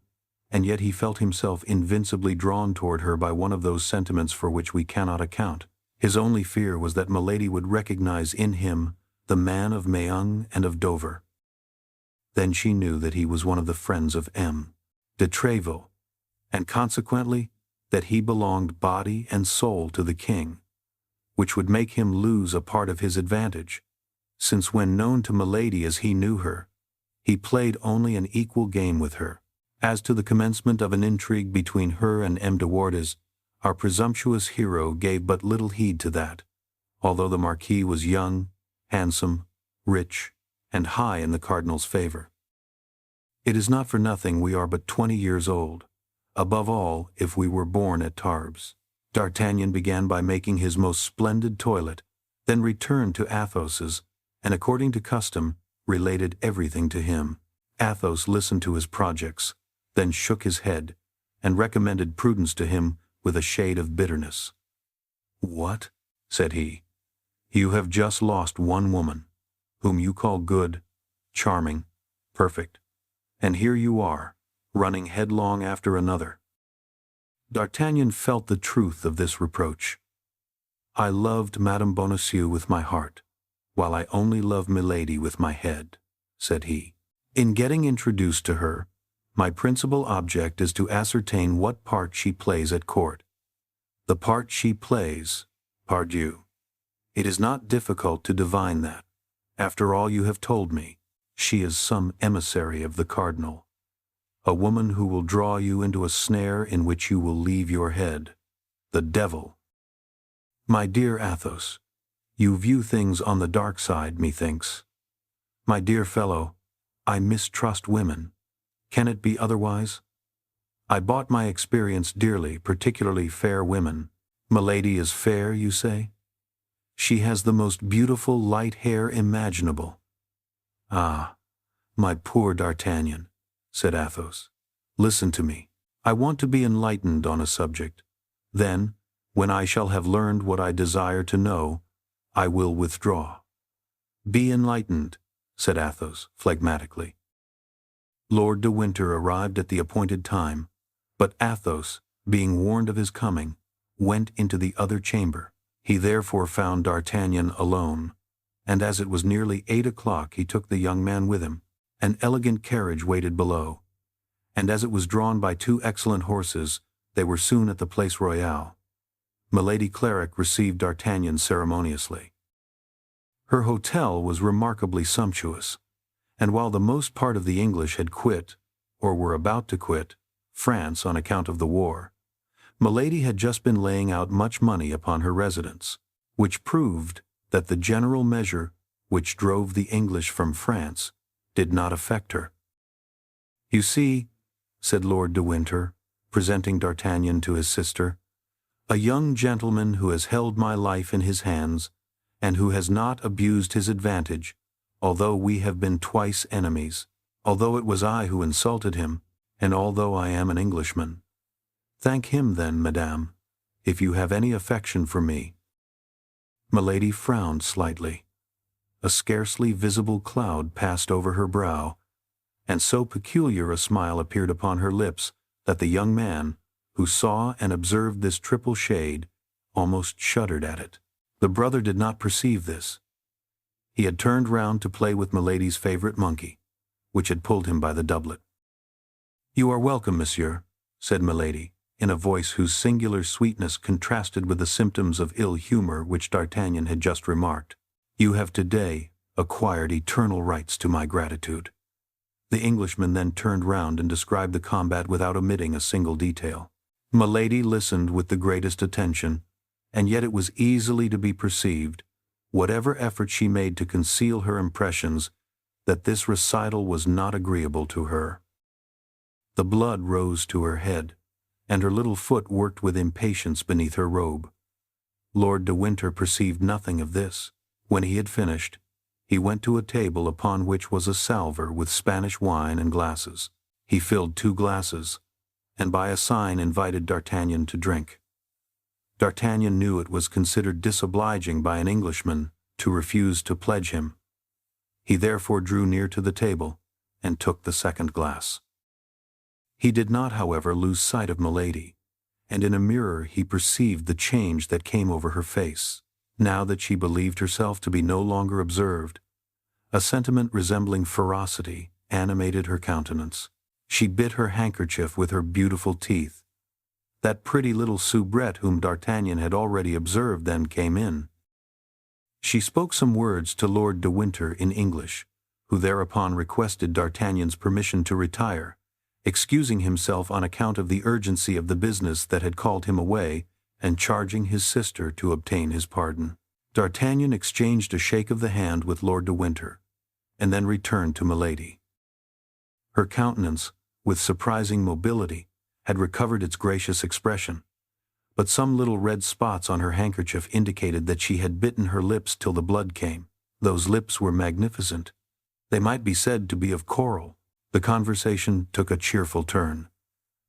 and yet he felt himself invincibly drawn toward her by one of those sentiments for which we cannot account. His only fear was that Milady would recognize in him the man of Meung and of Dover. Then she knew that he was one of the friends of M. de Treville, and consequently that he belonged body and soul to the king, which would make him lose a part of his advantage, since when known to Milady as he knew her, he played only an equal game with her. As to the commencement of an intrigue between her and M. de Wardes, our presumptuous hero gave but little heed to that, although the Marquis was young, handsome, rich, and high in the cardinal's favor. It is not for nothing we are but 20 years old, above all if we were born at Tarbes. D'Artagnan began by making his most splendid toilet, then returned to Athos's, and according to custom, related everything to him. Athos listened to his projects, then shook his head, and recommended prudence to him with a shade of bitterness. "What?" said he. "You have just lost one woman, whom you call good, charming, perfect, and here you are, running headlong after another." D'Artagnan felt the truth of this reproach. "I loved Madame Bonacieux with my heart, while I only love Milady with my head," said he. "In getting introduced to her, my principal object is to ascertain what part she plays at court. The part she plays, pardieu! It is not difficult to divine that, after all you have told me, she is some emissary of the cardinal, a woman who will draw you into a snare in which you will leave your head. The devil! My dear Athos, you view things on the dark side, methinks. My dear fellow, I mistrust women. Can it be otherwise? I bought my experience dearly, particularly fair women. Milady is fair, you say? She has the most beautiful light hair imaginable." "Ah, my poor D'Artagnan," said Athos, "listen to me. I want to be enlightened on a subject. Then, when I shall have learned what I desire to know, I will withdraw." "Be enlightened," said Athos, phlegmatically. Lord de Winter arrived at the appointed time, but Athos, being warned of his coming, went into the other chamber. He therefore found D'Artagnan alone, and as it was nearly 8 o'clock he took the young man with him. An elegant carriage waited below, and as it was drawn by 2 excellent horses, they were soon at the Place Royale. Milady Claric received D'Artagnan ceremoniously. Her hotel was remarkably sumptuous, and while the most part of the English had quit, or were about to quit, France on account of the war, Milady had just been laying out much money upon her residence, which proved that the general measure which drove the English from France did not affect her. "You see," said Lord de Winter, presenting D'Artagnan to his sister, "a young gentleman who has held my life in his hands, and who has not abused his advantage, although we have been twice enemies, although it was I who insulted him, and although I am an Englishman. Thank him then, madame, if you have any affection for me." Milady frowned slightly. A scarcely visible cloud passed over her brow, and so peculiar a smile appeared upon her lips that the young man, who saw and observed this triple shade, almost shuddered at it. The brother did not perceive this. He had turned round to play with Milady's favorite monkey, which had pulled him by the doublet. "You are welcome, monsieur," said Milady, in a voice whose singular sweetness contrasted with the symptoms of ill humor which D'Artagnan had just remarked. "You have today acquired eternal rights to my gratitude." The Englishman then turned round and described the combat without omitting a single detail. Milady listened with the greatest attention, and yet it was easily to be perceived, whatever effort she made to conceal her impressions, that this recital was not agreeable to her. The blood rose to her head, and her little foot worked with impatience beneath her robe. Lord de Winter perceived nothing of this. When he had finished, he went to a table upon which was a salver with Spanish wine and glasses. He filled 2 glasses, and by a sign invited D'Artagnan to drink. D'Artagnan knew it was considered disobliging by an Englishman to refuse to pledge him. He therefore drew near to the table and took the 2nd glass. He did not, however, lose sight of Milady, and in a mirror he perceived the change that came over her face, now that she believed herself to be no longer observed. A sentiment resembling ferocity animated her countenance. She bit her handkerchief with her beautiful teeth. That pretty little Soubrette whom D'Artagnan had already observed then came in. She spoke some words to Lord de Winter in English, who thereupon requested D'Artagnan's permission to retire, excusing himself on account of the urgency of the business that had called him away, and charging his sister to obtain his pardon. D'Artagnan exchanged a shake of the hand with Lord de Winter, and then returned to Milady. Her countenance, with surprising mobility, had recovered its gracious expression, but some little red spots on her handkerchief indicated that she had bitten her lips till the blood came. Those lips were magnificent. They might be said to be of coral. The conversation took a cheerful turn.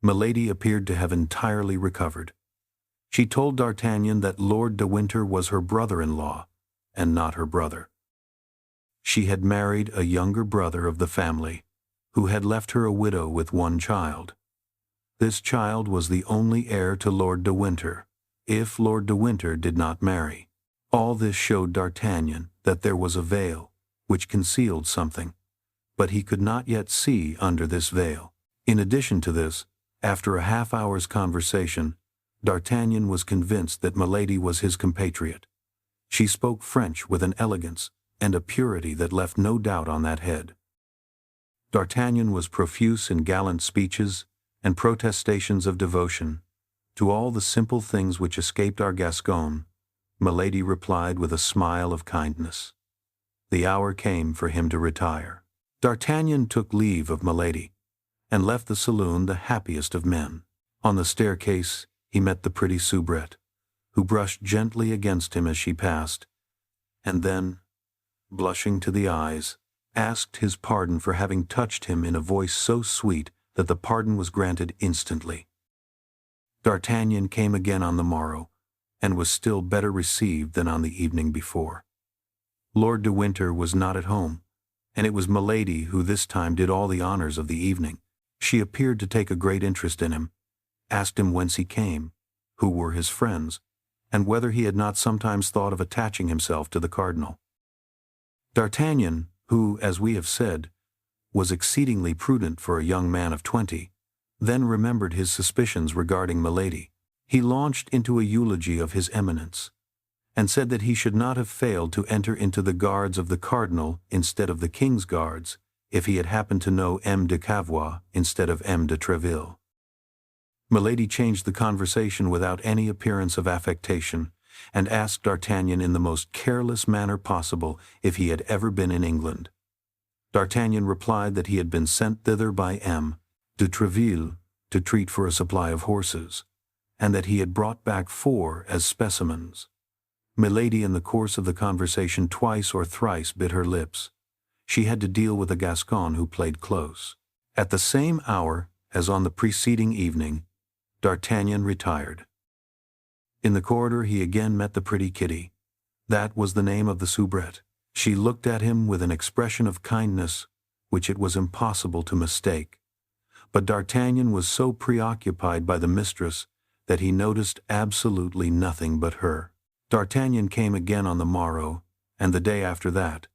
Milady appeared to have entirely recovered. She told D'Artagnan that Lord de Winter was her brother-in-law, and not her brother. She had married a younger brother of the family, who had left her a widow with one child. This child was the only heir to Lord de Winter, if Lord de Winter did not marry. All this showed D'Artagnan that there was a veil, which concealed something, but he could not yet see under this veil. In addition to this, after a half-hour's conversation, D'Artagnan was convinced that Milady was his compatriot. She spoke French with an elegance and a purity that left no doubt on that head. D'Artagnan was profuse in gallant speeches and protestations of devotion. To all the simple things which escaped our Gascon, Milady replied with a smile of kindness. The hour came for him to retire. D'Artagnan took leave of Milady, and left the saloon the happiest of men. On the staircase he met the pretty Soubrette, who brushed gently against him as she passed, and then, blushing to the eyes, asked his pardon for having touched him in a voice so sweet that the pardon was granted instantly. D'Artagnan came again on the morrow, and was still better received than on the evening before. Lord de Winter was not at home, and it was Milady who this time did all the honors of the evening. She appeared to take a great interest in him, asked him whence he came, who were his friends, and whether he had not sometimes thought of attaching himself to the cardinal. D'Artagnan, who, as we have said, was exceedingly prudent for a young man of 20, then remembered his suspicions regarding Milady. He launched into a eulogy of his eminence, and said that he should not have failed to enter into the guards of the cardinal instead of the king's guards, if he had happened to know M. de Cavois instead of M. de Treville. Milady changed the conversation without any appearance of affectation, and asked D'Artagnan in the most careless manner possible if he had ever been in England. D'Artagnan replied that he had been sent thither by M. de Treville to treat for a supply of horses, and that he had brought back 4 as specimens. Milady in the course of the conversation twice or thrice bit her lips. She had to deal with a Gascon who played close. At the same hour as on the preceding evening, D'Artagnan retired. In the corridor he again met the pretty Kitty. That was the name of the Soubrette. She looked at him with an expression of kindness which it was impossible to mistake. But D'Artagnan was so preoccupied by the mistress that he noticed absolutely nothing but her. D'Artagnan came again on the morrow, and the day after that,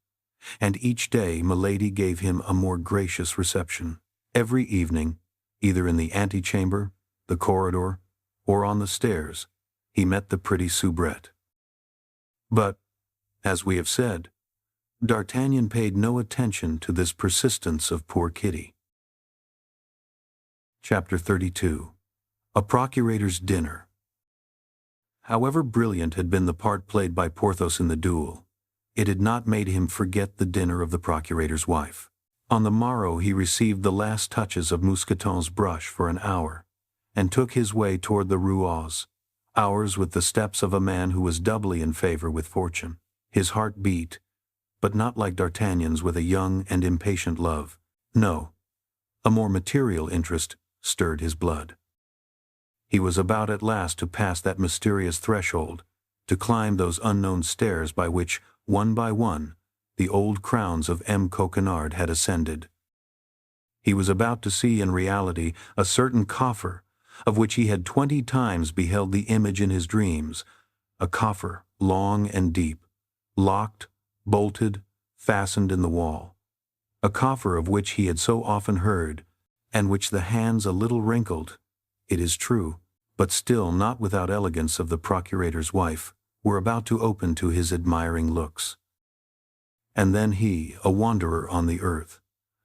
and each day Milady gave him a more gracious reception. Every evening, either in the antechamber, the corridor, or on the stairs, he met the pretty Soubrette. But, as we have said, D'Artagnan paid no attention to this persistence of poor Kitty. Chapter 32. A Procurator's Dinner. However brilliant had been the part played by Porthos in the duel, it had not made him forget the dinner of the procurator's wife. On the morrow he received the last touches of Mousqueton's brush for an hour, and took his way toward the Rouaulx, hours with the steps of a man who was doubly in favor with fortune. His heart beat, but not like D'Artagnan's with a young and impatient love. No, a more material interest stirred his blood. He was about at last to pass that mysterious threshold, to climb those unknown stairs by which, one by one, the old crowns of M. Coquenard had ascended. He was about to see in reality a certain coffer, of which he had 20 times beheld the image in his dreams, a coffer long and deep, locked, bolted, fastened in the wall, a coffer of which he had so often heard, and which the hands a little wrinkled, it is true, but still not without elegance of the procurator's wife, were about to open to his admiring looks. And then he, a wanderer on the earth,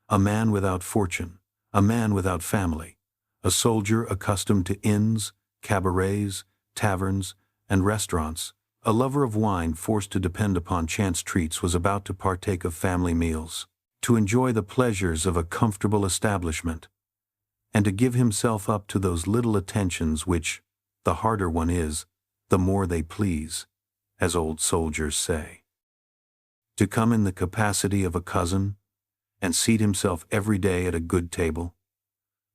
a man without fortune, a man without family, a soldier accustomed to inns, cabarets, taverns, and restaurants, a lover of wine forced to depend upon chance treats, was about to partake of family meals, to enjoy the pleasures of a comfortable establishment, and to give himself up to those little attentions which, the harder one is, the more they please, as old soldiers say. To come in the capacity of a cousin, and seat himself every day at a good table,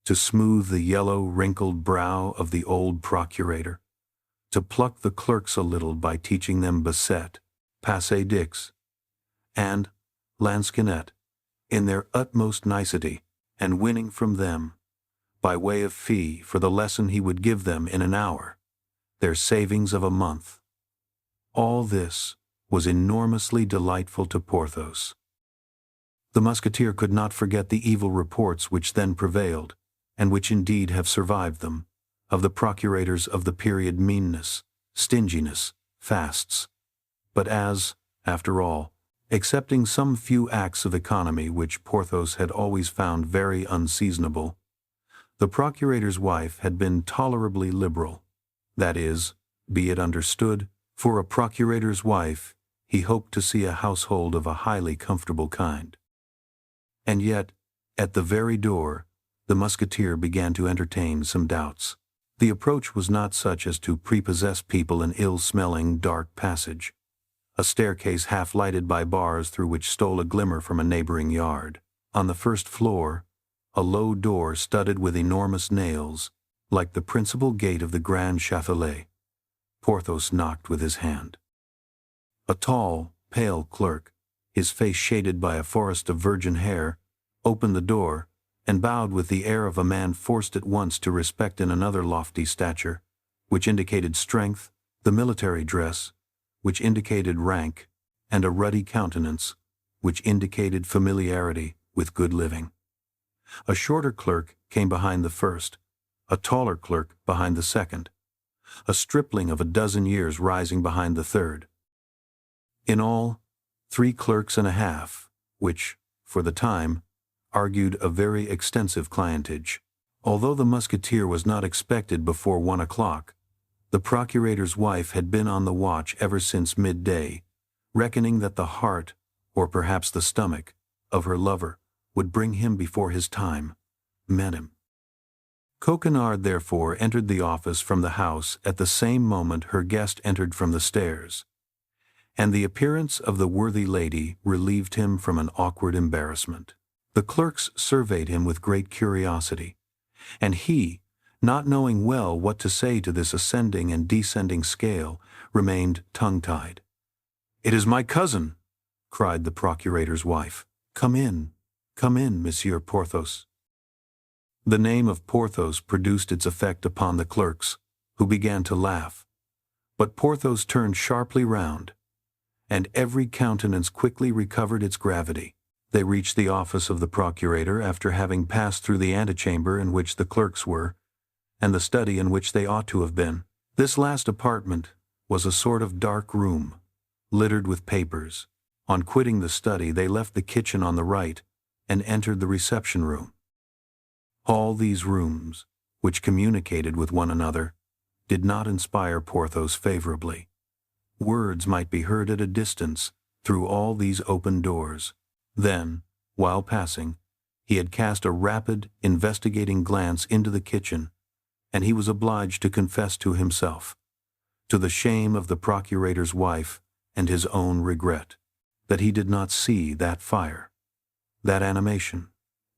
to smooth the yellow, wrinkled brow of the old procurator, to pluck the clerks a little by teaching them basset, passe dix, and lansquenet, in their utmost nicety, and winning from them, by way of fee for the lesson he would give them in an hour, their savings of a month. All this was enormously delightful to Porthos. The Musketeer could not forget the evil reports which then prevailed, and which indeed have survived them, of the procurators of the period meanness, stinginess, fasts. But as, after all, excepting some few acts of economy which Porthos had always found very unseasonable, the procurator's wife had been tolerably liberal. That is, be it understood, for a procurator's wife, he hoped to see a household of a highly comfortable kind. And yet, at the very door, the Musketeer began to entertain some doubts. The approach was not such as to prepossess people in ill-smelling, dark passage, a staircase half-lighted by bars through which stole a glimmer from a neighboring yard. On the first floor, a low door studded with enormous nails, like the principal gate of the Grand Châtelet. Porthos knocked with his hand. A tall, pale clerk, his face shaded by a forest of virgin hair, opened the door, and bowed with the air of a man forced at once to respect in another lofty stature, which indicated strength, the military dress, which indicated rank, and a ruddy countenance, which indicated familiarity with good living. A shorter clerk came behind the first, a taller clerk behind the second, a stripling of a dozen years rising behind the third. In all, 3 clerks and a half, which, for the time, argued a very extensive clientage. Although the Musketeer was not expected before 1 o'clock, the procurator's wife had been on the watch ever since midday, reckoning that the heart, or perhaps the stomach, of her lover would bring him before his time, met him. Coquenard therefore entered the office from the house at the same moment her guest entered from the stairs, and the appearance of the worthy lady relieved him from an awkward embarrassment. The clerks surveyed him with great curiosity, and he, not knowing well what to say to this ascending and descending scale, remained tongue-tied. "It is my cousin," cried the procurator's wife. Come in, Monsieur Porthos." The name of Porthos produced its effect upon the clerks, who began to laugh. But Porthos turned sharply round, and every countenance quickly recovered its gravity. They reached the office of the procurator after having passed through the antechamber in which the clerks were, and the study in which they ought to have been. This last apartment was a sort of dark room, littered with papers. On quitting the study, they left the kitchen on the right and entered the reception room. All these rooms, which communicated with one another, did not inspire Porthos favorably. Words might be heard at a distance through all these open doors. Then, while passing, he had cast a rapid, investigating glance into the kitchen, and he was obliged to confess to himself, to the shame of the procurator's wife and his own regret, that he did not see that fire, that animation,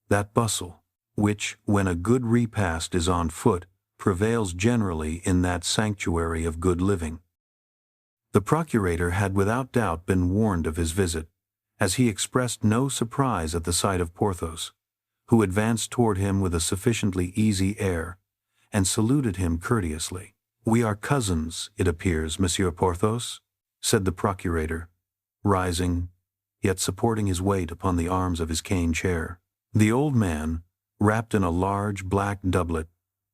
that bustle, which, when a good repast is on foot, prevails generally in that sanctuary of good living. The procurator had without doubt been warned of his visit, as he expressed no surprise at the sight of Porthos, who advanced toward him with a sufficiently easy air, and saluted him courteously. "We are cousins, it appears, Monsieur Porthos," said the procurator, rising, yet supporting his weight upon the arms of his cane chair. The old man, wrapped in a large black doublet,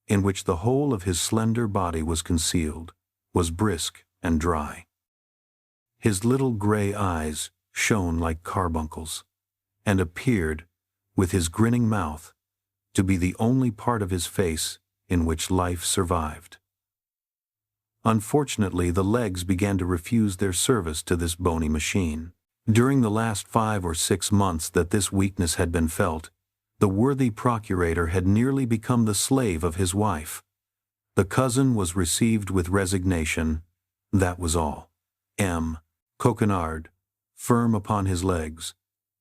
in which the whole of his slender body was concealed, was brisk and dry. His little gray eyes shone like carbuncles, and appeared, with his grinning mouth, to be the only part of his face in which life survived. Unfortunately, the legs began to refuse their service to this bony machine. During the last 5 or 6 months that this weakness had been felt, the worthy procurator had nearly become the slave of his wife. The cousin was received with resignation, that was all. Coquenard, firm upon his legs,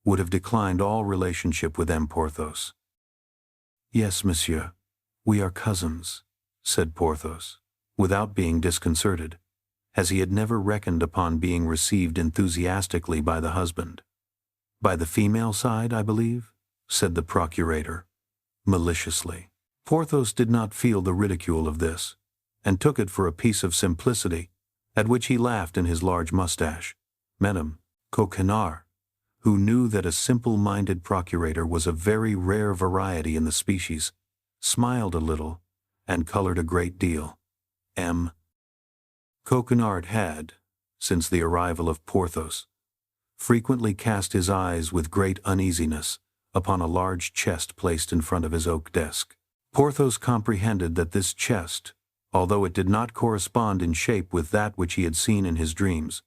would have declined all relationship with Porthos. "Yes, monsieur, we are cousins," said Porthos, without being disconcerted, as he had never reckoned upon being received enthusiastically by the husband. "By the female side, I believe?" said the procurator, maliciously. Porthos did not feel the ridicule of this, and took it for a piece of simplicity, at which he laughed in his large mustache. Madame Coquenard, who knew that a simple-minded procurator was a very rare variety in the species, smiled a little, and colored a great deal. Coquenard had, since the arrival of Porthos, frequently cast his eyes with great uneasiness upon a large chest placed in front of his oak desk. Porthos comprehended that this chest, although it did not correspond in shape with that which he had seen in his dreams,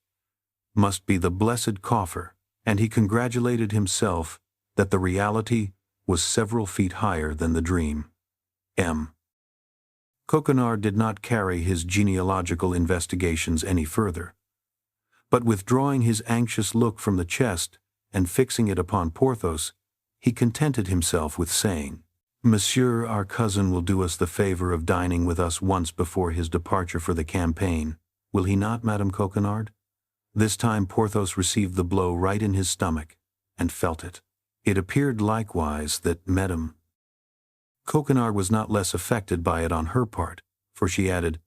must be the blessed coffer, and he congratulated himself that the reality was several feet higher than the dream. Coquenard did not carry his genealogical investigations any further, but withdrawing his anxious look from the chest and fixing it upon Porthos, he contented himself with saying, "Monsieur, our cousin will do us the favor of dining with us once before his departure for the campaign, will he not, Madame Coquenard?" This time Porthos received the blow right in his stomach, and felt it. It appeared likewise that Madame Coquenard was not less affected by it on her part, for she added,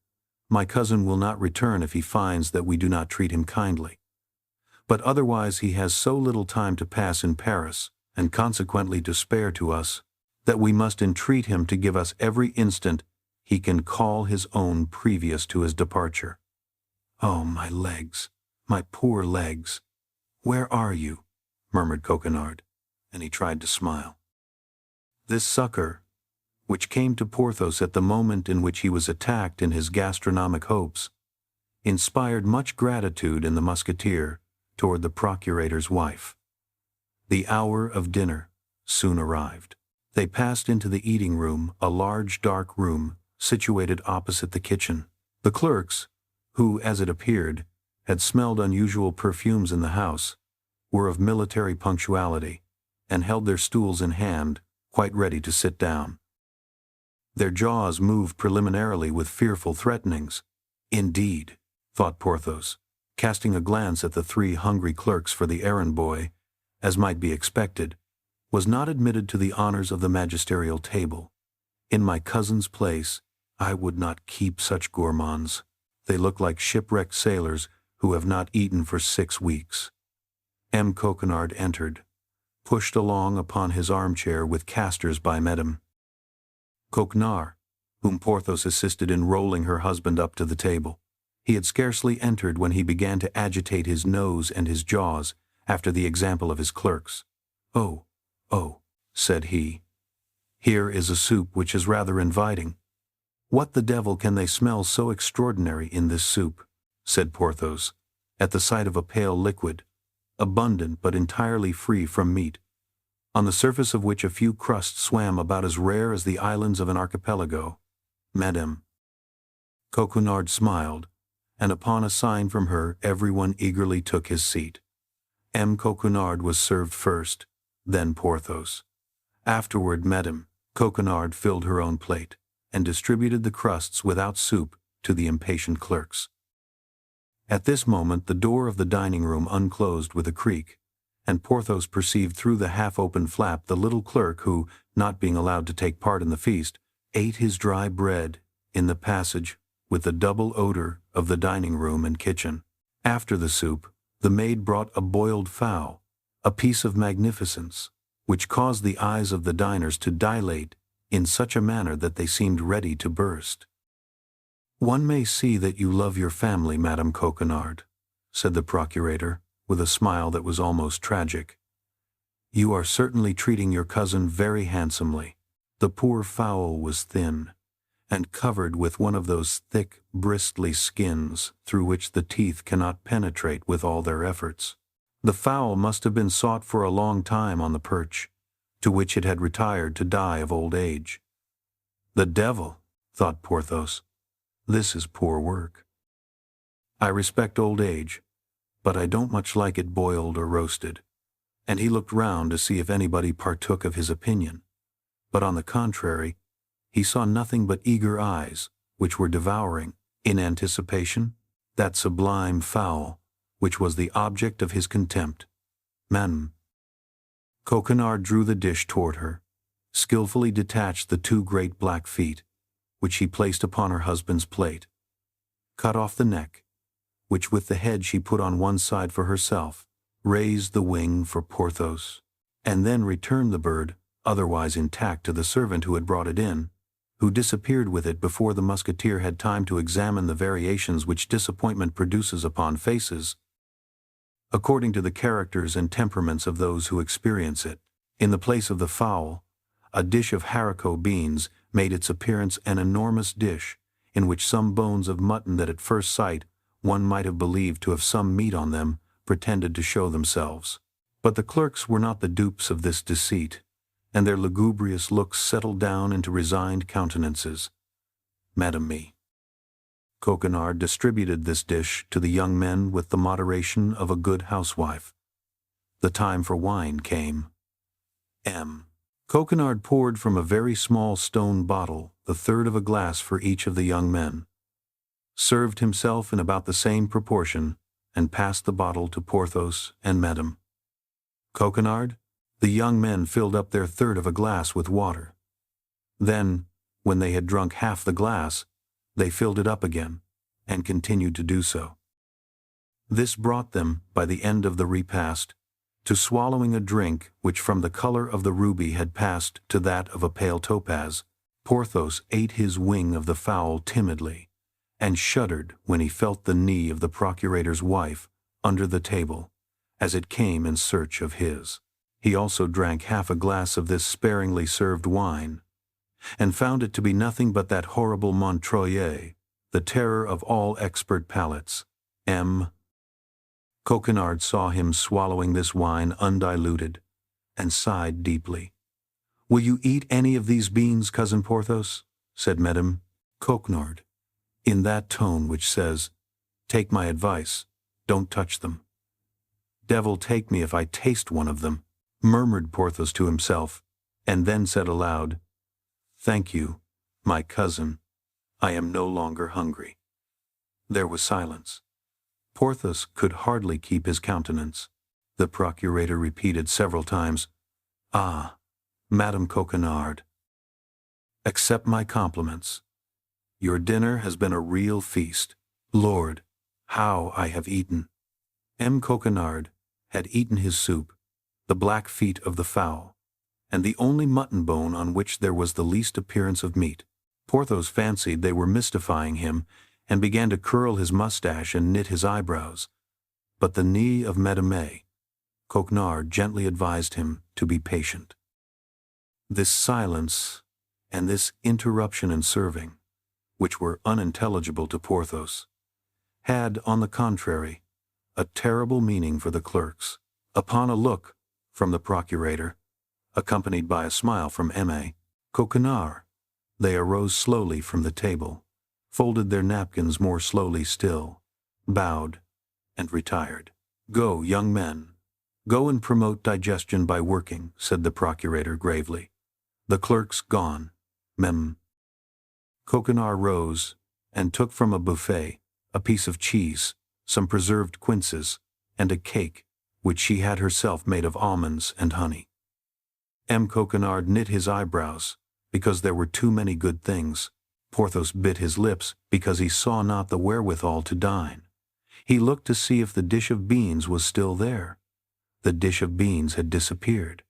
"My cousin will not return if he finds that we do not treat him kindly. But otherwise he has so little time to pass in Paris, and consequently to spare to us, that we must entreat him to give us every instant he can call his own previous to his departure." "Oh, my legs, my poor legs! Where are you?" murmured Coquenard, and he tried to smile. This succor, which came to Porthos at the moment in which he was attacked in his gastronomic hopes, inspired much gratitude in the Musketeer toward the procurator's wife. The hour of dinner soon arrived. They passed into the eating room, a large dark room situated opposite the kitchen. The clerks, who, as it appeared, had smelled unusual perfumes in the house, were of military punctuality, and held their stools in hand, quite ready to sit down. Their jaws moved preliminarily with fearful threatenings. "Indeed," thought Porthos, casting a glance at the 3 hungry clerks, for the errand boy, as might be expected, was not admitted to the honors of the magisterial table. "In my cousin's place, I would not keep such gourmands. They look like shipwrecked sailors who have not eaten for 6 weeks. Coquenard entered, pushed along upon his armchair with casters by Madame Coquenard, whom Porthos assisted in rolling her husband up to the table. He had scarcely entered when he began to agitate his nose and his jaws after the example of his clerks. Oh, said he, "here is a soup which is rather inviting." "What the devil can they smell so extraordinary in this soup?" said Porthos, at the sight of a pale liquid, abundant but entirely free from meat, on the surface of which a few crusts swam about as rare as the islands of an archipelago. Madame Coquenard smiled, and upon a sign from her everyone eagerly took his seat. Coquenard was served first, then Porthos. Afterward Madame Coquenard filled her own plate, and distributed the crusts without soup to the impatient clerks. At this moment the door of the dining-room unclosed with a creak, and Porthos perceived through the half-open flap the little clerk who, not being allowed to take part in the feast, ate his dry bread in the passage with the double odor of the dining-room and kitchen. After the soup, the maid brought a boiled fowl, a piece of magnificence, which caused the eyes of the diners to dilate in such a manner that they seemed ready to burst. "One may see that you love your family, Madame Coquenard," said the procurator, with a smile that was almost tragic. "You are certainly treating your cousin very handsomely." The poor fowl was thin, and covered with one of those thick, bristly skins through which the teeth cannot penetrate with all their efforts. The fowl must have been sought for a long time on the perch, to which it had retired to die of old age. "The devil," thought Porthos, "this is poor work. I respect old age, but I don't much like it boiled or roasted." And he looked round to see if anybody partook of his opinion. But on the contrary, he saw nothing but eager eyes, which were devouring, in anticipation, that sublime fowl, which was the object of his contempt. "Madame." Coquenard drew the dish toward her, skillfully detached the 2 great black feet, which she placed upon her husband's plate, cut off the neck, which with the head she put on one side for herself, raised the wing for Porthos, and then returned the bird, otherwise intact, to the servant who had brought it in, who disappeared with it before the Musketeer had time to examine the variations which disappointment produces upon faces, according to the characters and temperaments of those who experience it. In the place of the fowl, a dish of haricot beans made its appearance, an enormous dish, in which some bones of mutton that at first sight one might have believed to have some meat on them pretended to show themselves. But the clerks were not the dupes of this deceit, and their lugubrious looks settled down into resigned countenances. "Madame me." Coquenard distributed this dish to the young men with the moderation of a good housewife. The time for wine came. Coquenard poured from a very small stone bottle the third of a glass for each of the young men, served himself in about the same proportion, and passed the bottle to Porthos and Madame Coquenard. The young men filled up their third of a glass with water. Then, when they had drunk half the glass, they filled it up again, and continued to do so. This brought them, by the end of the repast, to swallowing a drink which from the color of the ruby had passed to that of a pale topaz. Porthos ate his wing of the fowl timidly, and shuddered when he felt the knee of the procurator's wife under the table, as it came in search of his. He also drank half a glass of this sparingly served wine, and found it to be nothing but that horrible Montreuil, the terror of all expert palates. Coquenard saw him swallowing this wine undiluted, and sighed deeply. "Will you eat any of these beans, cousin Porthos?" said Madame Coquenard, in that tone which says, "Take my advice, don't touch them." "Devil take me if I taste one of them," murmured Porthos to himself, and then said aloud, "Thank you, my cousin, I am no longer hungry." There was silence. Porthos could hardly keep his countenance. The procurator repeated several times, "Ah, Madame Coquenard, accept my compliments. Your dinner has been a real feast. Lord, how I have eaten." Coquenard had eaten his soup, the black feet of the fowl, and the only mutton bone on which there was the least appearance of meat. Porthos fancied they were mystifying him, and began to curl his mustache and knit his eyebrows. But the knee of Madame Coquenard gently advised him to be patient. This silence and this interruption in serving, which were unintelligible to Porthos, had, on the contrary, a terrible meaning for the clerks. Upon a look from the procurator, accompanied by a smile from Coquenard, they arose slowly from the table, folded their napkins more slowly still, bowed, and retired. "Go, young men, go and promote digestion by working," said the procurator gravely. "The clerks gone." Coquenard rose, and took from a buffet a piece of cheese, some preserved quinces, and a cake, which she had herself made of almonds and honey. Coquenard knit his eyebrows, because there were too many good things. Porthos bit his lips, because he saw not the wherewithal to dine. He looked to see if the dish of beans was still there. The dish of beans had disappeared.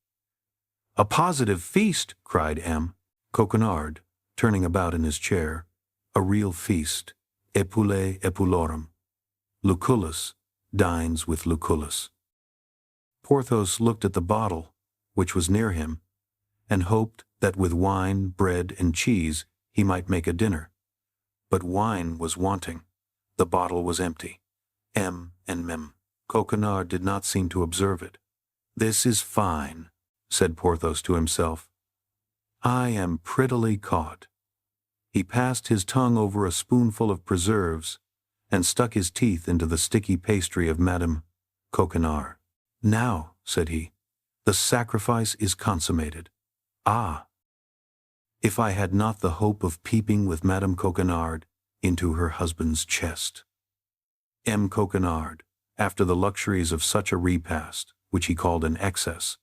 "A positive feast!" cried M. Coquenard, turning about in his chair. "A real feast. Epule epulorum. Lucullus dines with Lucullus." Porthos looked at the bottle, which was near him, and hoped that with wine, bread, and cheese he might make a dinner. But wine was wanting. The bottle was empty. M. and Mem. Coquenard did not seem to observe it. "This is fine," said Porthos to himself. "I am prettily caught." He passed his tongue over a spoonful of preserves and stuck his teeth into the sticky pastry of Madame Coquenard. "Now," said he, "the sacrifice is consummated. Ah! If I had not the hope of peeping with Madame Coquenard into her husband's chest." M. Coquenard, after the luxuries of such a repast, which he called an excess,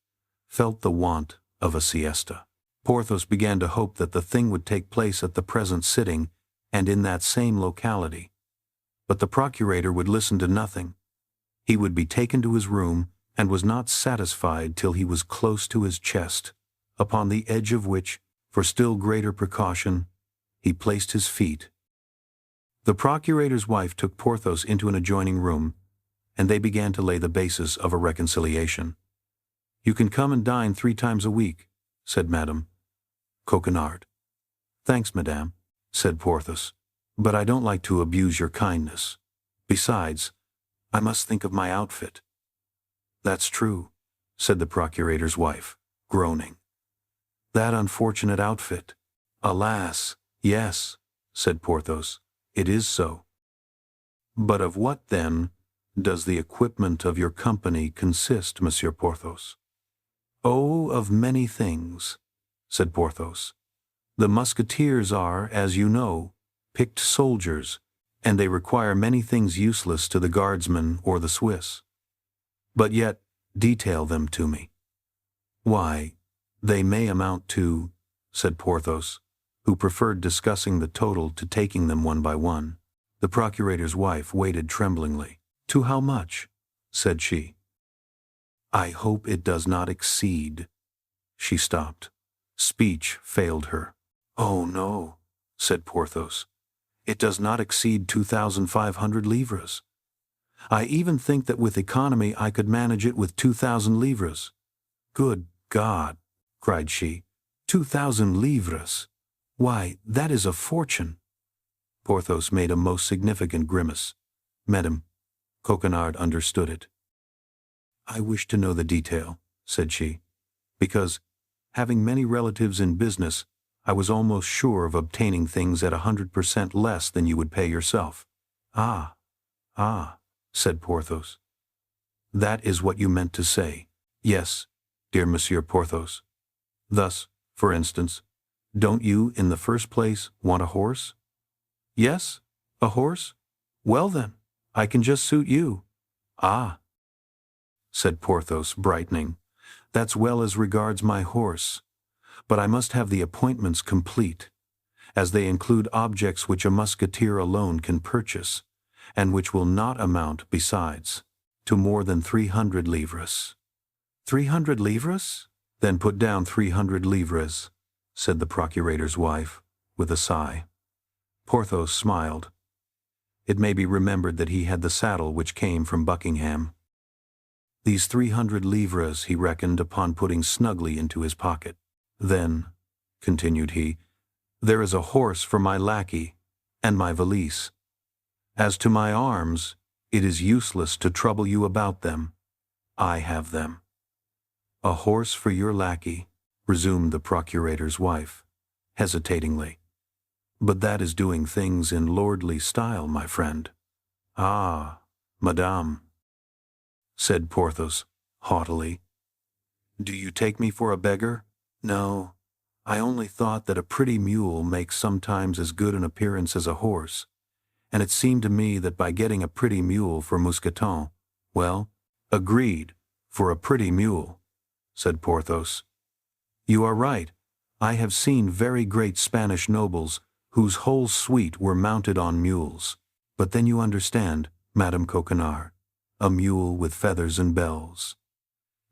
felt the want of a siesta. Porthos began to hope that the thing would take place at the present sitting and in that same locality. But the procurator would listen to nothing. He would be taken to his room and was not satisfied till he was close to his chest, upon the edge of which, for still greater precaution, he placed his feet. The procurator's wife took Porthos into an adjoining room, and they began to lay the basis of a reconciliation. "You can come and dine 3 times a week," said Madame Coquenard. "Thanks, madame," said Porthos, "but I don't like to abuse your kindness. Besides, I must think of my outfit." "That's true," said the procurator's wife, groaning. "That unfortunate outfit." "Alas, yes," said Porthos, "it is so." "But of what, then, does the equipment of your company consist, Monsieur Porthos?" "Oh, of many things," said Porthos. "The Musketeers are, as you know, picked soldiers, and they require many things useless to the Guardsmen or the Swiss. But yet, detail them to me." "Why, they may amount to," said Porthos, who preferred discussing the total to taking them one by one. The procurator's wife waited tremblingly. "To how much?" said she. "I hope it does not exceed—" She stopped. Speech failed her. "Oh, no," said Porthos. "It does not exceed 2,500 livres. I even think that with economy I could manage it with 2,000 livres." "Good God!" cried she. 2,000 livres! Why, that is a fortune." Porthos made a most significant grimace. Madame Coquenard understood it. "I wish to know the detail," said she, "because, having many relatives in business, I was almost sure of obtaining things at 100% less than you would pay yourself." "Ah, ah," said Porthos. "That is what you meant to say." "Yes, dear Monsieur Porthos. Thus, for instance, don't you, in the first place, want a horse?" "Yes, a horse? Well then, I can just suit you." "Ah," said Porthos, brightening, "that's well as regards my horse. But I must have the appointments complete, as they include objects which a musketeer alone can purchase, and which will not amount, besides, to more than 300 livres. 300 livres? Then put down 300 livres, said the procurator's wife, with a sigh. Porthos smiled. It may be remembered that he had the saddle which came from Buckingham. These 300 livres he reckoned upon putting snugly into his pocket. "Then," continued he, "there is a horse for my lackey and my valise. As to my arms, it is useless to trouble you about them. I have them." "A horse for your lackey," resumed the procurator's wife, hesitatingly. "But that is doing things in lordly style, my friend." "Ah, madame," said Porthos, haughtily. "Do you take me for a beggar?" "No, I only thought that a pretty mule makes sometimes as good an appearance as a horse, and it seemed to me that by getting a pretty mule for Mousqueton—" "Well, agreed, for a pretty mule," said Porthos. "You are right. I have seen very great Spanish nobles whose whole suite were mounted on mules. But then you understand, Madame Coquenard, a mule with feathers and bells.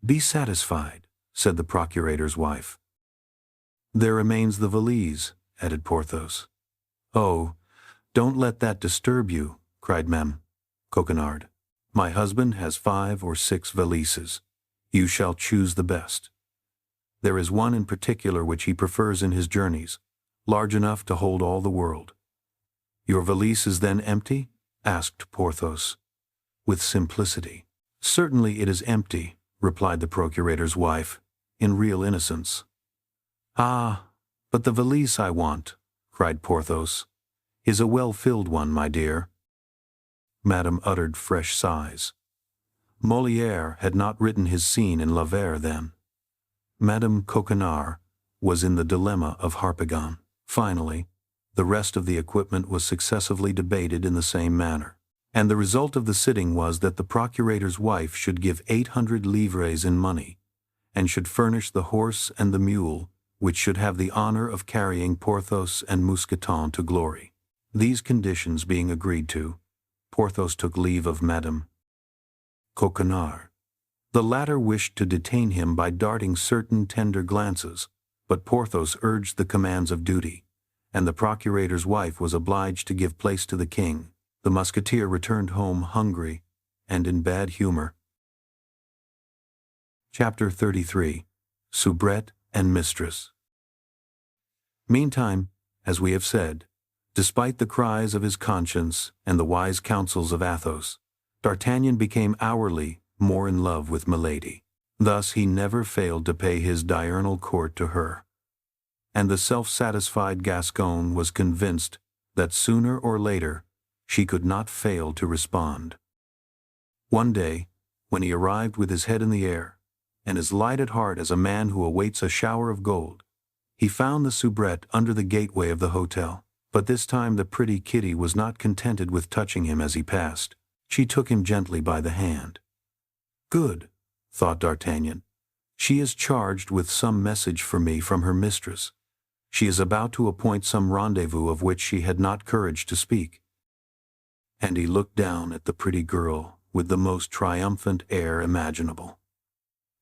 "Be satisfied," said the procurator's wife. "There remains the valise," added Porthos. "Oh, don't let that disturb you," cried Mem. Coquenard. "My husband has 5 or 6 valises. You shall choose the best. There is one in particular which he prefers in his journeys, large enough to hold all the world." "Your valise is then empty?" asked Porthos, with simplicity. "Certainly it is empty," replied the procurator's wife, in real innocence. "Ah, but the valise I want," cried Porthos, "is a well-filled one, my dear." Madame uttered fresh sighs. Molière had not written his scene in La Verre then. Madame Coquenard was in the dilemma of Harpagon. Finally, the rest of the equipment was successively debated in the same manner, and the result of the sitting was that the procurator's wife should give 800 livres in money, and should furnish the horse and the mule, which should have the honor of carrying Porthos and Mousqueton to glory. These conditions being agreed to, Porthos took leave of Madame Coquenard. The latter wished to detain him by darting certain tender glances, but Porthos urged the commands of duty, and the procurator's wife was obliged to give place to the king. The musketeer returned home hungry and in bad humor. Chapter 33. Soubrette and Mistress. Meantime, as we have said, despite the cries of his conscience and the wise counsels of Athos, D'Artagnan became hourly more in love with Milady. Thus he never failed to pay his diurnal court to her, and the self-satisfied Gascon was convinced that sooner or later she could not fail to respond. One day, when he arrived with his head in the air, and as light at heart as a man who awaits a shower of gold, he found the soubrette under the gateway of the hotel. But this time the pretty Kitty was not contented with touching him as he passed. She took him gently by the hand. "Good," thought D'Artagnan. "She is charged with some message for me from her mistress. She is about to appoint some rendezvous of which she had not courage to speak." And he looked down at the pretty girl with the most triumphant air imaginable.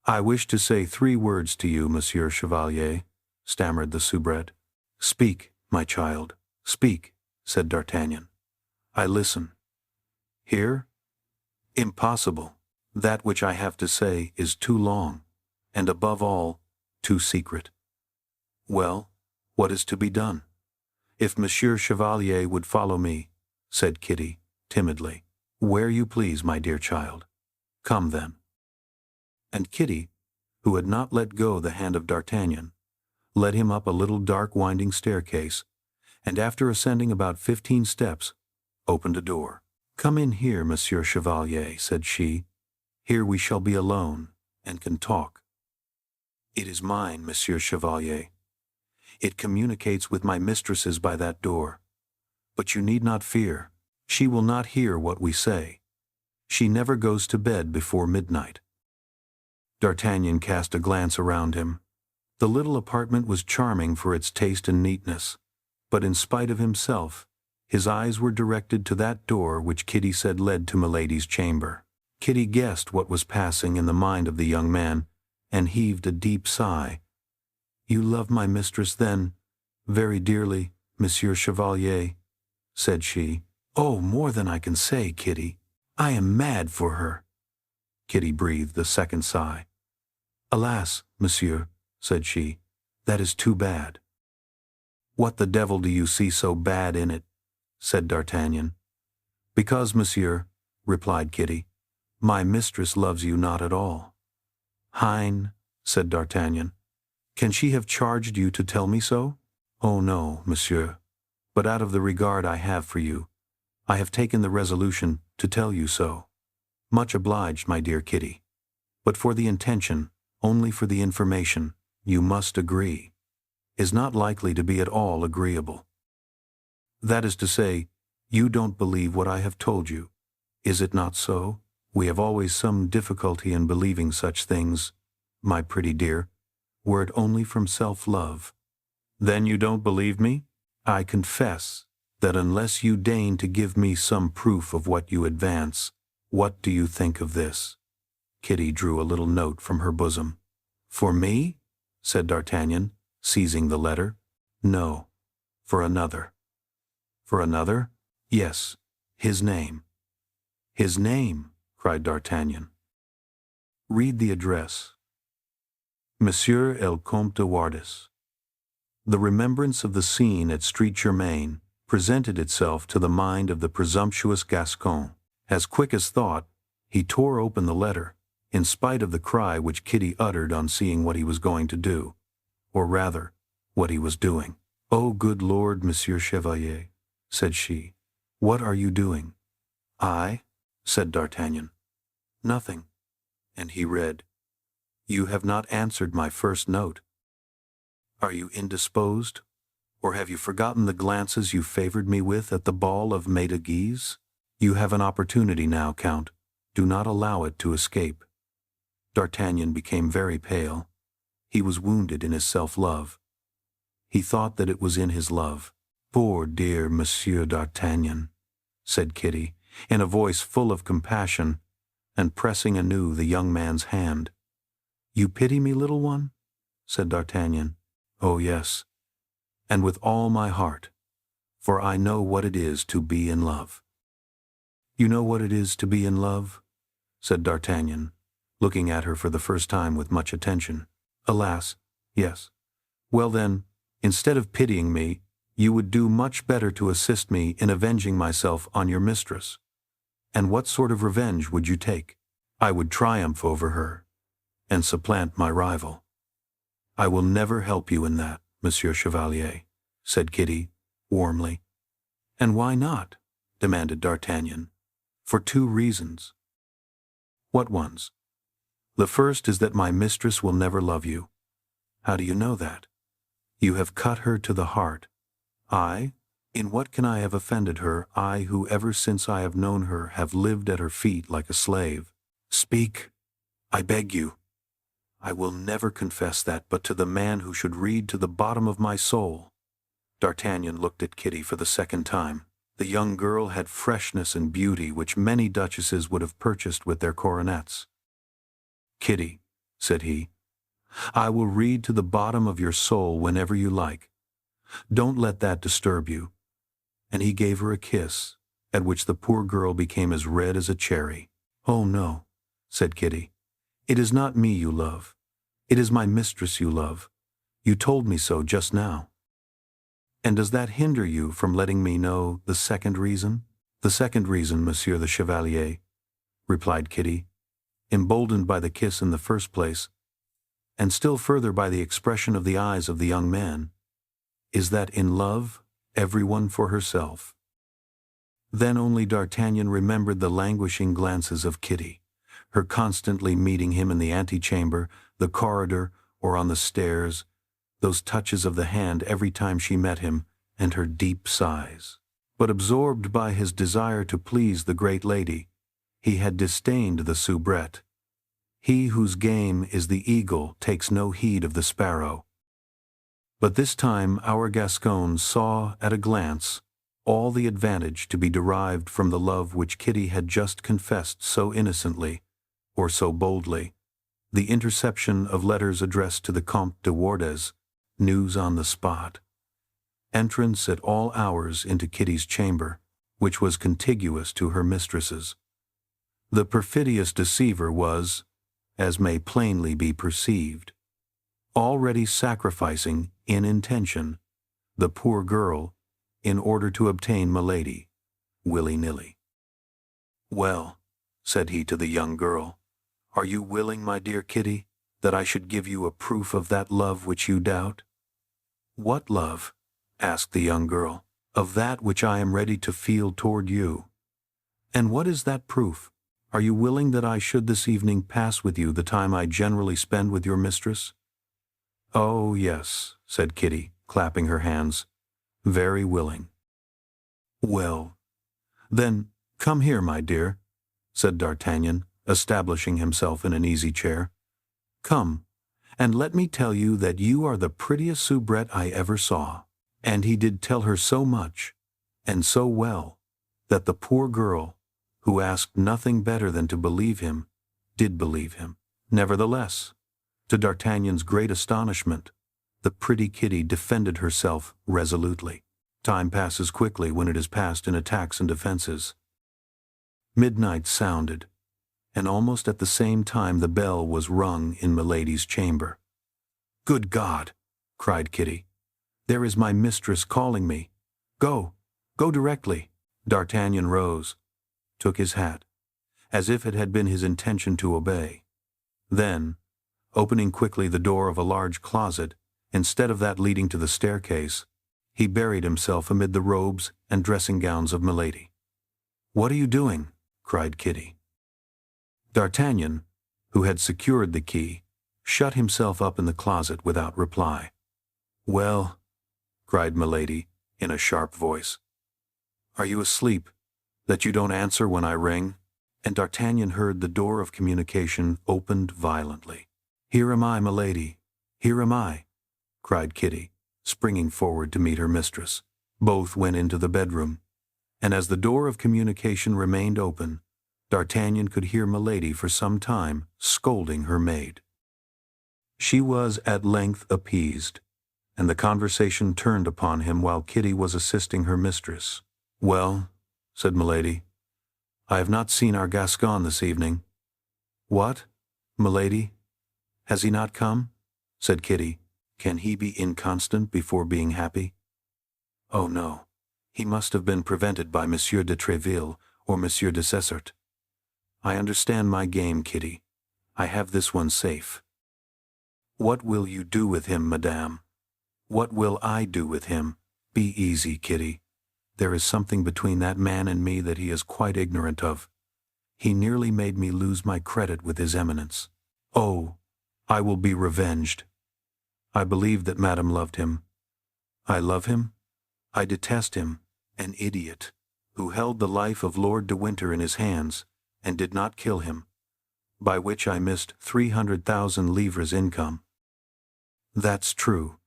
"I wish to say 3 words to you, Monsieur Chevalier," stammered the soubrette. "Speak, my child, speak," said D'Artagnan. "I listen." "Here? Impossible. That which I have to say is too long, and above all, too secret." "Well, what is to be done?" "If Monsieur Chevalier would follow me," said Kitty, timidly. "Where you please, my dear child." "Come, then." And Kitty, who had not let go the hand of D'Artagnan, led him up a little dark winding staircase, and after ascending about 15 steps, opened a door. "Come in here, Monsieur Chevalier," said she. "Here we shall be alone, and can talk." "It is mine, Monsieur Chevalier. It communicates with my mistress's by that door. But you need not fear. She will not hear what we say. She never goes to bed before midnight." D'Artagnan cast a glance around him. The little apartment was charming for its taste and neatness, but in spite of himself, his eyes were directed to that door which Kitty said led to Milady's chamber. Kitty guessed what was passing in the mind of the young man, and heaved a deep sigh. "You love my mistress, then, very dearly, Monsieur Chevalier?" said she. "Oh, more than I can say, Kitty. I am mad for her." Kitty breathed a second sigh. "Alas, monsieur," said she, "that is too bad." "What the devil do you see so bad in it?" said D'Artagnan. "Because, monsieur," replied Kitty, "my mistress loves you not at all." "Hein," said D'Artagnan, "can she have charged you to tell me so?" "Oh no, monsieur, but out of the regard I have for you, I have taken the resolution to tell you so." "Much obliged, my dear Kitty. But for the intention, only for the information, you must agree, is not likely to be at all agreeable. That is to say, you don't believe what I have told you. Is it not so? We have always some difficulty in believing such things, my pretty dear, were it only from self-love." "Then you don't believe me?" "I confess that unless you deign to give me some proof of what you advance, what do you think of this?" Kitty drew a little note from her bosom. "For me?" said D'Artagnan, seizing the letter. "No, for another." "For another?" "Yes, his name." "His name!" cried D'Artagnan. "Read the address." Monsieur el Comte de Wardes. The remembrance of the scene at Street Germain presented itself to the mind of the presumptuous Gascon. As quick as thought, he tore open the letter, in spite of the cry which Kitty uttered on seeing what he was going to do, or rather, what he was doing. "Oh, good Lord, Monsieur Chevalier," said she, "what are you doing?" "I?" said D'Artagnan. "Nothing." And he read, "You have not answered my first note. Are you indisposed, or have you forgotten the glances you favored me with at the ball of May de Guise? You have an opportunity now, Count. Do not allow it to escape." D'Artagnan became very pale. He was wounded in his self-love. He thought that it was in his love. "Poor dear Monsieur d'Artagnan," said Kitty, in a voice full of compassion, and pressing anew the young man's hand. "You pity me, little one?" said D'Artagnan. "Oh, yes, and with all my heart, for I know what it is to be in love." "You know what it is to be in love?" said D'Artagnan, looking at her for the first time with much attention. "Alas, yes." "Well then, instead of pitying me, you would do much better to assist me in avenging myself on your mistress." "And what sort of revenge would you take?" "I would triumph over her, and supplant my rival." "I will never help you in that, Monsieur Chevalier," said Kitty, warmly. "And why not?" demanded D'Artagnan. "For 2 reasons." "What ones?" "The first is that my mistress will never love you." "How do you know that?" "You have cut her to the heart." "I? In what can I have offended her, I who ever since I have known her have lived at her feet like a slave?" "Speak, I beg you." "I will never confess that but to the man who should read to the bottom of my soul." D'Artagnan looked at Kitty for the second time. The young girl had freshness and beauty which many duchesses would have purchased with their coronets. "Kitty," said he, "I will read to the bottom of your soul whenever you like. Don't let that disturb you." And he gave her a kiss, at which the poor girl became as red as a cherry. "Oh, no," said Kitty. "It is not me you love. It is my mistress you love. You told me so just now." "And does that hinder you from letting me know the second reason?" "The second reason, Monsieur the Chevalier," replied Kitty, emboldened by the kiss in the first place, and still further by the expression of the eyes of the young man, "is that in love everyone for herself." Then only D'Artagnan remembered the languishing glances of Kitty, her constantly meeting him in the antechamber, the corridor, or on the stairs, those touches of the hand every time she met him, and her deep sighs. But absorbed by his desire to please the great lady, he had disdained the soubrette. He whose game is the eagle takes no heed of the sparrow. But this time our Gascon saw at a glance all the advantage to be derived from the love which Kitty had just confessed so innocently, or so boldly, the interception of letters addressed to the Comte de Wardes, news on the spot, entrance at all hours into Kitty's chamber, which was contiguous to her mistress's. The perfidious deceiver was, as may plainly be perceived, already sacrificing, in intention, the poor girl in order to obtain Milady, willy-nilly. "Well," said he to the young girl, "are you willing, my dear Kitty, that I should give you a proof of that love which you doubt?" "What love?" asked the young girl. "Of that which I am ready to feel toward you." "And what is that proof? Are you willing that I should this evening pass with you the time I generally spend with your mistress?" "Oh, yes," said Kitty, clapping her hands, "very willing." "Well, then, come here, my dear," said D'Artagnan, establishing himself in an easy chair. "Come, and let me tell you that you are the prettiest soubrette I ever saw." And he did tell her so much, and so well, that the poor girl, who asked nothing better than to believe him, did believe him. Nevertheless, to D'Artagnan's great astonishment, the pretty Kitty defended herself resolutely. Time passes quickly when it is passed in attacks and defenses. Midnight sounded, and almost at the same time the bell was rung in Milady's chamber. "Good God!" cried Kitty. "There is my mistress calling me. Go directly." D'Artagnan rose, took his hat, as if it had been his intention to obey. Then, opening quickly the door of a large closet, instead of that leading to the staircase, he buried himself amid the robes and dressing gowns of Milady. "What are you doing?" cried Kitty. D'Artagnan, who had secured the key, shut himself up in the closet without reply. "Well," cried Milady, in a sharp voice, "are you asleep, that you don't answer when I ring?" And D'Artagnan heard the door of communication opened violently. "Here am I, Milady, here am I," cried Kitty, springing forward to meet her mistress. Both went into the bedroom, and as the door of communication remained open, D'Artagnan could hear Milady for some time scolding her maid. She was at length appeased, and the conversation turned upon him while Kitty was assisting her mistress. "Well," said Milady, "I have not seen our Gascon this evening." "What, Milady? Has he not come?" said Kitty. "Can he be inconstant before being happy?" "Oh no, he must have been prevented by Monsieur de Tréville or Monsieur de Cessart. I understand my game, Kitty. I have this one safe." "What will you do with him, madame?" "What will I do with him? Be easy, Kitty. There is something between that man and me that he is quite ignorant of. He nearly made me lose my credit with his eminence. Oh, I will be revenged. I believed that Madame loved him. I love him? I detest him, an idiot, who held the life of Lord de Winter in his hands, and did not kill him, by which I missed 300,000 livres income." "That's true,"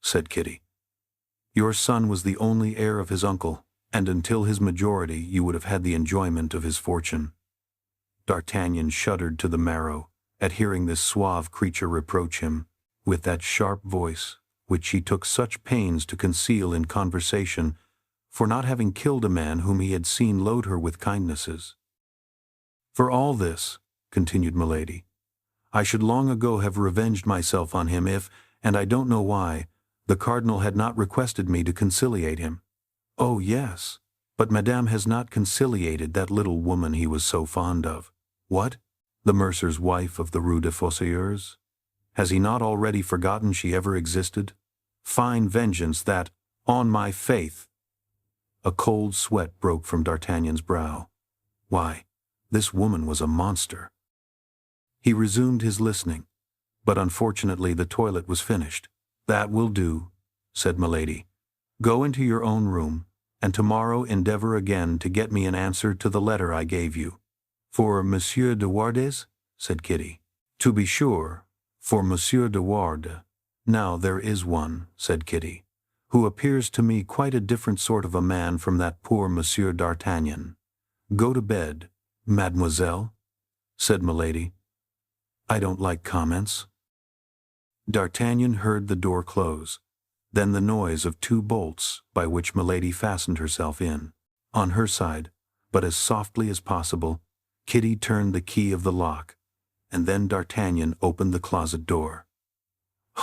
said Kitty. "Your son was the only heir of his uncle, and until his majority you would have had the enjoyment of his fortune." D'Artagnan shuddered to the marrow at hearing this suave creature reproach him, with that sharp voice, which she took such pains to conceal in conversation, for not having killed a man whom he had seen load her with kindnesses. "For all this," continued Milady, "I should long ago have revenged myself on him if, and I don't know why, the cardinal had not requested me to conciliate him." "Oh, yes, but Madame has not conciliated that little woman he was so fond of." "What? The mercer's wife of the Rue des Fossoyeurs? Has he not already forgotten she ever existed? Fine vengeance that, on my faith!" A cold sweat broke from D'Artagnan's brow. Why, this woman was a monster. He resumed his listening, but unfortunately the toilet was finished. "That will do," said Milady. "Go into your own room, and tomorrow endeavor again to get me an answer to the letter I gave you." "For Monsieur de Wardes?" said Kitty. "To be sure, for Monsieur de Wardes. Now there is one," said Kitty, "who appears to me quite a different sort of a man from that poor Monsieur d'Artagnan." "Go to bed, mademoiselle," said Milady. "I don't like comments." D'Artagnan heard the door close, then the noise of 2 bolts by which Milady fastened herself in. On her side, but as softly as possible, Kitty turned the key of the lock, and then D'Artagnan opened the closet door.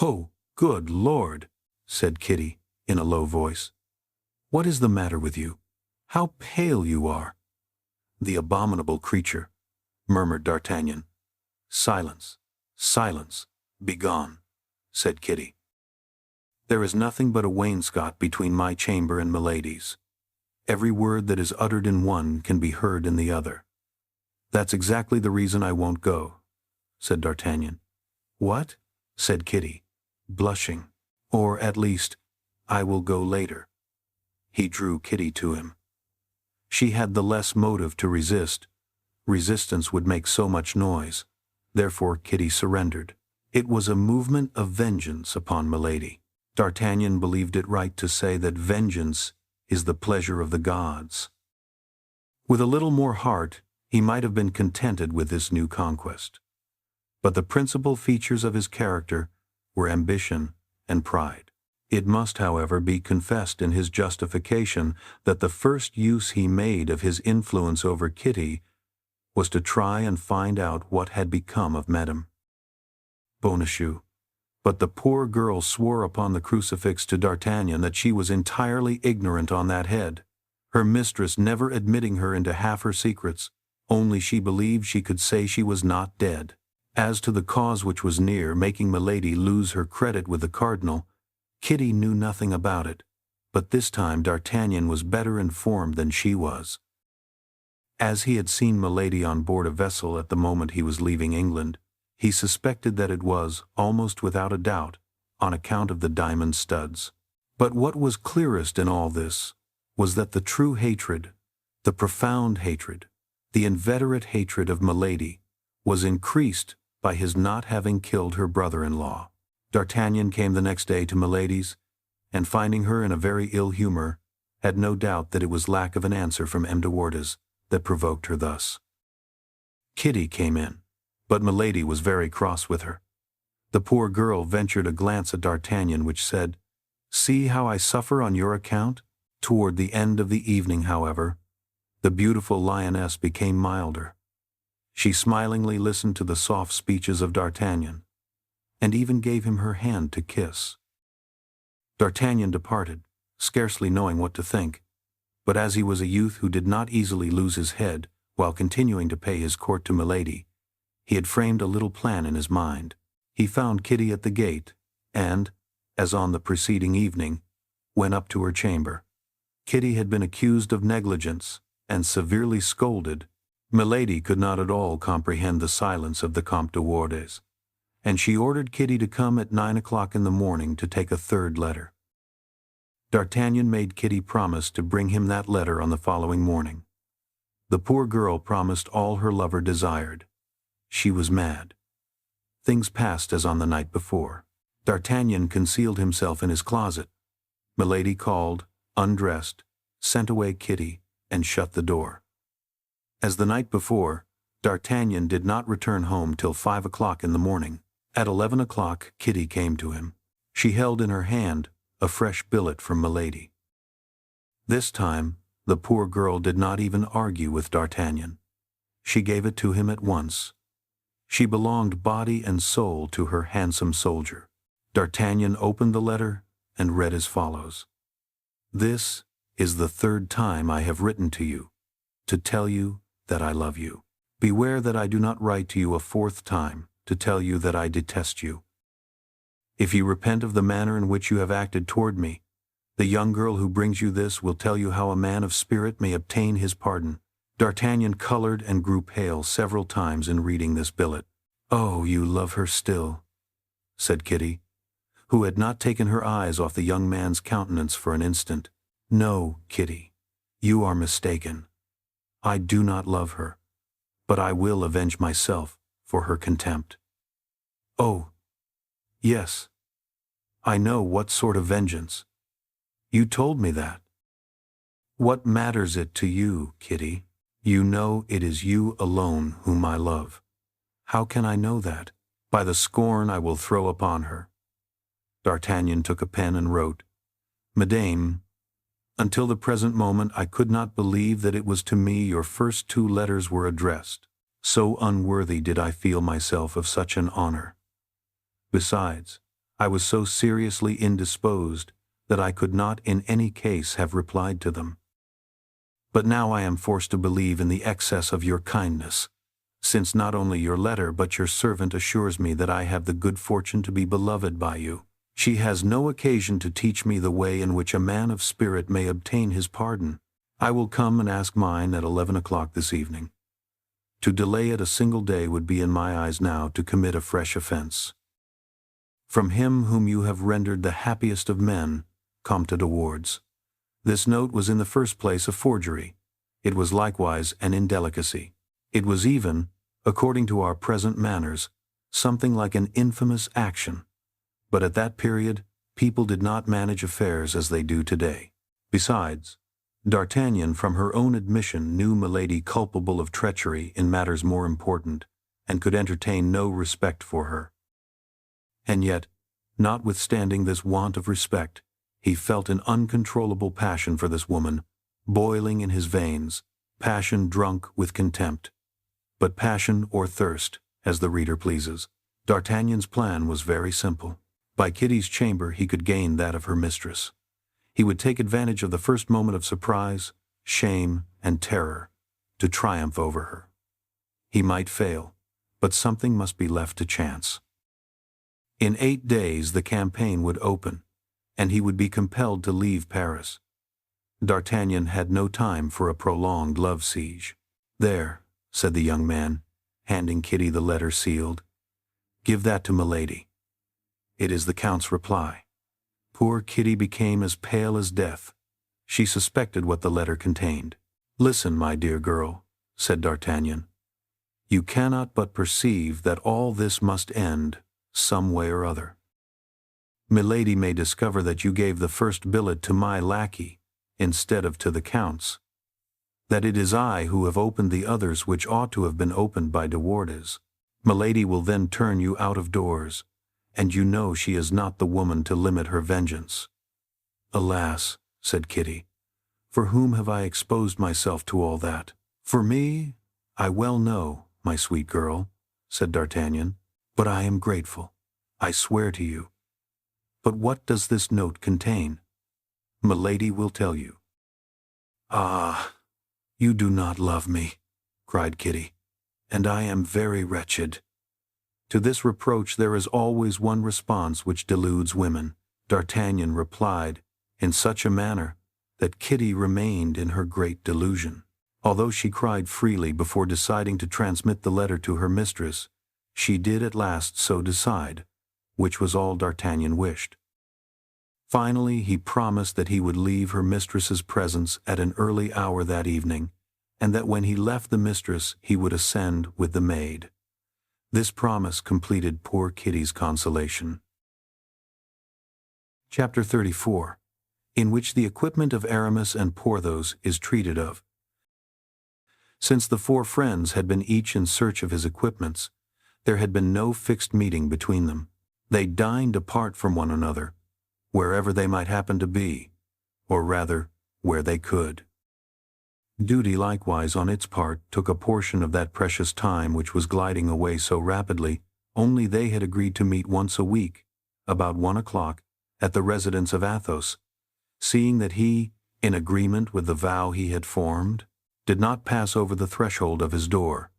"Oh, good Lord!" said Kitty, in a low voice. "What is the matter with you? How pale you are!" "The abominable creature," murmured D'Artagnan. "Silence, silence, begone," said Kitty. "There is nothing but a wainscot between my chamber and Milady's. Every word that is uttered in one can be heard in the other." "That's exactly the reason I won't go," said D'Artagnan. "What?" said Kitty, blushing. "Or, at least, I will go later." He drew Kitty to him. She had the less motive to resist. Resistance would make so much noise. Therefore Kitty surrendered. It was a movement of vengeance upon Milady. D'Artagnan believed it right to say that vengeance is the pleasure of the gods. With a little more heart, He might have been contented with this new conquest. But the principal features of his character were ambition and pride. It must, however, be confessed in his justification that the first use he made of his influence over Kitty was to try and find out what had become of Madame Bonacieux. But the poor girl swore upon the crucifix to D'Artagnan that she was entirely ignorant on that head, her mistress never admitting her into half her secrets, only she believed she could say she was not dead. As to the cause which was near making Milady lose her credit with the cardinal, Kitty knew nothing about it, but this time D'Artagnan was better informed than she was. As he had seen Milady on board a vessel at the moment he was leaving England, he suspected that it was, almost without a doubt, on account of the diamond studs. But what was clearest in all this was that the true hatred, the profound hatred, the inveterate hatred of Milady, was increased by his not having killed her brother-in-law. D'Artagnan came the next day to Milady's, and finding her in a very ill humor, had no doubt that it was lack of an answer from M. de Wardes that provoked her thus. Kitty came in, but Milady was very cross with her. The poor girl ventured a glance at D'Artagnan which said, "See how I suffer on your account?" Toward the end of the evening, however, the beautiful lioness became milder. She smilingly listened to the soft speeches of D'Artagnan, and even gave him her hand to kiss. D'Artagnan departed, scarcely knowing what to think, but as he was a youth who did not easily lose his head while continuing to pay his court to Milady, he had framed a little plan in his mind. He found Kitty at the gate, and, as on the preceding evening, went up to her chamber. Kitty had been accused of negligence, and severely scolded. Milady could not at all comprehend the silence of the Comte de Wardes, and she ordered Kitty to come at 9 o'clock in the morning to take a third letter. D'Artagnan made Kitty promise to bring him that letter on the following morning. The poor girl promised all her lover desired. She was mad. Things passed as on the night before. D'Artagnan concealed himself in his closet. Milady called, undressed, sent away Kitty, and shut the door. As the night before, D'Artagnan did not return home till 5 o'clock in the morning. At 11 o'clock Kitty came to him. She held in her hand a fresh billet from Milady. This time the poor girl did not even argue with D'Artagnan. She gave it to him at once. She belonged body and soul to her handsome soldier. D'Artagnan opened the letter and read as follows. "This is the third time I have written to you, to tell you that I love you. Beware that I do not write to you a fourth time, to tell you that I detest you. If you repent of the manner in which you have acted toward me, the young girl who brings you this will tell you how a man of spirit may obtain his pardon." D'Artagnan colored and grew pale several times in reading this billet. "Oh, you love her still," said Kitty, who had not taken her eyes off the young man's countenance for an instant. "No, Kitty, you are mistaken. I do not love her, but I will avenge myself for her contempt." "Oh, yes. I know what sort of vengeance. You told me that." "What matters it to you, Kitty? You know it is you alone whom I love." "How can I know that?" "By the scorn I will throw upon her." D'Artagnan took a pen and wrote, "Madame, until the present moment I could not believe that it was to me your first 2 letters were addressed. So unworthy did I feel myself of such an honor. Besides, I was so seriously indisposed that I could not in any case have replied to them. But now I am forced to believe in the excess of your kindness, since not only your letter but your servant assures me that I have the good fortune to be beloved by you. She has no occasion to teach me the way in which a man of spirit may obtain his pardon. I will come and ask mine at 11 o'clock this evening. To delay it a single day would be in my eyes now to commit a fresh offense. From him whom you have rendered the happiest of men, Comte de Wardes." This note was in the first place a forgery. It was likewise an indelicacy. It was even, according to our present manners, something like an infamous action. But at that period, people did not manage affairs as they do today. Besides, D'Artagnan, from her own admission, knew Milady culpable of treachery in matters more important, and could entertain no respect for her. And yet, notwithstanding this want of respect, he felt an uncontrollable passion for this woman, boiling in his veins, passion drunk with contempt. But passion or thirst, as the reader pleases, D'Artagnan's plan was very simple. By Kitty's chamber he could gain that of her mistress. He would take advantage of the first moment of surprise, shame, and terror to triumph over her. He might fail, but something must be left to chance. In 8 days the campaign would open, and he would be compelled to leave Paris. D'Artagnan had no time for a prolonged love siege. "There," said the young man, handing Kitty the letter sealed. "Give that to Milady." It is the Count's reply. Poor Kitty became as pale as death. She suspected what the letter contained. "Listen, my dear girl," said D'Artagnan. "You cannot but perceive that all this must end some way or other. Milady may discover that you gave the first billet to my lackey instead of to the Count's, that it is I who have opened the others which ought to have been opened by De Wardes. Milady will then turn you out of doors, and you know she is not the woman to limit her vengeance." "Alas," said Kitty, "for whom have I exposed myself to all that?" "For me, I well know, my sweet girl," said D'Artagnan, "but I am grateful, I swear to you. But what does this note contain? Milady will tell you." "Ah, you do not love me," cried Kitty, "and I am very wretched." To this reproach there is always one response which deludes women. D'Artagnan replied in such a manner that Kitty remained in her great delusion. Although she cried freely before deciding to transmit the letter to her mistress, she did at last so decide, which was all D'Artagnan wished. Finally, he promised that he would leave her mistress's presence at an early hour that evening, and that when he left the mistress he would ascend with the maid. This promise completed poor Kitty's consolation. Chapter 34, in which the equipment of Aramis and Porthos is treated of. Since the 4 friends had been each in search of his equipments, there had been no fixed meeting between them. They dined apart from one another, wherever they might happen to be, or rather, where they could. Duty likewise on its part took a portion of that precious time which was gliding away so rapidly, only they had agreed to meet once a week, about 1 o'clock, at the residence of Athos, seeing that he, in agreement with the vow he had formed, did not pass over the threshold of his door.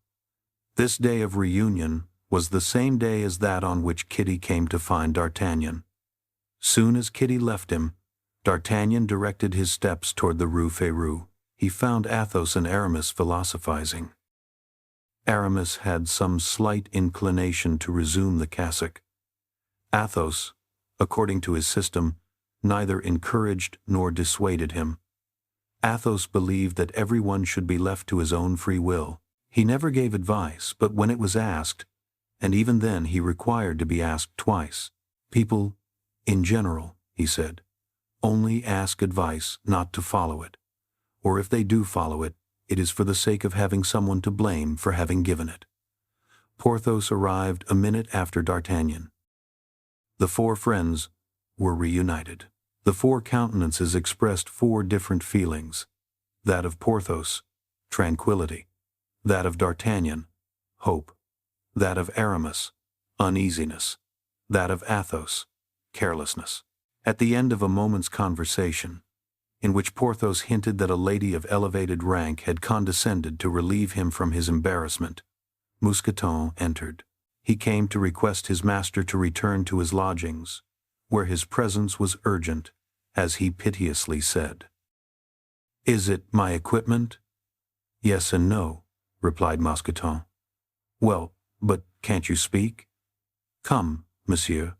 This day of reunion was the same day as that on which Kitty came to find D'Artagnan. Soon as Kitty left him, D'Artagnan directed his steps toward the Rue Férou. He found Athos and Aramis philosophizing. Aramis had some slight inclination to resume the cassock. Athos, according to his system, neither encouraged nor dissuaded him. Athos believed that everyone should be left to his own free will. He never gave advice, but when it was asked, and even then he required to be asked twice. People, in general, he said, only ask advice not to follow it. Or if they do follow it, it is for the sake of having someone to blame for having given it. Porthos arrived a minute after D'Artagnan. The 4 friends were reunited. The 4 countenances expressed 4 different feelings: that of Porthos, tranquility; that of D'Artagnan, hope; that of Aramis, uneasiness; that of Athos, carelessness. At the end of a moment's conversation, in which Porthos hinted that a lady of elevated rank had condescended to relieve him from his embarrassment, Mousqueton entered. He came to request his master to return to his lodgings, where his presence was urgent, as he piteously said. "Is it my equipment?" "Yes and no," replied Mousqueton. "Well, but can't you speak?" "Come, monsieur."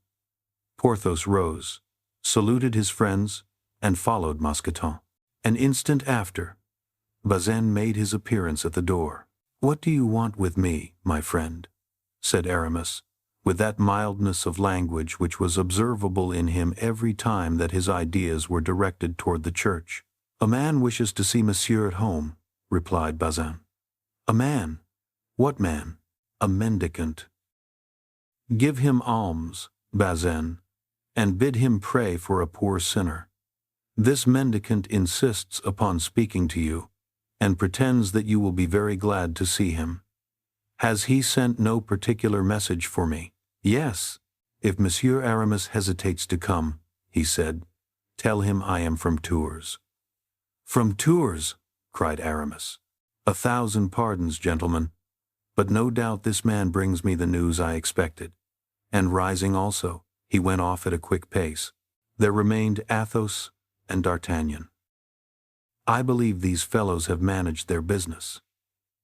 Porthos rose, saluted his friends, and followed Mousqueton. An instant after, Bazin made his appearance at the door. "What do you want with me, my friend?" said Aramis, with that mildness of language which was observable in him every time that his ideas were directed toward the church. "A man wishes to see monsieur at home," replied Bazin. "A man? What man?" "A mendicant." "Give him alms, Bazin, and bid him pray for a poor sinner. This mendicant insists upon speaking to you, and pretends that you will be very glad to see him. Has he sent no particular message for me?" "Yes. If Monsieur Aramis hesitates to come," he said, "tell him I am from Tours." "From Tours?" cried Aramis. "1,000 pardons, gentlemen, but no doubt this man brings me the news I expected." And rising also, he went off at a quick pace. There remained Athos and D'Artagnan. "I believe these fellows have managed their business."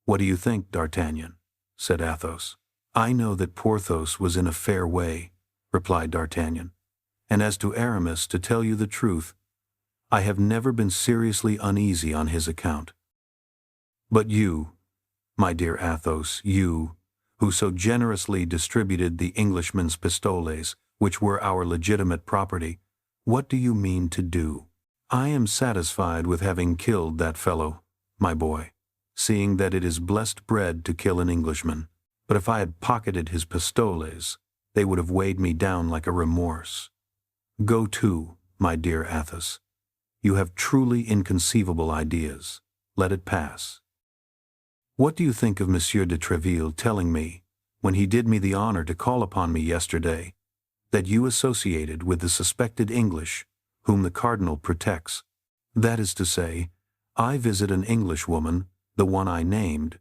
"What do you think, D'Artagnan?" said Athos. "I know that Porthos was in a fair way," replied D'Artagnan. "And as to Aramis, to tell you the truth, I have never been seriously uneasy on his account. But you, my dear Athos, you, who so generously distributed the Englishman's pistoles, which were our legitimate property, what do you mean to do?" "I am satisfied with having killed that fellow, my boy, seeing that it is blessed bread to kill an Englishman. But if I had pocketed his pistoles, they would have weighed me down like a remorse. Go to, my dear Athos. You have truly inconceivable ideas. Let it pass. What do you think of Monsieur de Tréville telling me, when he did me the honor to call upon me yesterday, that you associated with the suspected English, whom the cardinal protects? That is to say, I visit an Englishwoman, the one I named.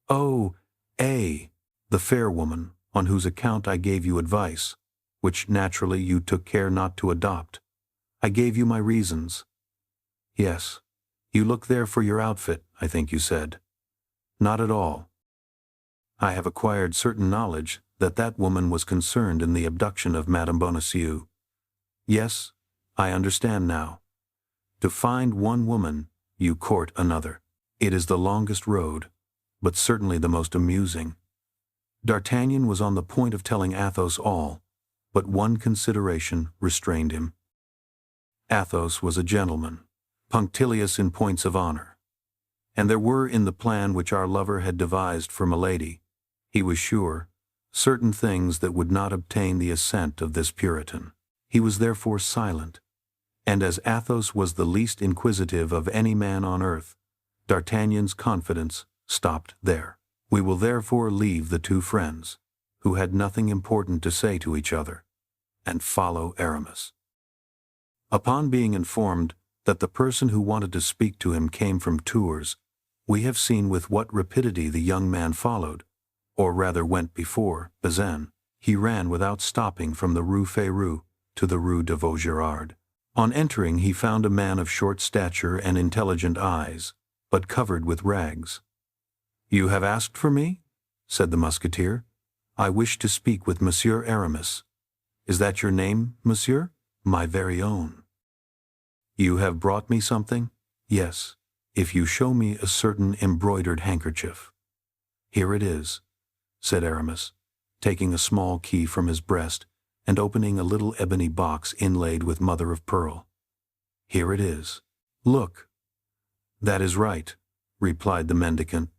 Oh, the fair woman, on whose account I gave you advice, which naturally you took care not to adopt. I gave you my reasons. Yes, you look there for your outfit, I think you said. Not at all. I have acquired certain knowledge that that woman was concerned in the abduction of Madame Bonacieux. Yes, I understand now. To find one woman, you court another. It is the longest road, but certainly the most amusing. D'Artagnan was on the point of telling Athos all, but one consideration restrained him. Athos was a gentleman, punctilious in points of honor, and there were in the plan which our lover had devised for Milady, he was sure, certain things that would not obtain the assent of this Puritan. He was therefore silent, and as Athos was the least inquisitive of any man on earth, D'Artagnan's confidence stopped there. We will therefore leave the two friends, who had nothing important to say to each other, and follow Aramis. Upon being informed that the person who wanted to speak to him came from Tours, we have seen with what rapidity the young man followed, or rather went before, Bazin. He ran without stopping from the Rue Férou to the Rue de Vaugirard. On entering he found a man of short stature and intelligent eyes, but covered with rags. "You have asked for me?" said the Musketeer. "I wish to speak with Monsieur Aramis." "Is that your name, monsieur?" "My very own." "You have brought me something?" "Yes, if you show me a certain embroidered handkerchief." "Here it is," said Aramis, taking a small key from his breast and opening a little ebony box inlaid with mother of pearl. "Here it is. Look." "That is right," replied the mendicant.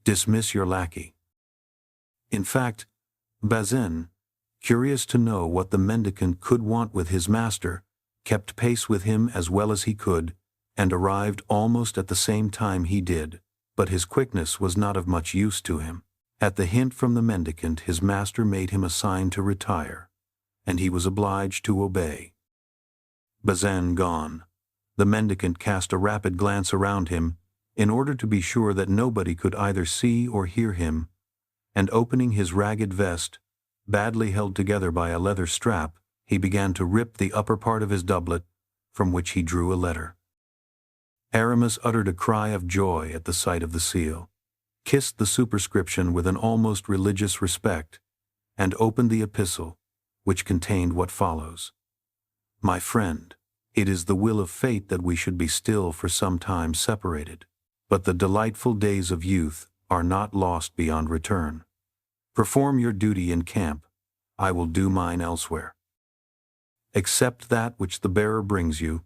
"Dismiss your lackey." In fact, Bazin, curious to know what the mendicant could want with his master, kept pace with him as well as he could, and arrived almost at the same time he did, but his quickness was not of much use to him. At the hint from the mendicant his master made him a sign to retire, and he was obliged to obey. Bazin gone, the mendicant cast a rapid glance around him, in order to be sure that nobody could either see or hear him, and opening his ragged vest, badly held together by a leather strap, he began to rip the upper part of his doublet, from which he drew a letter. Aramis uttered a cry of joy at the sight of the seal, kissed the superscription with an almost religious respect, and opened the epistle, which contained what follows. "My friend, it is the will of fate that we should be still for some time separated, but the delightful days of youth are not lost beyond return. Perform your duty in camp, I will do mine elsewhere. Accept that which the bearer brings you,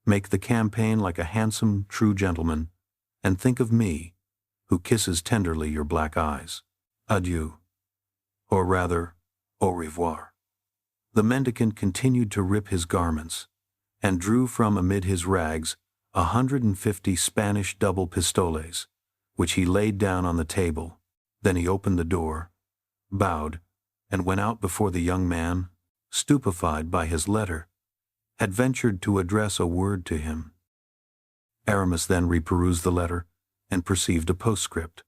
Make the campaign like a handsome, true gentleman, and think of me, who kisses tenderly your black eyes. Adieu. Or rather, au revoir." The mendicant continued to rip his garments, and drew from amid his rags 150 Spanish double pistoles, which he laid down on the table. Then he opened the door, bowed, and went out before the young man, stupefied by his letter, had ventured to address a word to him. Aramis then reperused the letter, and perceived a postscript.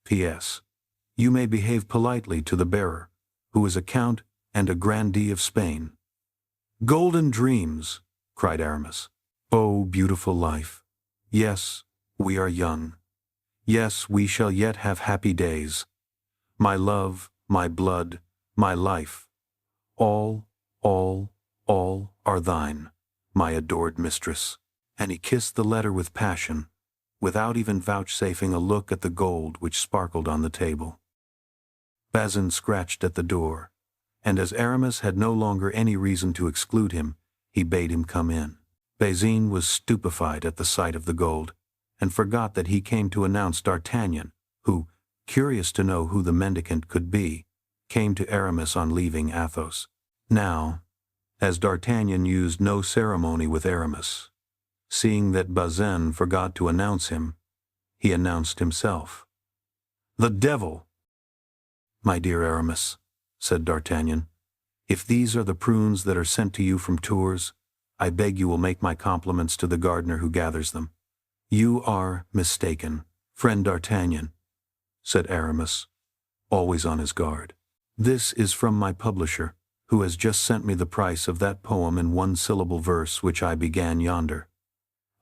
P.S. You may behave politely to the bearer, who is a count and a grandee of Spain. "Golden dreams!" cried Aramis. "Oh, beautiful life! Yes, we are young. Yes, we shall yet have happy days. My love, my blood, my life, all are thine, my adored mistress." And he kissed the letter with passion, without even vouchsafing a look at the gold which sparkled on the table. Bazin scratched at the door, and as Aramis had no longer any reason to exclude him, he bade him come in. Bazin was stupefied at the sight of the gold, and forgot that he came to announce D'Artagnan, who, curious to know who the mendicant could be, came to Aramis on leaving Athos. Now, as D'Artagnan used no ceremony with Aramis, seeing that Bazin forgot to announce him, he announced himself. "The devil!" "My dear Aramis," said D'Artagnan, "if these are the prunes that are sent to you from Tours, I beg you will make my compliments to the gardener who gathers them." "You are mistaken, friend D'Artagnan," said Aramis, always on his guard. "This is from my publisher, who has just sent me the price of that poem in one-syllable verse which I began yonder."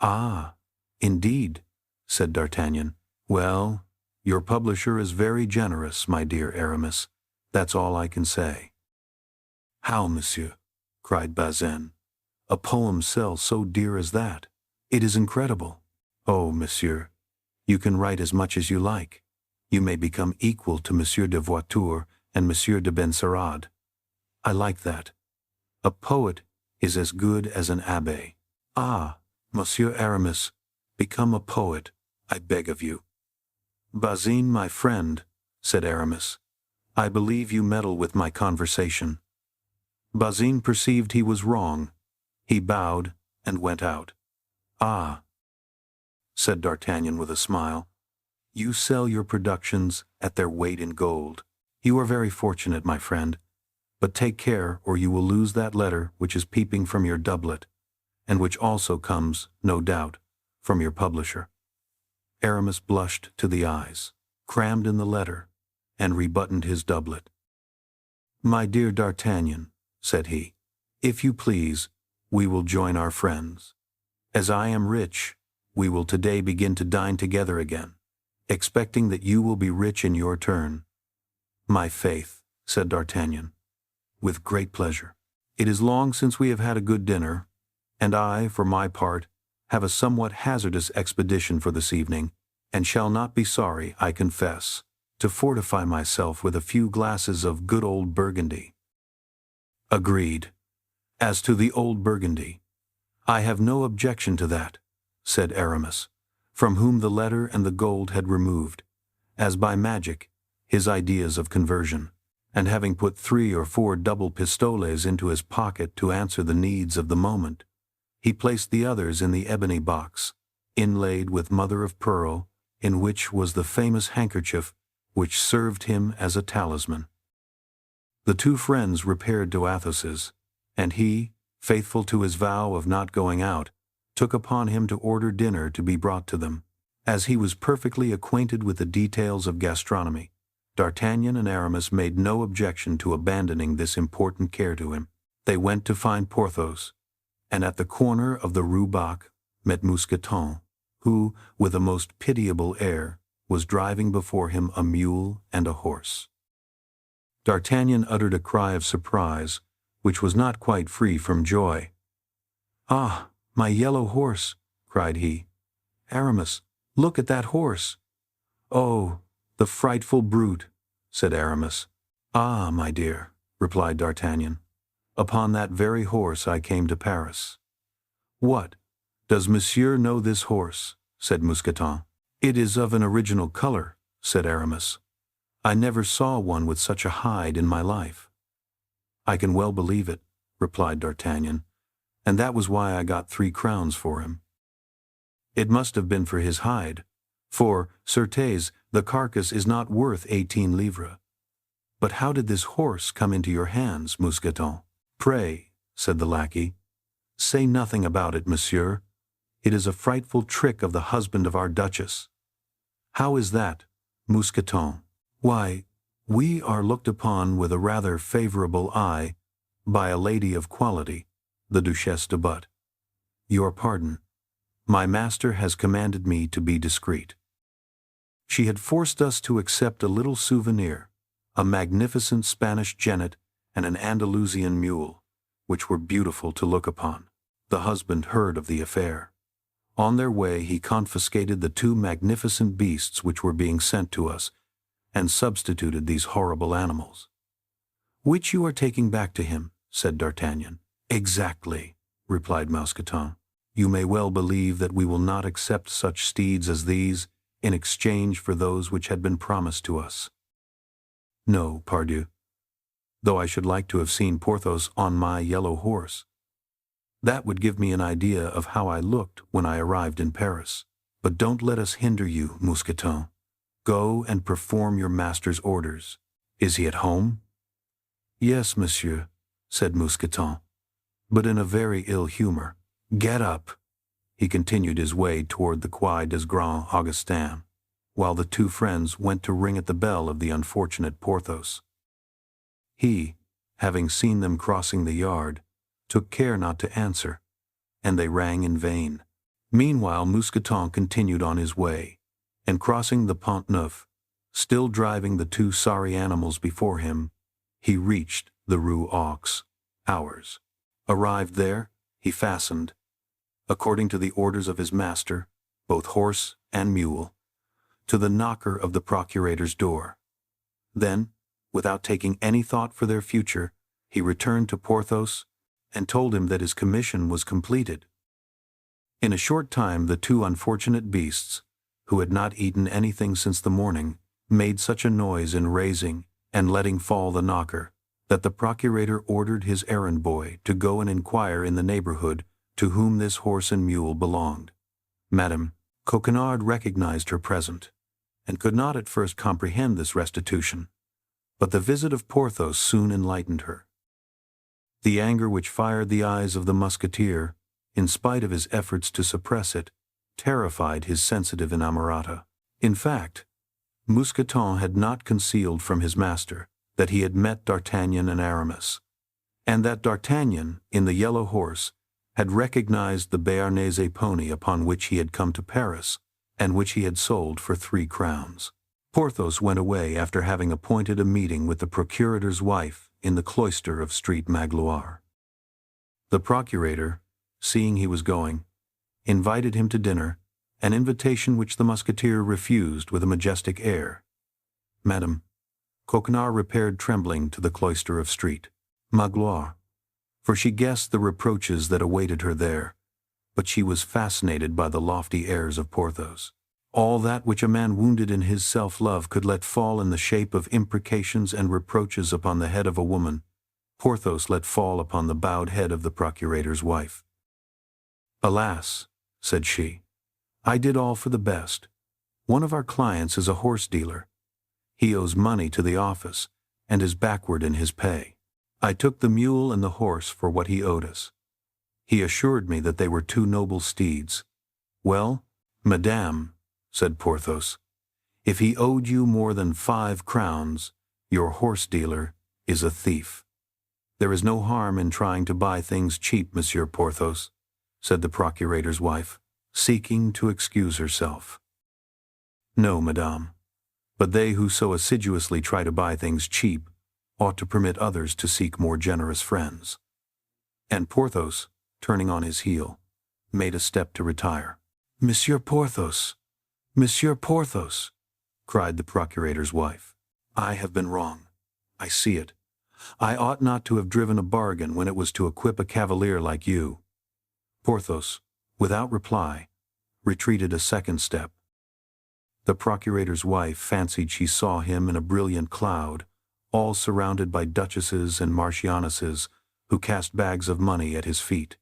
"Ah, indeed," said D'Artagnan. "Well, your publisher is very generous, my dear Aramis. That's all I can say." "How, monsieur?" cried Bazin. "A poem sell so dear as that? It is incredible." "Oh, monsieur, you can write as much as you like. You may become equal to Monsieur de Voiture and Monsieur de Benserade. I like that. A poet is as good as an abbé. Ah, Monsieur Aramis, become a poet, I beg of you." "Bazin, my friend," said Aramis, "I believe you meddle with my conversation." Bazin perceived he was wrong. He bowed and went out. "Ah," said D'Artagnan with a smile, "you sell your productions at their weight in gold. You are very fortunate, my friend, but take care or you will lose that letter which is peeping from your doublet, and which also comes, no doubt, from your publisher." Aramis blushed to the eyes, crammed in the letter, and rebuttoned his doublet. "My dear D'Artagnan," said he, "if you please, we will join our friends. As I am rich, we will today begin to dine together again, expecting that you will be rich in your turn." "My faith," said D'Artagnan, "with great pleasure. It is long since we have had a good dinner, and I, for my part, have a somewhat hazardous expedition for this evening, and shall not be sorry, I confess, to fortify myself with a few glasses of good old Burgundy." "Agreed. As to the old Burgundy, I have no objection to that," said Aramis, from whom the letter and the gold had removed, as by magic, his ideas of conversion, and having put 3 or 4 double pistoles into his pocket to answer the needs of the moment, he placed the others in the ebony box, inlaid with mother of pearl, in which was the famous handkerchief which served him as a talisman. The two friends repaired to Athos's, and he, faithful to his vow of not going out, took upon him to order dinner to be brought to them. As he was perfectly acquainted with the details of gastronomy, D'Artagnan and Aramis made no objection to abandoning this important care to him. They went to find Porthos, and at the corner of the Rue Bac met Mousqueton, who, with a most pitiable air, was driving before him a mule and a horse. D'Artagnan uttered a cry of surprise, which was not quite free from joy. "Ah, my yellow horse!" cried he. "Aramis, look at that horse!" "Oh, the frightful brute!" said Aramis. "Ah, my dear," replied D'Artagnan, "upon that very horse I came to Paris." "What, "Does monsieur know this horse?" said Mousqueton. "It is of an original color," said Aramis. "I never saw one with such a hide in my life." "I can well believe it," replied D'Artagnan, "and that was why I got 3 crowns for him." "It must have been for his hide, for, certes, the carcass is not worth 18 livres. But how did this horse come into your hands, Mousqueton?" "Pray," said the lackey, "say nothing about it, monsieur. It is a frightful trick of the husband of our duchess." "How is that, Mousqueton?" "Why, we are looked upon with a rather favorable eye by a lady of quality, the Duchesse de Butte. Your pardon. My master has commanded me to be discreet." She had forced us to accept a little souvenir, a magnificent Spanish jennet and an Andalusian mule, which were beautiful to look upon. The husband heard of the affair. On their way he confiscated the 2 magnificent beasts which were being sent to us, and substituted these horrible animals. "Which you are taking back to him," said D'Artagnan. "Exactly," replied Mousqueton. "You may well believe that we will not accept such steeds as these in exchange for those which had been promised to us. No, pardieu, though I should like to have seen Porthos on my yellow horse. That would give me an idea of how I looked when I arrived in Paris. But don't let us hinder you, Mousqueton. Go and perform your master's orders. Is he at home?" "Yes, monsieur," said Mousqueton, "but in a very ill humor. Get up." He continued his way toward the Quai des Grands Augustins, while the 2 friends went to ring at the bell of the unfortunate Porthos. He, having seen them crossing the yard, took care not to answer, and they rang in vain. Meanwhile Mousqueton continued on his way, and crossing the Pont Neuf, still driving the 2 sorry animals before him, he reached the Rue Aux. Ours. Arrived there, he fastened, according to the orders of his master, both horse and mule, to the knocker of the procurator's door. Then, without taking any thought for their future, he returned to Porthos and told him that his commission was completed. In a short time the 2 unfortunate beasts, who had not eaten anything since the morning, made such a noise in raising and letting fall the knocker that the procurator ordered his errand boy to go and inquire in the neighborhood to whom this horse and mule belonged. Madame Coquenard recognized her present, and could not at first comprehend this restitution, but the visit of Porthos soon enlightened her. The anger which fired the eyes of the Musketeer, in spite of his efforts to suppress it, terrified his sensitive inamorata. In fact, Mousqueton had not concealed from his master that he had met D'Artagnan and Aramis, and that D'Artagnan, in the yellow horse, had recognized the Béarnese pony upon which he had come to Paris, and which he had sold for 3 crowns. Porthos went away after having appointed a meeting with the procurator's wife in the cloister of Street Magloire. The procurator, seeing he was going, invited him to dinner, an invitation which the Musketeer refused with a majestic air. Madame Coquenard repaired trembling to the cloister of Street Magloire, for she guessed the reproaches that awaited her there, but she was fascinated by the lofty airs of Porthos. All that which a man wounded in his self-love could let fall in the shape of imprecations and reproaches upon the head of a woman, Porthos let fall upon the bowed head of the procurator's wife. "Alas," said she, "I did all for the best. One of our clients is a horse dealer. He owes money to the office, and is backward in his pay. I took the mule and the horse for what he owed us. He assured me that they were 2 noble steeds. Well, madame," said Porthos, "if he owed you more than 5 crowns, your horse dealer is a thief." "There is no harm in trying to buy things cheap, Monsieur Porthos," said the procurator's wife, seeking to excuse herself. "No, madame, but they who so assiduously try to buy things cheap ought to permit others to seek more generous friends." And Porthos, turning on his heel, made a step to retire. "Monsieur Porthos! Monsieur Porthos!" cried the procurator's wife. "I have been wrong. I see it. I ought not to have driven a bargain when it was to equip a cavalier like you. Porthos, without reply, retreated a second step. The procurator's wife fancied she saw him in a brilliant cloud, all surrounded by duchesses and marchionesses who cast bags of money at his feet.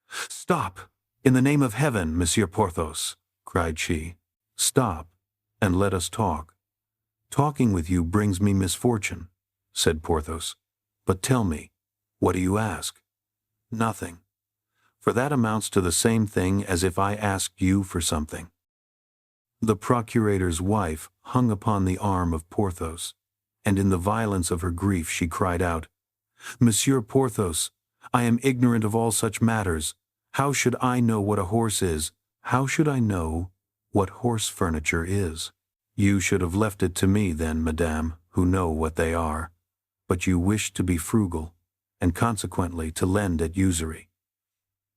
"Stop! In the name of heaven, Monsieur Porthos!" cried she. "Stop, and let us talk." "Talking with you brings me misfortune," said Porthos. "But tell me, what do you ask?" "Nothing. For that amounts to the same thing as if I asked you for something." The procurator's wife hung upon the arm of Porthos, and in the violence of her grief she cried out, "Monsieur Porthos, I am ignorant of all such matters. How should I know what a horse is? How should I know what horse furniture is?" "You should have left it to me then, madame, who know what they are. But you wished to be frugal, and consequently to lend at usury."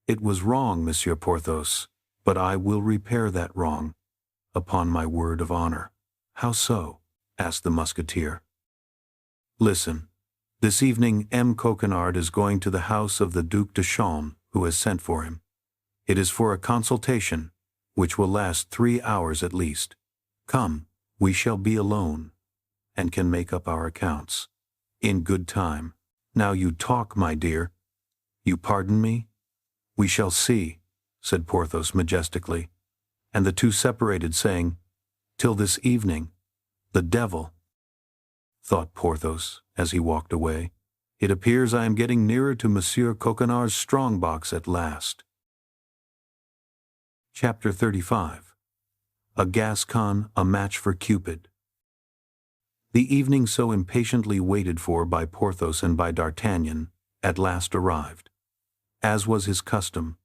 "It was wrong, Monsieur Porthos, but I will repair that wrong, upon my word of honor." "How so?" asked the Musketeer. "Listen. This evening M. Coquenard is going to the house of the Duc de Chaulnes, who has sent for him. It is for a consultation, which will last 3 hours at least. Come, we shall be alone, and can make up our accounts in good time. Now you talk, my dear. You pardon me?" "We shall see," said Porthos majestically, and the two separated, saying, "Till this evening, the devil," thought Porthos as he walked away. "It appears I am getting nearer to Monsieur Coquenard's strong box at last." Chapter 35. A Gascon, a match for Cupid. The evening so impatiently waited for by Porthos and by D'Artagnan at last arrived. As was his custom,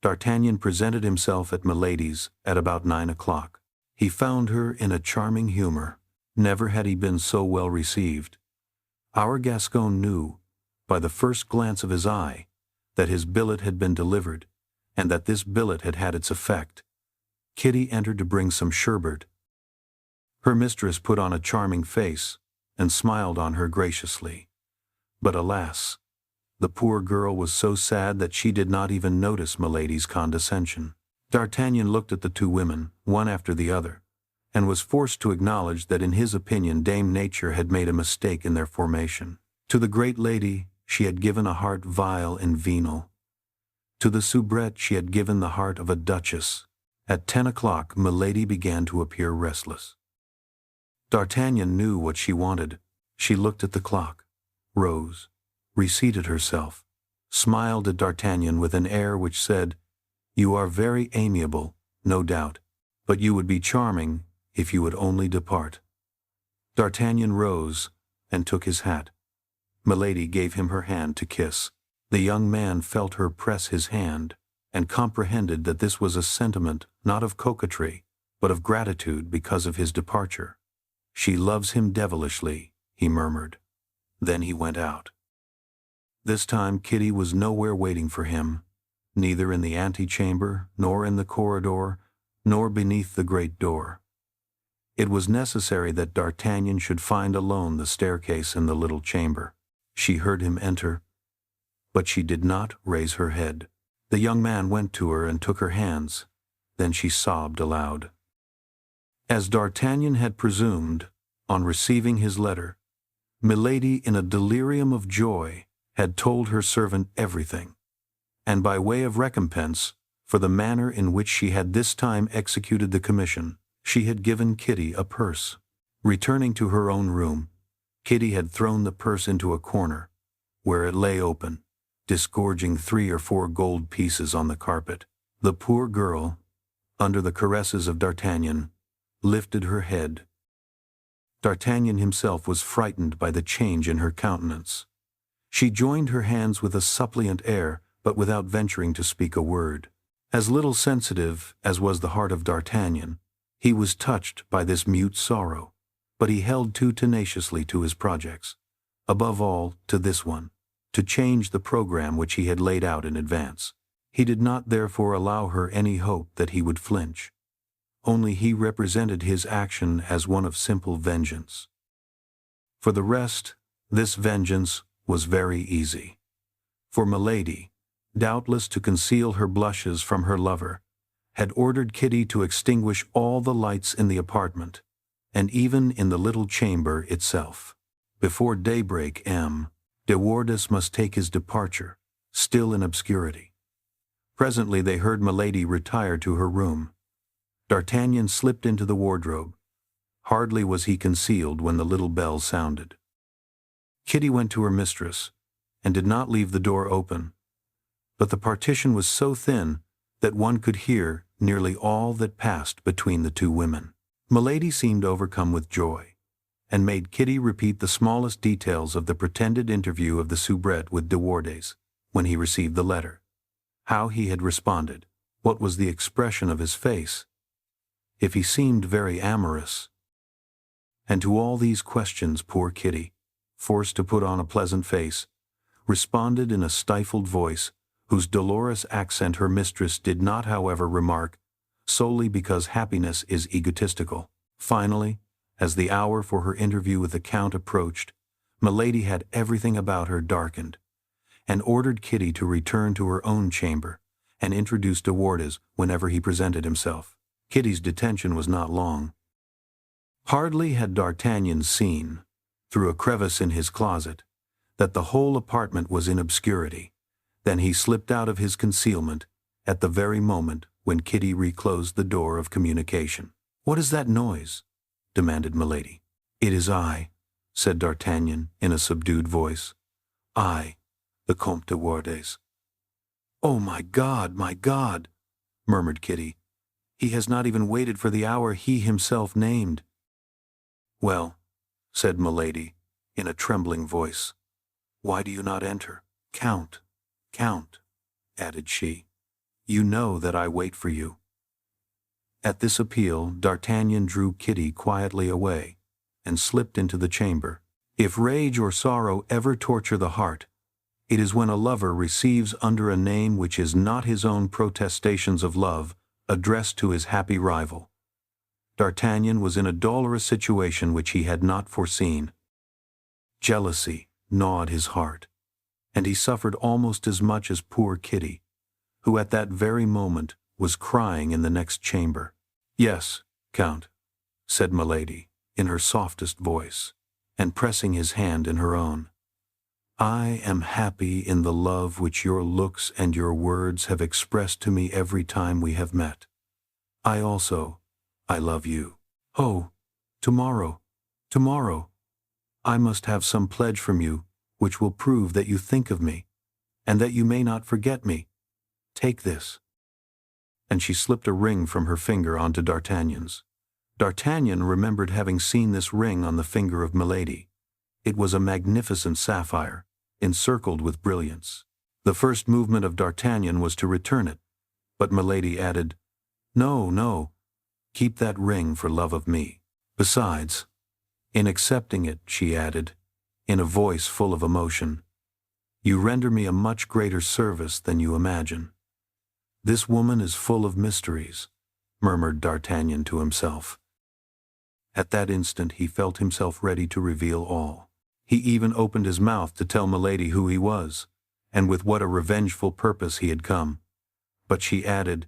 D'Artagnan presented himself at Milady's at about 9 o'clock. He found her in a charming humor. Never had he been so well received. Our Gascon knew, by the first glance of his eye, that his billet had been delivered, and that this billet had had its effect. Kitty entered to bring some sherbet. Her mistress put on a charming face, and smiled on her graciously. But alas, the poor girl was so sad that she did not even notice Milady's condescension. D'Artagnan looked at the two women, one after the other, and was forced to acknowledge that in his opinion Dame Nature had made a mistake in their formation. To the great lady she had given a heart vile and venal. To the soubrette she had given the heart of a duchess. At 10 o'clock Milady began to appear restless. D'Artagnan knew what she wanted. She looked at the clock, rose, reseated herself, smiled at D'Artagnan with an air which said, "You are very amiable, no doubt, but you would be charming if you would only depart." D'Artagnan rose and took his hat. Milady gave him her hand to kiss. The young man felt her press his hand, and comprehended that this was a sentiment not of coquetry, but of gratitude because of his departure. "She loves him devilishly," he murmured. Then he went out. This time Kitty was nowhere waiting for him, neither in the antechamber, nor in the corridor, nor beneath the great door. It was necessary that D'Artagnan should find alone the staircase in the little chamber. She heard him enter, but she did not raise her head. The young man went to her and took her hands. Then she sobbed aloud. As D'Artagnan had presumed, on receiving his letter, Milady, in a delirium of joy, had told her servant everything, and by way of recompense for the manner in which she had this time executed the commission, she had given Kitty a purse. Returning to her own room, Kitty had thrown the purse into a corner, where it lay open, disgorging 3 or 4 gold pieces on the carpet. The poor girl, under the caresses of D'Artagnan, lifted her head. D'Artagnan himself was frightened by the change in her countenance. She joined her hands with a suppliant air, but without venturing to speak a word. As little sensitive as was the heart of D'Artagnan, he was touched by this mute sorrow, but he held too tenaciously to his projects, above all to this one, to change the program which he had laid out in advance. He did not therefore allow her any hope that he would flinch. Only he represented his action as one of simple vengeance. For the rest, this vengeance was very easy. For Milady, doubtless to conceal her blushes from her lover, had ordered Kitty to extinguish all the lights in the apartment, and even in the little chamber itself. Before daybreak de Wardes must take his departure, still in obscurity. Presently they heard Milady retire to her room. D'Artagnan slipped into the wardrobe. Hardly was he concealed when the little bell sounded. Kitty went to her mistress, and did not leave the door open, but the partition was so thin that one could hear nearly all that passed between the two women. Milady seemed overcome with joy, and made Kitty repeat the smallest details of the pretended interview of the soubrette with de Wardes, when he received the letter. How he had responded, what was the expression of his face, if he seemed very amorous. And to all these questions poor Kitty, forced to put on a pleasant face, responded in a stifled voice, whose dolorous accent her mistress did not however remark, solely because happiness is egotistical. Finally, as the hour for her interview with the Count approached, Milady had everything about her darkened, and ordered Kitty to return to her own chamber, and introduce de Wardes whenever he presented himself. Kitty's detention was not long. Hardly had D'Artagnan seen, through a crevice in his closet, that the whole apartment was in obscurity, then he slipped out of his concealment at the very moment when Kitty reclosed the door of communication. "What is that noise?" demanded Milady. "It is I," said D'Artagnan in a subdued voice. "I, the Comte de Wardes." "Oh, my God, murmured Kitty. "He has not even waited for the hour he himself named." "Well," said Milady in a trembling voice, "why do you not enter? Count, added she, you know that I wait for you." At this appeal, D'Artagnan drew Kitty quietly away, and slipped into the chamber. If rage or sorrow ever torture the heart, it is when a lover receives under a name which is not his own protestations of love addressed to his happy rival. D'Artagnan was in a dolorous situation which he had not foreseen. Jealousy gnawed his heart, and he suffered almost as much as poor Kitty, who at that very moment was crying in the next chamber. "Yes, Count," said Milady, in her softest voice, and pressing his hand in her own. "I am happy in the love which your looks and your words have expressed to me every time we have met. I love you. Oh, tomorrow. I must have some pledge from you, which will prove that you think of me, and that you may not forget me. Take this." And she slipped a ring from her finger onto D'Artagnan's. D'Artagnan remembered having seen this ring on the finger of Milady. It was a magnificent sapphire, encircled with brilliants. The first movement of D'Artagnan was to return it, but Milady added, No, keep that ring for love of me. Besides, in accepting it, she added, in a voice full of emotion, you render me a much greater service than you imagine. This woman is full of mysteries, murmured D'Artagnan to himself. At that instant he felt himself ready to reveal all. He even opened his mouth to tell Milady who he was, and with what a revengeful purpose he had come. But she added,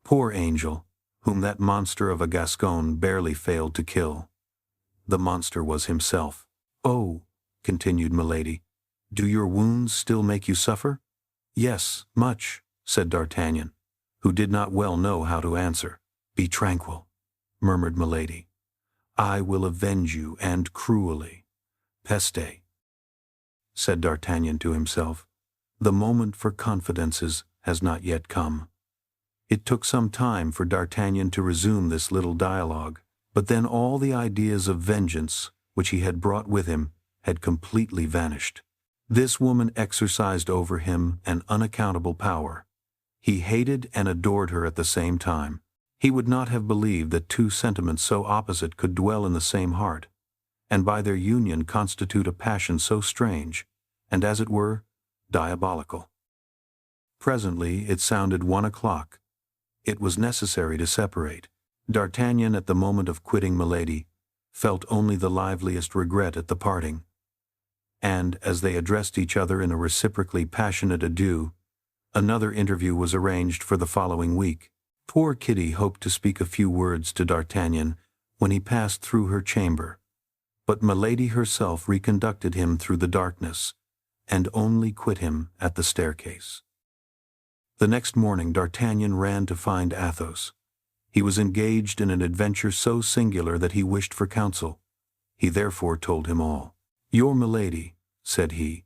"Poor angel, whom that monster of a Gascon barely failed to kill." The monster was himself. "Oh," continued Milady, "do your wounds still make you suffer?" "Yes, much," said D'Artagnan, who did not well know how to answer. "Be tranquil," murmured Milady. "I will avenge you, and cruelly. Peste," said D'Artagnan to himself. "The moment for confidences has not yet come." It took some time for D'Artagnan to resume this little dialogue, but then all the ideas of vengeance which he had brought with him had completely vanished. This woman exercised over him an unaccountable power. He hated and adored her at the same time. He would not have believed that two sentiments so opposite could dwell in the same heart, and by their union constitute a passion so strange, and as it were, diabolical. Presently it sounded 1 o'clock. It was necessary to separate. D'Artagnan, at the moment of quitting Milady, felt only the liveliest regret at the parting, and, as they addressed each other in a reciprocally passionate adieu, Another interview was arranged for the following week. Poor Kitty hoped to speak a few words to D'Artagnan when he passed through her chamber, but Milady herself reconducted him through the darkness, and only quit him at the staircase. The next morning D'Artagnan ran to find Athos. He was engaged in an adventure so singular that he wished for counsel. He therefore told him all. "Your Milady," said he,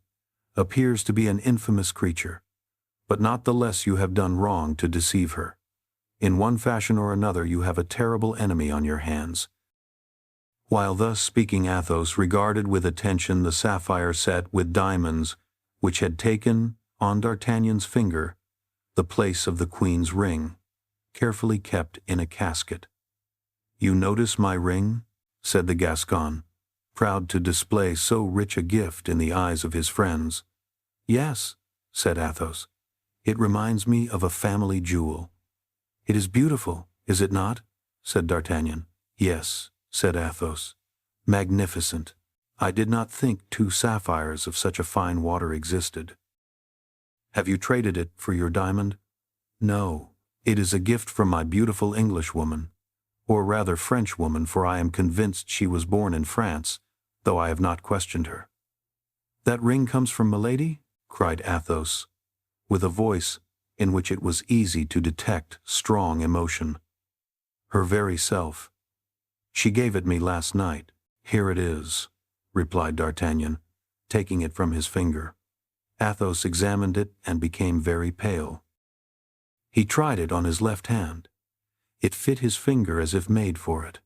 "appears to be an infamous creature, but not the less you have done wrong to deceive her. In one fashion or another you have a terrible enemy on your hands." While thus speaking, Athos regarded with attention the sapphire set with diamonds which had taken, on D'Artagnan's finger, the place of the Queen's ring, carefully kept in a casket. "You notice my ring?" said the Gascon, proud to display so rich a gift in the eyes of his friends. "Yes," said Athos. "It reminds me of a family jewel." "It is beautiful, is it not?" said D'Artagnan. "Yes," said Athos. "Magnificent. I did not think 2 sapphires of such a fine water existed." "Have you traded it for your diamond?" "No. It is a gift from my beautiful Englishwoman, or rather Frenchwoman, for I am convinced she was born in France, though I have not questioned her." "That ring comes from Milady?" cried Athos, with a voice in which it was easy to detect strong emotion. "Her very self. She gave it me last night." "Here it is," replied D'Artagnan, taking it from his finger. Athos examined it and became very pale. He tried it on his left hand. It fit his finger as if made for it.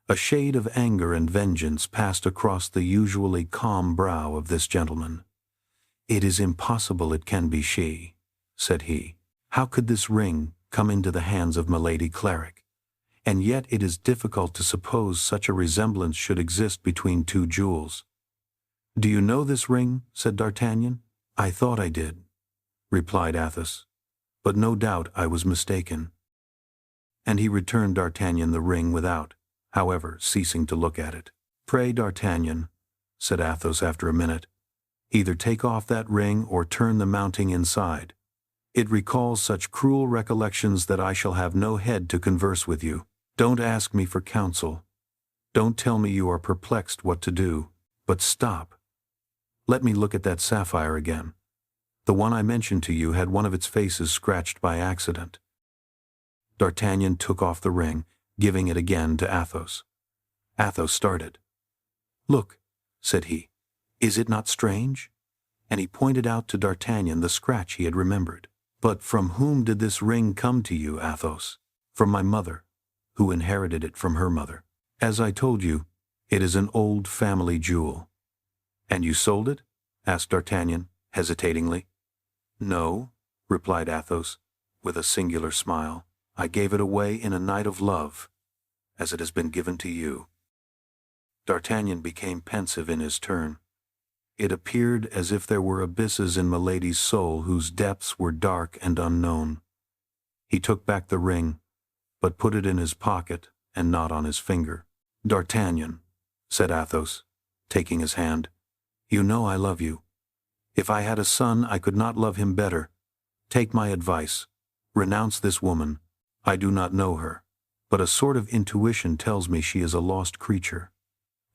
A shade of anger and vengeance passed across the usually calm brow of this gentleman. "It is impossible it can be she," said he. "How could this ring come into the hands of Milady Clarik? And yet it is difficult to suppose such a resemblance should exist between 2 jewels." "Do you know this ring?" said D'Artagnan. "I thought I did," replied Athos, "but no doubt I was mistaken." And he returned D'Artagnan the ring without, however, ceasing to look at it. "Pray, D'Artagnan," said Athos after a minute, "either take off that ring or turn the mounting inside. It recalls such cruel recollections that I shall have no head to converse with you. Don't ask me for counsel. Don't tell me you are perplexed what to do, but stop. Let me look at that sapphire again. The one I mentioned to you had one of its faces scratched by accident." D'Artagnan took off the ring, giving it again to Athos. Athos started. "Look," said he, "is it not strange?" And he pointed out to D'Artagnan the scratch he had remembered. "But from whom did this ring come to you, Athos?" "From my mother, who inherited it from her mother. As I told you, it is an old family jewel." "And you sold it?" asked D'Artagnan, hesitatingly. "No," replied Athos, with a singular smile. "I gave it away in a night of love, as it has been given to you." D'Artagnan became pensive in his turn. It appeared as if there were abysses in Milady's soul whose depths were dark and unknown. He took back the ring, but put it in his pocket and not on his finger. "D'Artagnan," said Athos, taking his hand, "you know I love you. If I had a son, I could not love him better. Take my advice. Renounce this woman. I do not know her, but a sort of intuition tells me she is a lost creature,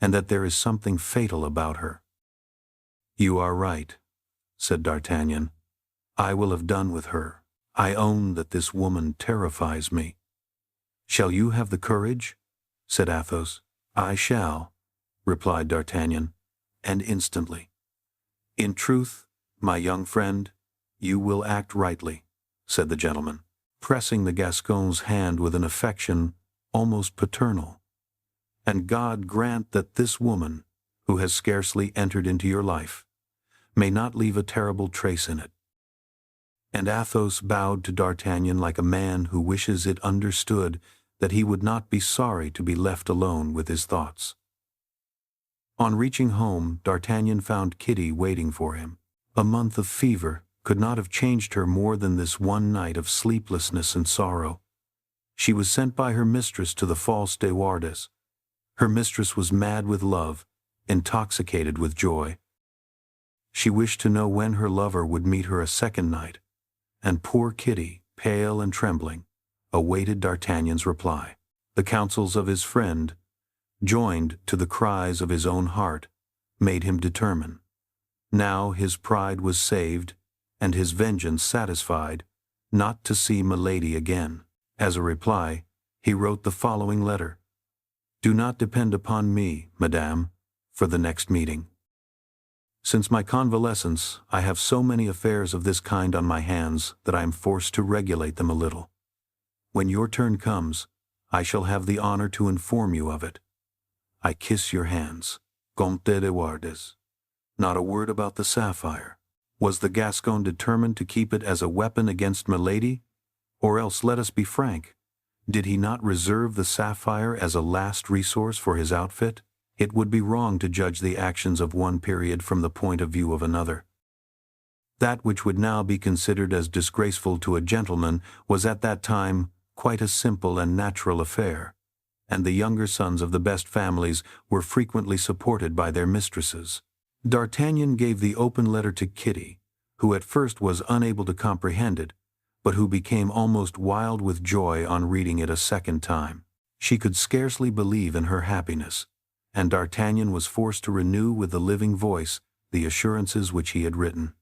and that there is something fatal about her." "You are right," said D'Artagnan. "I will have done with her. I own that this woman terrifies me." "Shall you have the courage?" said Athos. "I shall," replied D'Artagnan, and instantly. "In truth, my young friend, you will act rightly," said the gentleman, pressing the Gascon's hand with an affection almost paternal. "And God grant that this woman, who has scarcely entered into your life, may not leave a terrible trace in it." And Athos bowed to D'Artagnan like a man who wishes it understood that he would not be sorry to be left alone with his thoughts. On reaching home, D'Artagnan found Kitty waiting for him. A month of fever could not have changed her more than this one night of sleeplessness and sorrow. She was sent by her mistress to the False de Wardes. Her mistress was mad with love, intoxicated with joy. She wished to know when her lover would meet her a second night, and poor Kitty, pale and trembling, awaited D'Artagnan's reply. The counsels of his friend, joined to the cries of his own heart, made him determine. Now his pride was saved, and his vengeance satisfied, not to see Milady again. As a reply, he wrote the following letter: "Do not depend upon me, madame, for the next meeting. Since my convalescence, I have so many affairs of this kind on my hands that I am forced to regulate them a little. When your turn comes, I shall have the honor to inform you of it. I kiss your hands. Comte de Wardes." Not a word about the sapphire. Was the Gascon determined to keep it as a weapon against Milady? Or else, let us be frank, did he not reserve the sapphire as a last resource for his outfit? It would be wrong to judge the actions of one period from the point of view of another. That which would now be considered as disgraceful to a gentleman was at that time quite a simple and natural affair, and the younger sons of the best families were frequently supported by their mistresses. D'Artagnan gave the open letter to Kitty, who at first was unable to comprehend it, but who became almost wild with joy on reading it a second time. She could scarcely believe in her happiness, and D'Artagnan was forced to renew with the living voice the assurances which he had written.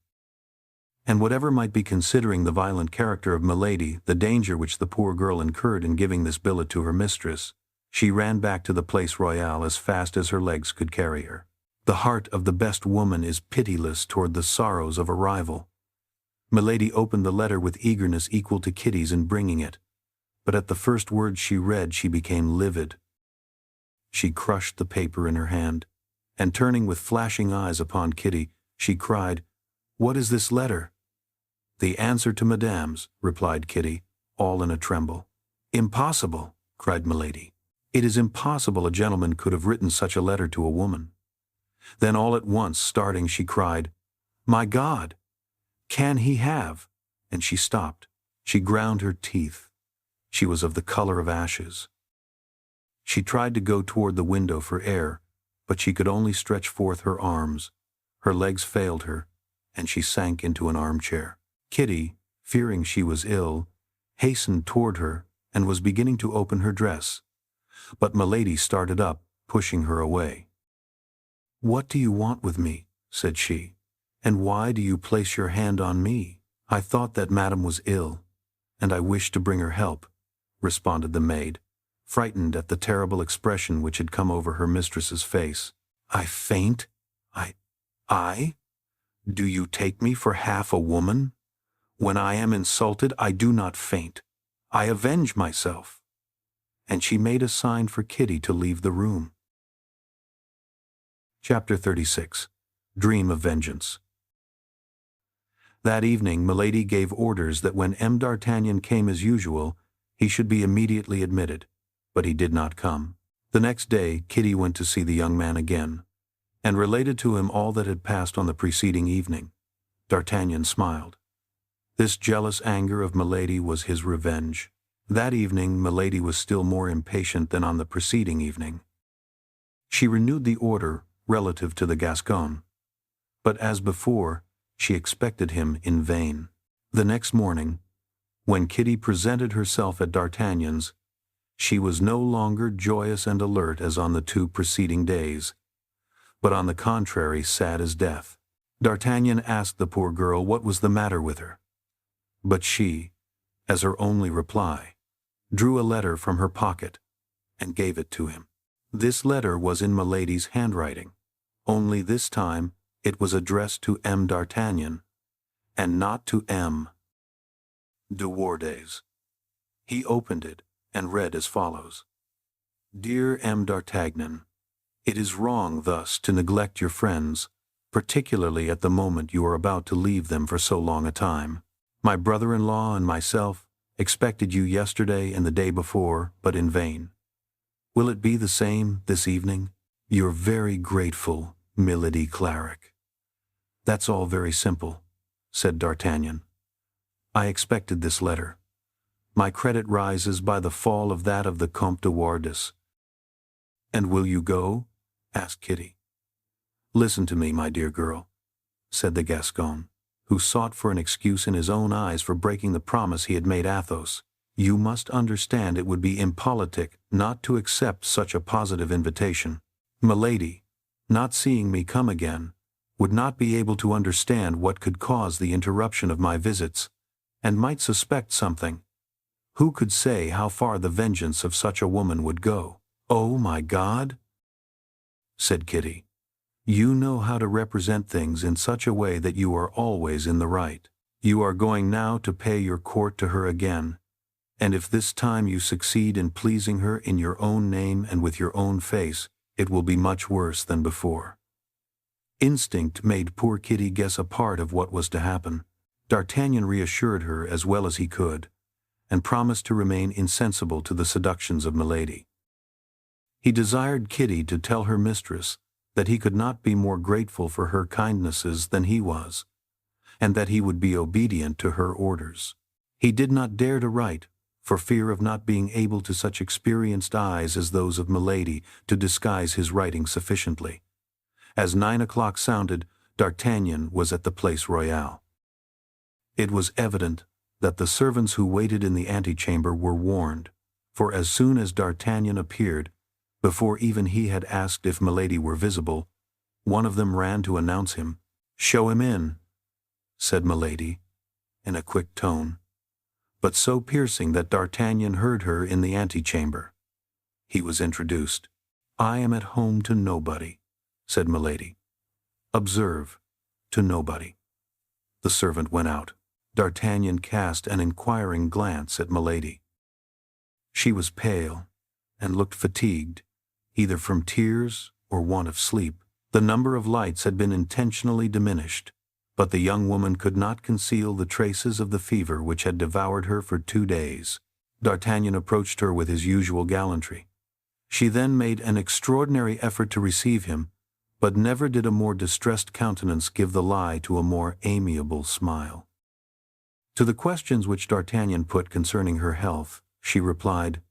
And whatever might be considering the violent character of Milady, the danger which the poor girl incurred in giving this billet to her mistress, she ran back to the Place Royale as fast as her legs could carry her. The heart of the best woman is pitiless toward the sorrows of a rival. Milady opened the letter with eagerness equal to Kitty's in bringing it, but at the first words she read she became livid. She crushed the paper in her hand, and turning with flashing eyes upon Kitty, she cried, "What is this letter?" "The answer to Madame's," replied Kitty, all in a tremble. "Impossible!" cried Milady. "It is impossible a gentleman could have written such a letter to a woman." Then all at once, starting, she cried, "My God! Can he have—" And she stopped. She ground her teeth. She was of the color of ashes. She tried to go toward the window for air, but she could only stretch forth her arms. Her legs failed her, and she sank into an armchair. Kitty, fearing she was ill, hastened toward her and was beginning to open her dress. But Milady started up, pushing her away. "What do you want with me?" said she, "and why do you place your hand on me?" "I thought that Madame was ill, and I wished to bring her help," responded the maid, frightened at the terrible expression which had come over her mistress's face. "I faint? I? Do you take me for half a woman? When I am insulted, I do not faint. I avenge myself." And she made a sign for Kitty to leave the room. Chapter 36. Dream of Vengeance. That evening Milady gave orders that when M. d'Artagnan came as usual, he should be immediately admitted, but he did not come. The next day Kitty went to see the young man again, and related to him all that had passed on the preceding evening. D'Artagnan smiled. This jealous anger of Milady was his revenge. That evening Milady was still more impatient than on the preceding evening. She renewed the order relative to the Gascon, but as before, she expected him in vain. The next morning, when Kitty presented herself at D'Artagnan's, she was no longer joyous and alert as on the 2 preceding days, but on the contrary sad as death. D'Artagnan asked the poor girl what was the matter with her, but she, as her only reply, drew a letter from her pocket and gave it to him. This letter was in Milady's handwriting, only this time it was addressed to M. d'Artagnan, and not to M. de Wardes. He opened it and read as follows: "Dear M. d'Artagnan, it is wrong thus to neglect your friends, particularly at the moment you are about to leave them for so long a time. My brother-in-law and myself expected you yesterday and the day before, but in vain. Will it be the same this evening? Your very grateful Milady Claric." "That's all very simple," said D'Artagnan. "I expected this letter. My credit rises by the fall of that of the Comte de Wardes." "And will you go?" asked Kitty. "Listen to me, my dear girl," said the Gascon, who sought for an excuse in his own eyes for breaking the promise he had made Athos. "You must understand it would be impolitic not to accept such a positive invitation. Milady, not seeing me come again, would not be able to understand what could cause the interruption of my visits, and might suspect something. Who could say how far the vengeance of such a woman would go?" "Oh, my God!" said Kitty. "You know how to represent things in such a way that you are always in the right. You are going now to pay your court to her again, and if this time you succeed in pleasing her in your own name and with your own face, it will be much worse than before." Instinct made poor Kitty guess a part of what was to happen. D'Artagnan reassured her as well as he could, and promised to remain insensible to the seductions of Milady. He desired Kitty to tell her mistress that he could not be more grateful for her kindnesses than he was, and that he would be obedient to her orders. He did not dare to write, for fear of not being able to such experienced eyes as those of Milady to disguise his writing sufficiently. As 9 o'clock sounded, D'Artagnan was at the Place Royale. It was evident that the servants who waited in the antechamber were warned, for as soon as D'Artagnan appeared, before even he had asked if Milady were visible, one of them ran to announce him. "Show him in," said Milady, in a quick tone, but so piercing that D'Artagnan heard her in the antechamber. He was introduced. "I am at home to nobody," said Milady. "Observe, to nobody." The servant went out. D'Artagnan cast an inquiring glance at Milady. She was pale, and looked fatigued, either from tears or want of sleep. The number of lights had been intentionally diminished, but the young woman could not conceal the traces of the fever which had devoured her for 2 days. D'Artagnan approached her with his usual gallantry. She then made an extraordinary effort to receive him, but never did a more distressed countenance give the lie to a more amiable smile. To the questions which D'Artagnan put concerning her health, she replied,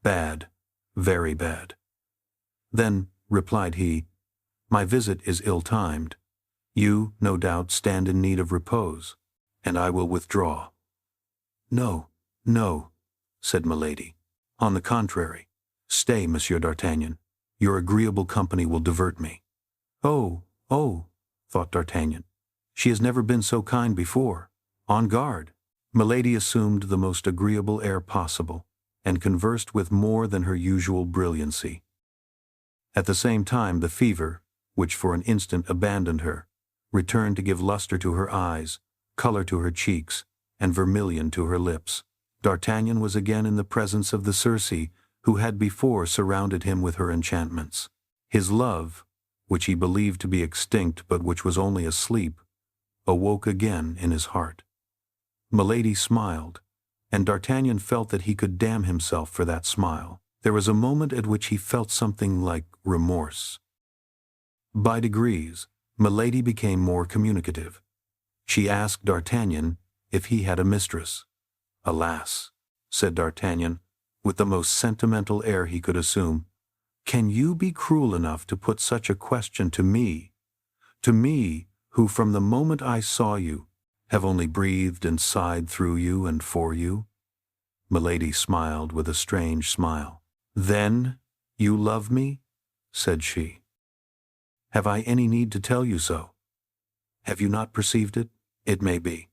"Bad, very bad." "Then," replied he, "my visit is ill-timed. You, no doubt, stand in need of repose, and I will withdraw." "No, no," said Milady. "On the contrary, stay, Monsieur D'Artagnan. Your agreeable company will divert me." "Oh, oh," thought D'Artagnan, "she has never been so kind before. On guard." Milady assumed the most agreeable air possible, and conversed with more than her usual brilliancy. At the same time the fever, which for an instant abandoned her, returned to give luster to her eyes, color to her cheeks, and vermilion to her lips. D'Artagnan was again in the presence of the Circe who had before surrounded him with her enchantments. His love, which he believed to be extinct but which was only asleep, awoke again in his heart. Milady smiled, and D'Artagnan felt that he could damn himself for that smile. There was a moment at which he felt something like remorse. By degrees, Milady became more communicative. She asked D'Artagnan if he had a mistress. "Alas," said D'Artagnan, with the most sentimental air he could assume, "can you be cruel enough to put such a question to me who from the moment I saw you have only breathed and sighed through you and for you?" Milady smiled with a strange smile. "Then you love me?" said she. "Have I any need to tell you so? Have you not perceived it? It may be.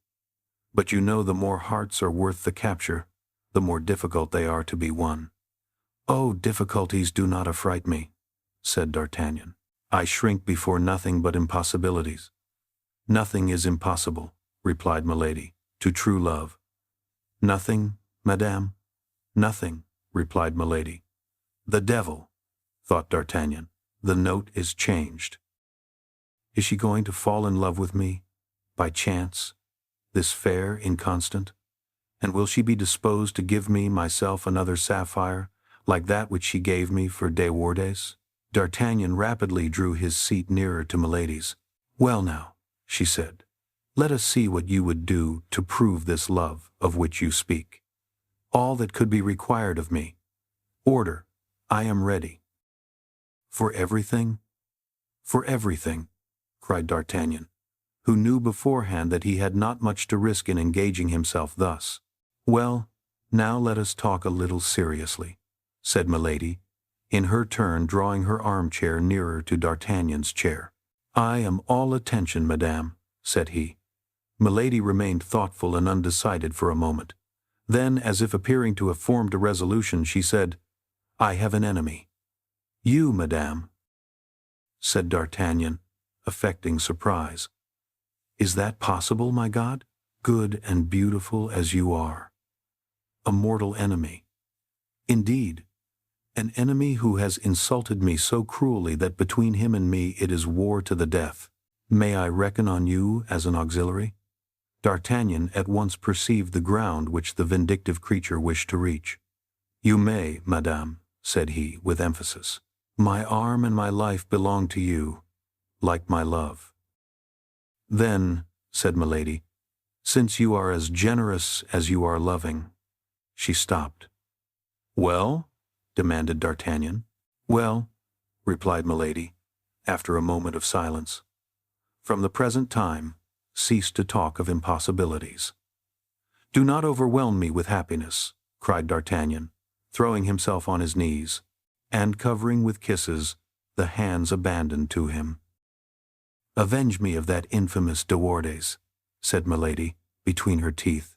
But you know the more hearts are worth the capture, the more difficult they are to be won." "Oh, difficulties do not affright me," said D'Artagnan. "I shrink before nothing but impossibilities." "Nothing is impossible," replied Milady, "to true love." "Nothing, madame?" "Nothing," replied Milady. "The devil," thought D'Artagnan, "the note is changed. Is she going to fall in love with me, by chance, this fair inconstant? And will she be disposed to give me myself another sapphire, like that which she gave me for De Wardes?" D'Artagnan rapidly drew his seat nearer to Milady's. "Well now," she said, "let us see what you would do to prove this love of which you speak. All that could be required of me. Order, I am ready." "For everything?" "For everything," cried D'Artagnan. who knew beforehand that he had not much to risk in engaging himself thus. "Well, now let us talk a little seriously," said Milady, in her turn drawing her armchair nearer to D'Artagnan's chair. "I am all attention, madame," said he. Milady remained thoughtful and undecided for a moment. Then, as if appearing to have formed a resolution, she said, "I have an enemy." "You, madame?" said D'Artagnan, affecting surprise. "Is that possible, my God? Good and beautiful as you are. A mortal enemy. Indeed, an enemy who has insulted me so cruelly that between him and me it is war to the death. May I reckon on you as an auxiliary?" D'Artagnan at once perceived the ground which the vindictive creature wished to reach. "You may, madame," said he, with emphasis. "My arm and my life belong to you, like my love." "Then," said Milady, "since you are as generous as you are loving—" She stopped. "Well?" demanded D'Artagnan. "Well," replied Milady, after a moment of silence, "from the present time, cease to talk of impossibilities." "Do not overwhelm me with happiness," cried D'Artagnan, throwing himself on his knees, and covering with kisses the hands abandoned to him. "Avenge me of that infamous De Wardes," said Milady, between her teeth,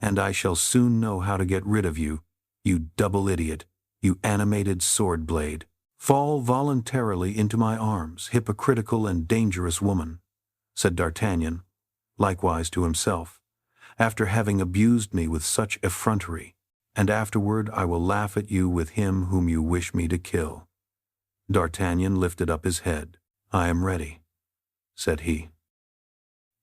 "and I shall soon know how to get rid of you, you double idiot, you animated sword blade. Fall voluntarily into my arms, hypocritical and dangerous woman," said D'Artagnan, likewise to himself, "after having abused me with such effrontery, and afterward I will laugh at you with him whom you wish me to kill." D'Artagnan lifted up his head. "I am ready," said he.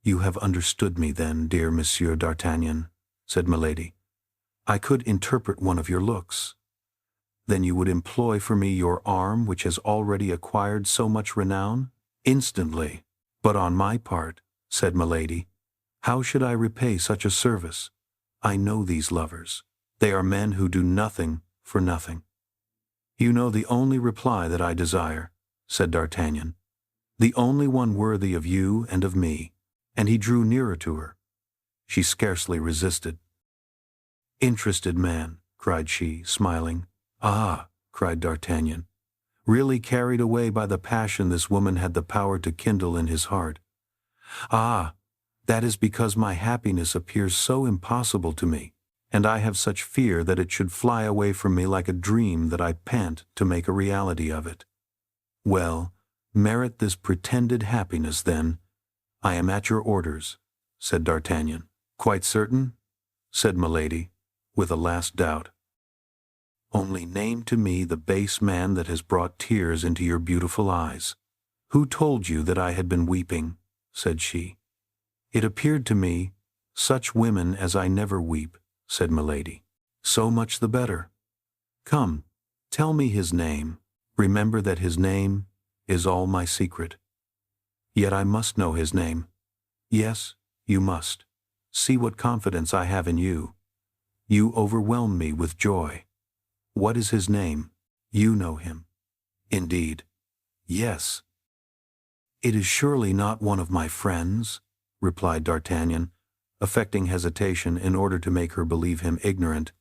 "You have understood me then, dear Monsieur d'Artagnan," said Milady. "I could interpret one of your looks. Then you would employ for me your arm which has already acquired so much renown?" "Instantly. But on my part," said Milady, "how should I repay such a service? I know these lovers. They are men who do nothing for nothing." "You know the only reply that I desire," said D'Artagnan, "the only one worthy of you and of me," and he drew nearer to her. She scarcely resisted. "Interested man," cried she, smiling. "Ah," cried D'Artagnan, really carried away by the passion this woman had the power to kindle in his heart. "Ah, that is because my happiness appears so impossible to me, and I have such fear that it should fly away from me like a dream that I pant to make a reality of it." "Well, merit this pretended happiness, then. I am at your orders," said D'Artagnan. "Quite certain?" said Milady, with a last doubt. "Only name to me the base man that has brought tears into your beautiful eyes." "Who told you that I had been weeping?" said she. "It appeared to me, such women as I never weep," said Milady. "So much the better. Come, tell me his name. Remember that his name is all my secret." "Yet I must know his name." "Yes, you must. See what confidence I have in you. You overwhelm me with joy. What is his name? You know him." "Indeed." "Yes." "It is surely not one of my friends," replied D'Artagnan, affecting hesitation in order to make her believe him ignorant.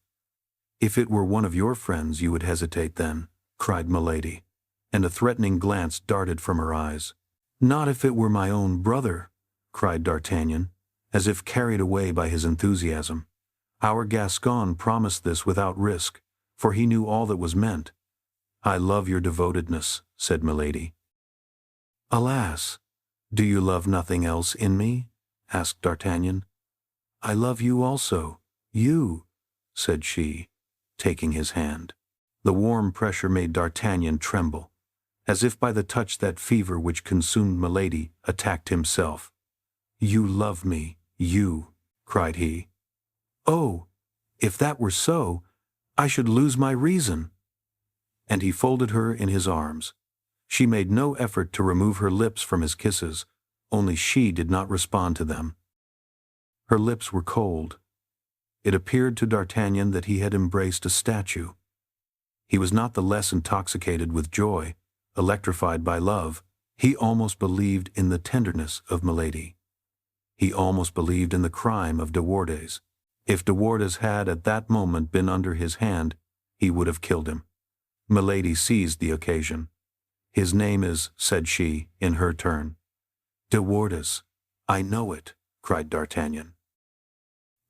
"If it were one of your friends you would hesitate then," cried Milady, and a threatening glance darted from her eyes. "Not if it were my own brother," cried D'Artagnan, as if carried away by his enthusiasm. Our Gascon promised this without risk, for he knew all that was meant. "I love your devotedness," said Milady. "Alas, do you love nothing else in me?" asked D'Artagnan. "I love you also, you," said she, taking his hand. The warm pressure made D'Artagnan tremble, as if by the touch that fever which consumed Milady attacked himself. "You love me, you," cried he. "Oh, if that were so, I should lose my reason." And he folded her in his arms. She made no effort to remove her lips from his kisses, only she did not respond to them. Her lips were cold. It appeared to D'Artagnan that he had embraced a statue. He was not the less intoxicated with joy, electrified by love, He almost believed in the tenderness of Milady. He almost believed in the crime of de Wardes. If de Wardes had at that moment been under his hand, he would have killed him. Milady seized the occasion. "His name is," said she, in her turn. "De Wardes. I know it," cried D'Artagnan.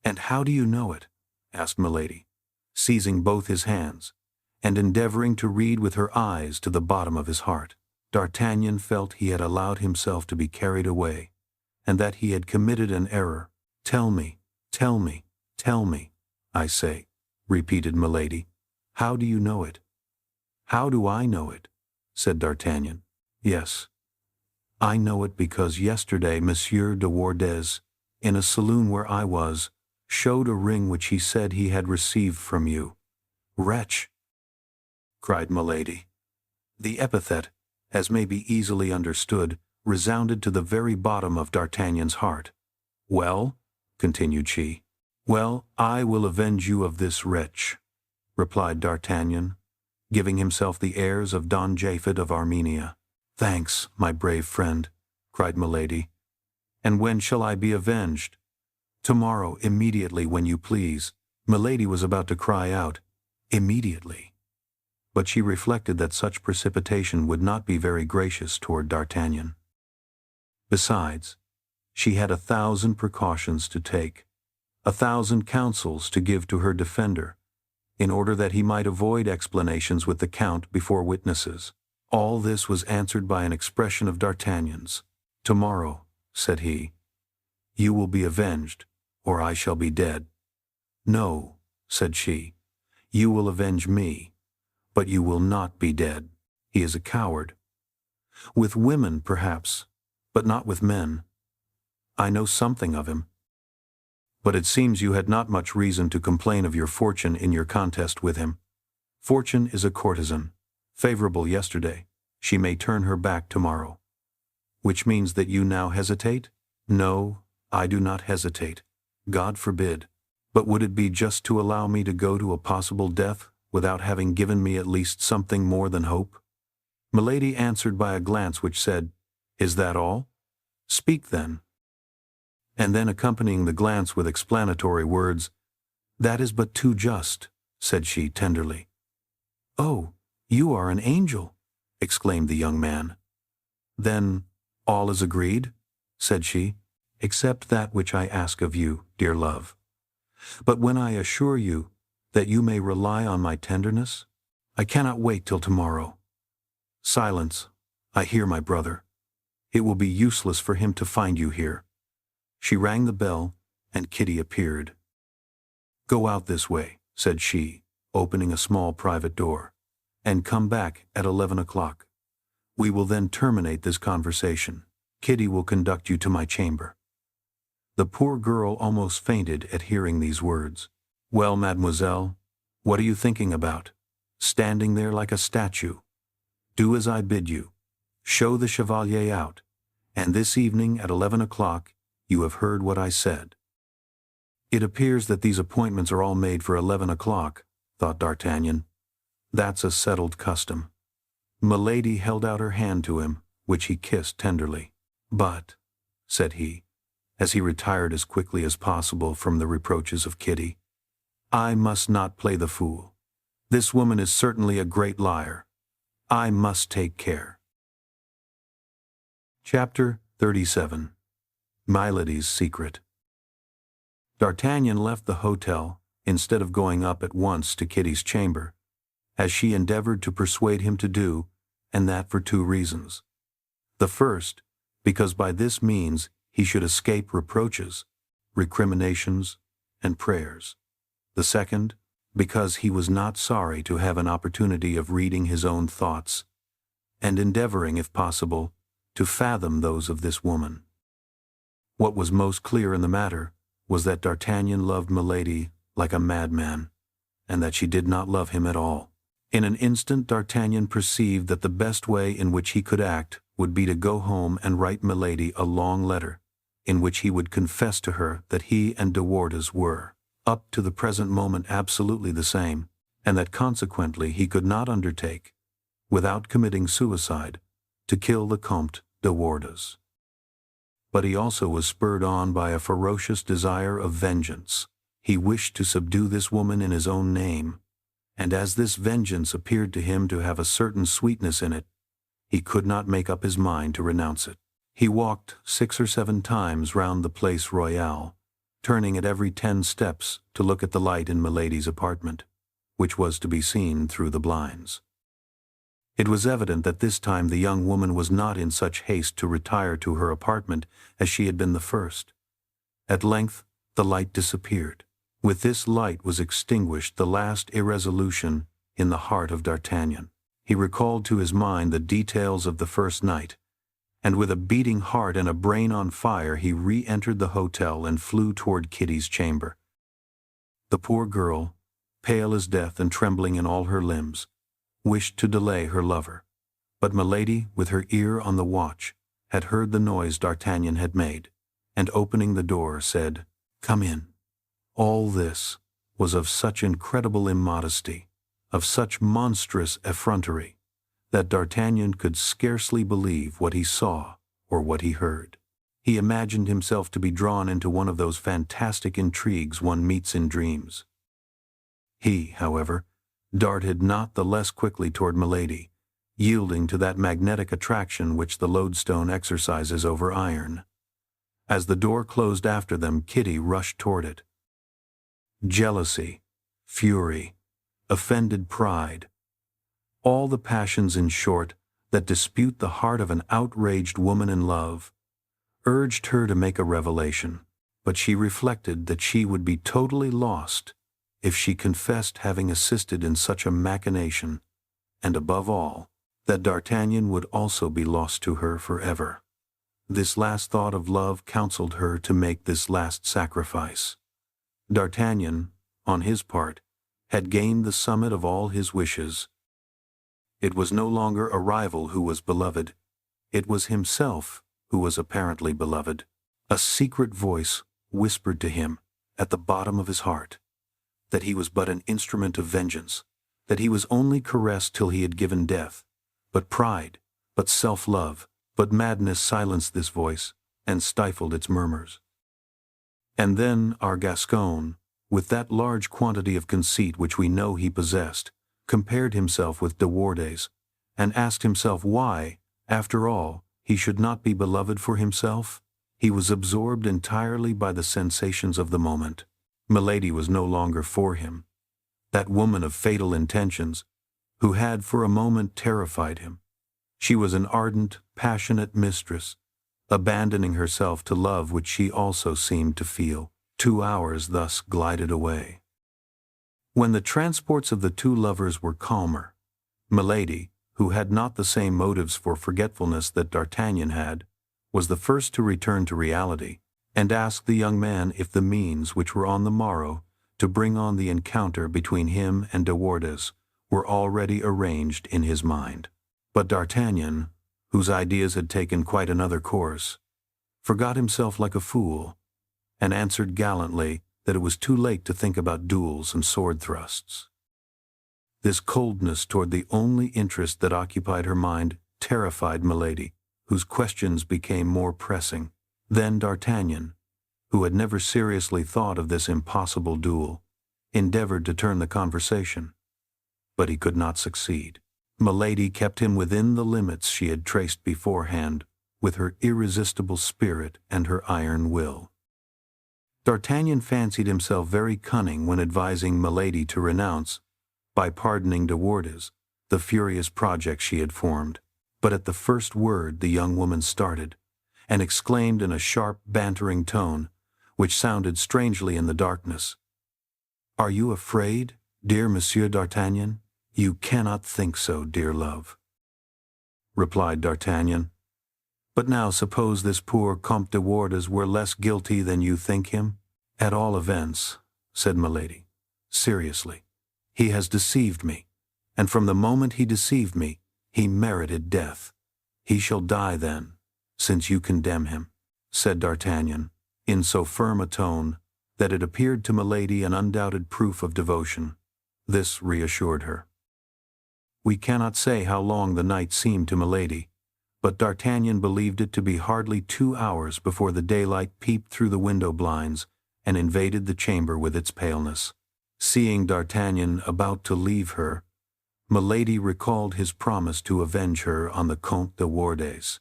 "And how do you know it?" asked Milady, seizing both his hands, and endeavoring to read with her eyes to the bottom of his heart. D'Artagnan felt he had allowed himself to be carried away, and that he had committed an error. "Tell me, tell me, tell me, I say," repeated Milady. "How do you know it?" "How do I know it?" said D'Artagnan. "Yes, I know it because yesterday Monsieur de Wardes, in a saloon where I was, showed a ring which he said he had received from you." "Wretch!" cried Milady. The epithet, as may be easily understood, resounded to the very bottom of D'Artagnan's heart. "Well," continued she. "Well, I will avenge you of this wretch," replied D'Artagnan, giving himself the airs of Don Japhet of Armenia. "Thanks, my brave friend," cried Milady. "And when shall I be avenged?" "Tomorrow, immediately, when you please." Milady was about to cry out, "Immediately," but she reflected that such precipitation would not be very gracious toward D'Artagnan. Besides, she had 1,000 precautions to take, 1,000 counsels to give to her defender, in order that he might avoid explanations with the Count before witnesses. All this was answered by an expression of D'Artagnan's. "Tomorrow," said he, "you will be avenged, or I shall be dead." "No," said she, "you will avenge me, but you will not be dead." He is a coward. With women, perhaps, but not with men. I know something of him. But it seems you had not much reason to complain of your fortune in your contest with him. Fortune is a courtesan. Favorable yesterday, she may turn her back tomorrow. Which means that you now hesitate? No, I do not hesitate. God forbid. But would it be just to allow me to go to a possible death without having given me at least something more than hope? Milady answered by a glance which said, "Is that all? Speak then." And then accompanying the glance with explanatory words, "That is but too just," said she tenderly. "Oh, you are an angel!" exclaimed the young man. "Then all is agreed?" said she, "except that which I ask of you, dear love. But when I assure you that you may rely on my tenderness, I cannot wait till tomorrow. Silence, I hear my brother. It will be useless for him to find you here." She rang the bell, and Kitty appeared. "Go out this way," said she, opening a small private door, "and come back at 11 o'clock. We will then terminate this conversation. Kitty will conduct you to my chamber." The poor girl almost fainted at hearing these words. "Well, mademoiselle, what are you thinking about? Standing there like a statue. Do as I bid you. Show the chevalier out, and this evening at 11 o'clock you have heard what I said." "It appears that these appointments are all made for 11 o'clock, thought D'Artagnan. "That's a settled custom." Milady held out her hand to him, which he kissed tenderly. "But," said he, as he retired as quickly as possible from the reproaches of Kitty, "I must not play the fool. This woman is certainly a great liar. I must take care." Chapter 37. Milady's Secret. D'Artagnan left the hotel, instead of going up at once to Kitty's chamber, as she endeavored to persuade him to do, and that for 2 reasons. The first, because by this means he should escape reproaches, recriminations, and prayers. The second, because he was not sorry to have an opportunity of reading his own thoughts, and endeavoring, if possible, to fathom those of this woman. What was most clear in the matter was that D'Artagnan loved Milady like a madman, and that she did not love him at all. In an instant D'Artagnan perceived that the best way in which he could act would be to go home and write Milady a long letter, in which he would confess to her that he and de Wardes were, up to the present moment, absolutely the same, and that consequently he could not undertake, without committing suicide, to kill the Comte de Wardes. But he also was spurred on by a ferocious desire of vengeance. He wished to subdue this woman in his own name, and as this vengeance appeared to him to have a certain sweetness in it, he could not make up his mind to renounce it. He walked 6 or 7 times round the Place Royale, turning at every 10 steps to look at the light in Milady's apartment, which was to be seen through the blinds. It was evident that this time the young woman was not in such haste to retire to her apartment as she had been the first. At length the light disappeared. With this light was extinguished the last irresolution in the heart of D'Artagnan. He recalled to his mind the details of the first night, and with a beating heart and a brain on fire he re-entered the hotel and flew toward Kitty's chamber. The poor girl, pale as death and trembling in all her limbs, wished to delay her lover, but Milady, with her ear on the watch, had heard the noise D'Artagnan had made, and opening the door said, "Come in." All this was of such incredible immodesty, of such monstrous effrontery, that D'Artagnan could scarcely believe what he saw or what he heard. He imagined himself to be drawn into one of those fantastic intrigues one meets in dreams. He, however, darted not the less quickly toward Milady, yielding to that magnetic attraction which the lodestone exercises over iron. As the door closed after them, Kitty rushed toward it. Jealousy, fury, offended pride, all the passions, in short, that dispute the heart of an outraged woman in love, urged her to make a revelation, but she reflected that she would be totally lost if she confessed having assisted in such a machination, and above all, that D'Artagnan would also be lost to her forever. This last thought of love counseled her to make this last sacrifice. D'Artagnan, on his part, had gained the summit of all his wishes. It was no longer a rival who was beloved, it was himself who was apparently beloved. A secret voice whispered to him, at the bottom of his heart, that he was but an instrument of vengeance, that he was only caressed till he had given death. But pride, but self-love, but madness silenced this voice, and stifled its murmurs. And then our Gascon, with that large quantity of conceit which we know he possessed, compared himself with de Wardes, and asked himself why, after all, he should not be beloved for himself. He was absorbed entirely by the sensations of the moment. Milady was no longer for him. That woman of fatal intentions, who had for a moment terrified him. She was an ardent, passionate mistress, abandoning herself to love which she also seemed to feel. 2 hours thus glided away. When the transports of the two lovers were calmer, Milady, who had not the same motives for forgetfulness that D'Artagnan had, was the first to return to reality, and asked the young man if the means which were on the morrow to bring on the encounter between him and de Wardes were already arranged in his mind. But D'Artagnan, whose ideas had taken quite another course, forgot himself like a fool, and answered gallantly that it was too late to think about duels and sword thrusts. This coldness toward the only interest that occupied her mind terrified Milady, whose questions became more pressing. Then D'Artagnan, who had never seriously thought of this impossible duel, endeavored to turn the conversation, but he could not succeed. Milady kept him within the limits she had traced beforehand, with her irresistible spirit and her iron will. D'Artagnan fancied himself very cunning when advising Milady to renounce, by pardoning de Wardes, the furious project she had formed. But at the first word the young woman started, and exclaimed in a sharp, bantering tone, which sounded strangely in the darkness, "Are you afraid, dear Monsieur D'Artagnan?" "You cannot think so, dear love," replied D'Artagnan. "But now suppose this poor Comte de Wardes were less guilty than you think him?" "At all events," said Milady, seriously, "he has deceived me, and from the moment he deceived me, he merited death. He shall die then, since you condemn him," said D'Artagnan, in so firm a tone that it appeared to Milady an undoubted proof of devotion. This reassured her. We cannot say how long the night seemed to Milady, but D'Artagnan believed it to be hardly 2 hours before the daylight peeped through the window blinds and invaded the chamber with its paleness. Seeing D'Artagnan about to leave her, Milady recalled his promise to avenge her on the Comte de Wardes.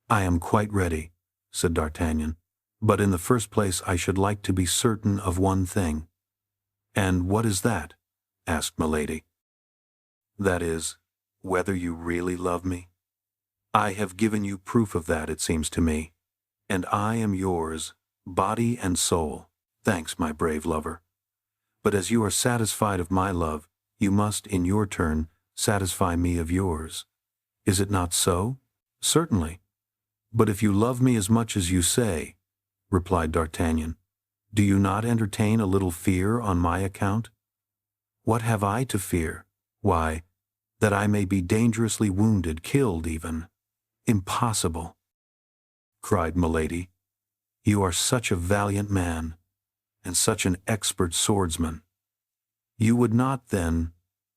"I am quite ready," said D'Artagnan, "but in the first place I should like to be certain of one thing." "And what is that?" asked Milady. "That is, whether you really love me. I have given you proof of that, it seems to me, and I am yours, body and soul. Thanks, my brave lover. But as you are satisfied of my love, you must, in your turn, satisfy me of yours. Is it not so?" "Certainly. But if you love me as much as you say," replied D'Artagnan, "do you not entertain a little fear on my account?" "What have I to fear?" "Why, that I may be dangerously wounded, killed even." "Impossible!" cried Milady. "You are such a valiant man, and such an expert swordsman." "You would not, then,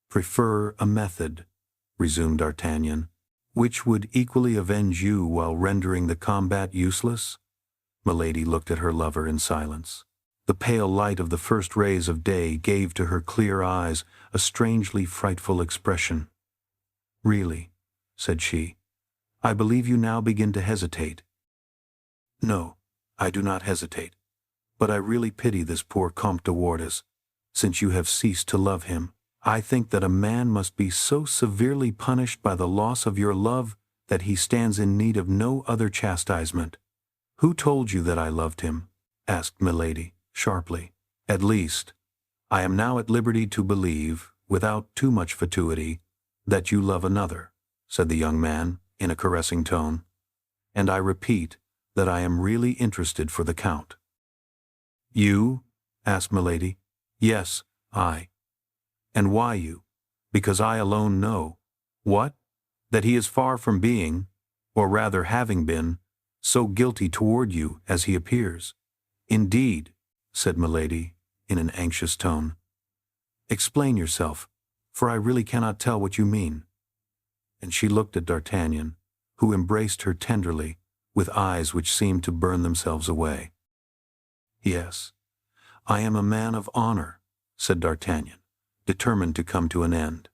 prefer a method," resumed D'Artagnan, "which would equally avenge you while rendering the combat useless?" Milady looked at her lover in silence. The pale light of the first rays of day gave to her clear eyes a strangely frightful expression. "Really," said she, "I believe you now begin to hesitate." "No, I do not hesitate, but I really pity this poor Comte de Wardes, since you have ceased to love him. I think that a man must be so severely punished by the loss of your love that he stands in need of no other chastisement." "Who told you that I loved him?" asked Milady, sharply. "At least, I am now at liberty to believe, without too much fatuity, that you love another," said the young man, in a caressing tone. "And I repeat that I am really interested for the Count." "You?" asked Milady. "Yes, I." "And why you?" "Because I alone know." "What? That he is far from being, or rather having been, so guilty toward you as he appears." "Indeed," said Milady, in an anxious tone. "Explain yourself, for I really cannot tell what you mean." And she looked at D'Artagnan, who embraced her tenderly, with eyes which seemed to burn themselves away. "Yes, I am a man of honor," said D'Artagnan, determined to come to an end.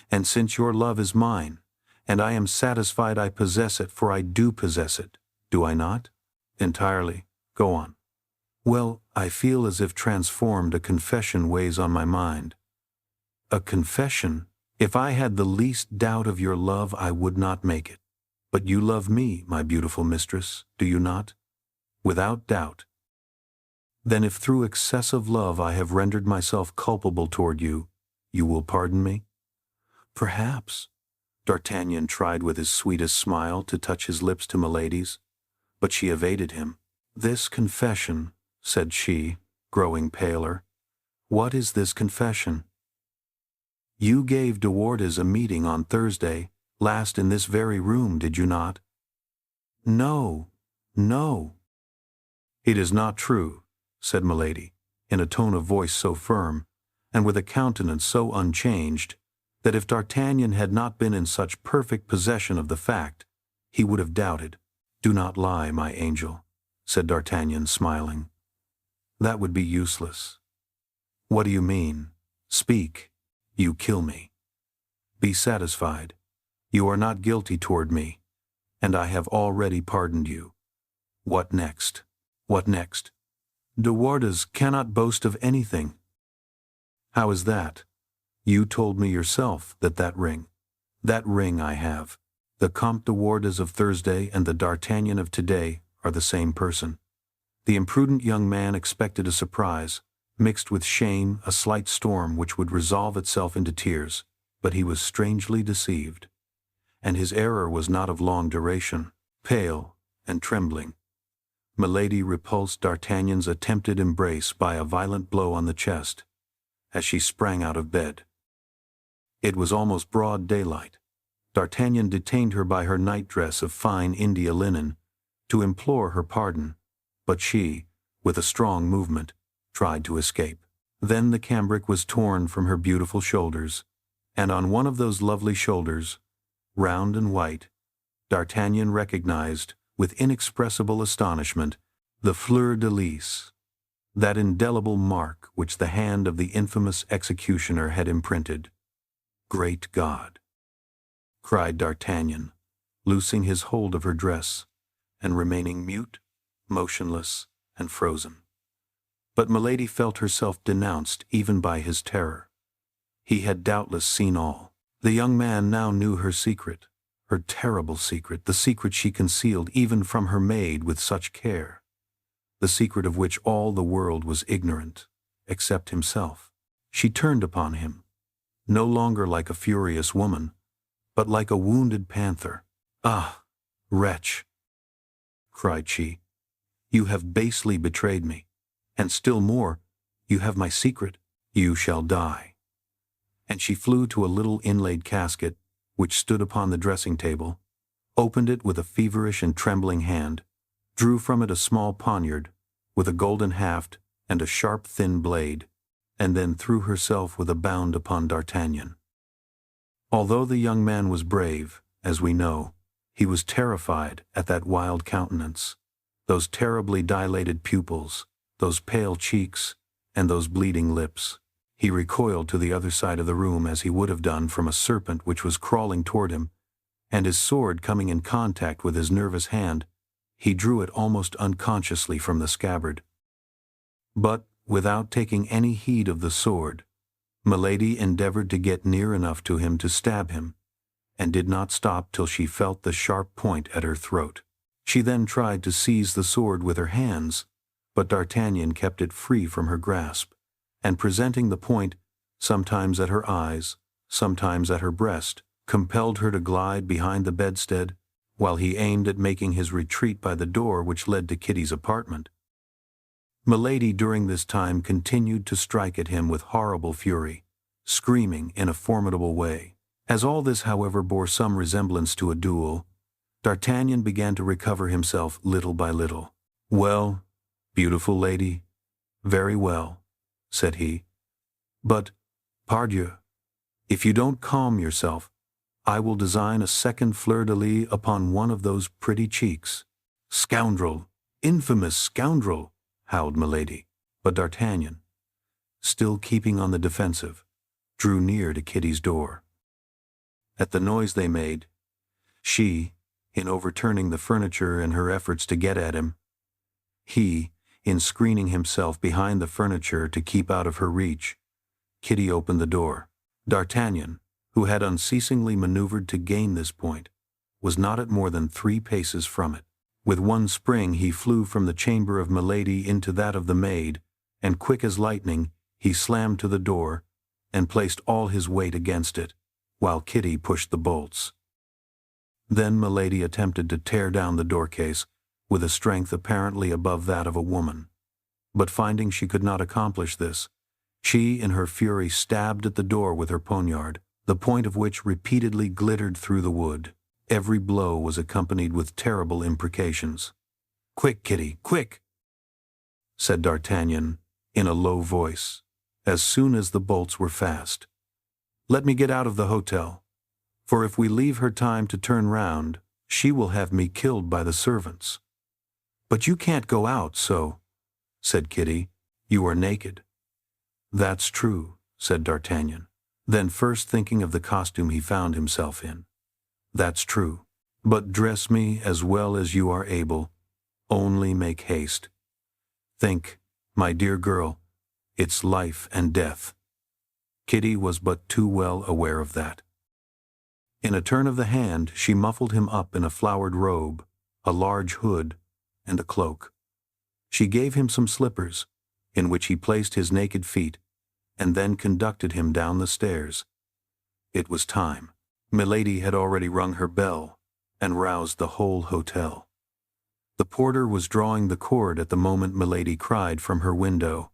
"And since your love is mine, and I am satisfied I possess it, for I do possess it, do I not?" "Entirely. Go on." "Well, I feel as if transformed, a confession weighs on my mind." "A confession? If I had the least doubt of your love, I would not make it. But you love me, my beautiful mistress, do you not?" "Without doubt." "Then if through excessive love I have rendered myself culpable toward you, you will pardon me?" "Perhaps." D'Artagnan tried with his sweetest smile to touch his lips to Milady's, but she evaded him. "This confession," said she, growing paler. "What is this confession?" "You gave de Wardes a meeting on Thursday last in this very room, did you not?" "No, no." "It is not true," said Milady, in a tone of voice so firm, and with a countenance so unchanged, that if D'Artagnan had not been in such perfect possession of the fact, he would have doubted. "Do not lie, my angel," said D'Artagnan, smiling. "That would be useless." "What do you mean? Speak. You kill me. Be satisfied. You are not guilty toward me, and I have already pardoned you. What next? What next?" "De Wardes cannot boast of anything." "How is that? You told me yourself that ring I have. The Comte de Wardes of Thursday and the D'Artagnan of today are the same person." The imprudent young man expected a surprise, mixed with shame, a slight storm which would resolve itself into tears, but he was strangely deceived. And his error was not of long duration. Pale and trembling, Milady repulsed D'Artagnan's attempted embrace by a violent blow on the chest, as she sprang out of bed. It was almost broad daylight. D'Artagnan detained her by her nightdress of fine India linen, to implore her pardon, but she, with a strong movement, tried to escape. Then the cambric was torn from her beautiful shoulders, and on one of those lovely shoulders, round and white, D'Artagnan recognized, with inexpressible astonishment, the fleur-de-lis, that indelible mark which the hand of the infamous executioner had imprinted. "Great God!" cried D'Artagnan, loosing his hold of her dress, and remaining mute, motionless, and frozen. But Milady felt herself denounced even by his terror. He had doubtless seen all. The young man now knew her secret, her terrible secret, the secret she concealed even from her maid with such care, the secret of which all the world was ignorant, except himself. She turned upon him, no longer like a furious woman, but like a wounded panther. "Ah, wretch!" cried she, "you have basely betrayed me, and still more, you have my secret. You shall die." And she flew to a little inlaid casket, which stood upon the dressing-table, opened it with a feverish and trembling hand, drew from it a small poniard, with a golden haft and a sharp thin blade, and then threw herself with a bound upon D'Artagnan. Although the young man was brave, as we know, he was terrified at that wild countenance, those terribly dilated pupils, those pale cheeks, and those bleeding lips. He recoiled to the other side of the room as he would have done from a serpent which was crawling toward him, and his sword coming in contact with his nervous hand, he drew it almost unconsciously from the scabbard. But, without taking any heed of the sword, Milady endeavored to get near enough to him to stab him, and did not stop till she felt the sharp point at her throat. She then tried to seize the sword with her hands, but D'Artagnan kept it free from her grasp, and presenting the point, sometimes at her eyes, sometimes at her breast, compelled her to glide behind the bedstead, while he aimed at making his retreat by the door which led to Kitty's apartment. Milady during this time continued to strike at him with horrible fury, screaming in a formidable way. As all this, however, bore some resemblance to a duel, D'Artagnan began to recover himself little by little. "Well, beautiful lady, very well," said he. "But, pardieu, if you don't calm yourself, I will design a second fleur-de-lis upon one of those pretty cheeks." "Scoundrel! Infamous scoundrel!" howled Milady. But D'Artagnan, still keeping on the defensive, drew near to Kitty's door. At the noise they made, she, in overturning the furniture in her efforts to get at him, he, in screening himself behind the furniture to keep out of her reach, Kitty opened the door. D'Artagnan, who had unceasingly maneuvered to gain this point, was not at more than 3 paces from it. With one spring he flew from the chamber of Milady into that of the maid, and quick as lightning he slammed to the door, and placed all his weight against it, while Kitty pushed the bolts. Then Milady attempted to tear down the door-case, with a strength apparently above that of a woman. But finding she could not accomplish this, she in her fury stabbed at the door with her poniard, the point of which repeatedly glittered through the wood. Every blow was accompanied with terrible imprecations. "Quick, Kitty, quick!" said D'Artagnan, in a low voice, as soon as the bolts were fast. "Let me get out of the hotel, for if we leave her time to turn round, she will have me killed by the servants." "But you can't go out so," said Kitty. "You are naked." "That's true," said D'Artagnan. Then first thinking of the costume he found himself in, "That's true. But dress me as well as you are able. Only make haste. Think, my dear girl, it's life and death." Kitty was but too well aware of that. In a turn of the hand she muffled him up in a flowered robe, a large hood, and a cloak. She gave him some slippers, in which he placed his naked feet, and then conducted him down the stairs. It was time. Milady had already rung her bell, and roused the whole hotel. The porter was drawing the cord at the moment Milady cried from her window,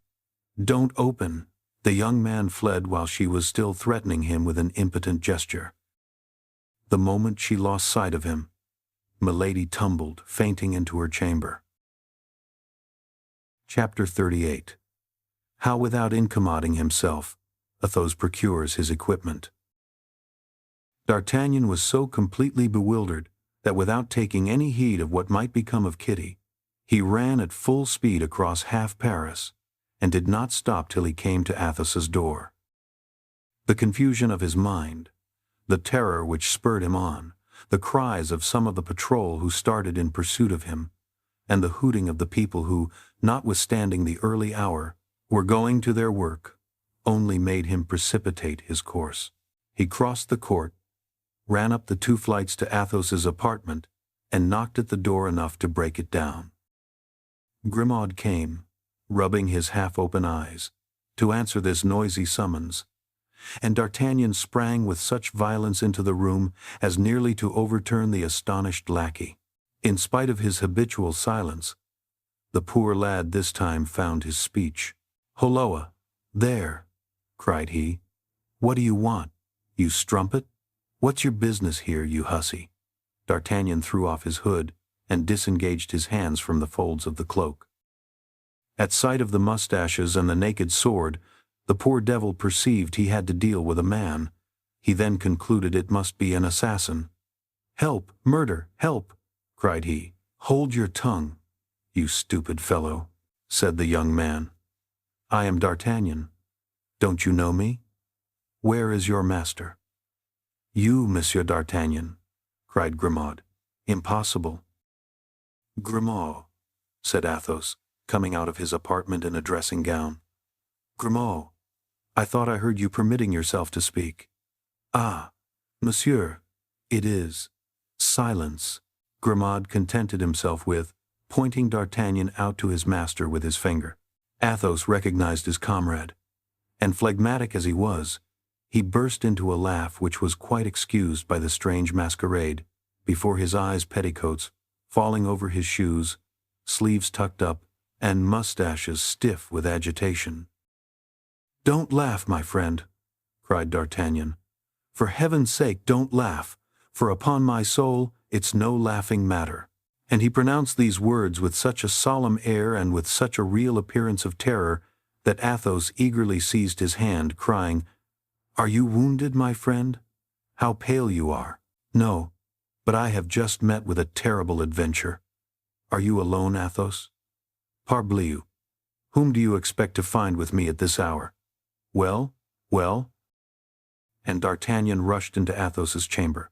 "Don't open!" The young man fled while she was still threatening him with an impotent gesture. The moment she lost sight of him, Milady tumbled, fainting, into her chamber. Chapter 38. How, without incommoding himself, Athos procures his equipment. D'Artagnan was so completely bewildered that without taking any heed of what might become of Kitty, he ran at full speed across half Paris, and did not stop till he came to Athos's door. The confusion of his mind, the terror which spurred him on, the cries of some of the patrol who started in pursuit of him, and the hooting of the people who, notwithstanding the early hour, were going to their work, only made him precipitate his course. He crossed the court, ran up the 2 flights to Athos's apartment, and knocked at the door enough to break it down. Grimaud came, rubbing his half-open eyes, to answer this noisy summons, and D'Artagnan sprang with such violence into the room as nearly to overturn the astonished lackey. In spite of his habitual silence, the poor lad this time found his speech. "Holloa, there!" cried he. "What do you want, you strumpet? What's your business here, you hussy?" D'Artagnan threw off his hood and disengaged his hands from the folds of the cloak. At sight of the mustaches and the naked sword, the poor devil perceived he had to deal with a man. He then concluded it must be an assassin. "Help! Murder! Help!" cried he. "Hold your tongue, you stupid fellow," said the young man. "I am D'Artagnan. Don't you know me? Where is your master?" "You, Monsieur D'Artagnan," cried Grimaud. "Impossible." "Grimaud," said Athos, coming out of his apartment in a dressing gown. "Grimaud, I thought I heard you permitting yourself to speak." "Ah, monsieur, it is." "Silence," Grimaud contented himself with, pointing D'Artagnan out to his master with his finger. Athos recognized his comrade, and phlegmatic as he was, he burst into a laugh which was quite excused by the strange masquerade, before his eyes petticoats falling over his shoes, sleeves tucked up, and mustaches stiff with agitation. "Don't laugh, my friend," cried D'Artagnan. "For heaven's sake, don't laugh, for upon my soul, it's no laughing matter." And he pronounced these words with such a solemn air and with such a real appearance of terror that Athos eagerly seized his hand, crying, "Are you wounded, my friend? How pale you are!" "No, but I have just met with a terrible adventure." "Are you alone, Athos?" "Parbleu! Whom do you expect to find with me at this hour?" "Well, well?" And D'Artagnan rushed into Athos's chamber.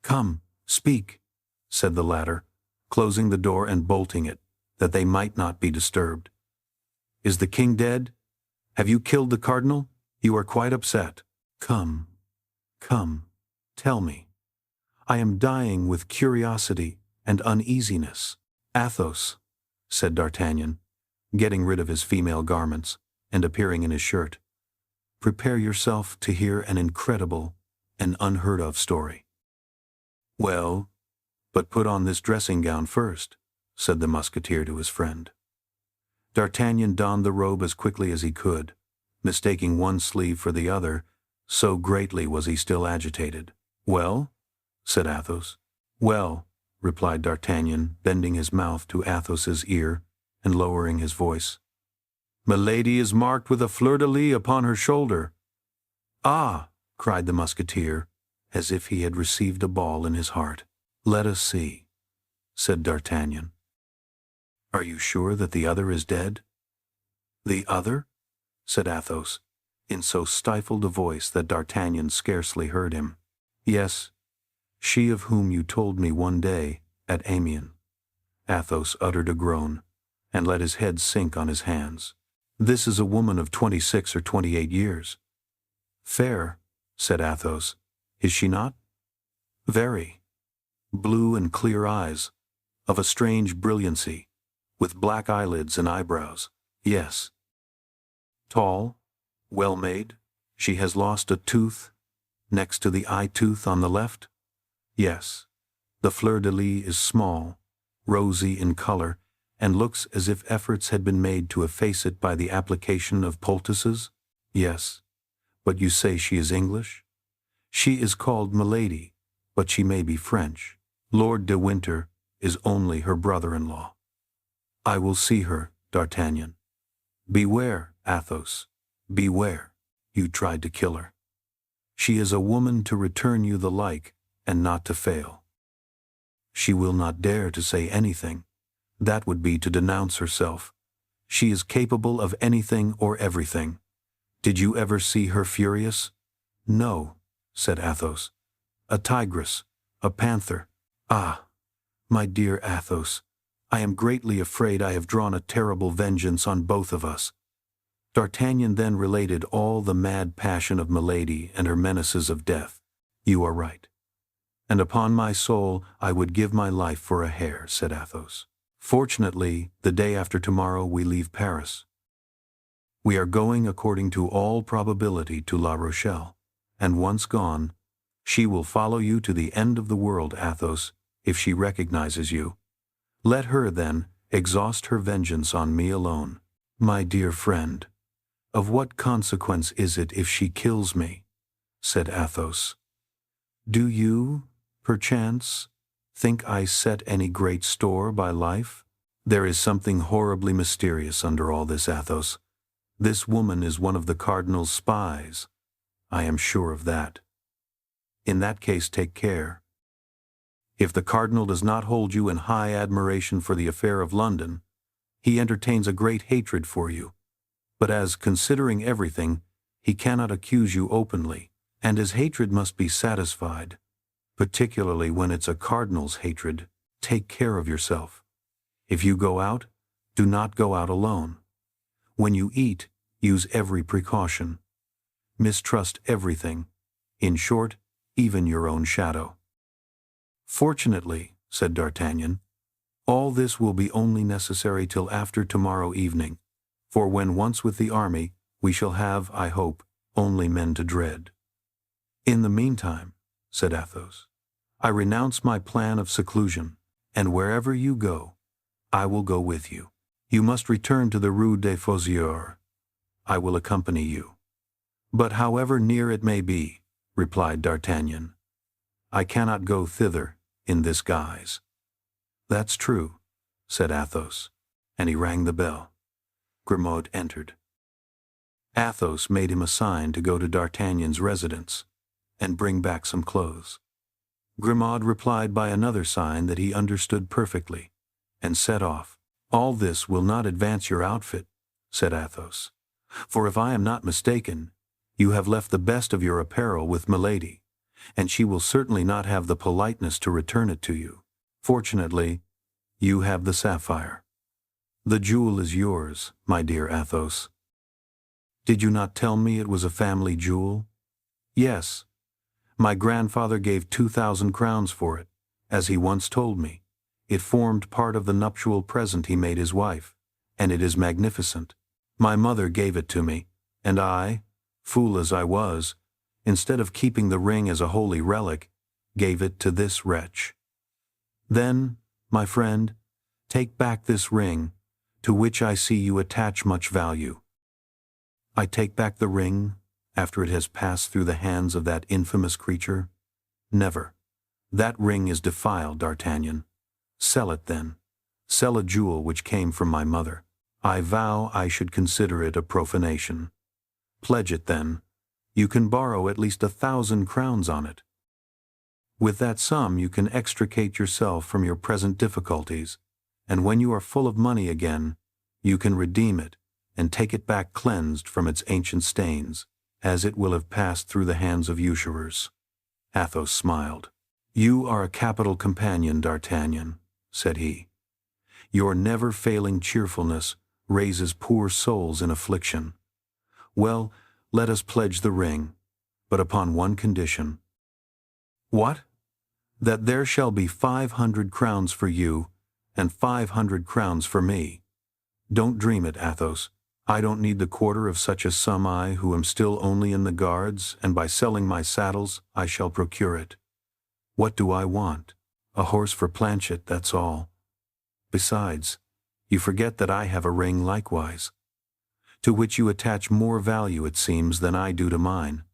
"Come, speak," said the latter, closing the door and bolting it, that they might not be disturbed. "Is the king dead? Have you killed the cardinal? You are quite upset. Come, come, tell me. I am dying with curiosity and uneasiness." "Athos," said D'Artagnan, getting rid of his female garments and appearing in his shirt, "prepare yourself to hear an incredible and unheard-of story." "Well, but put on this dressing gown first," said the Musketeer to his friend. D'Artagnan donned the robe as quickly as he could, mistaking one sleeve for the other, so greatly was he still agitated. "Well?" said Athos. "Well," replied D'Artagnan, bending his mouth to Athos's ear and lowering his voice. "Milady is marked with a fleur-de-lis upon her shoulder." "Ah!" cried the Musketeer, as if he had received a ball in his heart. "Let us see," said D'Artagnan. "Are you sure that the other is dead?" "The other?" said Athos, in so stifled a voice that D'Artagnan scarcely heard him. "Yes, she of whom you told me one day at Amiens." Athos uttered a groan, and let his head sink on his hands. "This is a woman of 26 or 28 years." "Fair," said Athos. "Is she not?" "Very. Blue and clear eyes, of a strange brilliancy, with black eyelids and eyebrows." "Yes." "Tall, well-made, she has lost a tooth, next to the eye-tooth on the left?" "Yes." "The fleur-de-lis is small, rosy in color, and looks as if efforts had been made to efface it by the application of poultices?" "Yes." "But you say she is English?" "She is called Milady, but she may be French. Lord de Winter is only her brother-in-law." "I will see her, D'Artagnan." "Beware, Athos, beware. You tried to kill her. She is a woman to return you the like, and not to fail." She will not dare to say anything. That would be to denounce herself. She is capable of anything or everything. Did you ever see her furious? No, said Athos. A tigress, a panther. Ah, my dear Athos, I am greatly afraid I have drawn a terrible vengeance on both of us. D'Artagnan then related all the mad passion of Milady and her menaces of death. You are right. And upon my soul I would give my life for a hare, said Athos. Fortunately, the day after tomorrow we leave Paris. We are going according to all probability to La Rochelle, and once gone, she will follow you to the end of the world, Athos, if she recognizes you. Let her, then, exhaust her vengeance on me alone. My dear friend, of what consequence is it if she kills me? Said Athos. Do you, perchance, think I set any great store by life? There is something horribly mysterious under all this, Athos. This woman is one of the cardinal's spies. I am sure of that. In that case, take care. If the cardinal does not hold you in high admiration for the affair of London, he entertains a great hatred for you. But as, considering everything, he cannot accuse you openly, and his hatred must be satisfied, particularly when it's a cardinal's hatred, take care of yourself. If you go out, do not go out alone. When you eat, use every precaution. Mistrust everything. In short, even your own shadow. Fortunately, said D'Artagnan, all this will be only necessary till after tomorrow evening, for when once with the army, we shall have, I hope, only men to dread. In the meantime, said Athos, I renounce my plan of seclusion, and wherever you go, I will go with you. You must return to the Rue des Fossoyeurs. I will accompany you. But however near it may be, replied D'Artagnan, I cannot go thither in this guise. That's true, said Athos, and he rang the bell. Grimaud entered. Athos made him a sign to go to D'Artagnan's residence and bring back some clothes. Grimaud replied by another sign that he understood perfectly, and set off. All this will not advance your outfit, said Athos, for if I am not mistaken, you have left the best of your apparel with Milady, and she will certainly not have the politeness to return it to you. Fortunately, you have the sapphire. The jewel is yours, my dear Athos. Did you not tell me it was a family jewel? Yes. My grandfather gave 2,000 crowns for it, as he once told me. It formed part of the nuptial present he made his wife, and it is magnificent. My mother gave it to me, and I, fool as I was, instead of keeping the ring as a holy relic, gave it to this wretch. Then, my friend, take back this ring, to which I see you attach much value. I take back the ring, after it has passed through the hands of that infamous creature? Never. That ring is defiled, D'Artagnan. Sell it, then. Sell a jewel which came from my mother. I vow I should consider it a profanation. Pledge it, then. You can borrow at least 1,000 crowns on it. With that sum you can extricate yourself from your present difficulties, and when you are full of money again, you can redeem it and take it back cleansed from its ancient stains, as it will have passed through the hands of usurers. Athos smiled. You are a capital companion, D'Artagnan, said he. Your never-failing cheerfulness raises poor souls in affliction. Well, let us pledge the ring, but upon one condition. What? That there shall be 500 crowns for you, and 500 crowns for me. Don't dream it, Athos. I don't need the quarter of such a sum, I who am still only in the guards, and by selling my saddles I shall procure it. What do I want? A horse for Planchet, that's all. Besides, you forget that I have a ring likewise, to which you attach more value, it seems, than I do to mine.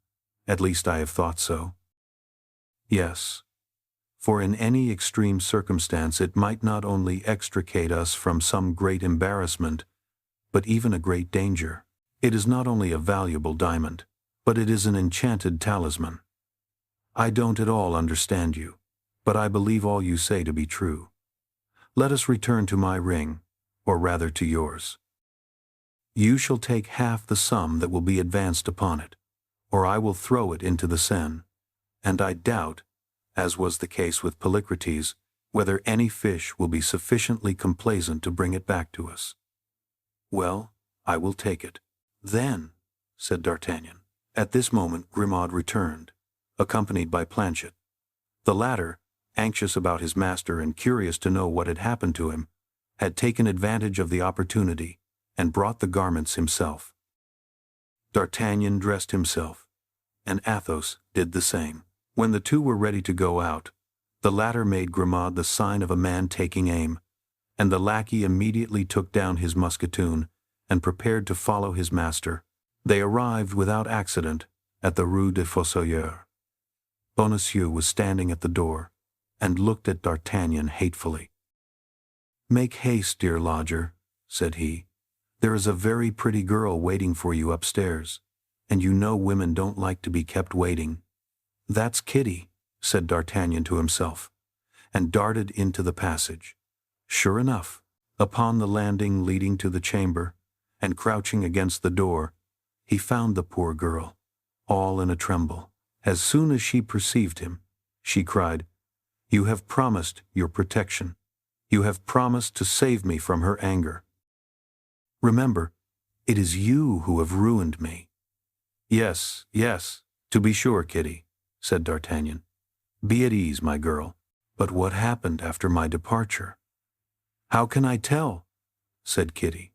At least I have thought so. Yes, for in any extreme circumstance it might not only extricate us from some great embarrassment, but even a great danger. It is not only a valuable diamond, but it is an enchanted talisman. I don't at all understand you, but I believe all you say to be true. Let us return to my ring, or rather to yours. You shall take half the sum that will be advanced upon it, or I will throw it into the Seine, and I doubt, as was the case with Polycrates, whether any fish will be sufficiently complaisant to bring it back to us. Well, I will take it. Then, said D'Artagnan. At this moment Grimaud returned, accompanied by Planchet. The latter, anxious about his master and curious to know what had happened to him, had taken advantage of the opportunity and brought the garments himself. D'Artagnan dressed himself, and Athos did the same. When the two were ready to go out, the latter made Grimaud the sign of a man taking aim, and the lackey immediately took down his musketoon and prepared to follow his master. They arrived without accident at the Rue des Fossoyeurs. Bonacieux was standing at the door, and looked at D'Artagnan hatefully. "Make haste, dear lodger," said he. "There is a very pretty girl waiting for you upstairs, and you know women don't like to be kept waiting." "That's Kitty," said D'Artagnan to himself, and darted into the passage. Sure enough, upon the landing leading to the chamber, and crouching against the door, he found the poor girl, all in a tremble. As soon as she perceived him, she cried, "You have promised your protection. You have promised to save me from her anger. Remember, it is you who have ruined me." "Yes, yes, to be sure, Kitty," said D'Artagnan. "Be at ease, my girl. But what happened after my departure?" "How can I tell?" said Kitty.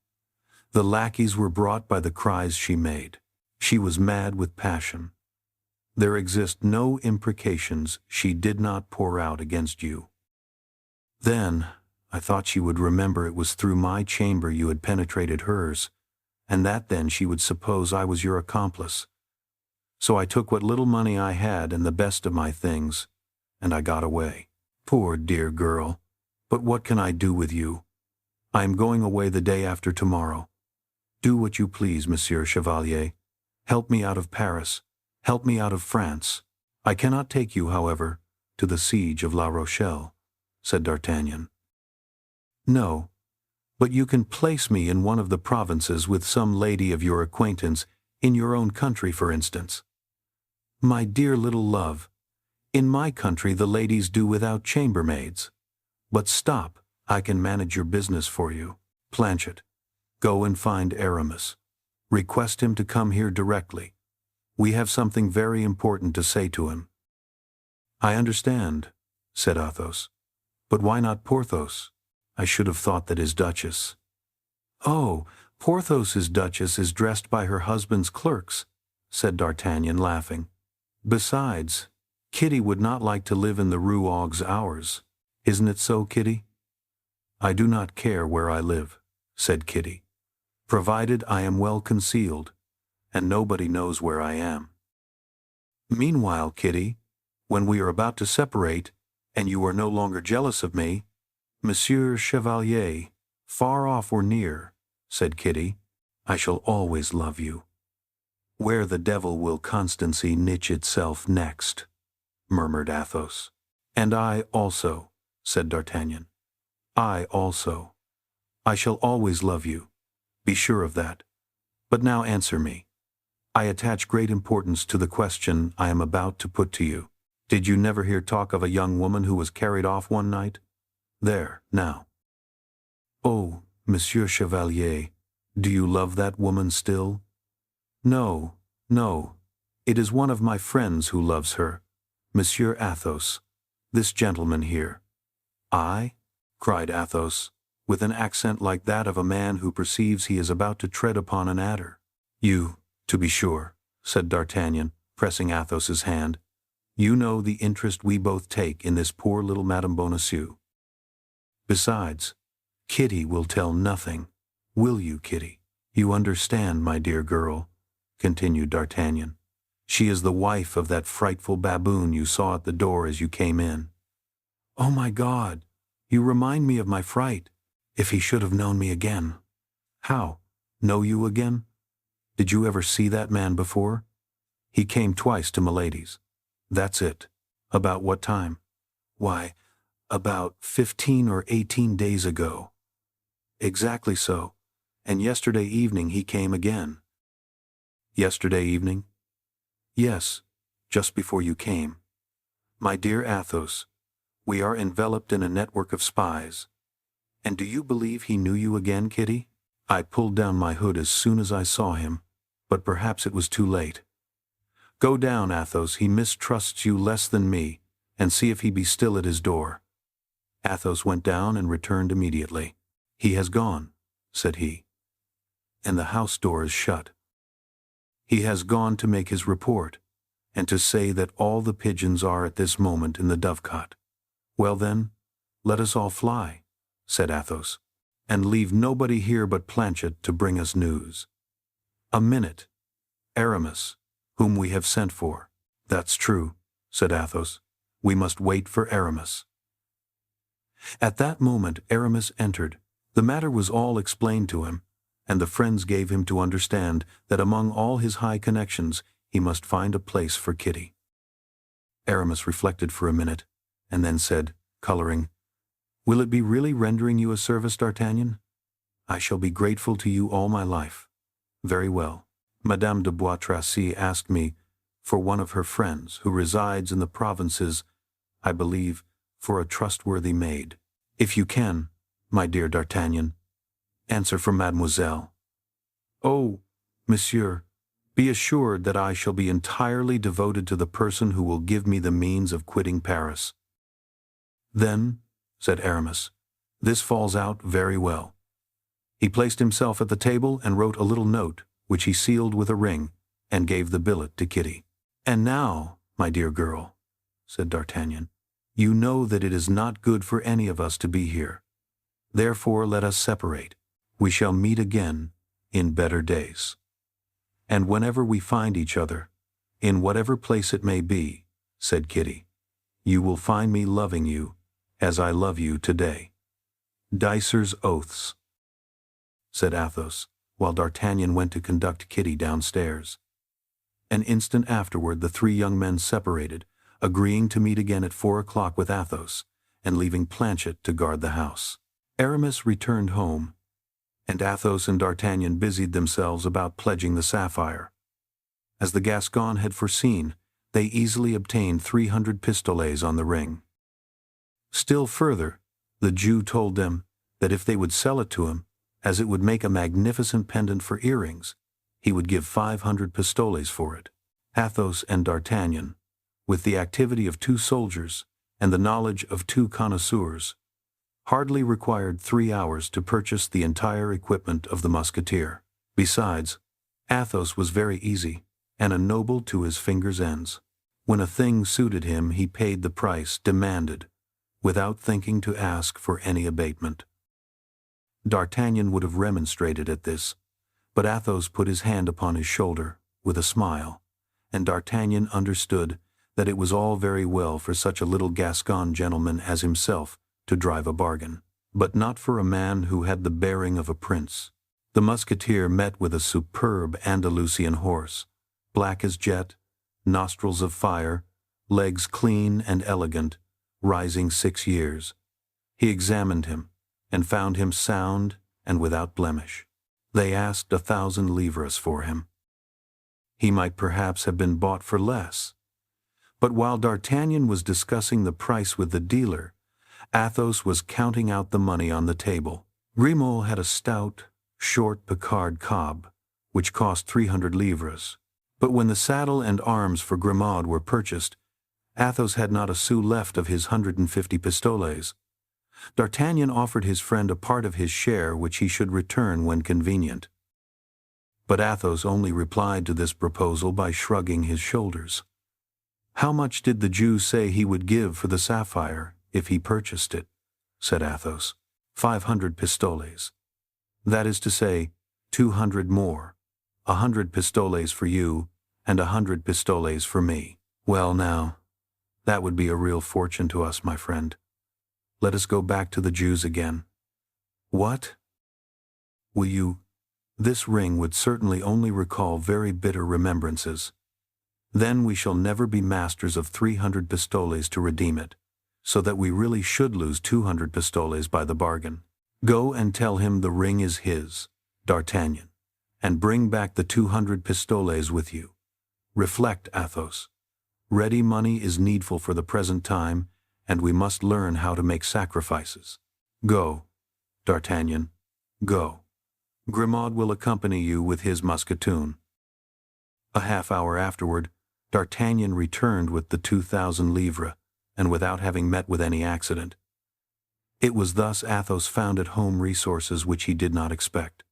"The lackeys were brought by the cries she made. She was mad with passion. There exist no imprecations she did not pour out against you. Then I thought she would remember it was through my chamber you had penetrated hers, and that then she would suppose I was your accomplice. So I took what little money I had and the best of my things, and I got away. Poor dear girl, but what can I do with you? I am going away the day after tomorrow. Do what you please, Monsieur Chevalier. Help me out of Paris. Help me out of France. I cannot take you, however, to the siege of La Rochelle," said D'Artagnan. "No, but you can place me in one of the provinces with some lady of your acquaintance, in your own country, for instance." "My dear little love, in my country the ladies do without chambermaids. But stop, I can manage your business for you. Planchet, go and find Aramis. Request him to come here directly. We have something very important to say to him." "I understand," said Athos. "But why not Porthos? I should have thought that his duchess—" "Oh, Porthos's duchess is dressed by her husband's clerks," said D'Artagnan, laughing. "Besides, Kitty would not like to live in the Rue aux Ours. Isn't it so, Kitty?" "I do not care where I live," said Kitty, "provided I am well concealed, and nobody knows where I am. Meanwhile, Kitty, when we are about to separate, and you are no longer jealous of me, Monsieur Chevalier, far off or near," said Kitty, "I shall always love you." "Where the devil will constancy niche itself next?" murmured Athos. "And I also," said D'Artagnan. "I also. I shall always love you. Be sure of that. But now answer me. I attach great importance to the question I am about to put to you. Did you never hear talk of a young woman who was carried off one night? There, now. Oh, Monsieur Chevalier, do you love that woman still?" "No, no. It is one of my friends who loves her, Monsieur Athos, this gentleman here." "I?" cried Athos, with an accent like that of a man who perceives he is about to tread upon an adder. "You, to be sure," said D'Artagnan, pressing Athos's hand. "You know the interest we both take in this poor little Madame Bonacieux. Besides, Kitty will tell nothing. Will you, Kitty? You understand, my dear girl," continued D'Artagnan. "She is the wife of that frightful baboon you saw at the door as you came in." "Oh, my God! You remind me of my fright. If he should have known me again." "How? Know you again? Did you ever see that man before?" "He came twice to Milady's." "That's it. About what time?" Why, about 15 or 18 days ago. Exactly so, and yesterday evening he came again. Yesterday evening? Yes, just before you came. My dear Athos, we are enveloped in a network of spies. And do you believe he knew you again, Kitty? I pulled down my hood as soon as I saw him, but perhaps it was too late. Go down, Athos, he mistrusts you less than me, and see if he be still at his door. Athos went down and returned immediately. He has gone, said he, and the house door is shut. He has gone to make his report, and to say that all the pigeons are at this moment in the dovecot. Well then, let us all fly, said Athos, and leave nobody here but Planchet to bring us news. A minute. Aramis, whom we have sent for. That's true, said Athos. We must wait for Aramis. At that moment Aramis entered. The matter was all explained to him, and the friends gave him to understand that among all his high connections he must find a place for Kitty. Aramis reflected for a minute, and then said, coloring, "Will it be really rendering you a service, D'Artagnan? I shall be grateful to you all my life." "Very well. Madame de Bois Tracy asked me for one of her friends who resides in the provinces, I believe, for a trustworthy maid. If you can, my dear D'Artagnan, answer for mademoiselle." "Oh, monsieur, be assured that I shall be entirely devoted to the person who will give me the means of quitting Paris." "Then," said Aramis, "this falls out very well." He placed himself at the table and wrote a little note, which he sealed with a ring, and gave the billet to Kitty. "And now, my dear girl," said D'Artagnan, "you know that it is not good for any of us to be here. Therefore let us separate. We shall meet again in better days. And whenever we find each other, in whatever place it may be," said Kitty, "you will find me loving you as I love you today." "Dicer's oaths," said Athos, while D'Artagnan went to conduct Kitty downstairs. An instant afterward the three young men separated, agreeing to meet again at 4 o'clock with Athos, and leaving Planchet to guard the house. Aramis returned home, and Athos and D'Artagnan busied themselves about pledging the sapphire. As the Gascon had foreseen, they easily obtained 300 pistolets on the ring. Still further, the Jew told them that if they would sell it to him, as it would make a magnificent pendant for earrings, he would give 500 pistoles for it. Athos and D'Artagnan, with the activity of 2 soldiers and the knowledge of 2 connoisseurs, hardly required 3 hours to purchase the entire equipment of the musketeer. Besides, Athos was very easy, and a noble to his fingers' ends. When a thing suited him, he paid the price demanded, without thinking to ask for any abatement. D'Artagnan would have remonstrated at this, but Athos put his hand upon his shoulder, with a smile, and D'Artagnan understood that it was all very well for such a little Gascon gentleman as himself to drive a bargain, but not for a man who had the bearing of a prince. The musketeer met with a superb Andalusian horse, black as jet, nostrils of fire, legs clean and elegant, rising 6 years. He examined him, and found him sound and without blemish. They asked 1,000 livres for him. He might perhaps have been bought for less. But while D'Artagnan was discussing the price with the dealer, Athos was counting out the money on the table. Grimaud had a stout, short Picard cob, which cost 300 livres. But when the saddle and arms for Grimaud were purchased, Athos had not a sou left of his 150 pistoles. D'Artagnan offered his friend a part of his share which he should return when convenient. But Athos only replied to this proposal by shrugging his shoulders. "How much did the Jew say he would give for the sapphire if he purchased it?" said Athos. 500 pistoles. That is to say, 200 more, 100 pistoles for you, and 100 pistoles for me. Well now, that would be a real fortune to us, my friend. Let us go back to the Jews again. What? Will you? This ring would certainly only recall very bitter remembrances. Then we shall never be masters of 300 pistoles to redeem it. so that we really should lose 200 pistoles by the bargain. Go and tell him the ring is his, D'Artagnan, and bring back the 200 pistoles with you. Reflect, Athos. Ready money is needful for the present time, and we must learn how to make sacrifices. Go, D'Artagnan, go. Grimaud will accompany you with his musketoon. A half-hour afterward, D'Artagnan returned with the 2,000 livres, and without having met with any accident. It was thus Athos found at home resources which he did not expect.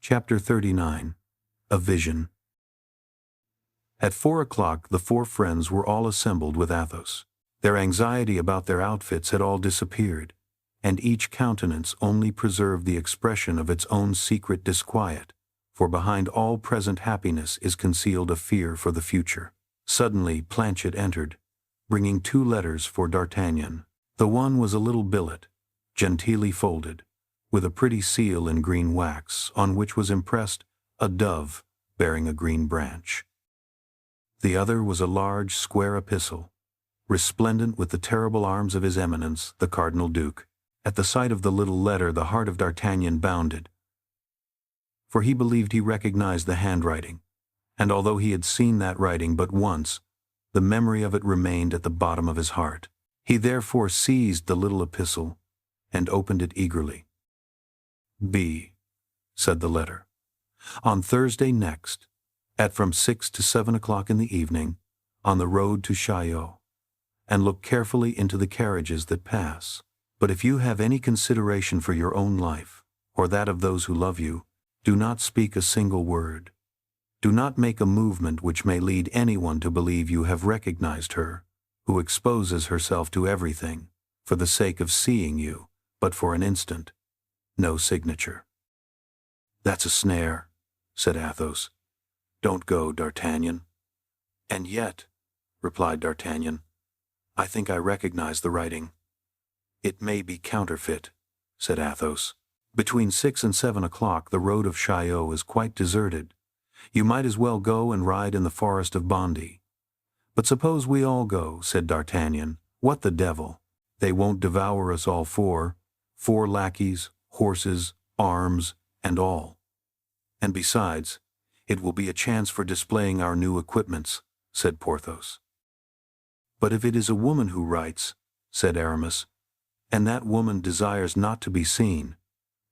Chapter 39. A Vision. At 4 o'clock the four friends were all assembled with Athos. Their anxiety about their outfits had all disappeared, and each countenance only preserved the expression of its own secret disquiet, for behind all present happiness is concealed a fear for the future. Suddenly Planchet entered, bringing 2 letters for D'Artagnan. The one was a little billet, genteelly folded, with a pretty seal in green wax, on which was impressed a dove bearing a green branch. The other was a large square epistle, resplendent with the terrible arms of his Eminence, the Cardinal Duke. At the sight of the little letter the heart of D'Artagnan bounded, for he believed he recognized the handwriting, and although he had seen that writing but once, the memory of it remained at the bottom of his heart. He therefore seized the little epistle and opened it eagerly. "B," said the letter, "on Thursday next, at from 6 to 7 o'clock in the evening, on the road to Chaillot, and look carefully into the carriages that pass. But if you have any consideration for your own life, or that of those who love you, do not speak a single word. Do not make a movement which may lead anyone to believe you have recognized her, who exposes herself to everything, for the sake of seeing you, but for an instant. No signature." "That's a snare," said Athos. "Don't go, D'Artagnan." "And yet," replied D'Artagnan, "I think I recognize the writing." "It may be counterfeit," said Athos. "Between 6 and 7 o'clock the road of Chaillot is quite deserted. You might as well go and ride in the forest of Bondy." "But suppose we all go," said D'Artagnan. "What the devil? They won't devour us all four lackeys, horses, arms, and all. And besides, it will be a chance for displaying our new equipments," said Porthos. "But if it is a woman who writes," said Aramis, "and that woman desires not to be seen,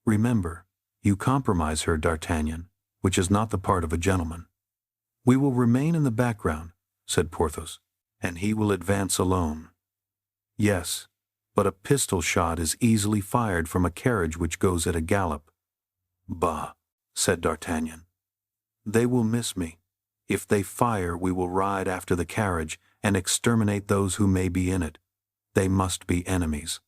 remember, you compromise her, D'Artagnan, which is not the part of a gentleman." "We will remain in the background," said Porthos, "and he will advance alone." "Yes, but a pistol shot is easily fired from a carriage which goes at a gallop." "Bah," said D'Artagnan. "They will miss me. If they fire, we will ride after the carriage and exterminate those who may be in it. They must be enemies."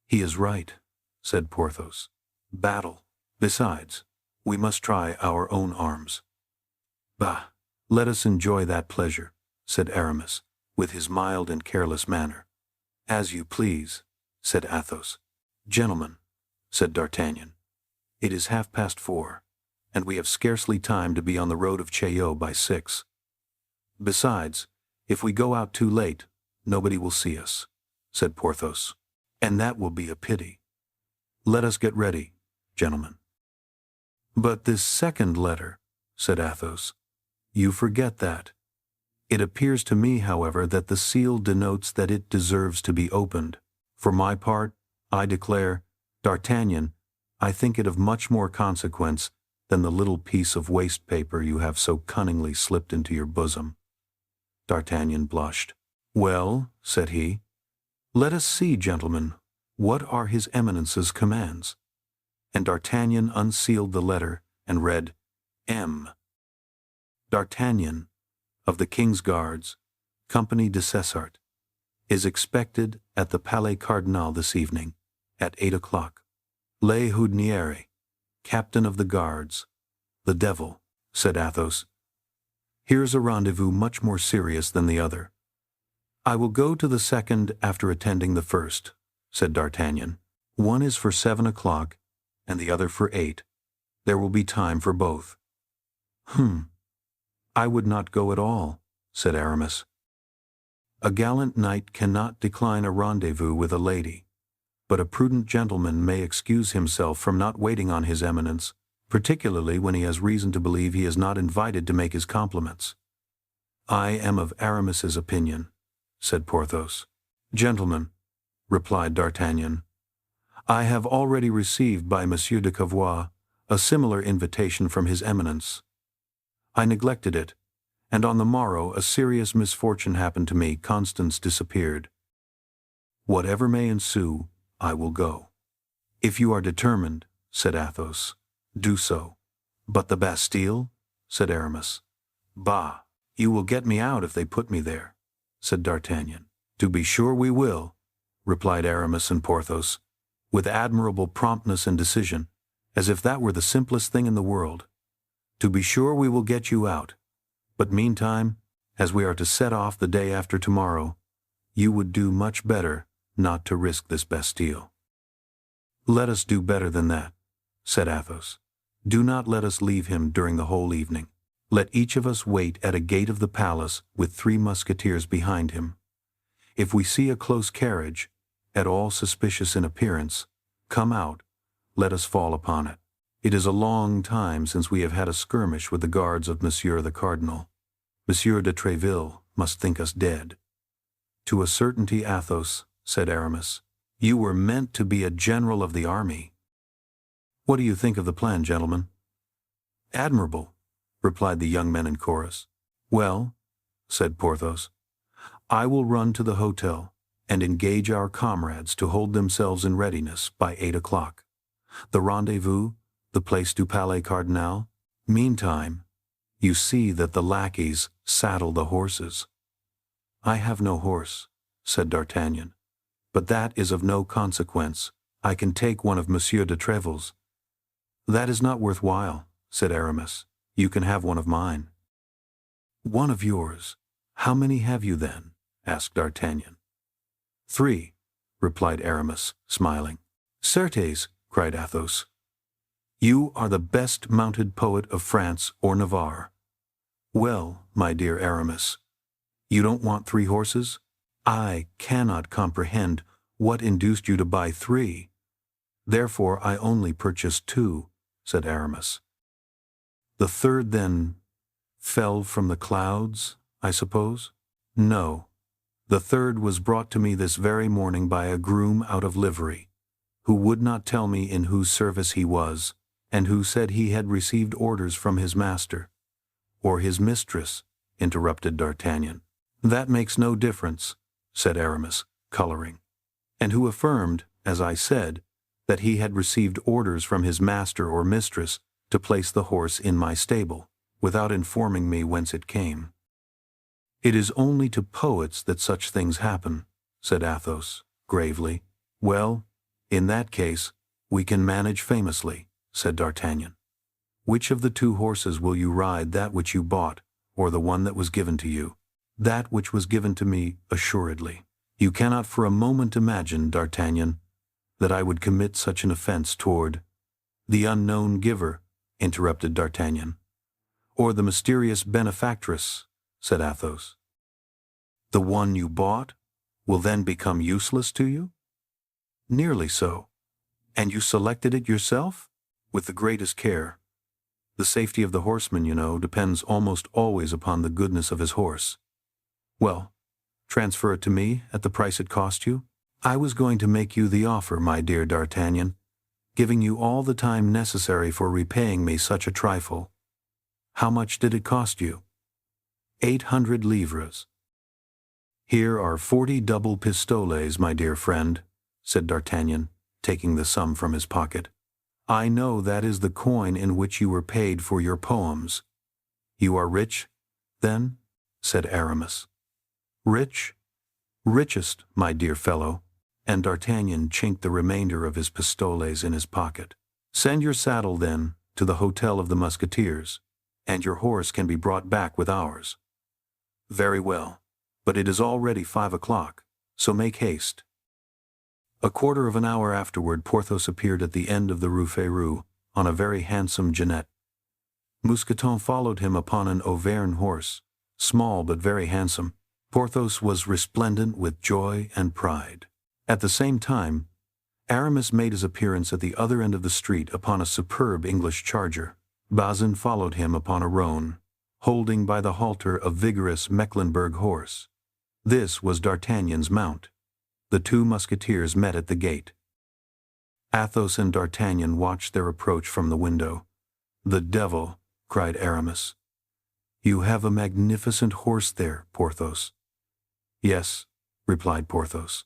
"He is right," said Porthos. "Battle. Besides, we must try our own arms." "Bah, let us enjoy that pleasure," said Aramis, with his mild and careless manner. "As you please," said Athos. "Gentlemen," said D'Artagnan, "it is 4:30, and we have scarcely time to be on the road of Chaillot by 6. Besides, if we go out too late, nobody will see us," said Porthos, "and that will be a pity. Let us get ready, gentlemen." "But this second letter," said Athos, "you forget that. It appears to me, however, that the seal denotes that it deserves to be opened. For my part, I declare, D'Artagnan, I think it of much more consequence than the little piece of waste paper you have so cunningly slipped into your bosom." D'Artagnan blushed. "Well," said he, "let us see, gentlemen, what are his Eminence's commands?" And D'Artagnan unsealed the letter and read, "M. D'Artagnan, of the King's Guards, Company de Cessart, is expected at the Palais Cardinal this evening, at 8 o'clock. Le Houdiniere, Captain of the Guards." "The devil," said Athos. "Here's a rendezvous much more serious than the other." "I will go to the second after attending the first," said D'Artagnan. "One is for 7 o'clock, and the other for 8. There will be time for both." "I would not go at all," said Aramis. A gallant knight cannot decline a rendezvous with a lady, but a prudent gentleman may excuse himself from not waiting on his eminence, particularly when he has reason to believe he is not invited to make his compliments. I am of Aramis's opinion, said Porthos. Gentlemen, replied D'Artagnan, I have already received by Monsieur de Cavois a similar invitation from his eminence. I neglected it, and on the morrow a serious misfortune happened to me. Constance disappeared. Whatever may ensue, I will go. If you are determined, said Athos, do so. But the Bastille? Said Aramis. Bah, you will get me out if they put me there, said D'Artagnan. To be sure we will, replied Aramis and Porthos, with admirable promptness and decision, as if that were the simplest thing in the world. To be sure we will get you out. But meantime, as we are to set off the day after tomorrow, you would do much better not to risk this Bastille. Let us do better than that, said Athos. Do not let us leave him during the whole evening. Let each of us wait at a gate of the palace with 3 musketeers behind him. If we see a close carriage, at all suspicious in appearance, come out, let us fall upon it. It is a long time since we have had a skirmish with the guards of Monsieur the Cardinal. Monsieur de Tréville must think us dead. To a certainty, Athos, said Aramis, you were meant to be a general of the army. What do you think of the plan, gentlemen? Admirable, replied the young men in chorus. Well, said Porthos, I will run to the hotel and engage our comrades to hold themselves in readiness by 8 o'clock. The rendezvous, the Place du Palais Cardinal. Meantime, you see that the lackeys saddle the horses. I have no horse, said D'Artagnan, but that is of no consequence. I can take one of Monsieur de Tréville's. That is not worth while, said Aramis. You can have one of mine. One of yours? How many have you then? Asked D'Artagnan. 3, replied Aramis, smiling. Certes, cried Athos. You are the best mounted poet of France or Navarre. Well, my dear Aramis, you don't want 3 horses? I cannot comprehend what induced you to buy 3. Therefore I only purchased 2, said Aramis. The third, then, fell from the clouds, I suppose? No. The third was brought to me this very morning by a groom out of livery, who would not tell me in whose service he was, and who said he had received orders from his master. Or his mistress, interrupted D'Artagnan. That makes no difference, said Aramis, coloring. And who affirmed, as I said, that he had received orders from his master or mistress to place the horse in my stable, without informing me whence it came. It is only to poets that such things happen, said Athos, gravely. Well, in that case, we can manage famously, said D'Artagnan. Which of the 2 horses will you ride, that which you bought, or the one that was given to you? That which was given to me, assuredly. You cannot for a moment imagine, D'Artagnan, that I would commit such an offense toward the unknown giver, interrupted D'Artagnan. Or the mysterious benefactress, said Athos. The one you bought will then become useless to you? Nearly so. And you selected it yourself? With the greatest care. The safety of the horseman, you know, depends almost always upon the goodness of his horse. Well, transfer it to me at the price it cost you. I was going to make you the offer, my dear D'Artagnan, giving you all the time necessary for repaying me such a trifle. How much did it cost you? 800 livres. Here are 40 double pistoles, my dear friend, said D'Artagnan, taking the sum from his pocket. I know that is the coin in which you were paid for your poems. You are rich, then? Said Aramis. Rich? Richest, my dear fellow. And D'Artagnan chinked the remainder of his pistoles in his pocket. Send your saddle, then, to the Hotel of the Musketeers, and your horse can be brought back with ours. Very well, but it is already 5 o'clock, so make haste. A quarter of an hour afterward, Porthos appeared at the end of the Rue Férou on a very handsome genet. Mousqueton followed him upon an Auvergne horse, small but very handsome. Porthos was resplendent with joy and pride. At the same time, Aramis made his appearance at the other end of the street upon a superb English charger. Bazin followed him upon a roan, holding by the halter a vigorous Mecklenburg horse. This was D'Artagnan's mount. The two musketeers met at the gate. Athos and D'Artagnan watched their approach from the window. "The devil!" cried Aramis. "You have a magnificent horse there, Porthos." "Yes," replied Porthos.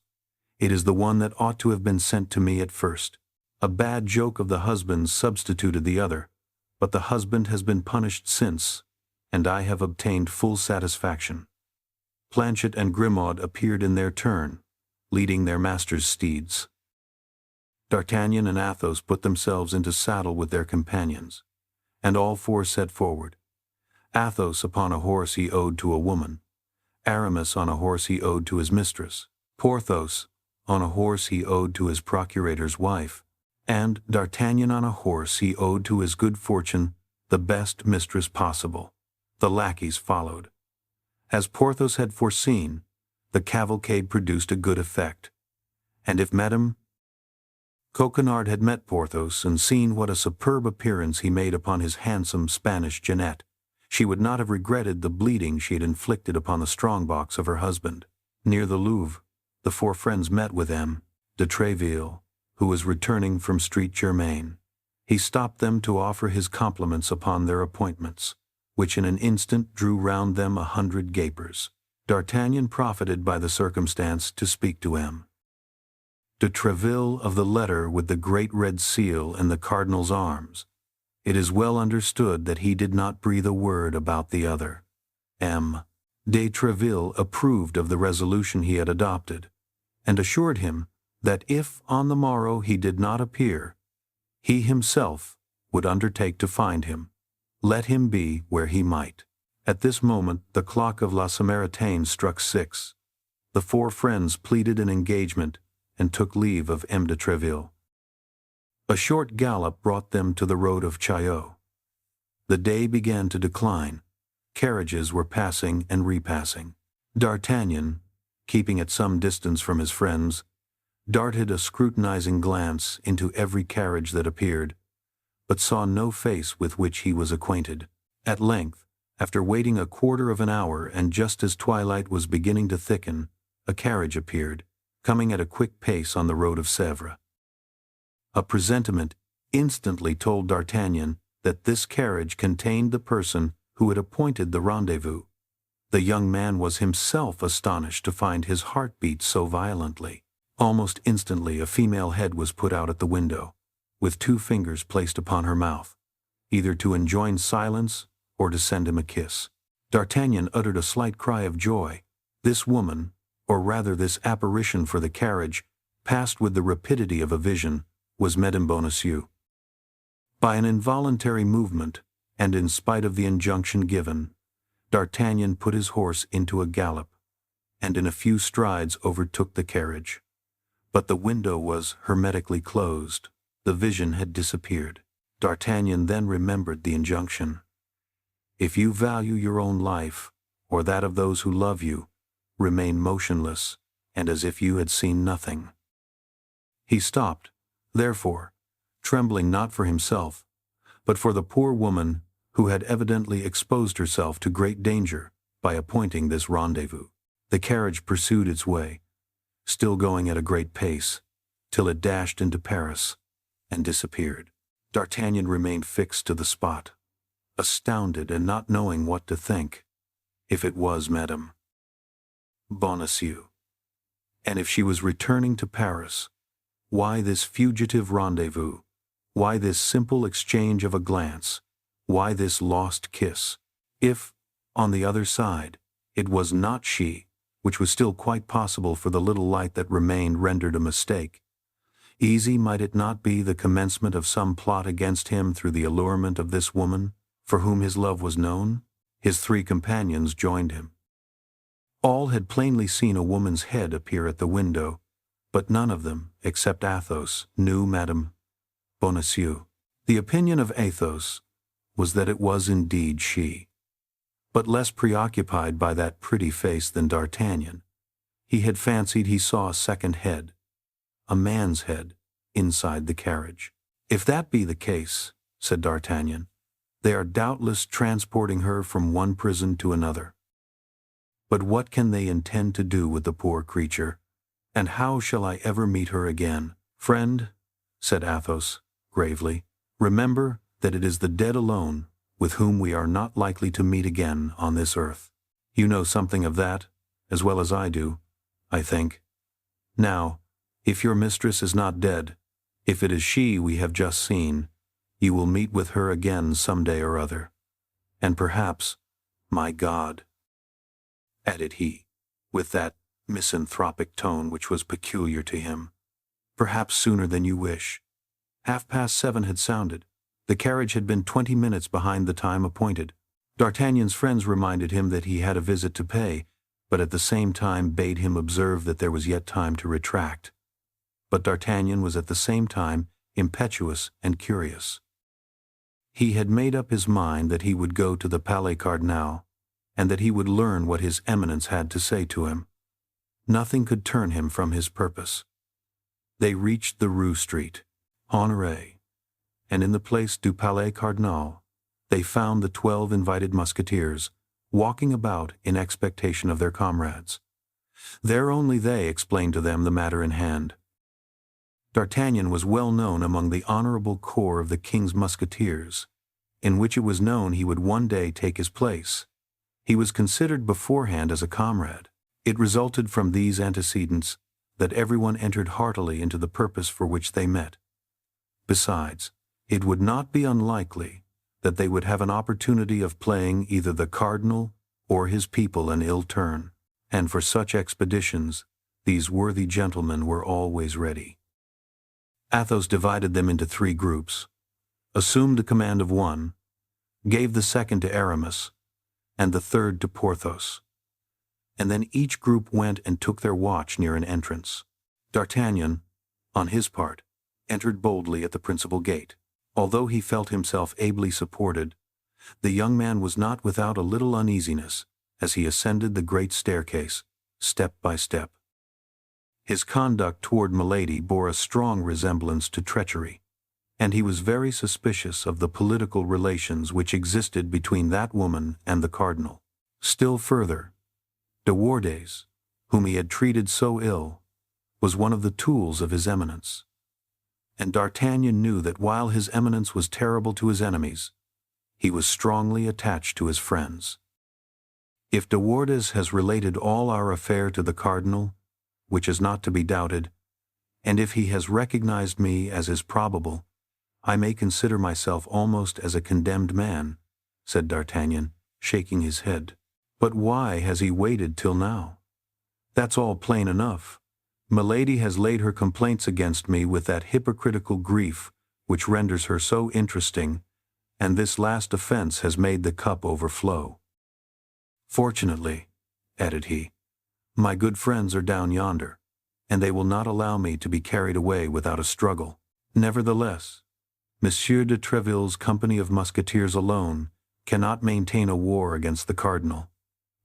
"It is the one that ought to have been sent to me at first. A bad joke of the husband's substituted the other, but the husband has been punished since, and I have obtained full satisfaction." Planchet and Grimaud appeared in their turn, leading their master's steeds. D'Artagnan and Athos put themselves into saddle with their companions, and all four set forward. Athos upon a horse he owed to a woman, Aramis on a horse he owed to his mistress, Porthos on a horse he owed to his procurator's wife, and D'Artagnan on a horse he owed to his good fortune, the best mistress possible. The lackeys followed. As Porthos had foreseen, the cavalcade produced a good effect. And if Madame Coquenard had met Porthos and seen what a superb appearance he made upon his handsome Spanish genet, she would not have regretted the bleeding she had inflicted upon the strong-box of her husband. Near the Louvre, the four friends met with M. de Tréville, who was returning from Street Germain. He stopped them to offer his compliments upon their appointments, which in an instant drew round them 100 gapers. D'Artagnan profited by the circumstance to speak to M. de Tréville of the letter with the great red seal and the cardinal's arms. It is well understood that he did not breathe a word about the other. M. de Tréville approved of the resolution he had adopted, and assured him that if on the morrow he did not appear, he himself would undertake to find him, let him be where he might. At this moment the clock of La Samaritaine struck 6. The four friends pleaded an engagement and took leave of M. de Tréville. A short gallop brought them to the road of Chaillot. The day began to decline. Carriages were passing and repassing. D'Artagnan, keeping at some distance from his friends, darted a scrutinizing glance into every carriage that appeared, but saw no face with which he was acquainted. At length, after waiting a quarter of an hour and just as twilight was beginning to thicken, a carriage appeared, coming at a quick pace on the road of Sèvres. A presentiment instantly told D'Artagnan that this carriage contained the person who had appointed the rendezvous. The young man was himself astonished to find his heart beat so violently. Almost instantly a female head was put out at the window, with 2 fingers placed upon her mouth, either to enjoin silence or to send him a kiss. D'Artagnan uttered a slight cry of joy. This woman, or rather this apparition, for the carriage passed with the rapidity of a vision, was Madame Bonacieux. By an involuntary movement, and in spite of the injunction given, D'Artagnan put his horse into a gallop, and in a few strides overtook the carriage. But the window was hermetically closed. The vision had disappeared. D'Artagnan then remembered the injunction. If you value your own life, or that of those who love you, remain motionless, and as if you had seen nothing. He stopped, therefore, trembling not for himself, but for the poor woman who had evidently exposed herself to great danger by appointing this rendezvous. The carriage pursued its way, still going at a great pace, till it dashed into Paris and disappeared. D'Artagnan remained fixed to the spot, astounded and not knowing what to think. If it was Madame Bonacieux, and if she was returning to Paris, why this fugitive rendezvous? Why this simple exchange of a glance? Why this lost kiss? If, on the other side, it was not she, which was still quite possible, for the little light that remained rendered a mistake, easy might it not be the commencement of some plot against him through the allurement of this woman, for whom his love was known? His 3 companions joined him. All had plainly seen a woman's head appear at the window, but none of them, except Athos, knew Madame Bonacieux. The opinion of Athos was that it was indeed she. but less preoccupied by that pretty face than D'Artagnan. He had fancied he saw a second head, a man's head, inside the carriage. "If that be the case," said D'Artagnan, "they are doubtless transporting her from one prison to another. But what can they intend to do with the poor creature, and how shall I ever meet her again?" "Friend," said Athos, gravely, "remember that it is the dead alone with whom we are not likely to meet again on this earth. You know something of that, as well as I do, I think. Now, if your mistress is not dead, if it is she we have just seen, you will meet with her again some day or other. And perhaps, my God," added he, with that misanthropic tone which was peculiar to him, "perhaps sooner than you wish." 7:30 had sounded. The carriage had been 20 minutes behind the time appointed. D'Artagnan's friends reminded him that he had a visit to pay, but at the same time bade him observe that there was yet time to retract. But D'Artagnan was at the same time impetuous and curious. He had made up his mind that he would go to the Palais Cardinal, and that he would learn what his Eminence had to say to him. Nothing could turn him from his purpose. They reached the Rue Street, Honoré, and in the Place du Palais Cardinal they found the 12 invited Musketeers walking about in expectation of their comrades. There only they explained to them the matter in hand. D'Artagnan was well known among the honorable corps of the King's Musketeers, in which it was known he would one day take his place. He was considered beforehand as a comrade. It resulted from these antecedents that everyone entered heartily into the purpose for which they met. Besides, it would not be unlikely that they would have an opportunity of playing either the cardinal or his people an ill turn, and for such expeditions these worthy gentlemen were always ready. Athos divided them into 3 groups, assumed the command of one, gave the second to Aramis, and the third to Porthos, and then each group went and took their watch near an entrance. D'Artagnan, on his part, entered boldly at the principal gate. Although he felt himself ably supported, the young man was not without a little uneasiness as he ascended the great staircase, step by step. His conduct toward Milady bore a strong resemblance to treachery, and he was very suspicious of the political relations which existed between that woman and the cardinal. Still further, De Wardes, whom he had treated so ill, was one of the tools of his Eminence. And D'Artagnan knew that while his Eminence was terrible to his enemies, he was strongly attached to his friends. If De Wardes has related all our affair to the cardinal, which is not to be doubted, and if he has recognized me as is probable, I may consider myself almost as a condemned man, said D'Artagnan, shaking his head. But why has he waited till now? That's all plain enough. Milady has laid her complaints against me with that hypocritical grief which renders her so interesting, and this last offense has made the cup overflow. Fortunately, added he, my good friends are down yonder, and they will not allow me to be carried away without a struggle. Nevertheless, Monsieur de Treville's company of musketeers alone cannot maintain a war against the cardinal,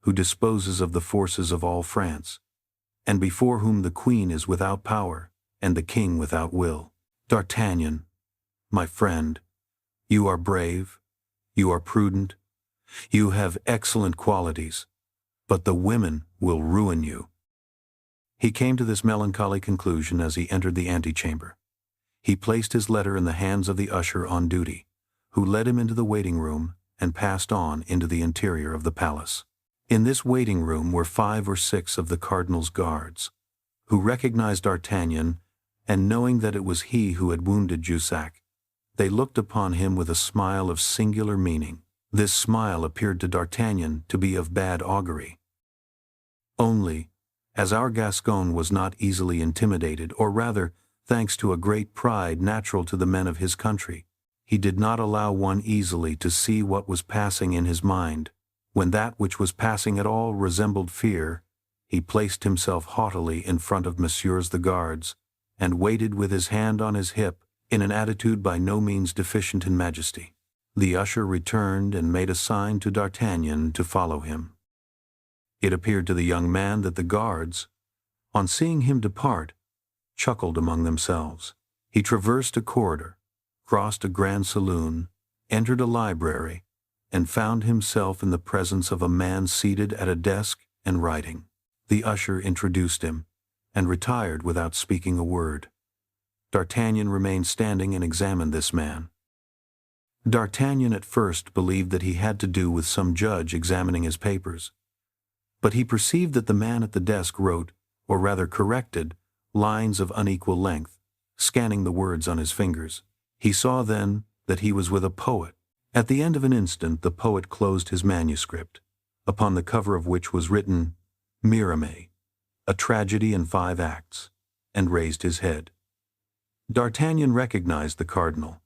who disposes of the forces of all France, and before whom the queen is without power, and the king without will. D'Artagnan, my friend, you are brave, you are prudent, you have excellent qualities, but the women will ruin you. He came to this melancholy conclusion as he entered the antechamber. He placed his letter in the hands of the usher on duty, who led him into the waiting room and passed on into the interior of the palace. In this waiting room were 5 or 6 of the cardinal's guards, who recognized D'Artagnan, and knowing that it was he who had wounded Jussac, they looked upon him with a smile of singular meaning. This smile appeared to D'Artagnan to be of bad augury. Only, as our Gascon was not easily intimidated, or rather, thanks to a great pride natural to the men of his country, he did not allow one easily to see what was passing in his mind. When that which was passing at all resembled fear, he placed himself haughtily in front of Messieurs the guards, and waited with his hand on his hip, in an attitude by no means deficient in majesty. The usher returned and made a sign to D'Artagnan to follow him. It appeared to the young man that the guards, on seeing him depart, chuckled among themselves. He traversed a corridor, crossed a grand saloon, entered a library, and found himself in the presence of a man seated at a desk and writing. The usher introduced him, and retired without speaking a word. D'Artagnan remained standing and examined this man. D'Artagnan at first believed that he had to do with some judge examining his papers, but he perceived that the man at the desk wrote, or rather corrected, lines of unequal length, scanning the words on his fingers. He saw then that he was with a poet. At the end of an instant the poet closed his manuscript, upon the cover of which was written, Mirame, a tragedy in 5 acts, and raised his head. D'Artagnan recognized the cardinal.